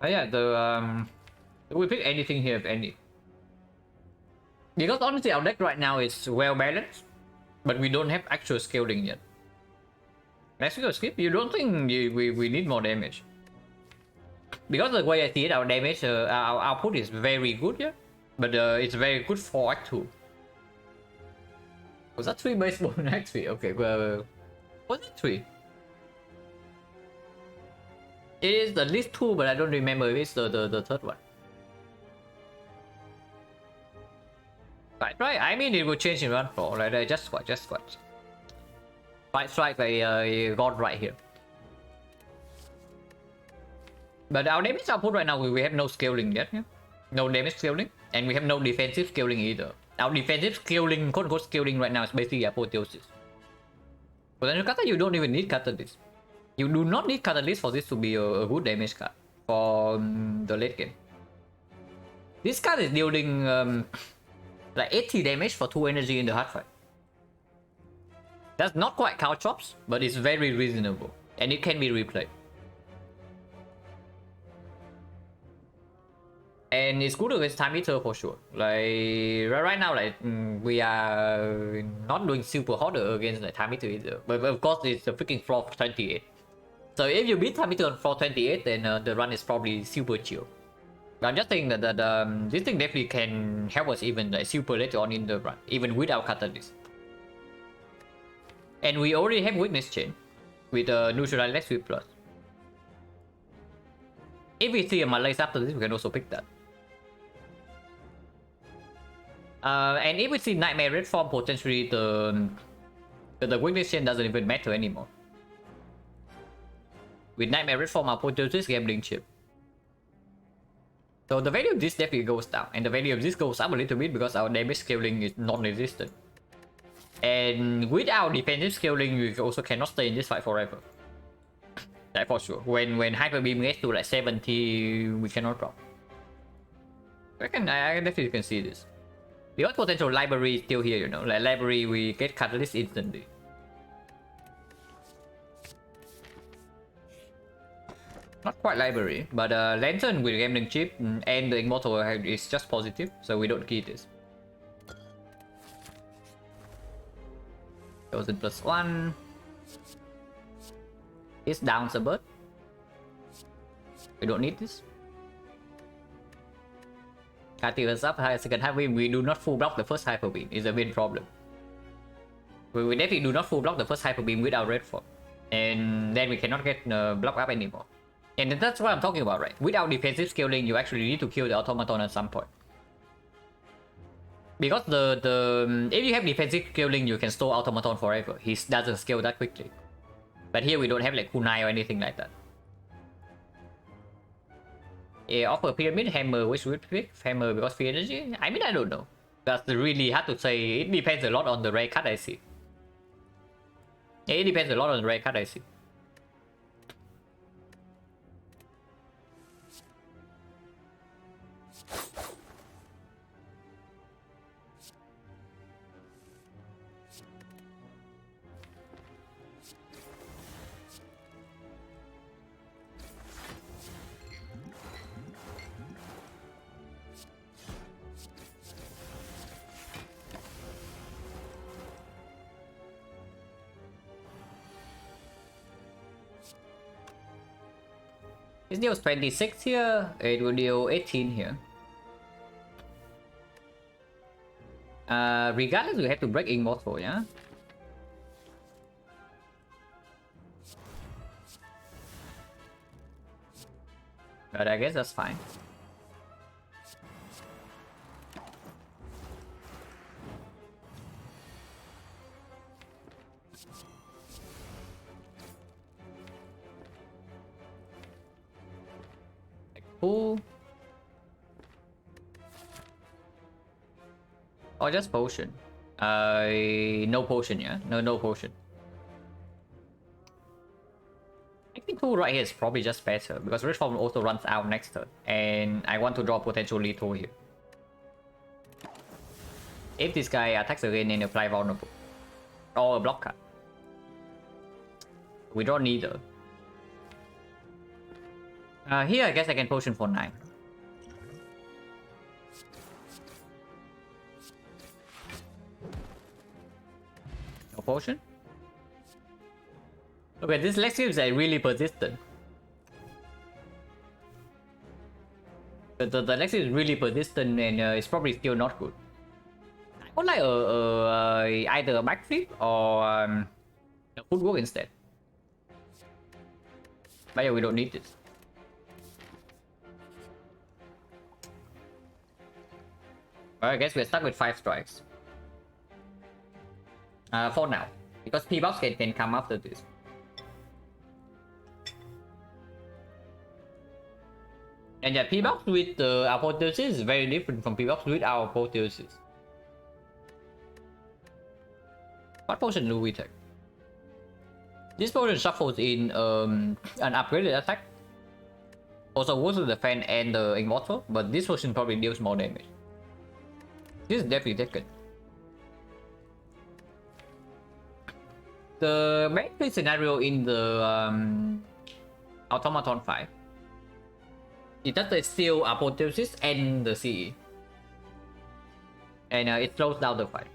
Oh yeah, we pick anything here if any. Because honestly our deck right now is well balanced, but we don't have actual scaling yet. Let's go skip. You don't think we need more damage? Because the way I see it, our damage, our output is very good, yeah? But it's very good for Act 2. Was that 3 baseball in Act 3? Okay, well, was it 3? It is at least 2, but I don't remember if it's the third one. Right. I mean, it will change in run 4, right? Just squat. Fight strike, I got right here. But our damage output right now, we have no scaling yet, yeah? No damage scaling, and we have no defensive scaling either. Our defensive scaling, quote-unquote scaling right now is basically apotheosis. Potential Catalyst, you don't even need Catalyst. You do not need Catalyst for this to be a good damage card for the late game. This card is dealing like 80 damage for 2 energy in the hard fight. That's not quite Caltrops, but it's very reasonable, and it can be replayed. And it's good against Time Eater for sure. Like right now, like we are not doing super harder against like Time Eater either. But of course, it's a freaking floor 28. So if you beat Time Eater on floor 28, then the run is probably super chill. But I'm just saying that this thing definitely can help us even like super later on in the run, even without Catalyst. And we already have Weakness Chain with Neutral Less with Plus. If we see a Malaise after this, we can also pick that. And if we see Nightmare Red Form, potentially the Weakness Chain doesn't even matter anymore. With Nightmare Red Form, our Apotheosis Gambling Chip. So the value of this definitely goes down, and the value of this goes up a little bit because our damage scaling is non-resistant. And without defensive scaling, you also cannot stay in this fight forever. That for sure. When Hyper Beam gets to like 70, we cannot drop. I definitely can see this. Because potential library is still here, you know. Like library, we get Catalyst instantly. Not quite library, but Lantern with Gambling Chip and the Immortal is just positive, so we don't key this. Goes in +1. This downs a bit. We don't need this. Catalyst up, second Hyper Beam. We do not full block the first Hyper Beam. Is a main problem. We definitely do not full block the first Hyper Beam without Red Form, and then we cannot get block up anymore. And that's what I'm talking about, right? Without defensive scaling, you actually need to kill the automaton at some point. Because if you have defensive scaling, you can store automaton forever. He doesn't scale that quickly. But here we don't have like kunai or anything like that. Yeah, offer pyramid hammer, which would pick hammer because free energy. I mean, I don't know. That's really hard to say. It depends a lot on the rare card I see. Yeah, it depends a lot on the rare card I see. It deals 26 here, it will deal 18 here. Regardless, we have to break Immortal, yeah? But I guess that's fine. Cool. Oh, just potion. No potion, yeah? No potion. I think 2 right here is probably just better because Red Form also runs out next turn, and I want to draw potential lethal here. If this guy attacks again and apply vulnerable, or a block card, we draw neither. Here I guess I can potion for 9. No potion? Okay, this Lexi is really persistent. The Lexi is really persistent and it's probably still not good. I would like either a backflip or a footwork instead. But yeah, we don't need this. Well, I guess we're stuck with 5 strikes. For now. Because P-Box can come after this. And yeah, P-Box with Apotheosis is very different from P-Box with our Apotheosis. What potion do we take? This potion shuffles in an upgraded attack. Also goes to the fan and the Immortal, but this potion probably deals more damage. This is definitely taken. The main play scenario in the Automaton 5 it does steal Apotheosis and the CE. And it slows down the fight.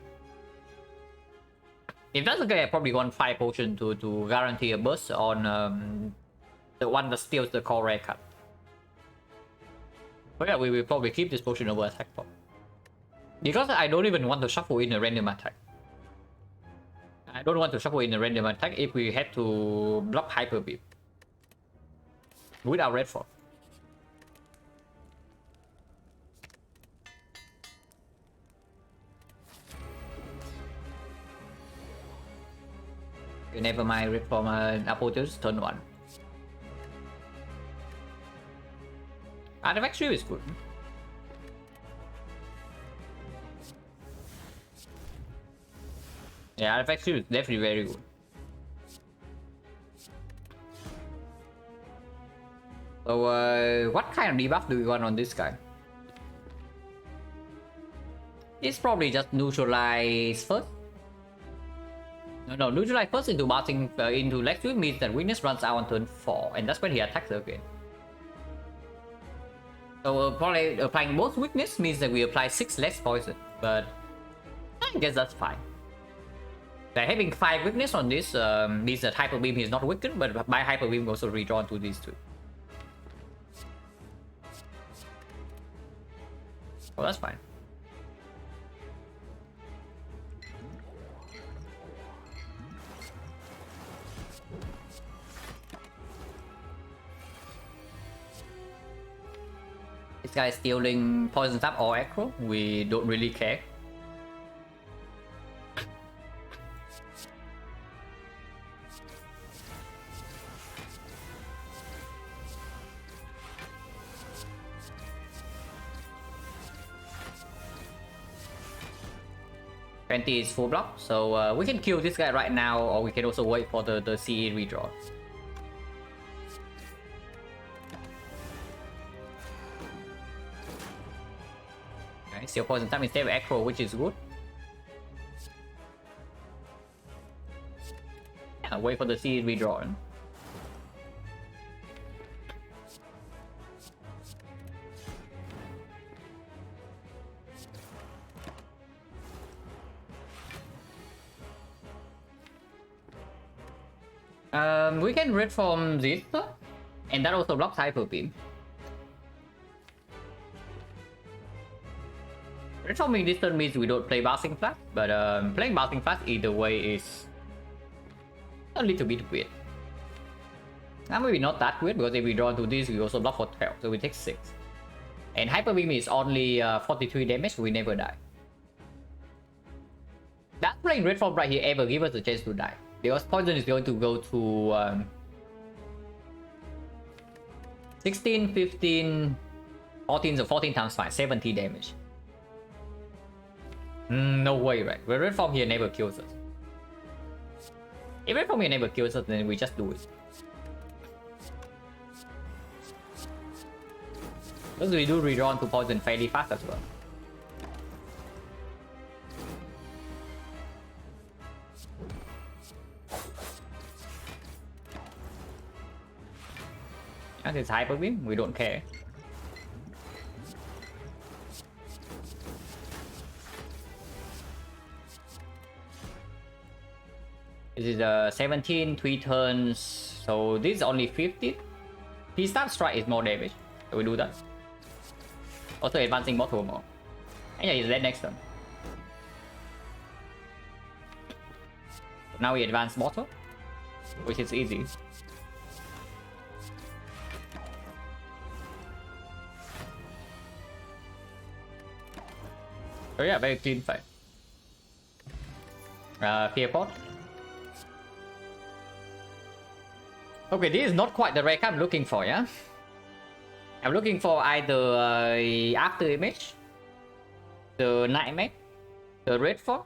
If that's okay, I probably want 5 potion to guarantee a burst on the one that steals the core rare card. But yeah, we will probably keep this potion over attack pop. Because I don't even want to shuffle in a random attack. I don't want to shuffle in a random attack if we had to block Hyper Beam without red form. Okay, never mind, red form Apotheosis turn 1. Artifact Shield is good. Yeah, Artifact Shield is definitely very good. So, what kind of debuff do we want on this guy? It's probably just neutralize first. No, neutralize first into bouncing into Lex Sweep means that weakness runs out on turn 4, and that's when he attacks again. So, probably applying both weakness means that we apply 6 less poison, but I guess that's fine. Like having 5 weakness on this means that Hyper Beam is not weakened, but by Hyper Beam also redrawn to these 2. Oh, that's fine. This guy is stealing Poison Tap or Acro. We don't really care. 20 is full block, so we can kill this guy right now, or we can also wait for the CE redraw. Okay, still poison time instead of acro, which is good. Yeah, wait for the CE redraw. We can read from this, and that also blocks Hyper Beam. Red forming this turn means we don't play Bouncing Flash, but playing Bouncing Flash either way is a little bit weird. Now maybe not that weird, because if we draw into this, we also block for 12, so we take 6. And Hyper Beam is only 43 damage, so we never die. That playing Red Form right here ever give us a chance to die. Because poison is going to go to 16, 15, 14, so 14 times 5, 70 damage. No way, right? The Red Form here never kills us. If Red Form here never kills us, then we just do it. Because we do redraw into poison fairly fast as well. And it's Hyper Beam, we don't care. This is 17, 3 turns, so this is only 15. His start strike is more damage, so we do that. Also advancing bottle more. And yeah, he's dead next turn. Now we advance bottle, which is easy. So yeah, very clean fight. Fear pot. Okay, this is not quite the rare card I'm looking for, yeah? I'm looking for either After Image, the Nightmare, the Red Fog,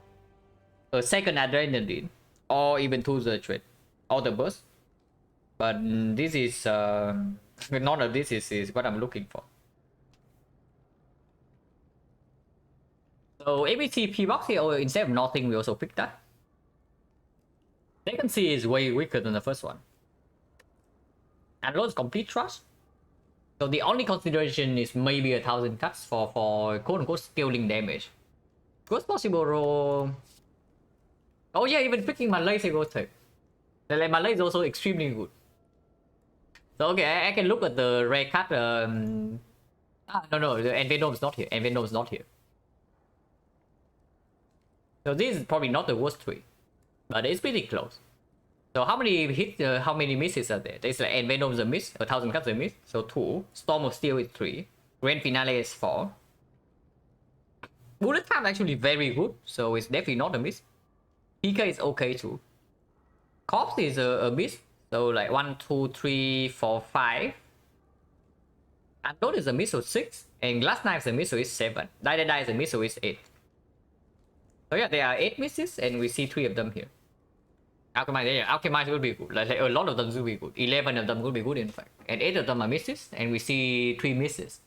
a second Adrenaline, or even to the Trade, or the Burst. But this is, none of this is what I'm looking for. So if we see P-Box here, or instead of nothing, we also pick that. Second C is way weaker than the first one. And loads complete trust. So the only consideration is maybe 1000 cuts for quote unquote scaling damage. Worst possible roll. Oh yeah, even picking my laser goes too. Like my laser is also extremely good. So okay, I can look at the rare card. No, the Envenom is not here. Envenom is not here. So this is probably not the worst three, but it's pretty close. So how many hits, how many misses are there? There's like Envenom is a miss, 1000 cuts a miss, so 2. Storm of Steel is 3. Grand Finale is 4. Bullet time actually very good, so it's definitely not a miss. PK is okay too. Corpse is a miss, so like 1, 2, 3, 4, 5. Antidote is a miss, so 6. And Glass Knife is a miss, so it's 7. Die is a miss, so it's 8. So yeah, there are 8 misses, and we see 3 of them here. Alchemize, yeah, Alchemize will be good. Like a lot of them will be good. 11 of them will be good, in fact. And 8 of them are misses, and we see 3 misses.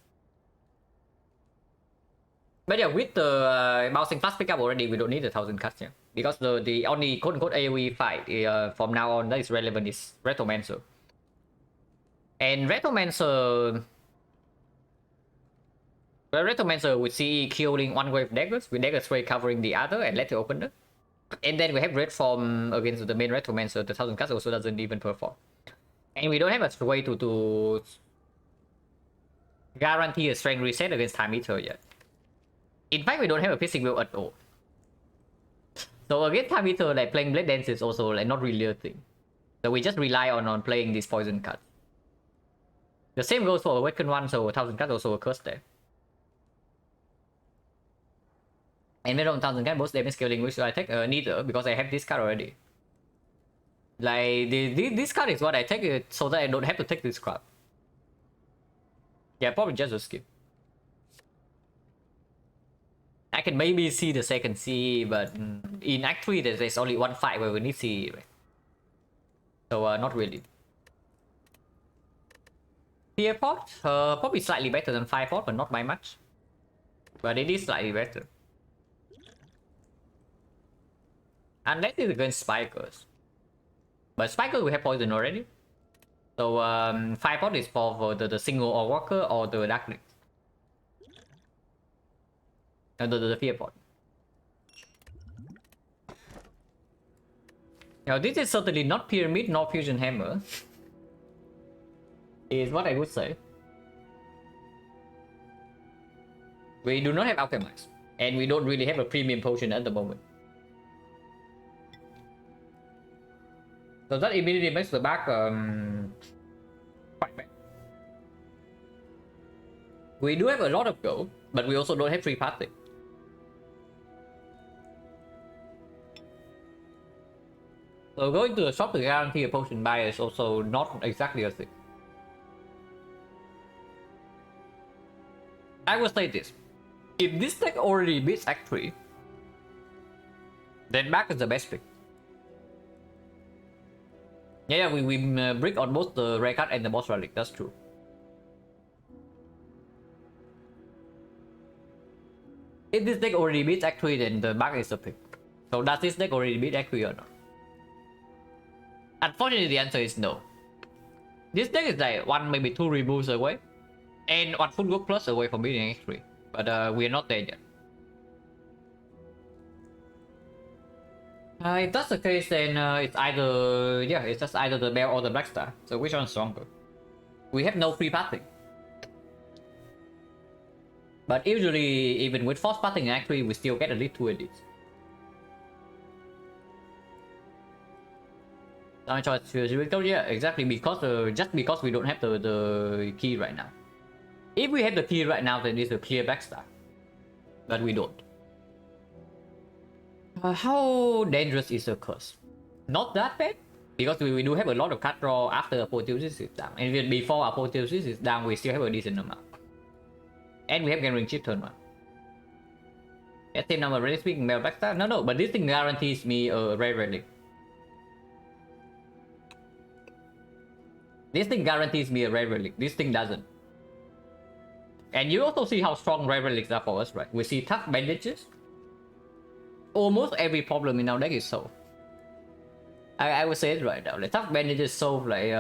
But yeah, with the bouncing fast pickup already, we don't need 1000 cuts, yeah. Because the only quote-unquote AoE fight from now on that is relevant is Retromancer. And Retromancer... Well, Retromancer with CE killing one wave daggers, with dagger spray covering the other and let it open it. And then we have Red Form against the main Retromancer, the 1000 cuts also doesn't even perform. And we don't have a way to guarantee a strength reset against Time Eater yet. In fact, we don't have a physical build at all. So against Time Eater, like playing Blade Dance is also like not really a thing. So we just rely on playing these poison cards. The same goes for Awakened one, so 1000 cuts also occurs there. And when on 1000 cuts, most damage scaling, which I take neither, because I have this card already. Like this card is what I take so that I don't have to take this crap. Yeah, probably just a skip. I can maybe see the second CE, but in Act 3 there's only one fight where we need CE, right? So not really. Fear pot, probably slightly better than 5 pot, but not by much. But it is slightly better. Unless it's against spikers. But spikers we have poison already. So 5 pot is for the single or walker or the darkling. The fear pot. Now this is certainly not pyramid nor fusion hammer. Is what I would say. We do not have alchemize, and we don't really have a premium potion at the moment. So that immediately makes the back quite bad. We do have a lot of gold, but we also don't have free party. So going to the shop to guarantee a potion buy is also not exactly a thing. I will say this. If this deck already beats Act 3, then back is the best pick. Yeah, we brick on both the rare card and the boss relic, that's true. If this deck already beats Act 3, then the back is the pick. So does this deck already beat Act 3 or not? Unfortunately, the answer is no. This deck is like 1, maybe 2 removes away, and 1 full work plus away from beating Act 3. But we are not there yet. If that's the case, then it's either it's just either the Bell or the Black Star. So which one's stronger? We have no free pathing. But usually, even with force pathing in Act 3, we still get at least 2 elites. I choice yeah, exactly, because just because we don't have the key right now. If we have the key right now, then it's a clear Black Star. But we don't. How dangerous is a curse? Not that bad, because we do have a lot of card draw after apotheosis is down, and even before apotheosis is down, we still have a decent amount. And we have Gathering Chip turn 1. Same number, really speaking, Bell Black Star? No, but this thing guarantees me a rare relic. This thing guarantees me a rare relic. This thing doesn't. And you also see how strong rare relics are for us, right? We see tough bandages. Almost every problem in our deck is solved. I would say it right now. The tough bandages solve like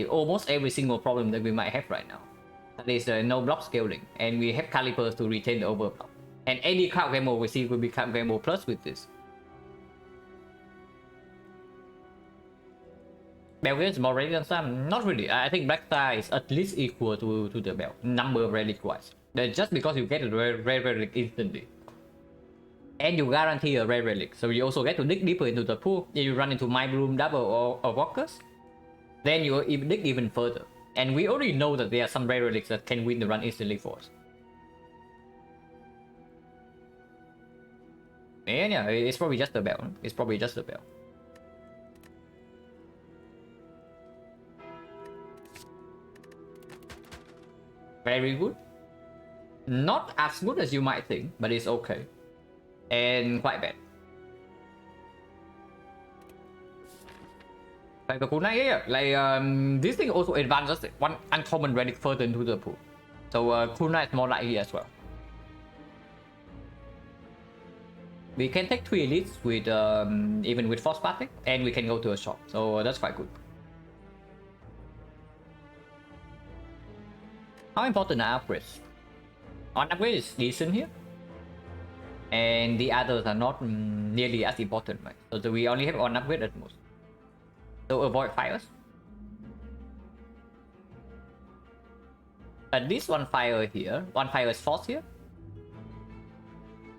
almost every single problem that we might have right now. At least no block scaling, and we have calipers to retain the overblock. And any crowd gamble we see will become gamble plus with this. Bell is more ready than some? Not really. I think Black Star is at least equal to the Bell, number of relic wise. That's just because you get a rare relic instantly. And you guarantee a rare relic, so you also get to dig deeper into the pool. If you run into My Bloom, Double, or Walkers, then you dig even further. And we already know that there are some rare relics that can win the run instantly for us. And yeah, it's probably just the Bell. It's probably just the Bell. Very good. Not as good as you might think, but it's okay. And quite bad. Like the Kunai here, like this thing also advances one uncommon relic further into the pool. So Kunai is more likely as well. We can take 3 elites with even with force pathing, and we can go to a shop. So that's quite good. How important are upgrades? On upgrade is decent here. And the others are not nearly as important, right? So we only have on upgrade at most. So avoid fires. At least 1 fire here. 1 fire is force here.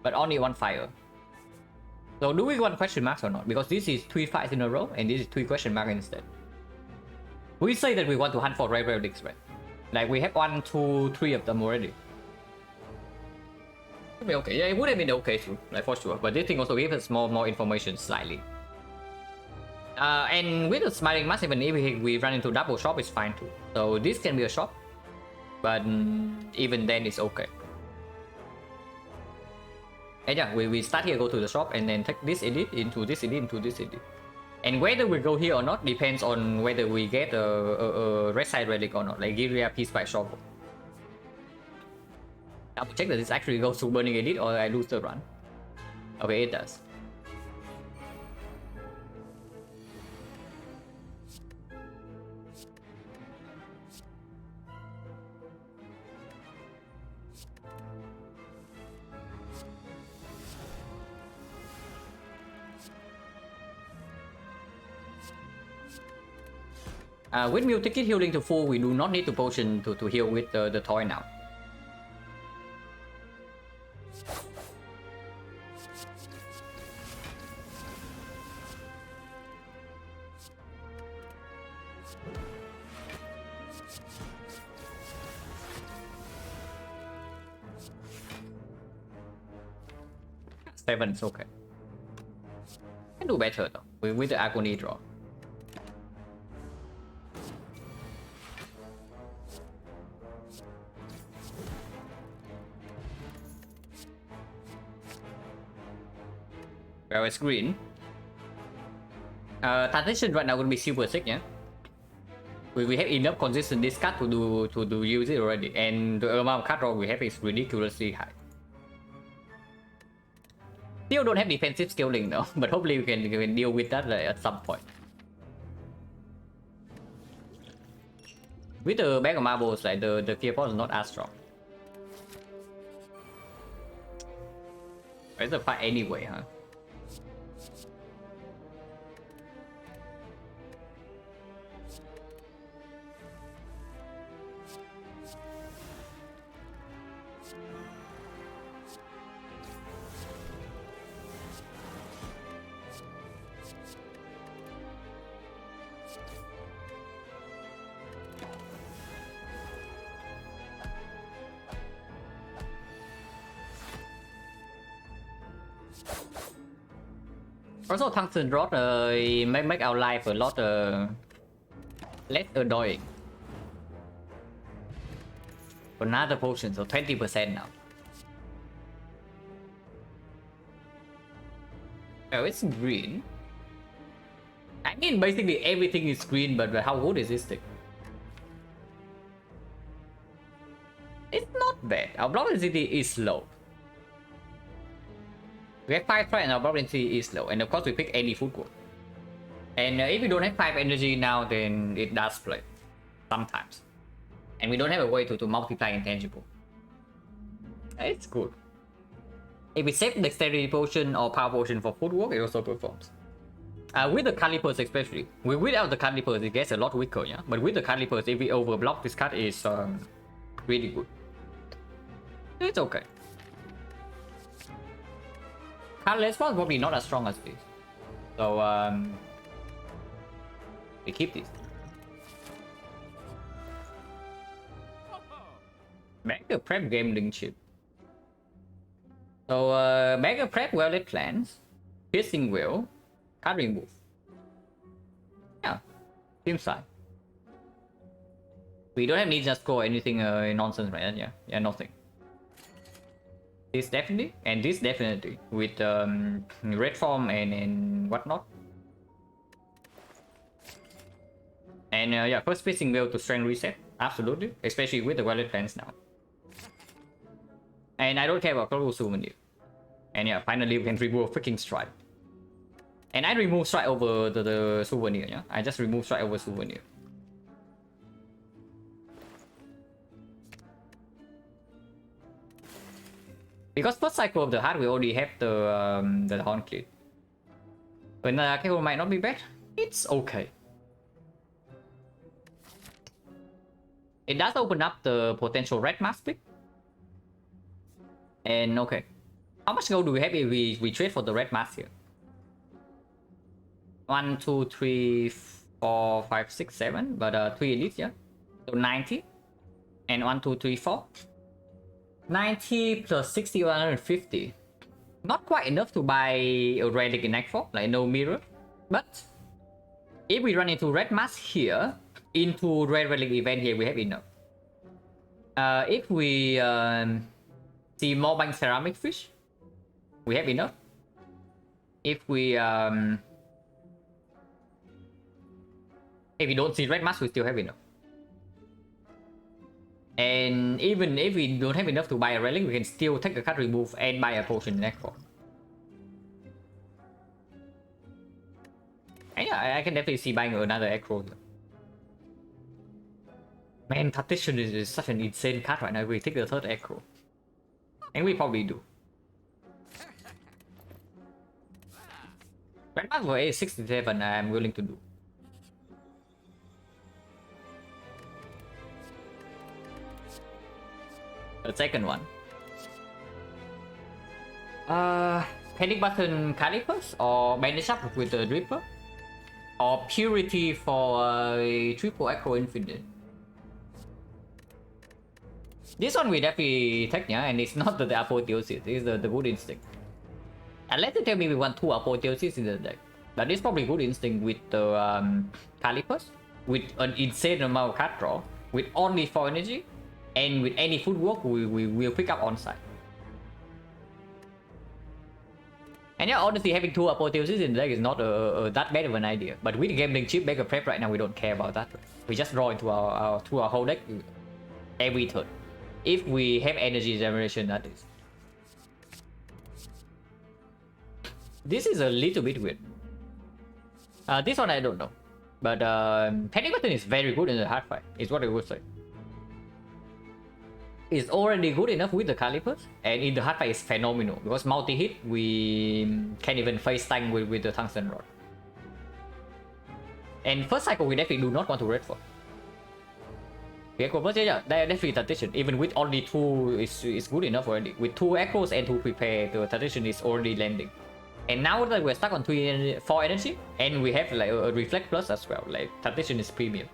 But only 1 fire. So do we want question marks or not? Because this is 3 fights in a row, and this is 3 question marks instead. We say that we want to hunt for rare relics, right? Like we have 1, 2, 3 of them already. It'd be okay. Yeah, it would have been okay too, like for sure. But this thing also gives us more information slightly. And with the Smiling Mask, even if we run into double shop, it's fine too. So this can be a shop, but even then it's okay. And yeah, we start here, go to the shop, and then take this elite into this elite into this elite. And whether we go here or not depends on whether we get a red side relic or not, like Giria piece by shovel. Double check that this actually goes to burning elite or I lose the run. Okay, it does. With Mew ticket healing to full, we do not need to potion to heal with the toy now. Seven is okay. Can do better though with the Agony draw. Well, it's green. Transition right now gonna be Silver 6, yeah. We have enough consistent discard to use it already, and the amount of card draw we have is ridiculously high. Still don't have defensive scaling though, but hopefully we can deal with that at some point. With the bag of marbles, like the fear force is not as strong. It's a fight anyway, huh? Also, Tungsten Rod make our life a lot less annoying. Another potion, so 20% now. Oh, it's green. I mean, basically everything is green, but how good is this thing? It's not bad. Our block density is low. We have 5 strike and our block density is low, and of course we pick any footwork. And if we don't have 5 energy now, then it does play sometimes. And we don't have a way to multiply intangible. It's good. If we save dexterity potion or power potion for footwork, it also performs. With the calipers especially, without the calipers it gets a lot weaker, yeah. But with the calipers, if we overblock, this card is really good. It's okay. Cardless was probably not as strong as this, so we keep this. Mega prep gambling chip. So mega prep well-lit plans, piercing will, card remove. Yeah, seems fine. We don't have ninja score or anything nonsense, right? Yeah, nothing. This definitely, and this definitely with red form and whatnot. And yeah, first piercing will to strength reset, absolutely, especially with the well-lit plans now. And I don't care about global souvenir. And yeah, finally we can remove freaking strike. And I remove strike over the souvenir, yeah? I just remove strike over souvenir. Because first cycle of the heart, we already have the horn cleat. When the cable might not be bad, it's okay. It does open up the potential red mask pick. And okay. How much gold do we have if we trade for the red mask here? 1, 2, 3, 4, 5, 6, 7. But 3 elites, yeah. So 90. And 1, 2, 3, 4. 90 plus 60, 150. Not quite enough to buy a relic in Act 4, like no mirror. But if we run into red mask here, into red relic event here, we have enough. If we see more bang ceramic fish, We have enough. If we don't see red mask, we still have enough. And even if we don't have enough to buy a relic, we can still take the card remove and buy a potion in next 4. And yeah, I can definitely see buying another Acro. Man, Tactician is such an insane card right now. We take the 3rd Acro. And we probably do. Red mask for A67, I'm willing to do. The second one. Panic Button Calipers or Bandage Up with the Dripper? Or Purity for triple Echo Infinite? This one we definitely take, yeah, and it's not the Apotheosis, it's the Good Instinct. Unless you tell me we want 2 Apotheosis in the deck. But it's probably Good Instinct with the Calipers, with an insane amount of card draw, with only 4 energy, and with any footwork we will pick up on side. And yeah, honestly, having 2 Apotheosis in the deck is not that bad of an idea. But with gambling chip Mega Prep right now, we don't care about that. We just draw into our whole deck every turn. If we have energy generation, that is. This is a little bit weird. This one I don't know. But Panic Button is very good in the hard fight, is what I would say. It's already good enough with the Calipers, and in the hard fight it's phenomenal because multi-hit we can even face tank with the Tungsten Rod. And first cycle we definitely do not want to red for. Yeah, definitely Tactician. Even with only 2 is good enough already. With 2 Echoes and 2 prepare, the Tactician is already landing. And now that we're stuck on 4 energy, and we have like a Reflect Plus as well, like Tactician is premium.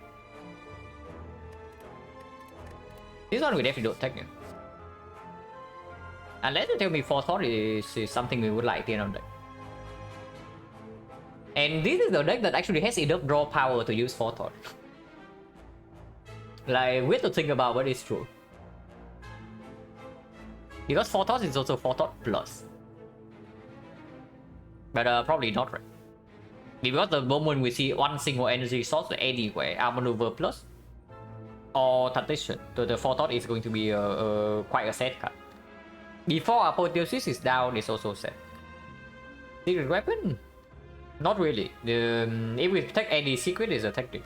This one we definitely don't take it. Unless you tell me 4 Thought is something we would like at the end of the deck. And this is the deck that actually has enough draw power to use 4 Thought. Like, weird to think about, but it's true. Because 4 Thought is also 4 Thought plus. But probably not right. Because the moment we see one single energy source anywhere, Maneuver plus or Tactician, the 4 Thought is going to be quite a sad card. Before Apotheosis is down, it's also sad. Secret Weapon? Not really. If we take any secret, it's a tactic.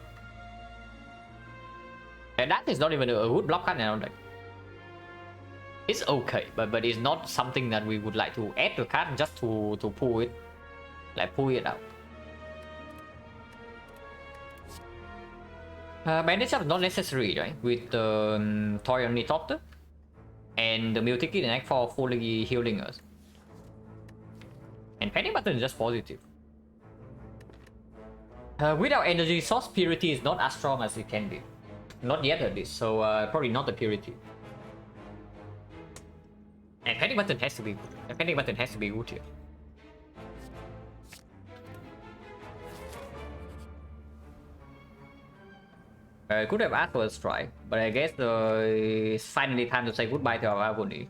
And that is not even a good block card now. Like, it's okay, but it's not something that we would like to add to card just to pull it, like pull it out. Bandage Up is not necessary, right? With the Toy Ornithopter and the Mutikid and Act 4 fully healing us. And Panic Button is just positive. Without energy source, Purity is not as strong as it can be. Not yet at least, so probably not the Purity. And Panic Button has to be good. Panic Button has to be good here. I could have asked for a strike, but I guess it's finally time to say goodbye to our Agony.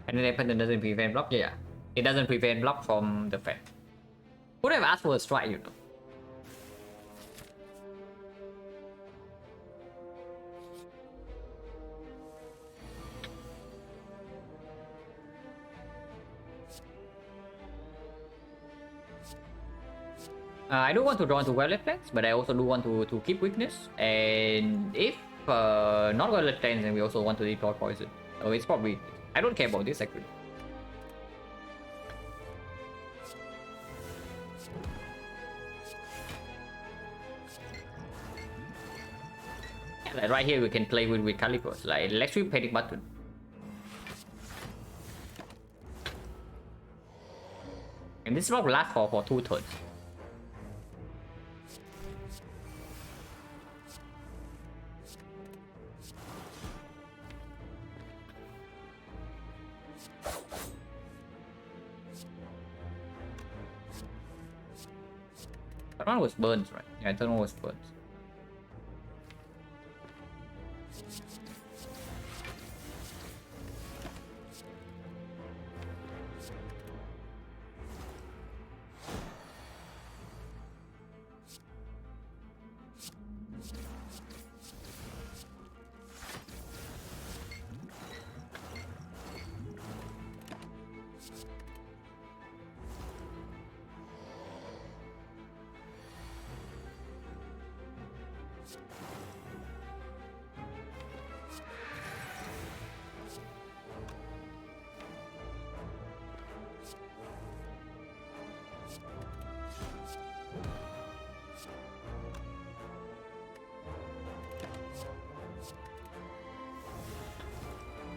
And then Phantom doesn't prevent block? Yeah, it doesn't prevent block from the Fed. Could have asked for a strike, you know. I do want to draw into Violet Plants, but I also do want to keep weakness. And if not Violet Plants, then we also want to deploy Poison. So it's probably... I don't care about this actually. Yeah, like right here we can play with Calipers. Like, let's sweep Panic Button. And this block lasts for 2 turns. That one was burns, right? Yeah, that one was burns.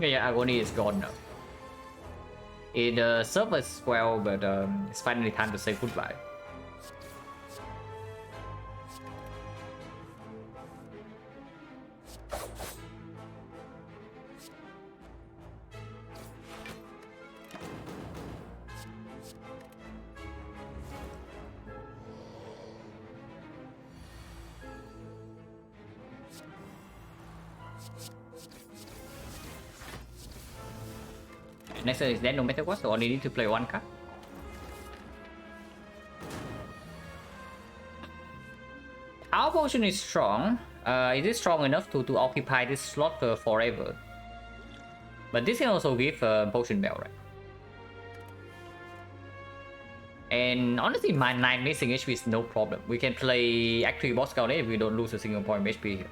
Yeah, Agony is gone now. It served us well, but it's finally time to say goodbye. Next turn is dead no matter what, so only need to play one card. Our potion is strong. It is strong enough to occupy this slot forever. But this can also give potion bell, right? And honestly, my 9 missing HP is no problem. We can play Act 3 boss scout if we don't lose a single point of HP here.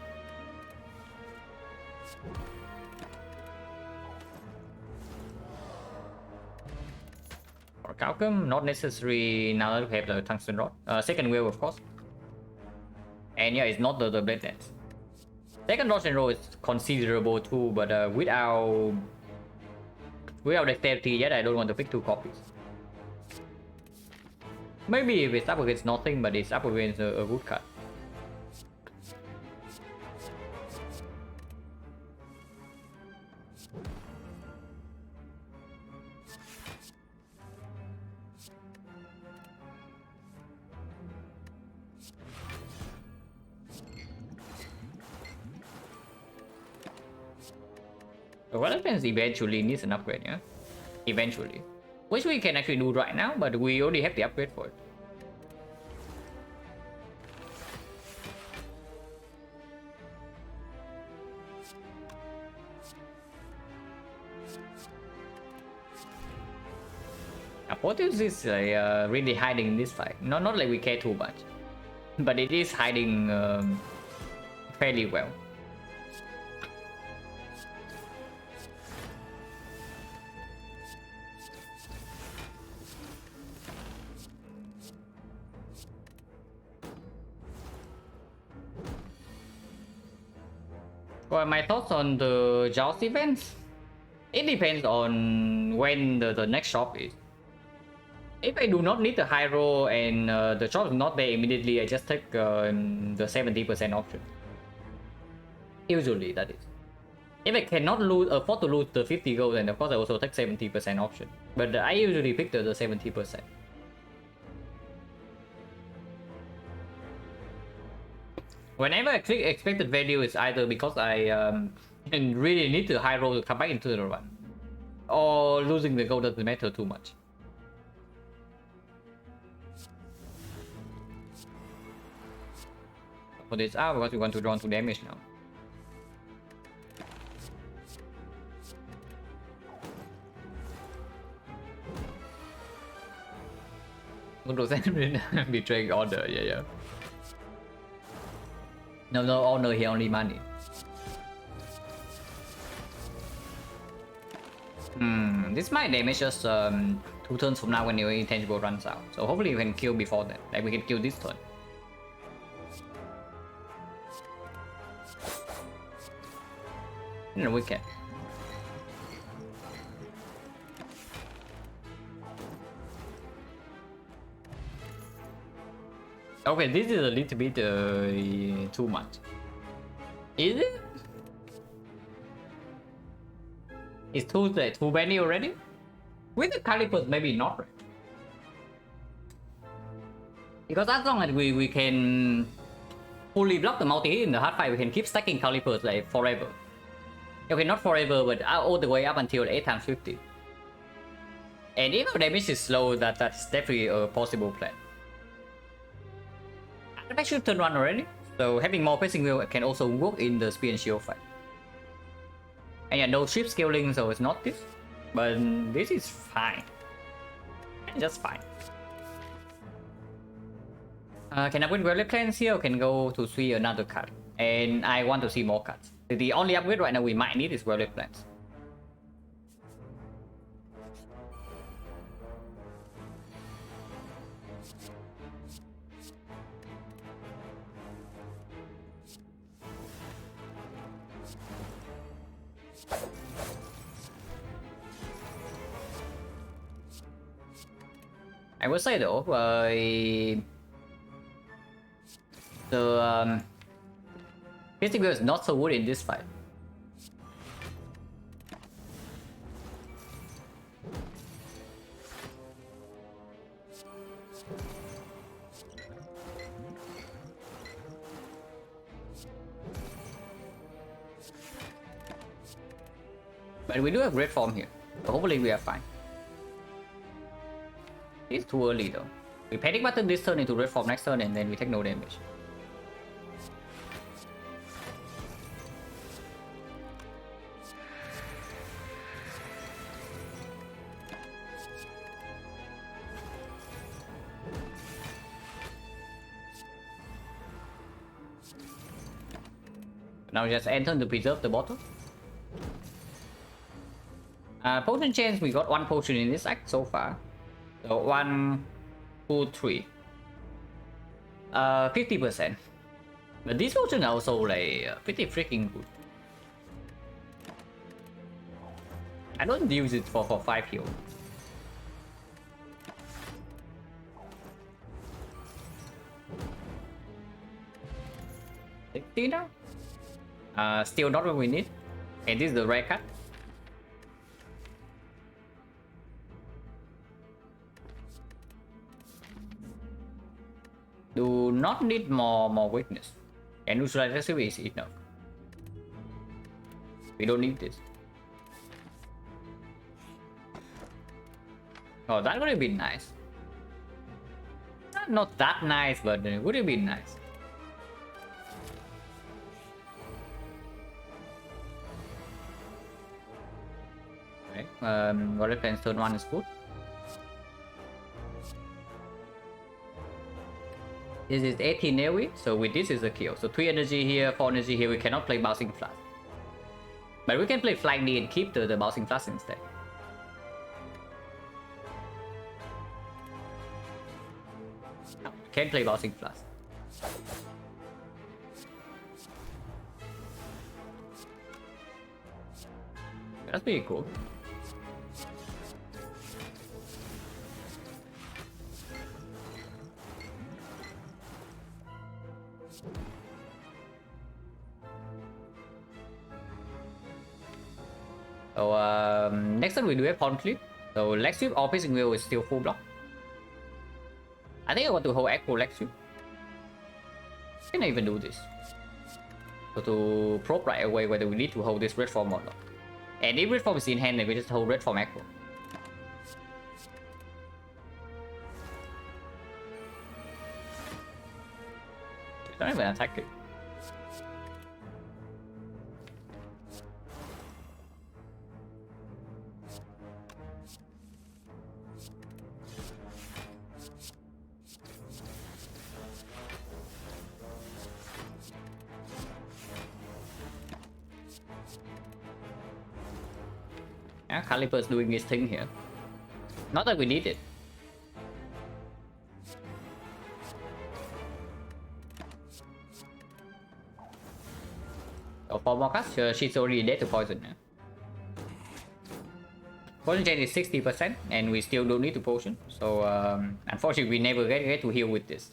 Or Calcum, not necessary now that we have the tungsten rod. Second wheel, of course. And yeah, it's not the blade dance. Second dodge and roll is considerable too, but without dexterity yet, I don't want to pick 2 copies. Maybe if it's up against nothing, but it's up against a good card. Well, defense eventually needs an upgrade, yeah? Eventually. Which we can actually do right now, but we already have the upgrade for it. Apotheosis is really hiding in this fight. Not like we care too much. But it is hiding fairly well. Well, my thoughts on the Joust events? It depends on when the next shop is. If I do not need the high roll and the shop is not there immediately, I just take the 70% option. Usually, that is. If I cannot afford to lose the 50 gold, then of course I also take 70% option. But I usually pick the 70%. Whenever I click expected value, it's either because I really need the high roll to come back into the run, or losing the gold doesn't matter too much. For this out because we want to draw 2 damage now. Betraying order, yeah. No honor here, only money. This might damage us 2 turns from now when your intangible runs out. So hopefully we can kill before that. Like we can kill this turn. No, we can. Okay, this is a little bit too much. Is it? It's too many already? With the calipers, maybe not, right? Because as long as we can fully block the multi-hit in the hard fight, we can keep stacking calipers like forever. Okay, not forever, but all the way up until 8 times 50. And if our damage is slow, that's definitely a possible plan. I should turn 1 already, so having more pressing wheel can also work in the speed and shield fight. And yeah, no ship scaling, so it's not this, but this is fine. Just fine. Can I win Relic Cleanse here or can go to 3 another card? And I want to see more cards. The only upgrade right now we might need is Well-Lit Plants. I will say though, the Mystic Wheel is not so good in this fight. But we do have Red Form here, so hopefully we are fine. It's too early though. We Panic Button this turn into Red Form next turn and then we take no damage. Now just enter to preserve the bottle. Potion chains, we got one potion in this act so far. So 1, 2, 3. 50%. But this potion are also like pretty freaking good. I don't use it for 5 heal. Now? Still not what we need. And this is the rare card. Do not need more weakness. And neutralization is enough. We don't need this. Oh, that would have been nice. Not that nice, but it would have been nice. Okay, Golden Fence turn 1 is good. This is 18 AoE, so with this is a kill. So 3 energy here, 4 energy here, we cannot play Bouncing Flash. But we can play Flying Knee and keep the Bouncing Flash instead. No, can't play Bouncing Flash. That's pretty cool. So next turn we do have Pawn Clip. So Leg Sweep or Piercing Wheel is still full block. I think I want to hold Echo Leg Sweep. Can I even do this? So to probe right away whether we need to hold this Red Form or not. And if Red Form is in hand, then we just hold Red Form Echo. Don't even attack it. Yeah, Caliper's doing his thing here. Not that we need it. So for Morcas, she's already dead to poison. Yeah. Poison chain is 60% and we still don't need to potion. So unfortunately we never get to heal with this.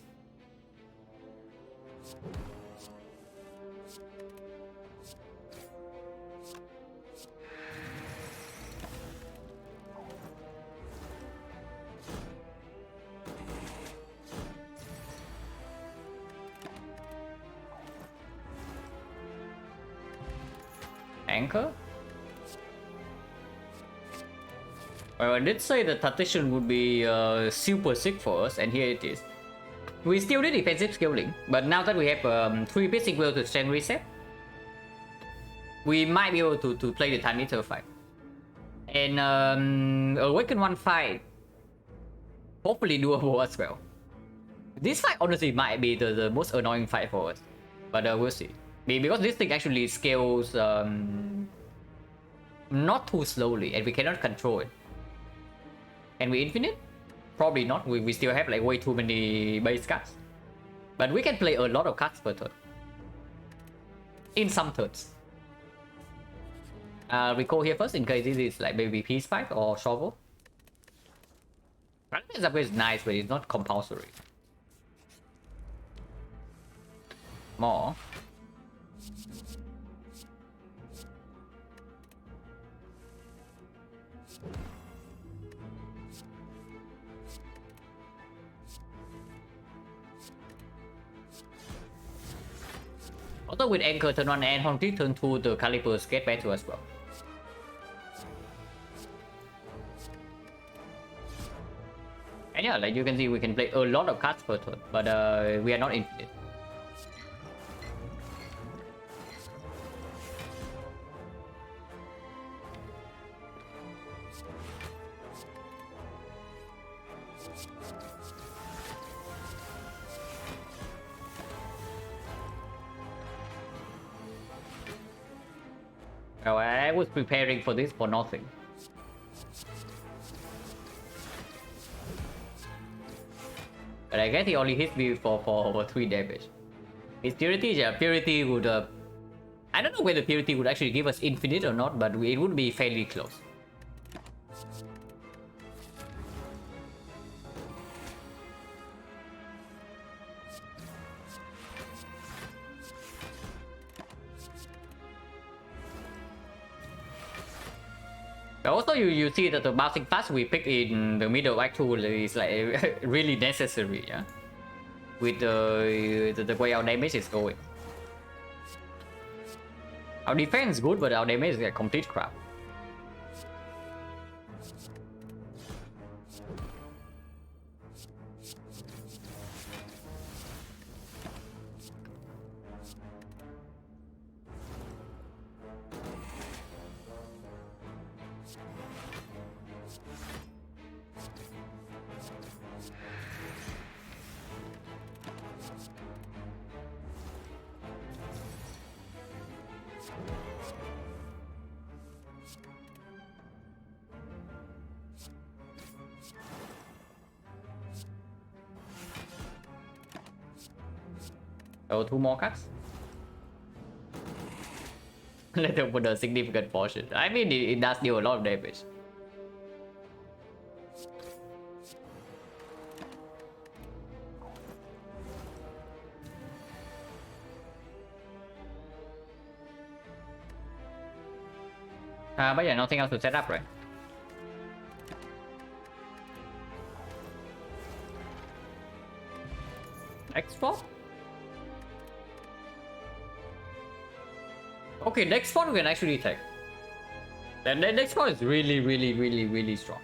Anchor? Well, I did say the Tactician would be super sick for us, and here it is. We still need defensive scaling, but now that we have 3 Piercing Wheel to strength reset, we might be able to play the Time Eater fight. And Awaken 1 fight, hopefully doable as well. This fight honestly might be the most annoying fight for us, but we'll see. Because this thing actually scales not too slowly, and we cannot control it. Can we infinite? Probably not. We still have like way too many base cards. But we can play a lot of cards per turn. In some turns. Recall here first in case this is like maybe Peace Pipe or Shovel. Randomized upgrade is nice, but it's not compulsory. More. Also with Anchor turn 1 and Honky turn 2, the Calipers get better as well. And yeah, like you can see, we can play a lot of cards per turn, but we are not infinite. Well, I was preparing for this for nothing. But I guess he only hits me for 3 damage. His Purity, yeah, Purity would... I don't know whether Purity would actually give us infinite or not, but it would be fairly close. Also, you see that the bouncing fast we pick in the middle Act 2 is like really necessary, yeah? With the way our damage is going. Our defense is good, but our damage is like complete crap. Oh, 2 more cards. Let them put a significant portion. I mean, it does deal a lot of damage. But yeah, nothing else to set up, right? Export? Okay, next spot we can actually take. The next spot is really strong.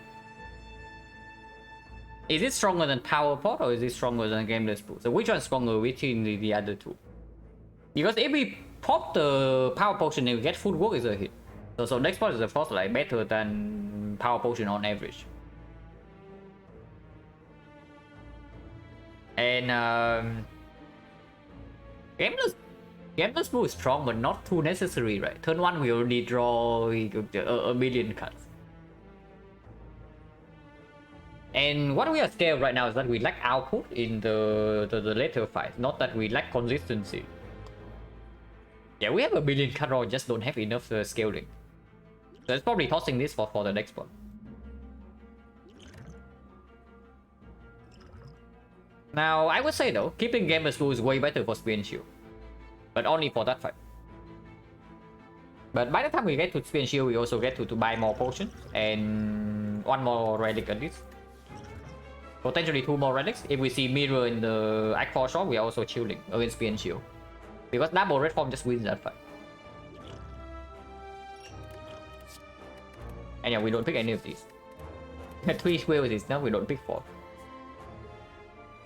Is it stronger than Power Pot or is it stronger than Gameless Boost? So which one's stronger between the other two? Because if we pop the Power Potion and we get Footwork, is a hit. So next spot is of course like better than Power Potion on average. And Gameless Boost is strong, but not too necessary, right? Turn 1 we already draw a million cards. And what we are scared right now is that we lack output in the later fights, not that we lack consistency. Yeah, we have a billion card draw, just don't have enough scaling. So it's probably tossing this for the next one. Now, I would say though, keeping Gameless Boost is way better for Spear and Shield. But only for that fight. But by the time we get to Spear and Shield, we also get to buy more potions and 1 more relic at least. Potentially 2 more relics. If we see Mirror in the Act 4 shop, we are also chilling against Spear and Shield. Because double red form just wins that fight. And yeah, we don't pick any of these. 3 whales is now we don't pick 4.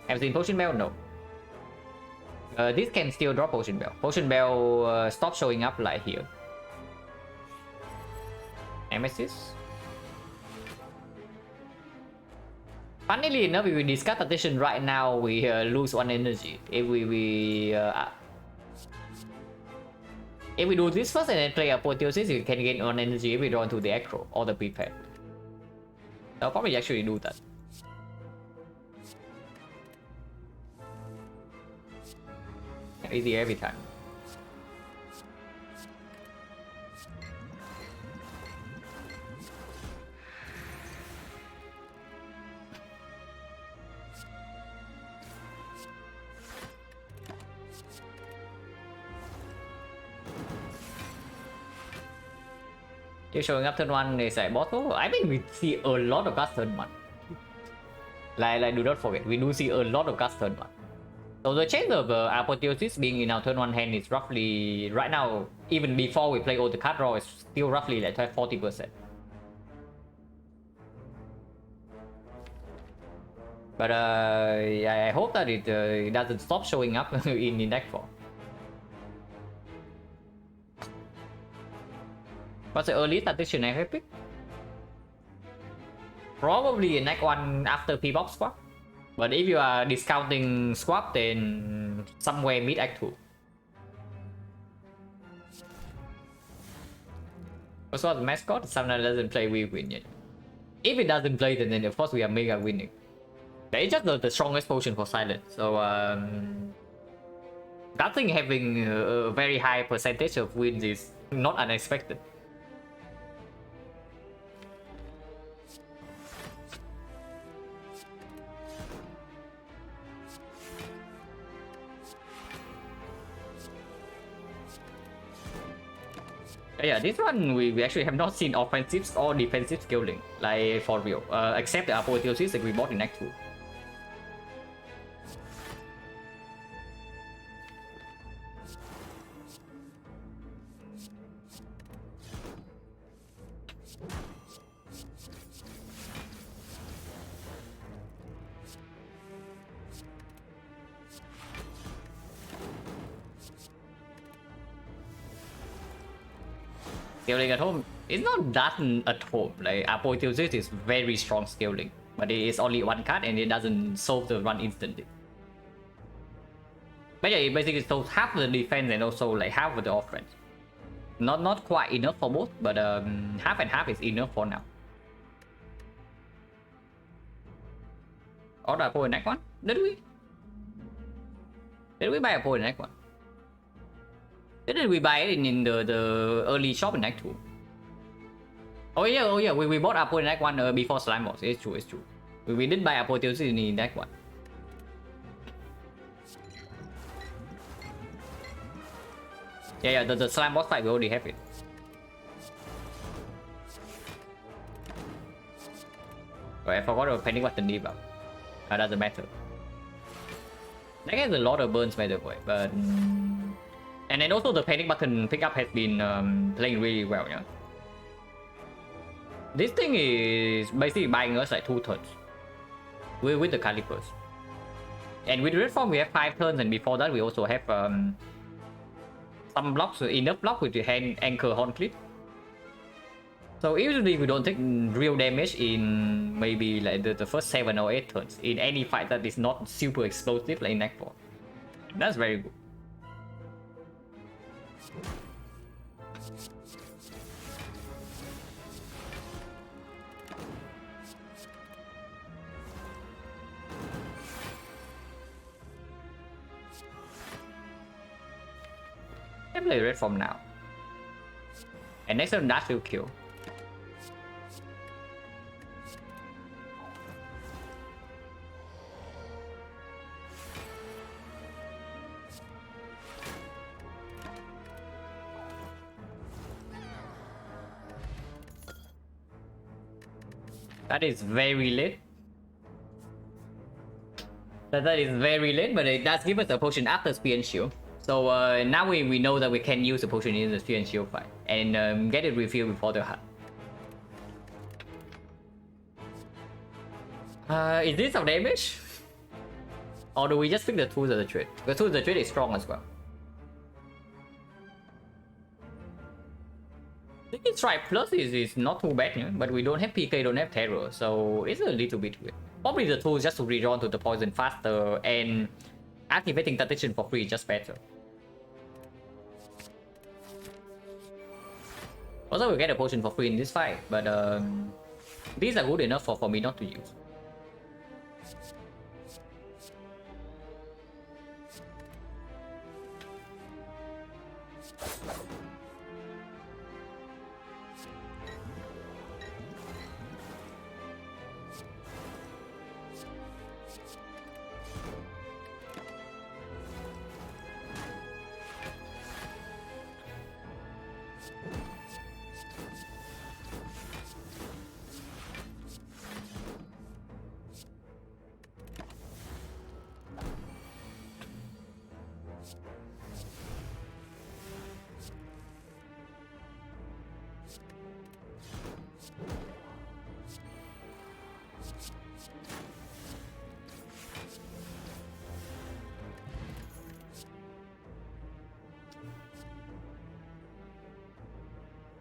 Have you seen Potion Bell? No. This can still drop Potion Bell. Potion Bell stop showing up like here. Nemesis. Funnily enough, if we discard Attention right now, we lose 1 energy. If we If we do this first and then play Apotheosis, we can gain on energy if we draw into the Acro or the Prepare. I'll probably actually do that. Easy every time. You're showing up turn 1 is like bottle. I think we see a lot of cards turn 1. Like do not forget, we do see a lot of cards turn 1. So the chance of Apotheosis being in our turn 1 hand is roughly, right now, even before we play all the card draw, is still roughly like 40%. But I hope that it doesn't stop showing up in deck form. What's the earliest addition I have picked? Probably in Act 1 after P-Box Swap. But if you are discounting Swap, then somewhere mid Act 2. Also, the mascot, sometimes doesn't play, we win yet. If it doesn't play, then of course we are mega winning. It's just the strongest potion for Silent. So, that thing having a very high percentage of wins is not unexpected. Yeah, this one we actually have not seen offensive or defensive scaling, like for real, except the Apotheosis that we bought in Act 2. Scaling at home, it's not that at home. Like Apotheosis is very strong scaling, but it is only one card and it doesn't solve the run instantly. But yeah, it basically solves half the defense and also like half of the offense. Not quite enough for both, but half and half is enough for now. Order Apo in Act 1? Did we? Did we buy Apo in Act 1? Didn't we buy it in the early shop in Act 2? Oh yeah, we bought Apo in Act 1 before Slime Boss. It's true. We did buy Apotheosis in Act 1. Yeah, the Slime Boss fight we already have it. Oh, I forgot the panic button debuff. That doesn't matter. That has a lot of burns by the way, but... And then also the panic button pickup has been playing really well, yeah. This thing is basically buying us like 2 turns with the Calipers. And with Red Form we have 5 turns, and before that we also have some blocks, enough block with the hand anchor horn clip. So usually we don't take real damage in maybe like the first 7 or 8 turns in any fight that is not super explosive like in Act 4. That's very good. I play Red Form now. And next turn Dash will kill. That is very late. That is very late, but it does give us a potion after Spear and Shield. So now we know that we can use the potion in the Spear and Shield fight and get it refilled before the hunt. Is this some damage? Or do we just pick the tools of the trade? The tools of the trade is strong as well. Thinking Strike Plus is not too bad, yeah? But we don't have PK, don't have Terror, so it's a little bit weird. Probably the tools just to redraw to the poison faster, and activating Tradition for free is just better. Also, we get a potion for free in this fight, but these are good enough for me not to use.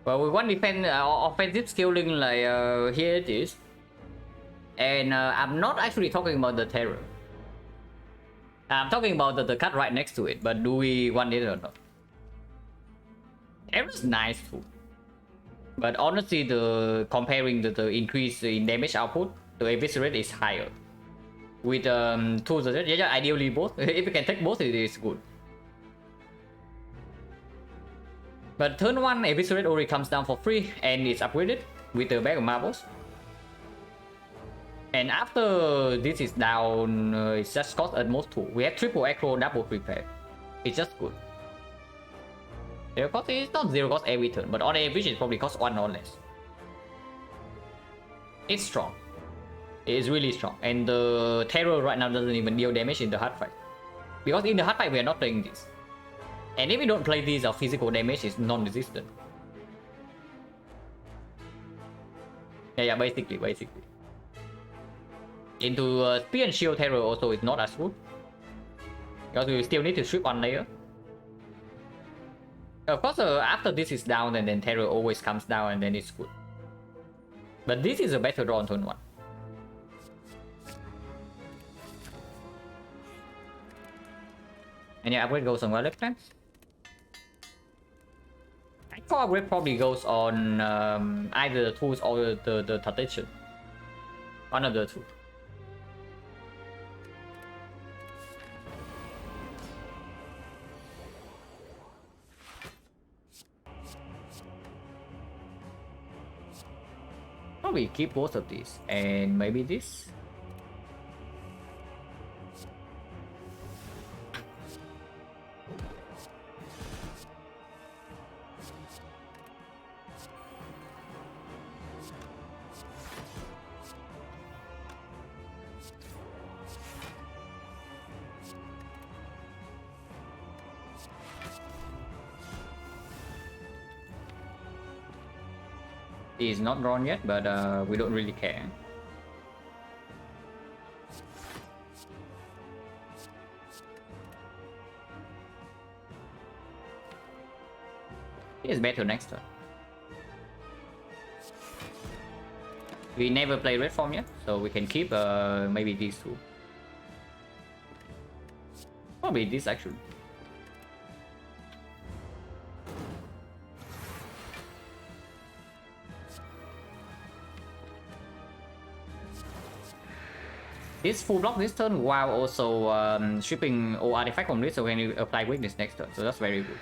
Well, with one defense, offensive scaling, like here it is, and I'm not actually talking about the terror. I'm talking about the cut right next to it. But do we want it or not? Terror's nice too, but honestly, the comparing the increase in damage output, the eviscerate is higher. With tools, yeah, ideally both. If you can take both, it is good. But turn 1 Eviscerate already comes down for free and it's upgraded with the bag of marbles. And after this is down, it just costs at most 2. We have triple acro, double prepare. It's just good. Zero cost is not zero cost every turn, but on average it probably costs 1 or less. It's strong. It is really strong. And the terror right now doesn't even deal damage in the hard fight. Because in the hard fight we are not playing this. And if we don't play these, our physical damage is non-resistant. Yeah, basically. Into Spear and Shield Terror also is not as good. Because we still need to strip 1 layer. Of course, after this is down and then Terror always comes down and then it's good. But this is a better draw on turn 1. And yeah, upgrade goes on what left time? I thought upgrade probably goes on either the tools or the tradition. One of the two. Probably keep both of these and maybe this. Is not drawn yet, but we don't really care. It's better next turn. We never play red form yet, so we can keep maybe these two. Probably this actually. This full block this turn while also stripping all artifact from this, so when you apply weakness next turn, so that's very good.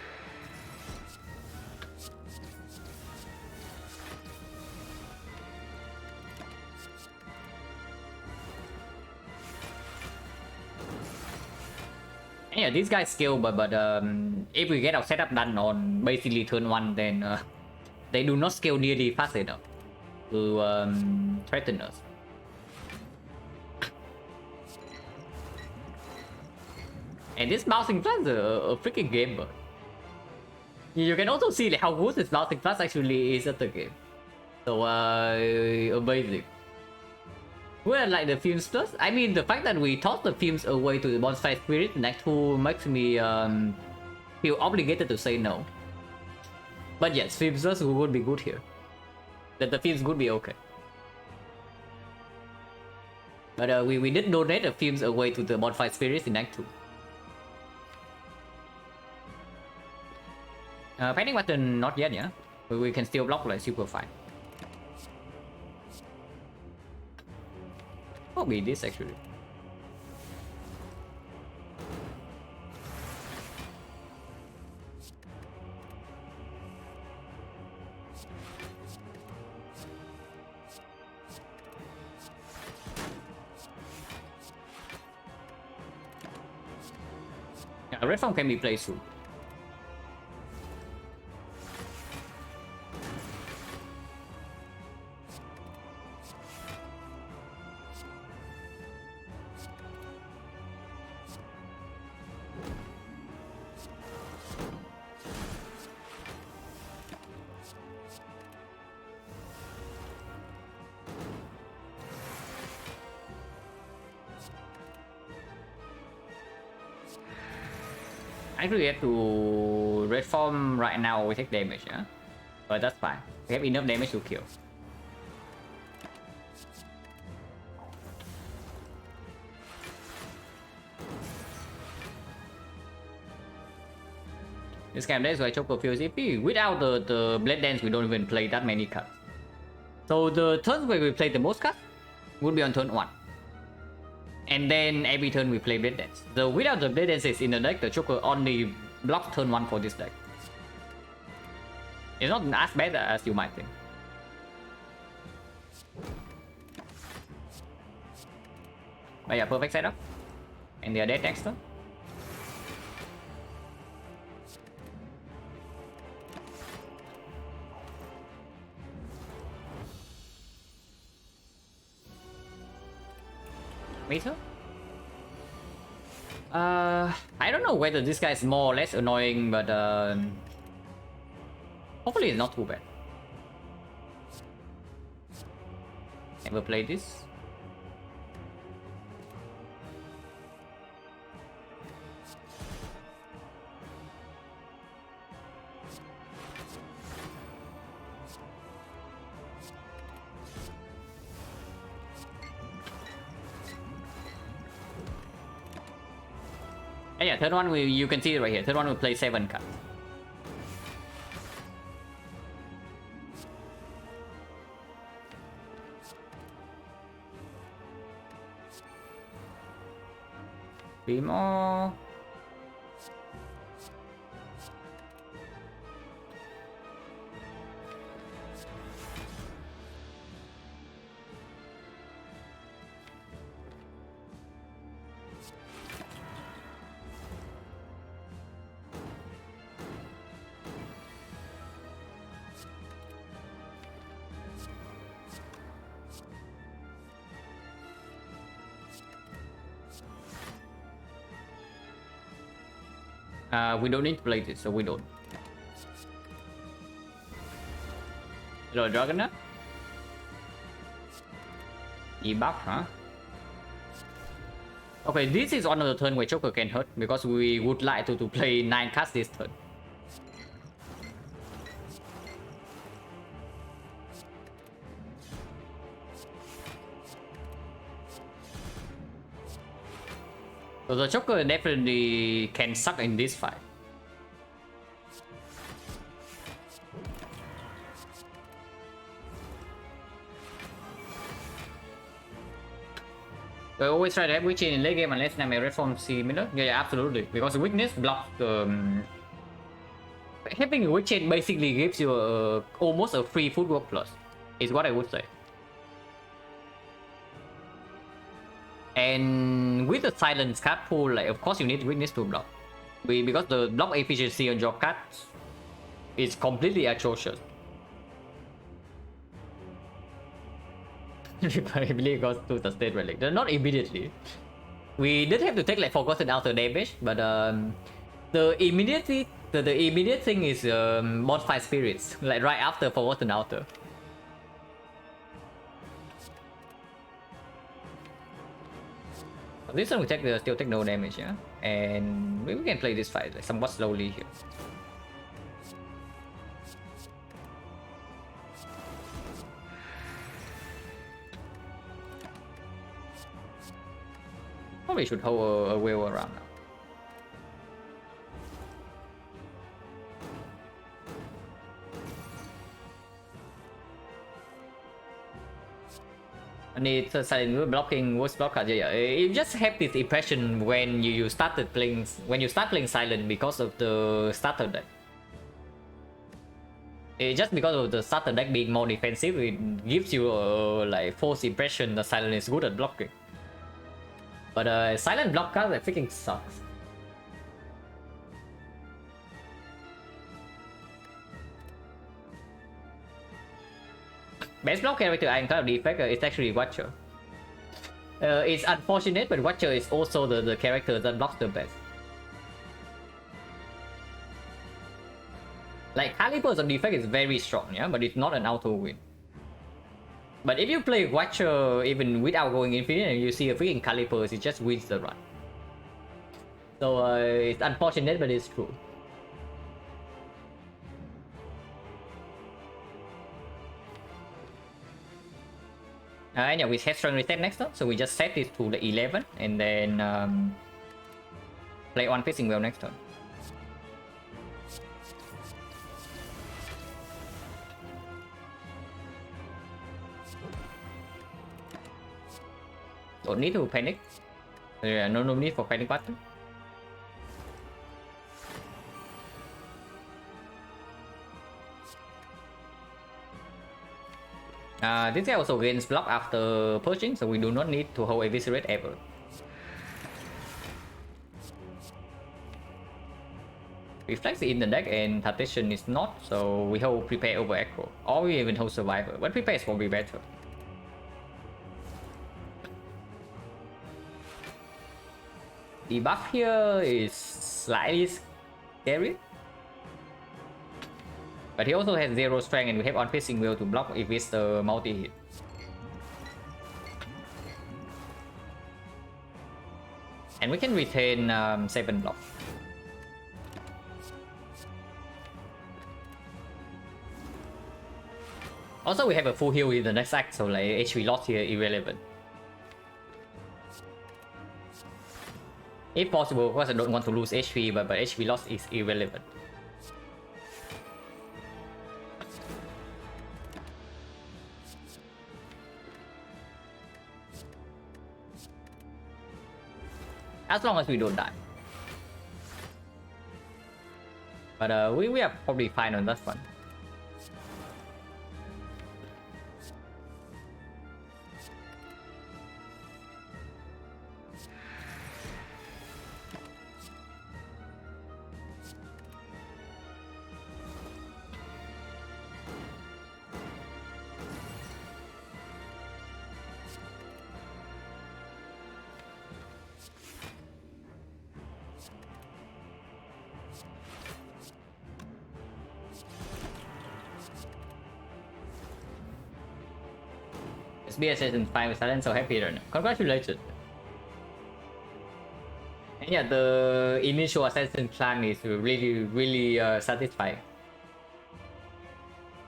And yeah, these guys skill, but if we get our setup done on basically turn 1, then they do not scale nearly fast enough to threaten us. And this bouncing plus is a freaking game, but you can also see how good this bouncing plus actually is at the game. So amazing. Well, like the Fumes plus, I mean the fact that we toss the Fumes away to the Bonfire Spirit in Act 2 makes me feel obligated to say no. But yes, Fumes plus would be good here. That the Fumes would be okay. But we did donate the Fumes away to the Bonfire Spirits in Act 2. Painting button not yet, yeah. We can still block like super fine. Probably this actually. Yeah, red farm can be played soon. Actually, we have to red form right now. We take damage, yeah, but that's fine. We have enough damage to kill. This game that's why Choco feels if without the Blade Dance, we don't even play that many cards. So the turns where we play the most cards would be on turn 1. And then every turn we play Blade Dance. So without the Blade Dances in the deck, the Choco only blocks turn 1 for this deck. It's not as bad as you might think. But yeah, perfect setup. And they are dead next turn. Meter? I don't know whether this guy is more or less annoying, but hopefully it's not too bad. Never played this. And yeah, third one you can see it right here. Third one will play 7 cards. Three more. We don't need to play this, so we don't. Rồi Dragon á. E-buff, huh? Okay, this is one of the turn where Joker can hurt because we would like to play 9 cards this turn. So the Joker definitely can suck in this fight. I always try to have weak chain in late game unless I'm a red form similar. Yeah, absolutely. Because weakness blocks having a weak chain basically gives you almost a free footwork plus, is what I would say. And with the silence card pool, like of course you need weakness to block. Because the block efficiency on your cards is completely atrocious. I believe goes to the state relic. Not immediately. We did have to take like forgotten outer damage, but the immediate thing is bonfire spirits, like right after forgotten outer. This one we still take no damage, yeah, and we can play this fight like somewhat slowly here. Probably should hold a wheel around now. And it's silent blocking worst block card. Yeah, you just have this impression when you start playing silent because of the starter deck. Just because of the starter deck being more defensive, it gives you a like false impression that silent is good at blocking. But silent block card that freaking sucks. Best block character I kind of defect is actually Watcher. It's unfortunate, but Watcher is also the character that blocks the best. Like, Caliber's on defect is very strong, yeah, but it's not an auto win. But if you play Watcher even without going infinite and you see a freaking Caliber, it just wins the run. So it's unfortunate, but it's true. And yeah, we have strong reset next turn, so we just set this to the 11 and then play on Fishing Well next turn. Don't need to panic. No need for panic button. This guy also gains block after purging, so we do not need to hold Eviscerate ever. Reflex is in the deck and Temptation is not, so we hold Prepare over Echo. Or we even hold Survivor, but Prepare is probably better. The buff here is slightly scary. But he also has 0 strength and we have on Fishing Wheel to block if it's the multi-hit. And we can retain 7 block. Also we have a full heal in the next act, so like HP loss here irrelevant. If possible, of course I don't want to lose HP, but HP loss is irrelevant. As long as we don't die. But we are probably fine on that one. SB Assassin 5 Silent, so happy right now. Congratulations. And yeah, the initial Assassin clan is really satisfying.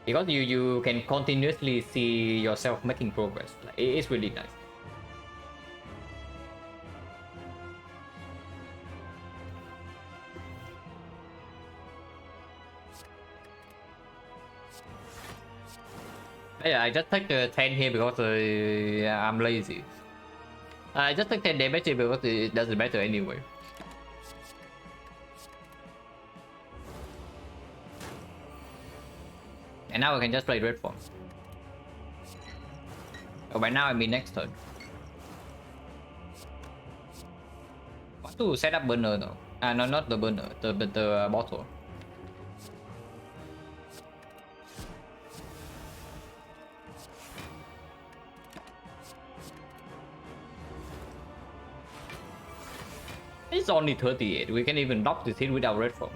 Because you can continuously see yourself making progress. Like, it's really nice. Yeah, I just take 10 here because I'm lazy. I just take 10 damage here because it doesn't matter anyway. And now I can just play red form. Oh, by now I mean next turn. Want to set up burner though. No, not the burner, the bottle. It's only 38. We can even block this hit without red form.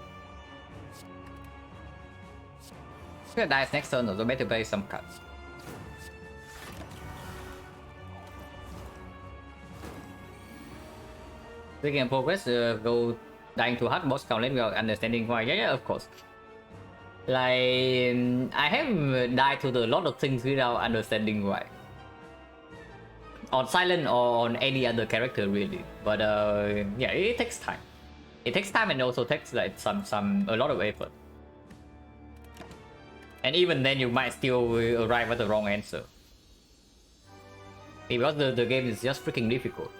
It's gonna die next turn, so better play some cards. We can progress, go dying to hard boss count without understanding why. Yeah, of course. Like, I have died to a lot of things without understanding why. On Silent or on any other character really, but yeah, it takes time. It takes time and also takes like a lot of effort. And even then you might still arrive at the wrong answer. Because the game is just freaking difficult.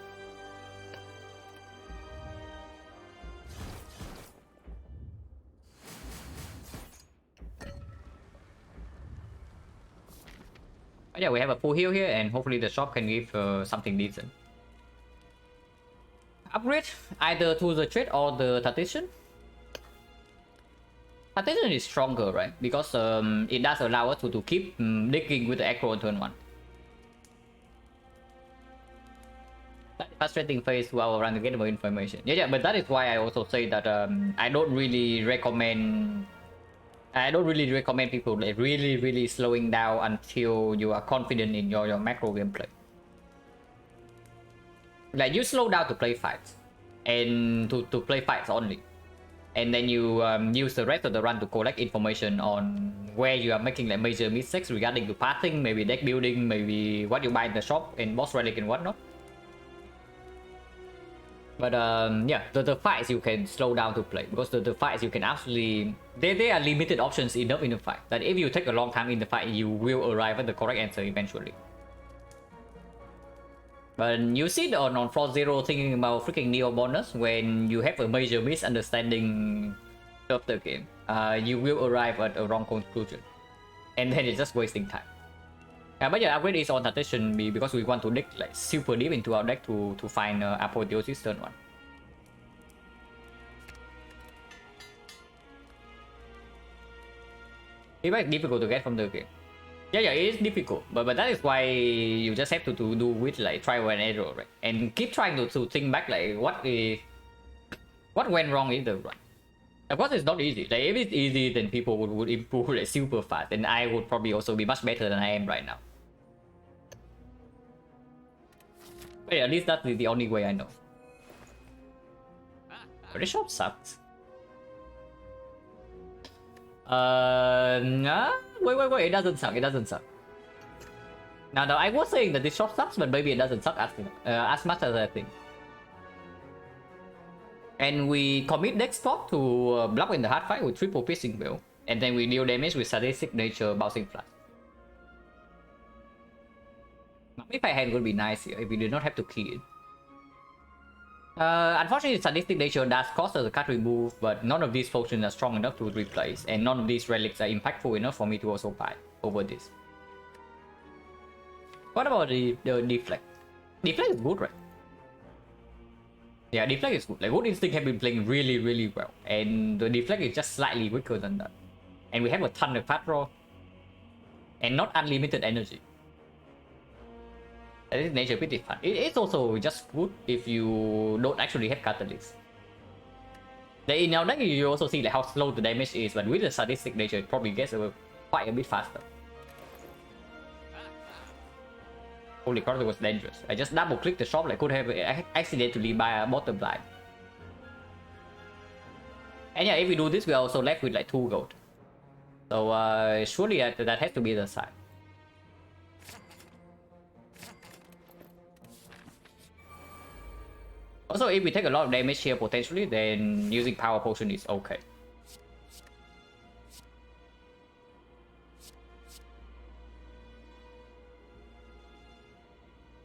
But yeah, we have a full heal here, and hopefully the shop can give something decent. Upgrade either to the trade or the tactician. Tactician is stronger, right? Because it does allow us to keep digging with the aggro on turn 1. Frustrating phase while trying to get more information. Yeah, but that is why I also say that I don't really recommend people like really slowing down until you are confident in your macro gameplay. Like you slow down to play fights, and to play fights only, and then you use the rest of the run to collect information on where you are making like major mistakes regarding to pathing, maybe deck building, maybe what you buy in the shop and boss relic and whatnot. But yeah, the fights you can slow down to play, because the fights you can actually they are limited options enough in the fight that if you take a long time in the fight, you will arrive at the correct answer eventually. But you see on floor 0 thinking about freaking Neo bonus when you have a major misunderstanding of the game, you will arrive at a wrong conclusion, and then it's just wasting time. But yeah, upgrade is on tactician because we want to dig like super deep into our deck to find apotheosis turn 1. It's difficult to get from the game. Yeah, it is difficult, but that is why you just have to do with like trial and error, right? And keep trying to think back like what went wrong in the run. Of course, it's not easy. Like if it's easy, then people would improve like super fast, and I would probably also be much better than I am right now. But yeah, at least that's the only way I know. But the shop sucks. Wait, it doesn't suck. Now, I was saying that this shop sucks, but maybe it doesn't suck as much as I think. And we commit deck stop to block in the hard fight with triple piercing wheel, and then we deal damage with sadistic nature bouncing flash. If I hand would be nice here if we did not have to key it. Unfortunately, sadistic nature does cost us a card remove, but none of these potions are strong enough to replace, and none of these relics are impactful enough for me to also buy over this. What about the deflect? Deflect is good, right? Yeah, deflect is good. Like Good Instinct have been playing really well, and the deflect is just slightly weaker than that. And we have a ton of fat draw, and not unlimited energy. That is nature pretty fun. It's also just good if you don't actually have catalyst. Like in our deck, you also see like how slow the damage is, but with the sadistic nature, it probably gets quite a bit faster. Holy crap, it was dangerous. I just double clicked the shop, like could have accidentally buy a bottom blind. And yeah, if we do this, we're also left with like 2 gold. So surely that has to be the side. Also, if we take a lot of damage here potentially, then using power potion is okay.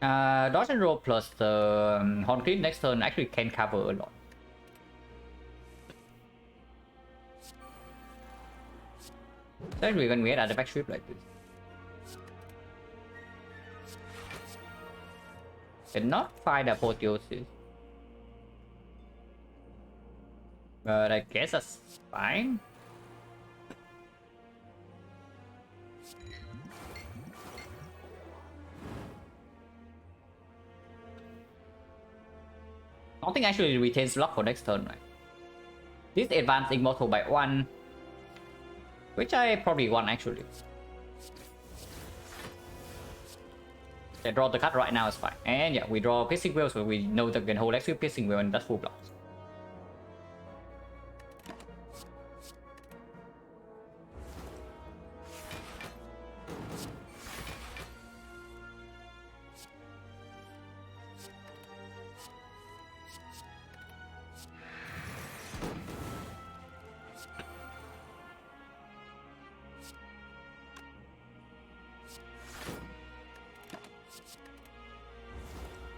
Dodge and roll plus the Horn Crit next turn actually can cover a lot. Then we're gonna get artifact strip like this. Cannot find apotheosis. But I guess that's fine. Nothing actually retains luck for next turn, right? This advanced immortal by 1, which I probably want actually. I draw the card right now is fine. And yeah, we draw piercing wheel, so we know that we can hold extra piercing wheel and that's full blocks.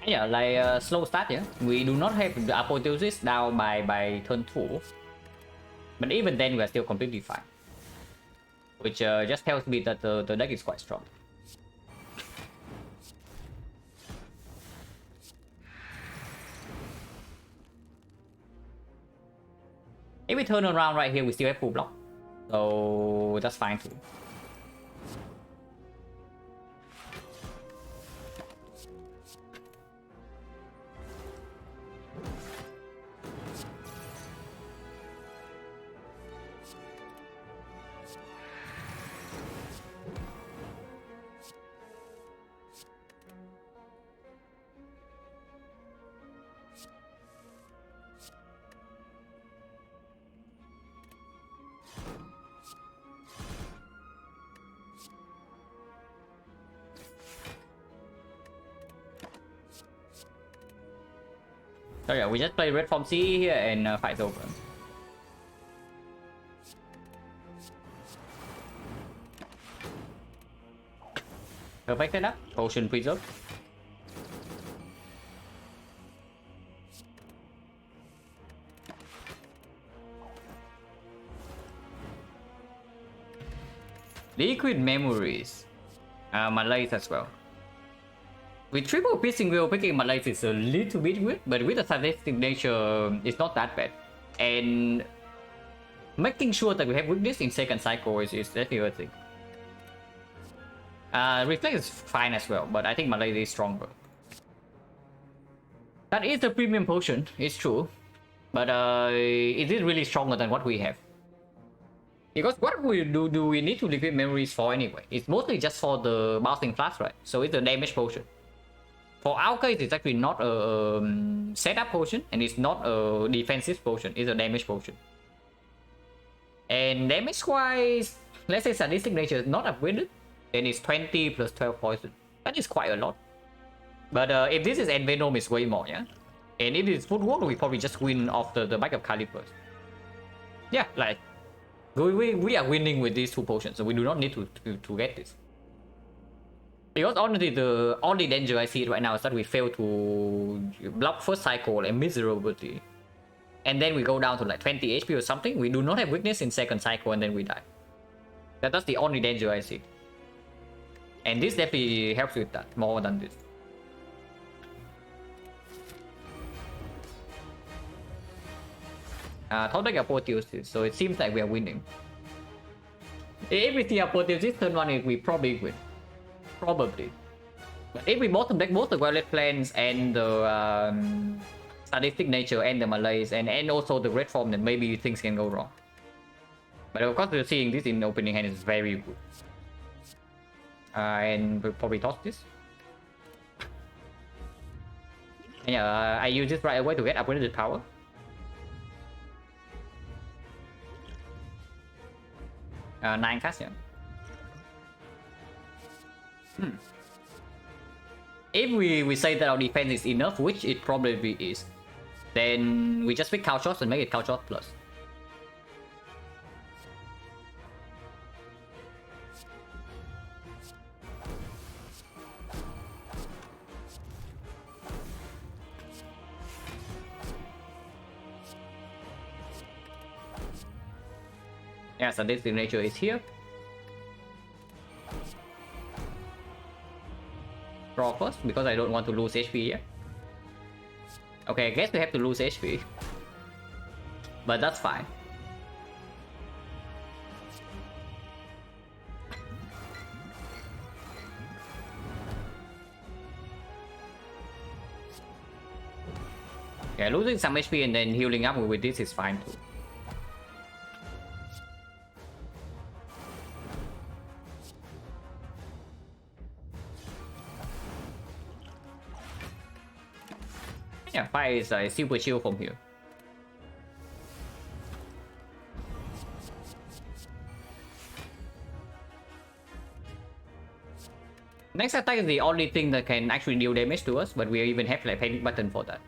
Yeah, like slow start. Yeah, we do not have the apotheosis down by turn 2, but even then we are still completely fine, which just tells me that the deck is quite strong. If we turn around right here, we still have full block, so that's fine too. So yeah, we just play red from C here and fight's over. Perfect setup. Potion preserve. Liquid memories. Malaise as well. With triple piercing wheel, picking Malaise is a little bit weird, but with the sadistic nature, it's not that bad. And making sure that we have weakness in second cycle is definitely a thing. Reflect is fine as well, but I think Malaise is stronger. That is a premium potion, it's true. But is it really stronger than what we have? Because what we do we need to liquid memories for anyway? It's mostly just for the bouncing flash, right? So it's a damage potion. For our case, it's actually not a setup potion, and it's not a defensive potion. It's a damage potion. And damage-wise, let's say sadistic nature is not upgraded, then it's 20 plus 12 poison. That is quite a lot. But if this is Envenom, it's way more, yeah? And if it's Footwork, we probably just win off the back of Calipers. Yeah, like, we are winning with these two potions, so we do not need to get this. Because honestly, the only danger I see right now is that we fail to block first cycle and miserably. And then we go down to like 20 HP or something. We do not have weakness in second cycle and then we die. That's the only danger I see. And this definitely helps with that more than this. Top deck apotheosis, so it seems like we are winning. If we see apotheosis turn 1, we probably win. Probably. But if we bottom deck both the Violet Plans and the sadistic nature and the Malaise and also the red form, then maybe things can go wrong. But of course, we're seeing this in the opening hand is very good. And we'll probably toss this. And yeah, I use this right away to get upgraded power. Nine cast, yeah. If we say that our defense is enough, which it probably is, then we just pick Cow Shots and make it Cow Shot plus. Yeah, so this nature is here. Draw first, because I don't want to lose HP here. Okay, I guess we have to lose HP. But that's fine. Yeah, losing some HP and then healing up with this is fine too. Yeah, fire is super chill from here. Next attack is the only thing that can actually deal damage to us, but we even have like panic button for that.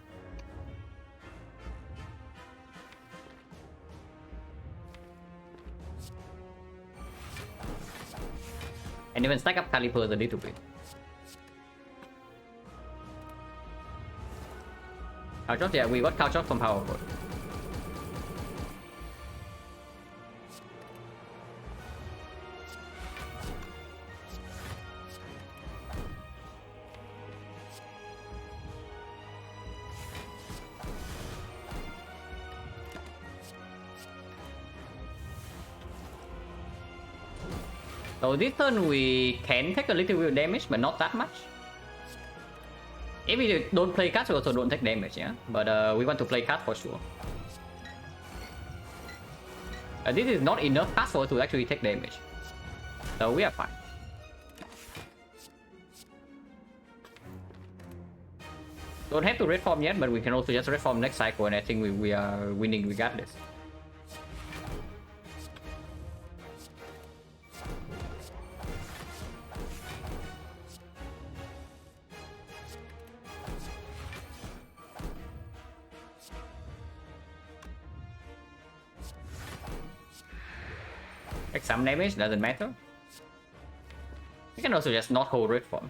And even stack up calipers a little bit. Couch, yeah, we got couch from power forward. So this turn we can take a little bit of damage, but not that much. If we don't play cards, we also don't take damage, yeah. But we want to play cards for sure. This is not enough cards for us to actually take damage, so we are fine. Don't have to red form yet, but we can also just red form next cycle, and I think we are winning regardless. Take some damage, doesn't matter. You can also just not hold red form.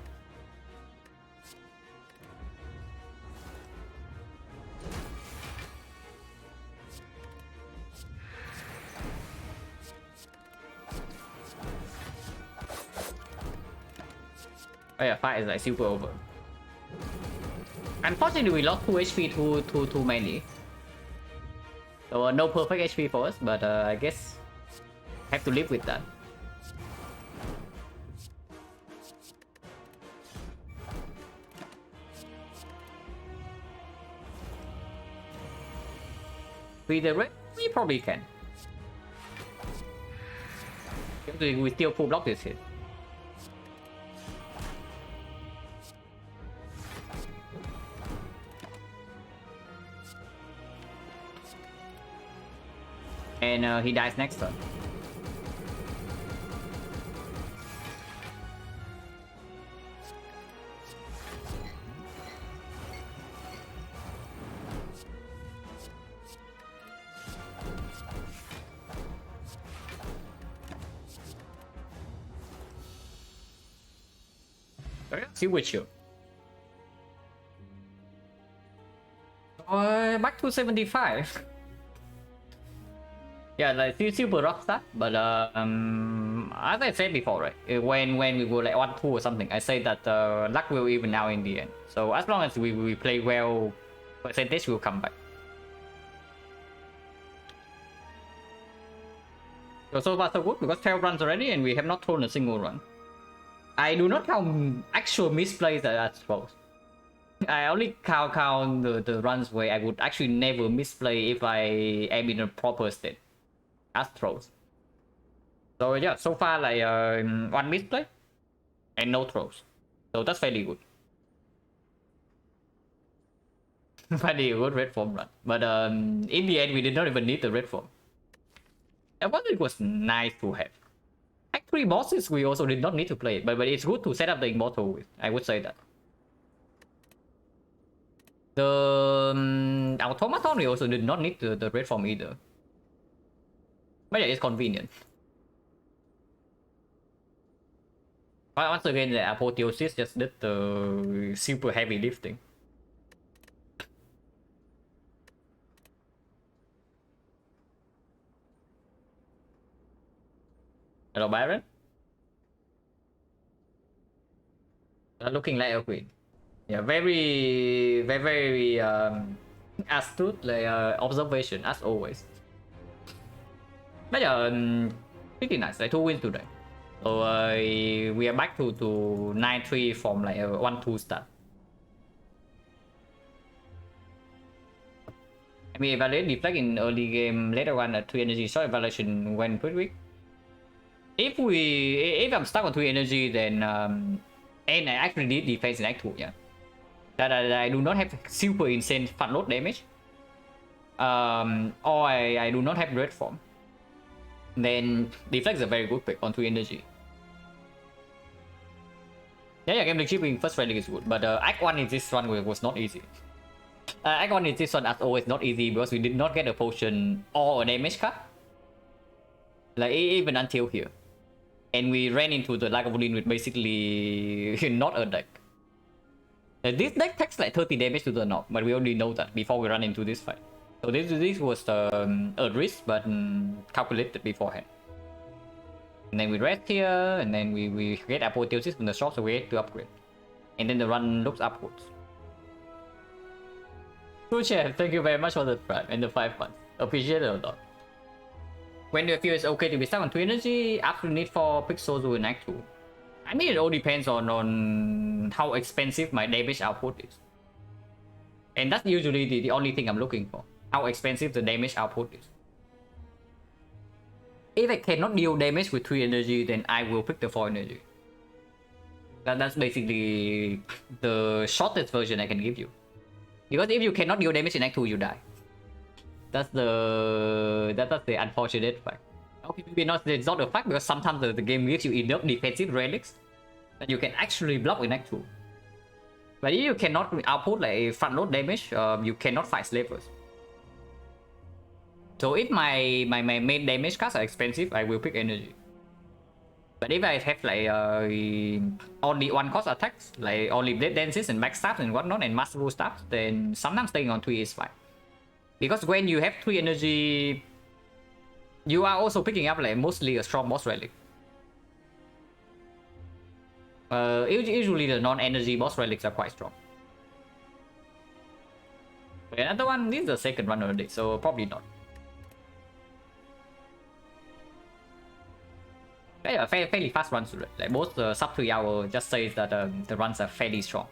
Oh yeah, fight is like super over. Unfortunately, we lost 2 HP too many. So no perfect HP for us, but I guess have to live with that. With the red, we probably can. We still full block this hit. And he dies next turn. See with you. Back to 75. Yeah, like super rock stuff, but as I said before, right? When we go like 1-2 or something, I say that luck will even out in the end. So as long as we play well, percentage will come back. So far so good because 12 runs already, and we have not thrown a single run. I do not count actual misplays as throws. I only count the runs where I would actually never misplay if I am in a proper state as throws. So yeah, so far like 1 misplay and no throws. So that's fairly good. Fairly good red form run. But in the end, we did not even need the red form. I thought it was nice to have. Actually, bosses we also did not need to play it, but it's good to set up the immortal with. I would say that. The automaton we also did not need the red form either. But yeah, it's convenient. But once again, the apotheosis just did the super heavy lifting. Hello, Byron. Looking like a queen. Yeah, very astute like observation as always. But yeah, pretty nice. Like 2 wins today. So we are back to 9-3 from like a 1-2 start. I mean, evaluate deflect in early game. Later on, 3 energy short evaluation went pretty weak. If I'm stuck on 3 energy, then and I actually need defense in Act 2, yeah. That I do not have super insane fat load damage. Or I do not have red form. Then deflect is a very good pick on 3 energy. Yeah, game the chipping first railing is good, but Act 1 in this one was not easy. Act 1 in this one as always not easy because we did not get a potion or a damage card. Like even until here. And we ran into the Lagavulin with basically not a deck. This deck takes like 30 damage to the knock, but we already know that before we run into this fight. So this was a risk, but calculated beforehand. And then we rest here, and then we get apotheosis from the shop, so we have to upgrade. And then the run looks upwards. True Chef, thank you very much for the prime and the 5 months. Appreciate it a lot. When do you feel it's okay to be stuck on 2 energy after need for pixels in Act 2? I mean, it all depends on how expensive my damage output is. And that's usually the only thing I'm looking for. How expensive the damage output is. If I cannot deal damage with 3 energy, then I will pick the 4 energy. That's basically the shortest version I can give you. Because if you cannot deal damage in Act 2, you die. That's the unfortunate fact. Okay, maybe not, it's not a fact, because sometimes the game gives you enough defensive relics that you can actually block in Act 2. But if you cannot output like front load damage, you cannot fight slavers. So if my main damage cards are expensive, I will pick energy. But if I have like only 1 cost attacks, like only blade dances and backstabs and whatnot and masterful stabs, then sometimes staying on 3 is fine. Because when you have 3 energy, you are also picking up like mostly a strong boss relic. Usually the non-energy boss relics are quite strong. But another one, this is the second run already, so probably not. Yeah, fairly fast runs, like most sub 3 hour just says that the runs are fairly strong.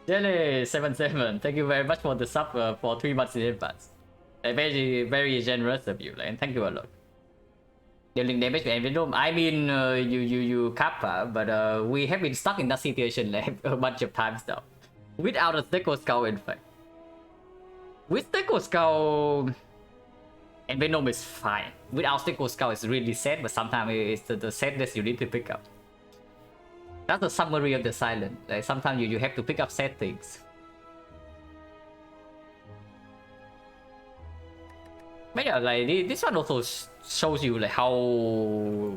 Jelly77, thank you very much for the sub for 3 months in advance. Very generous of you, and thank you a lot. Dealing damage to Envenom, I mean you Kappa, but we have been stuck in that situation like a bunch of times now. Without a Steco Skull, in fact. With Steco Skull, Envenom is fine. Without Steco Skull, it's really sad, but sometimes it's the sadness you need to pick up. That's the summary of the Silent. Like sometimes you have to pick up sad things. But yeah, like this one also shows you like how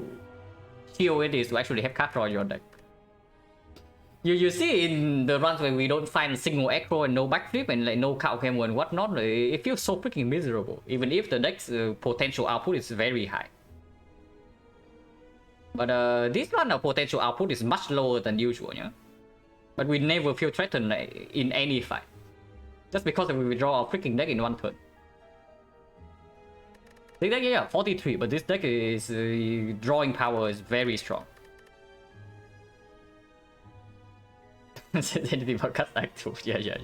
chill it is to actually have card draw in your deck. You see in the runs where we don't find a single echo and no backflip and like no cow camo and whatnot, it feels so freaking miserable. Even if the deck's potential output is very high. But this one, the potential output is much lower than usual, yeah. But we never feel threatened in any fight, just because we withdraw our freaking deck in 1 turn. This deck, yeah, 43, but this deck is drawing power is very strong. Anything about cast Act 2? Yeah.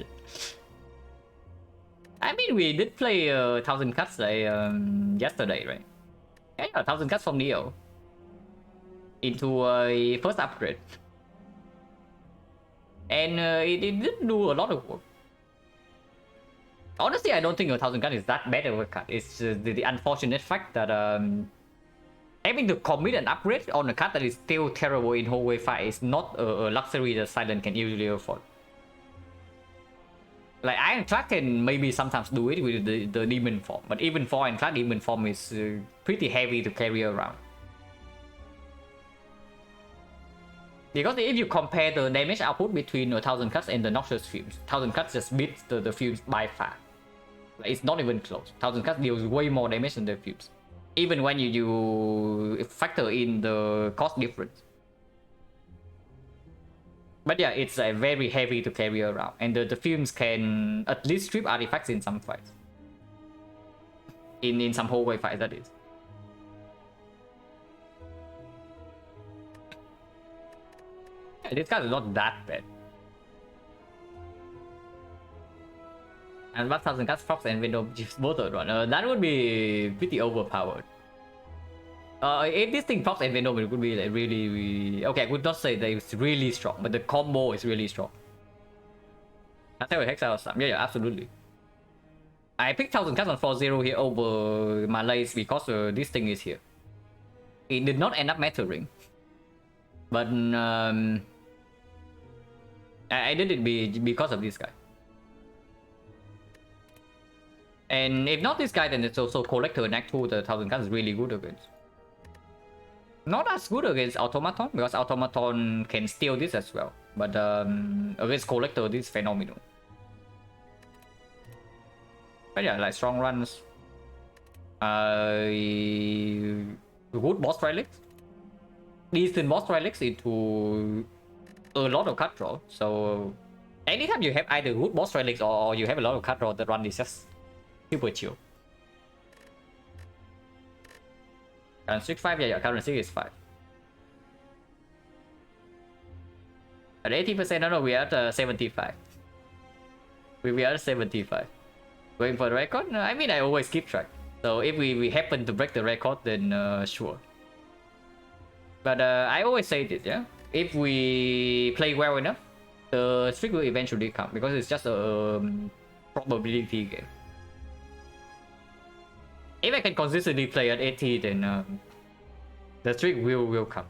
I mean, we did play 1000 cuts like yesterday, right? Yeah, 1000 cuts from Neo into a first upgrade, and it didn't do a lot of work. Honestly, I don't think 1000 cuts is that bad of a cut. It's the unfortunate fact that having to commit an upgrade on a card that is still terrible in hallway fight is not a luxury that Silent can usually afford. Like Ironclad can maybe sometimes do it with the demon form, but even for Ironclad, demon form is pretty heavy to carry around. Because if you compare the damage output between 1000 cuts and the Noxious Fumes, 1000 cuts just beats the Fumes by far. Like, it's not even close. 1000 cuts deals way more damage than the Fumes. Even when you factor in the cost difference. But yeah, it's very heavy to carry around. And the Fumes can at least strip artifacts in some fights. In some hallway fights, that is. Yeah, this card is not that bad. And 1000 cuts, Fox and Window both are run. That would be pretty overpowered. If this thing Fox and Venom, it would be like really... Okay, I would not say that it's really strong, but the combo is really strong. I tell you, Hex out some. Yeah, absolutely. I picked 1000 cuts on 4-0 here over Malays because this thing is here. It did not end up mattering. But I did it because of this guy. And if not this guy, then it's also Collector and Act 2, the 1000 cuts is really good against. Not as good against Automaton, because Automaton can steal this as well. But against Collector, this is phenomenal. But yeah, like strong runs. Good boss relics. Decent boss relics into a lot of card draw. So anytime you have either good boss relics or you have a lot of card draw, the run is just super chill. Current 6-5, yeah, current 6 is 5. At 80%, no, we are at 75. We are at 75. Going for the record? No, I mean, I always keep track. So if we happen to break the record, then sure. But I always say this, yeah? If we play well enough, the streak will eventually come, because it's just a probability game. If I can consistently play at 80, then the streak will come.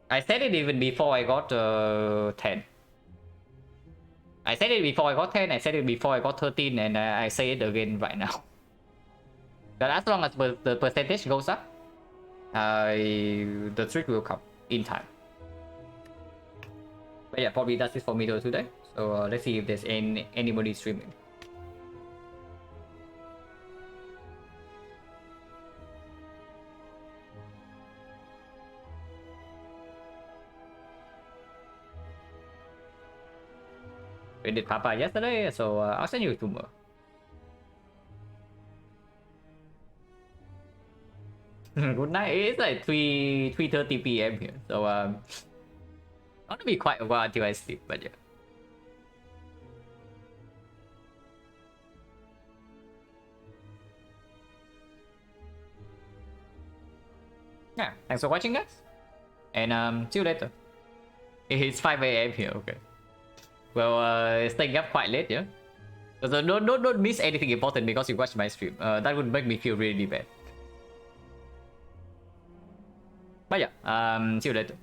I said it even before I got 10. I said it before I got 10, I said it before I got 13, and I say it again right now. But as long as the percentage goes up, the trick will come in time. But yeah, probably that's it for me today. So let's see if there's anybody streaming. We did Papa yesterday, so I'll send you tomorrow. Good night. It's like 3:30 p.m. here, so it's gonna be quite a while until I sleep, but yeah. Yeah, thanks for watching, guys, and see you later. It's 5 a.m. here. Okay. Well, staying up quite late, yeah. So don't miss anything important because you watched my stream. That would make me feel really bad. But yeah, see you later.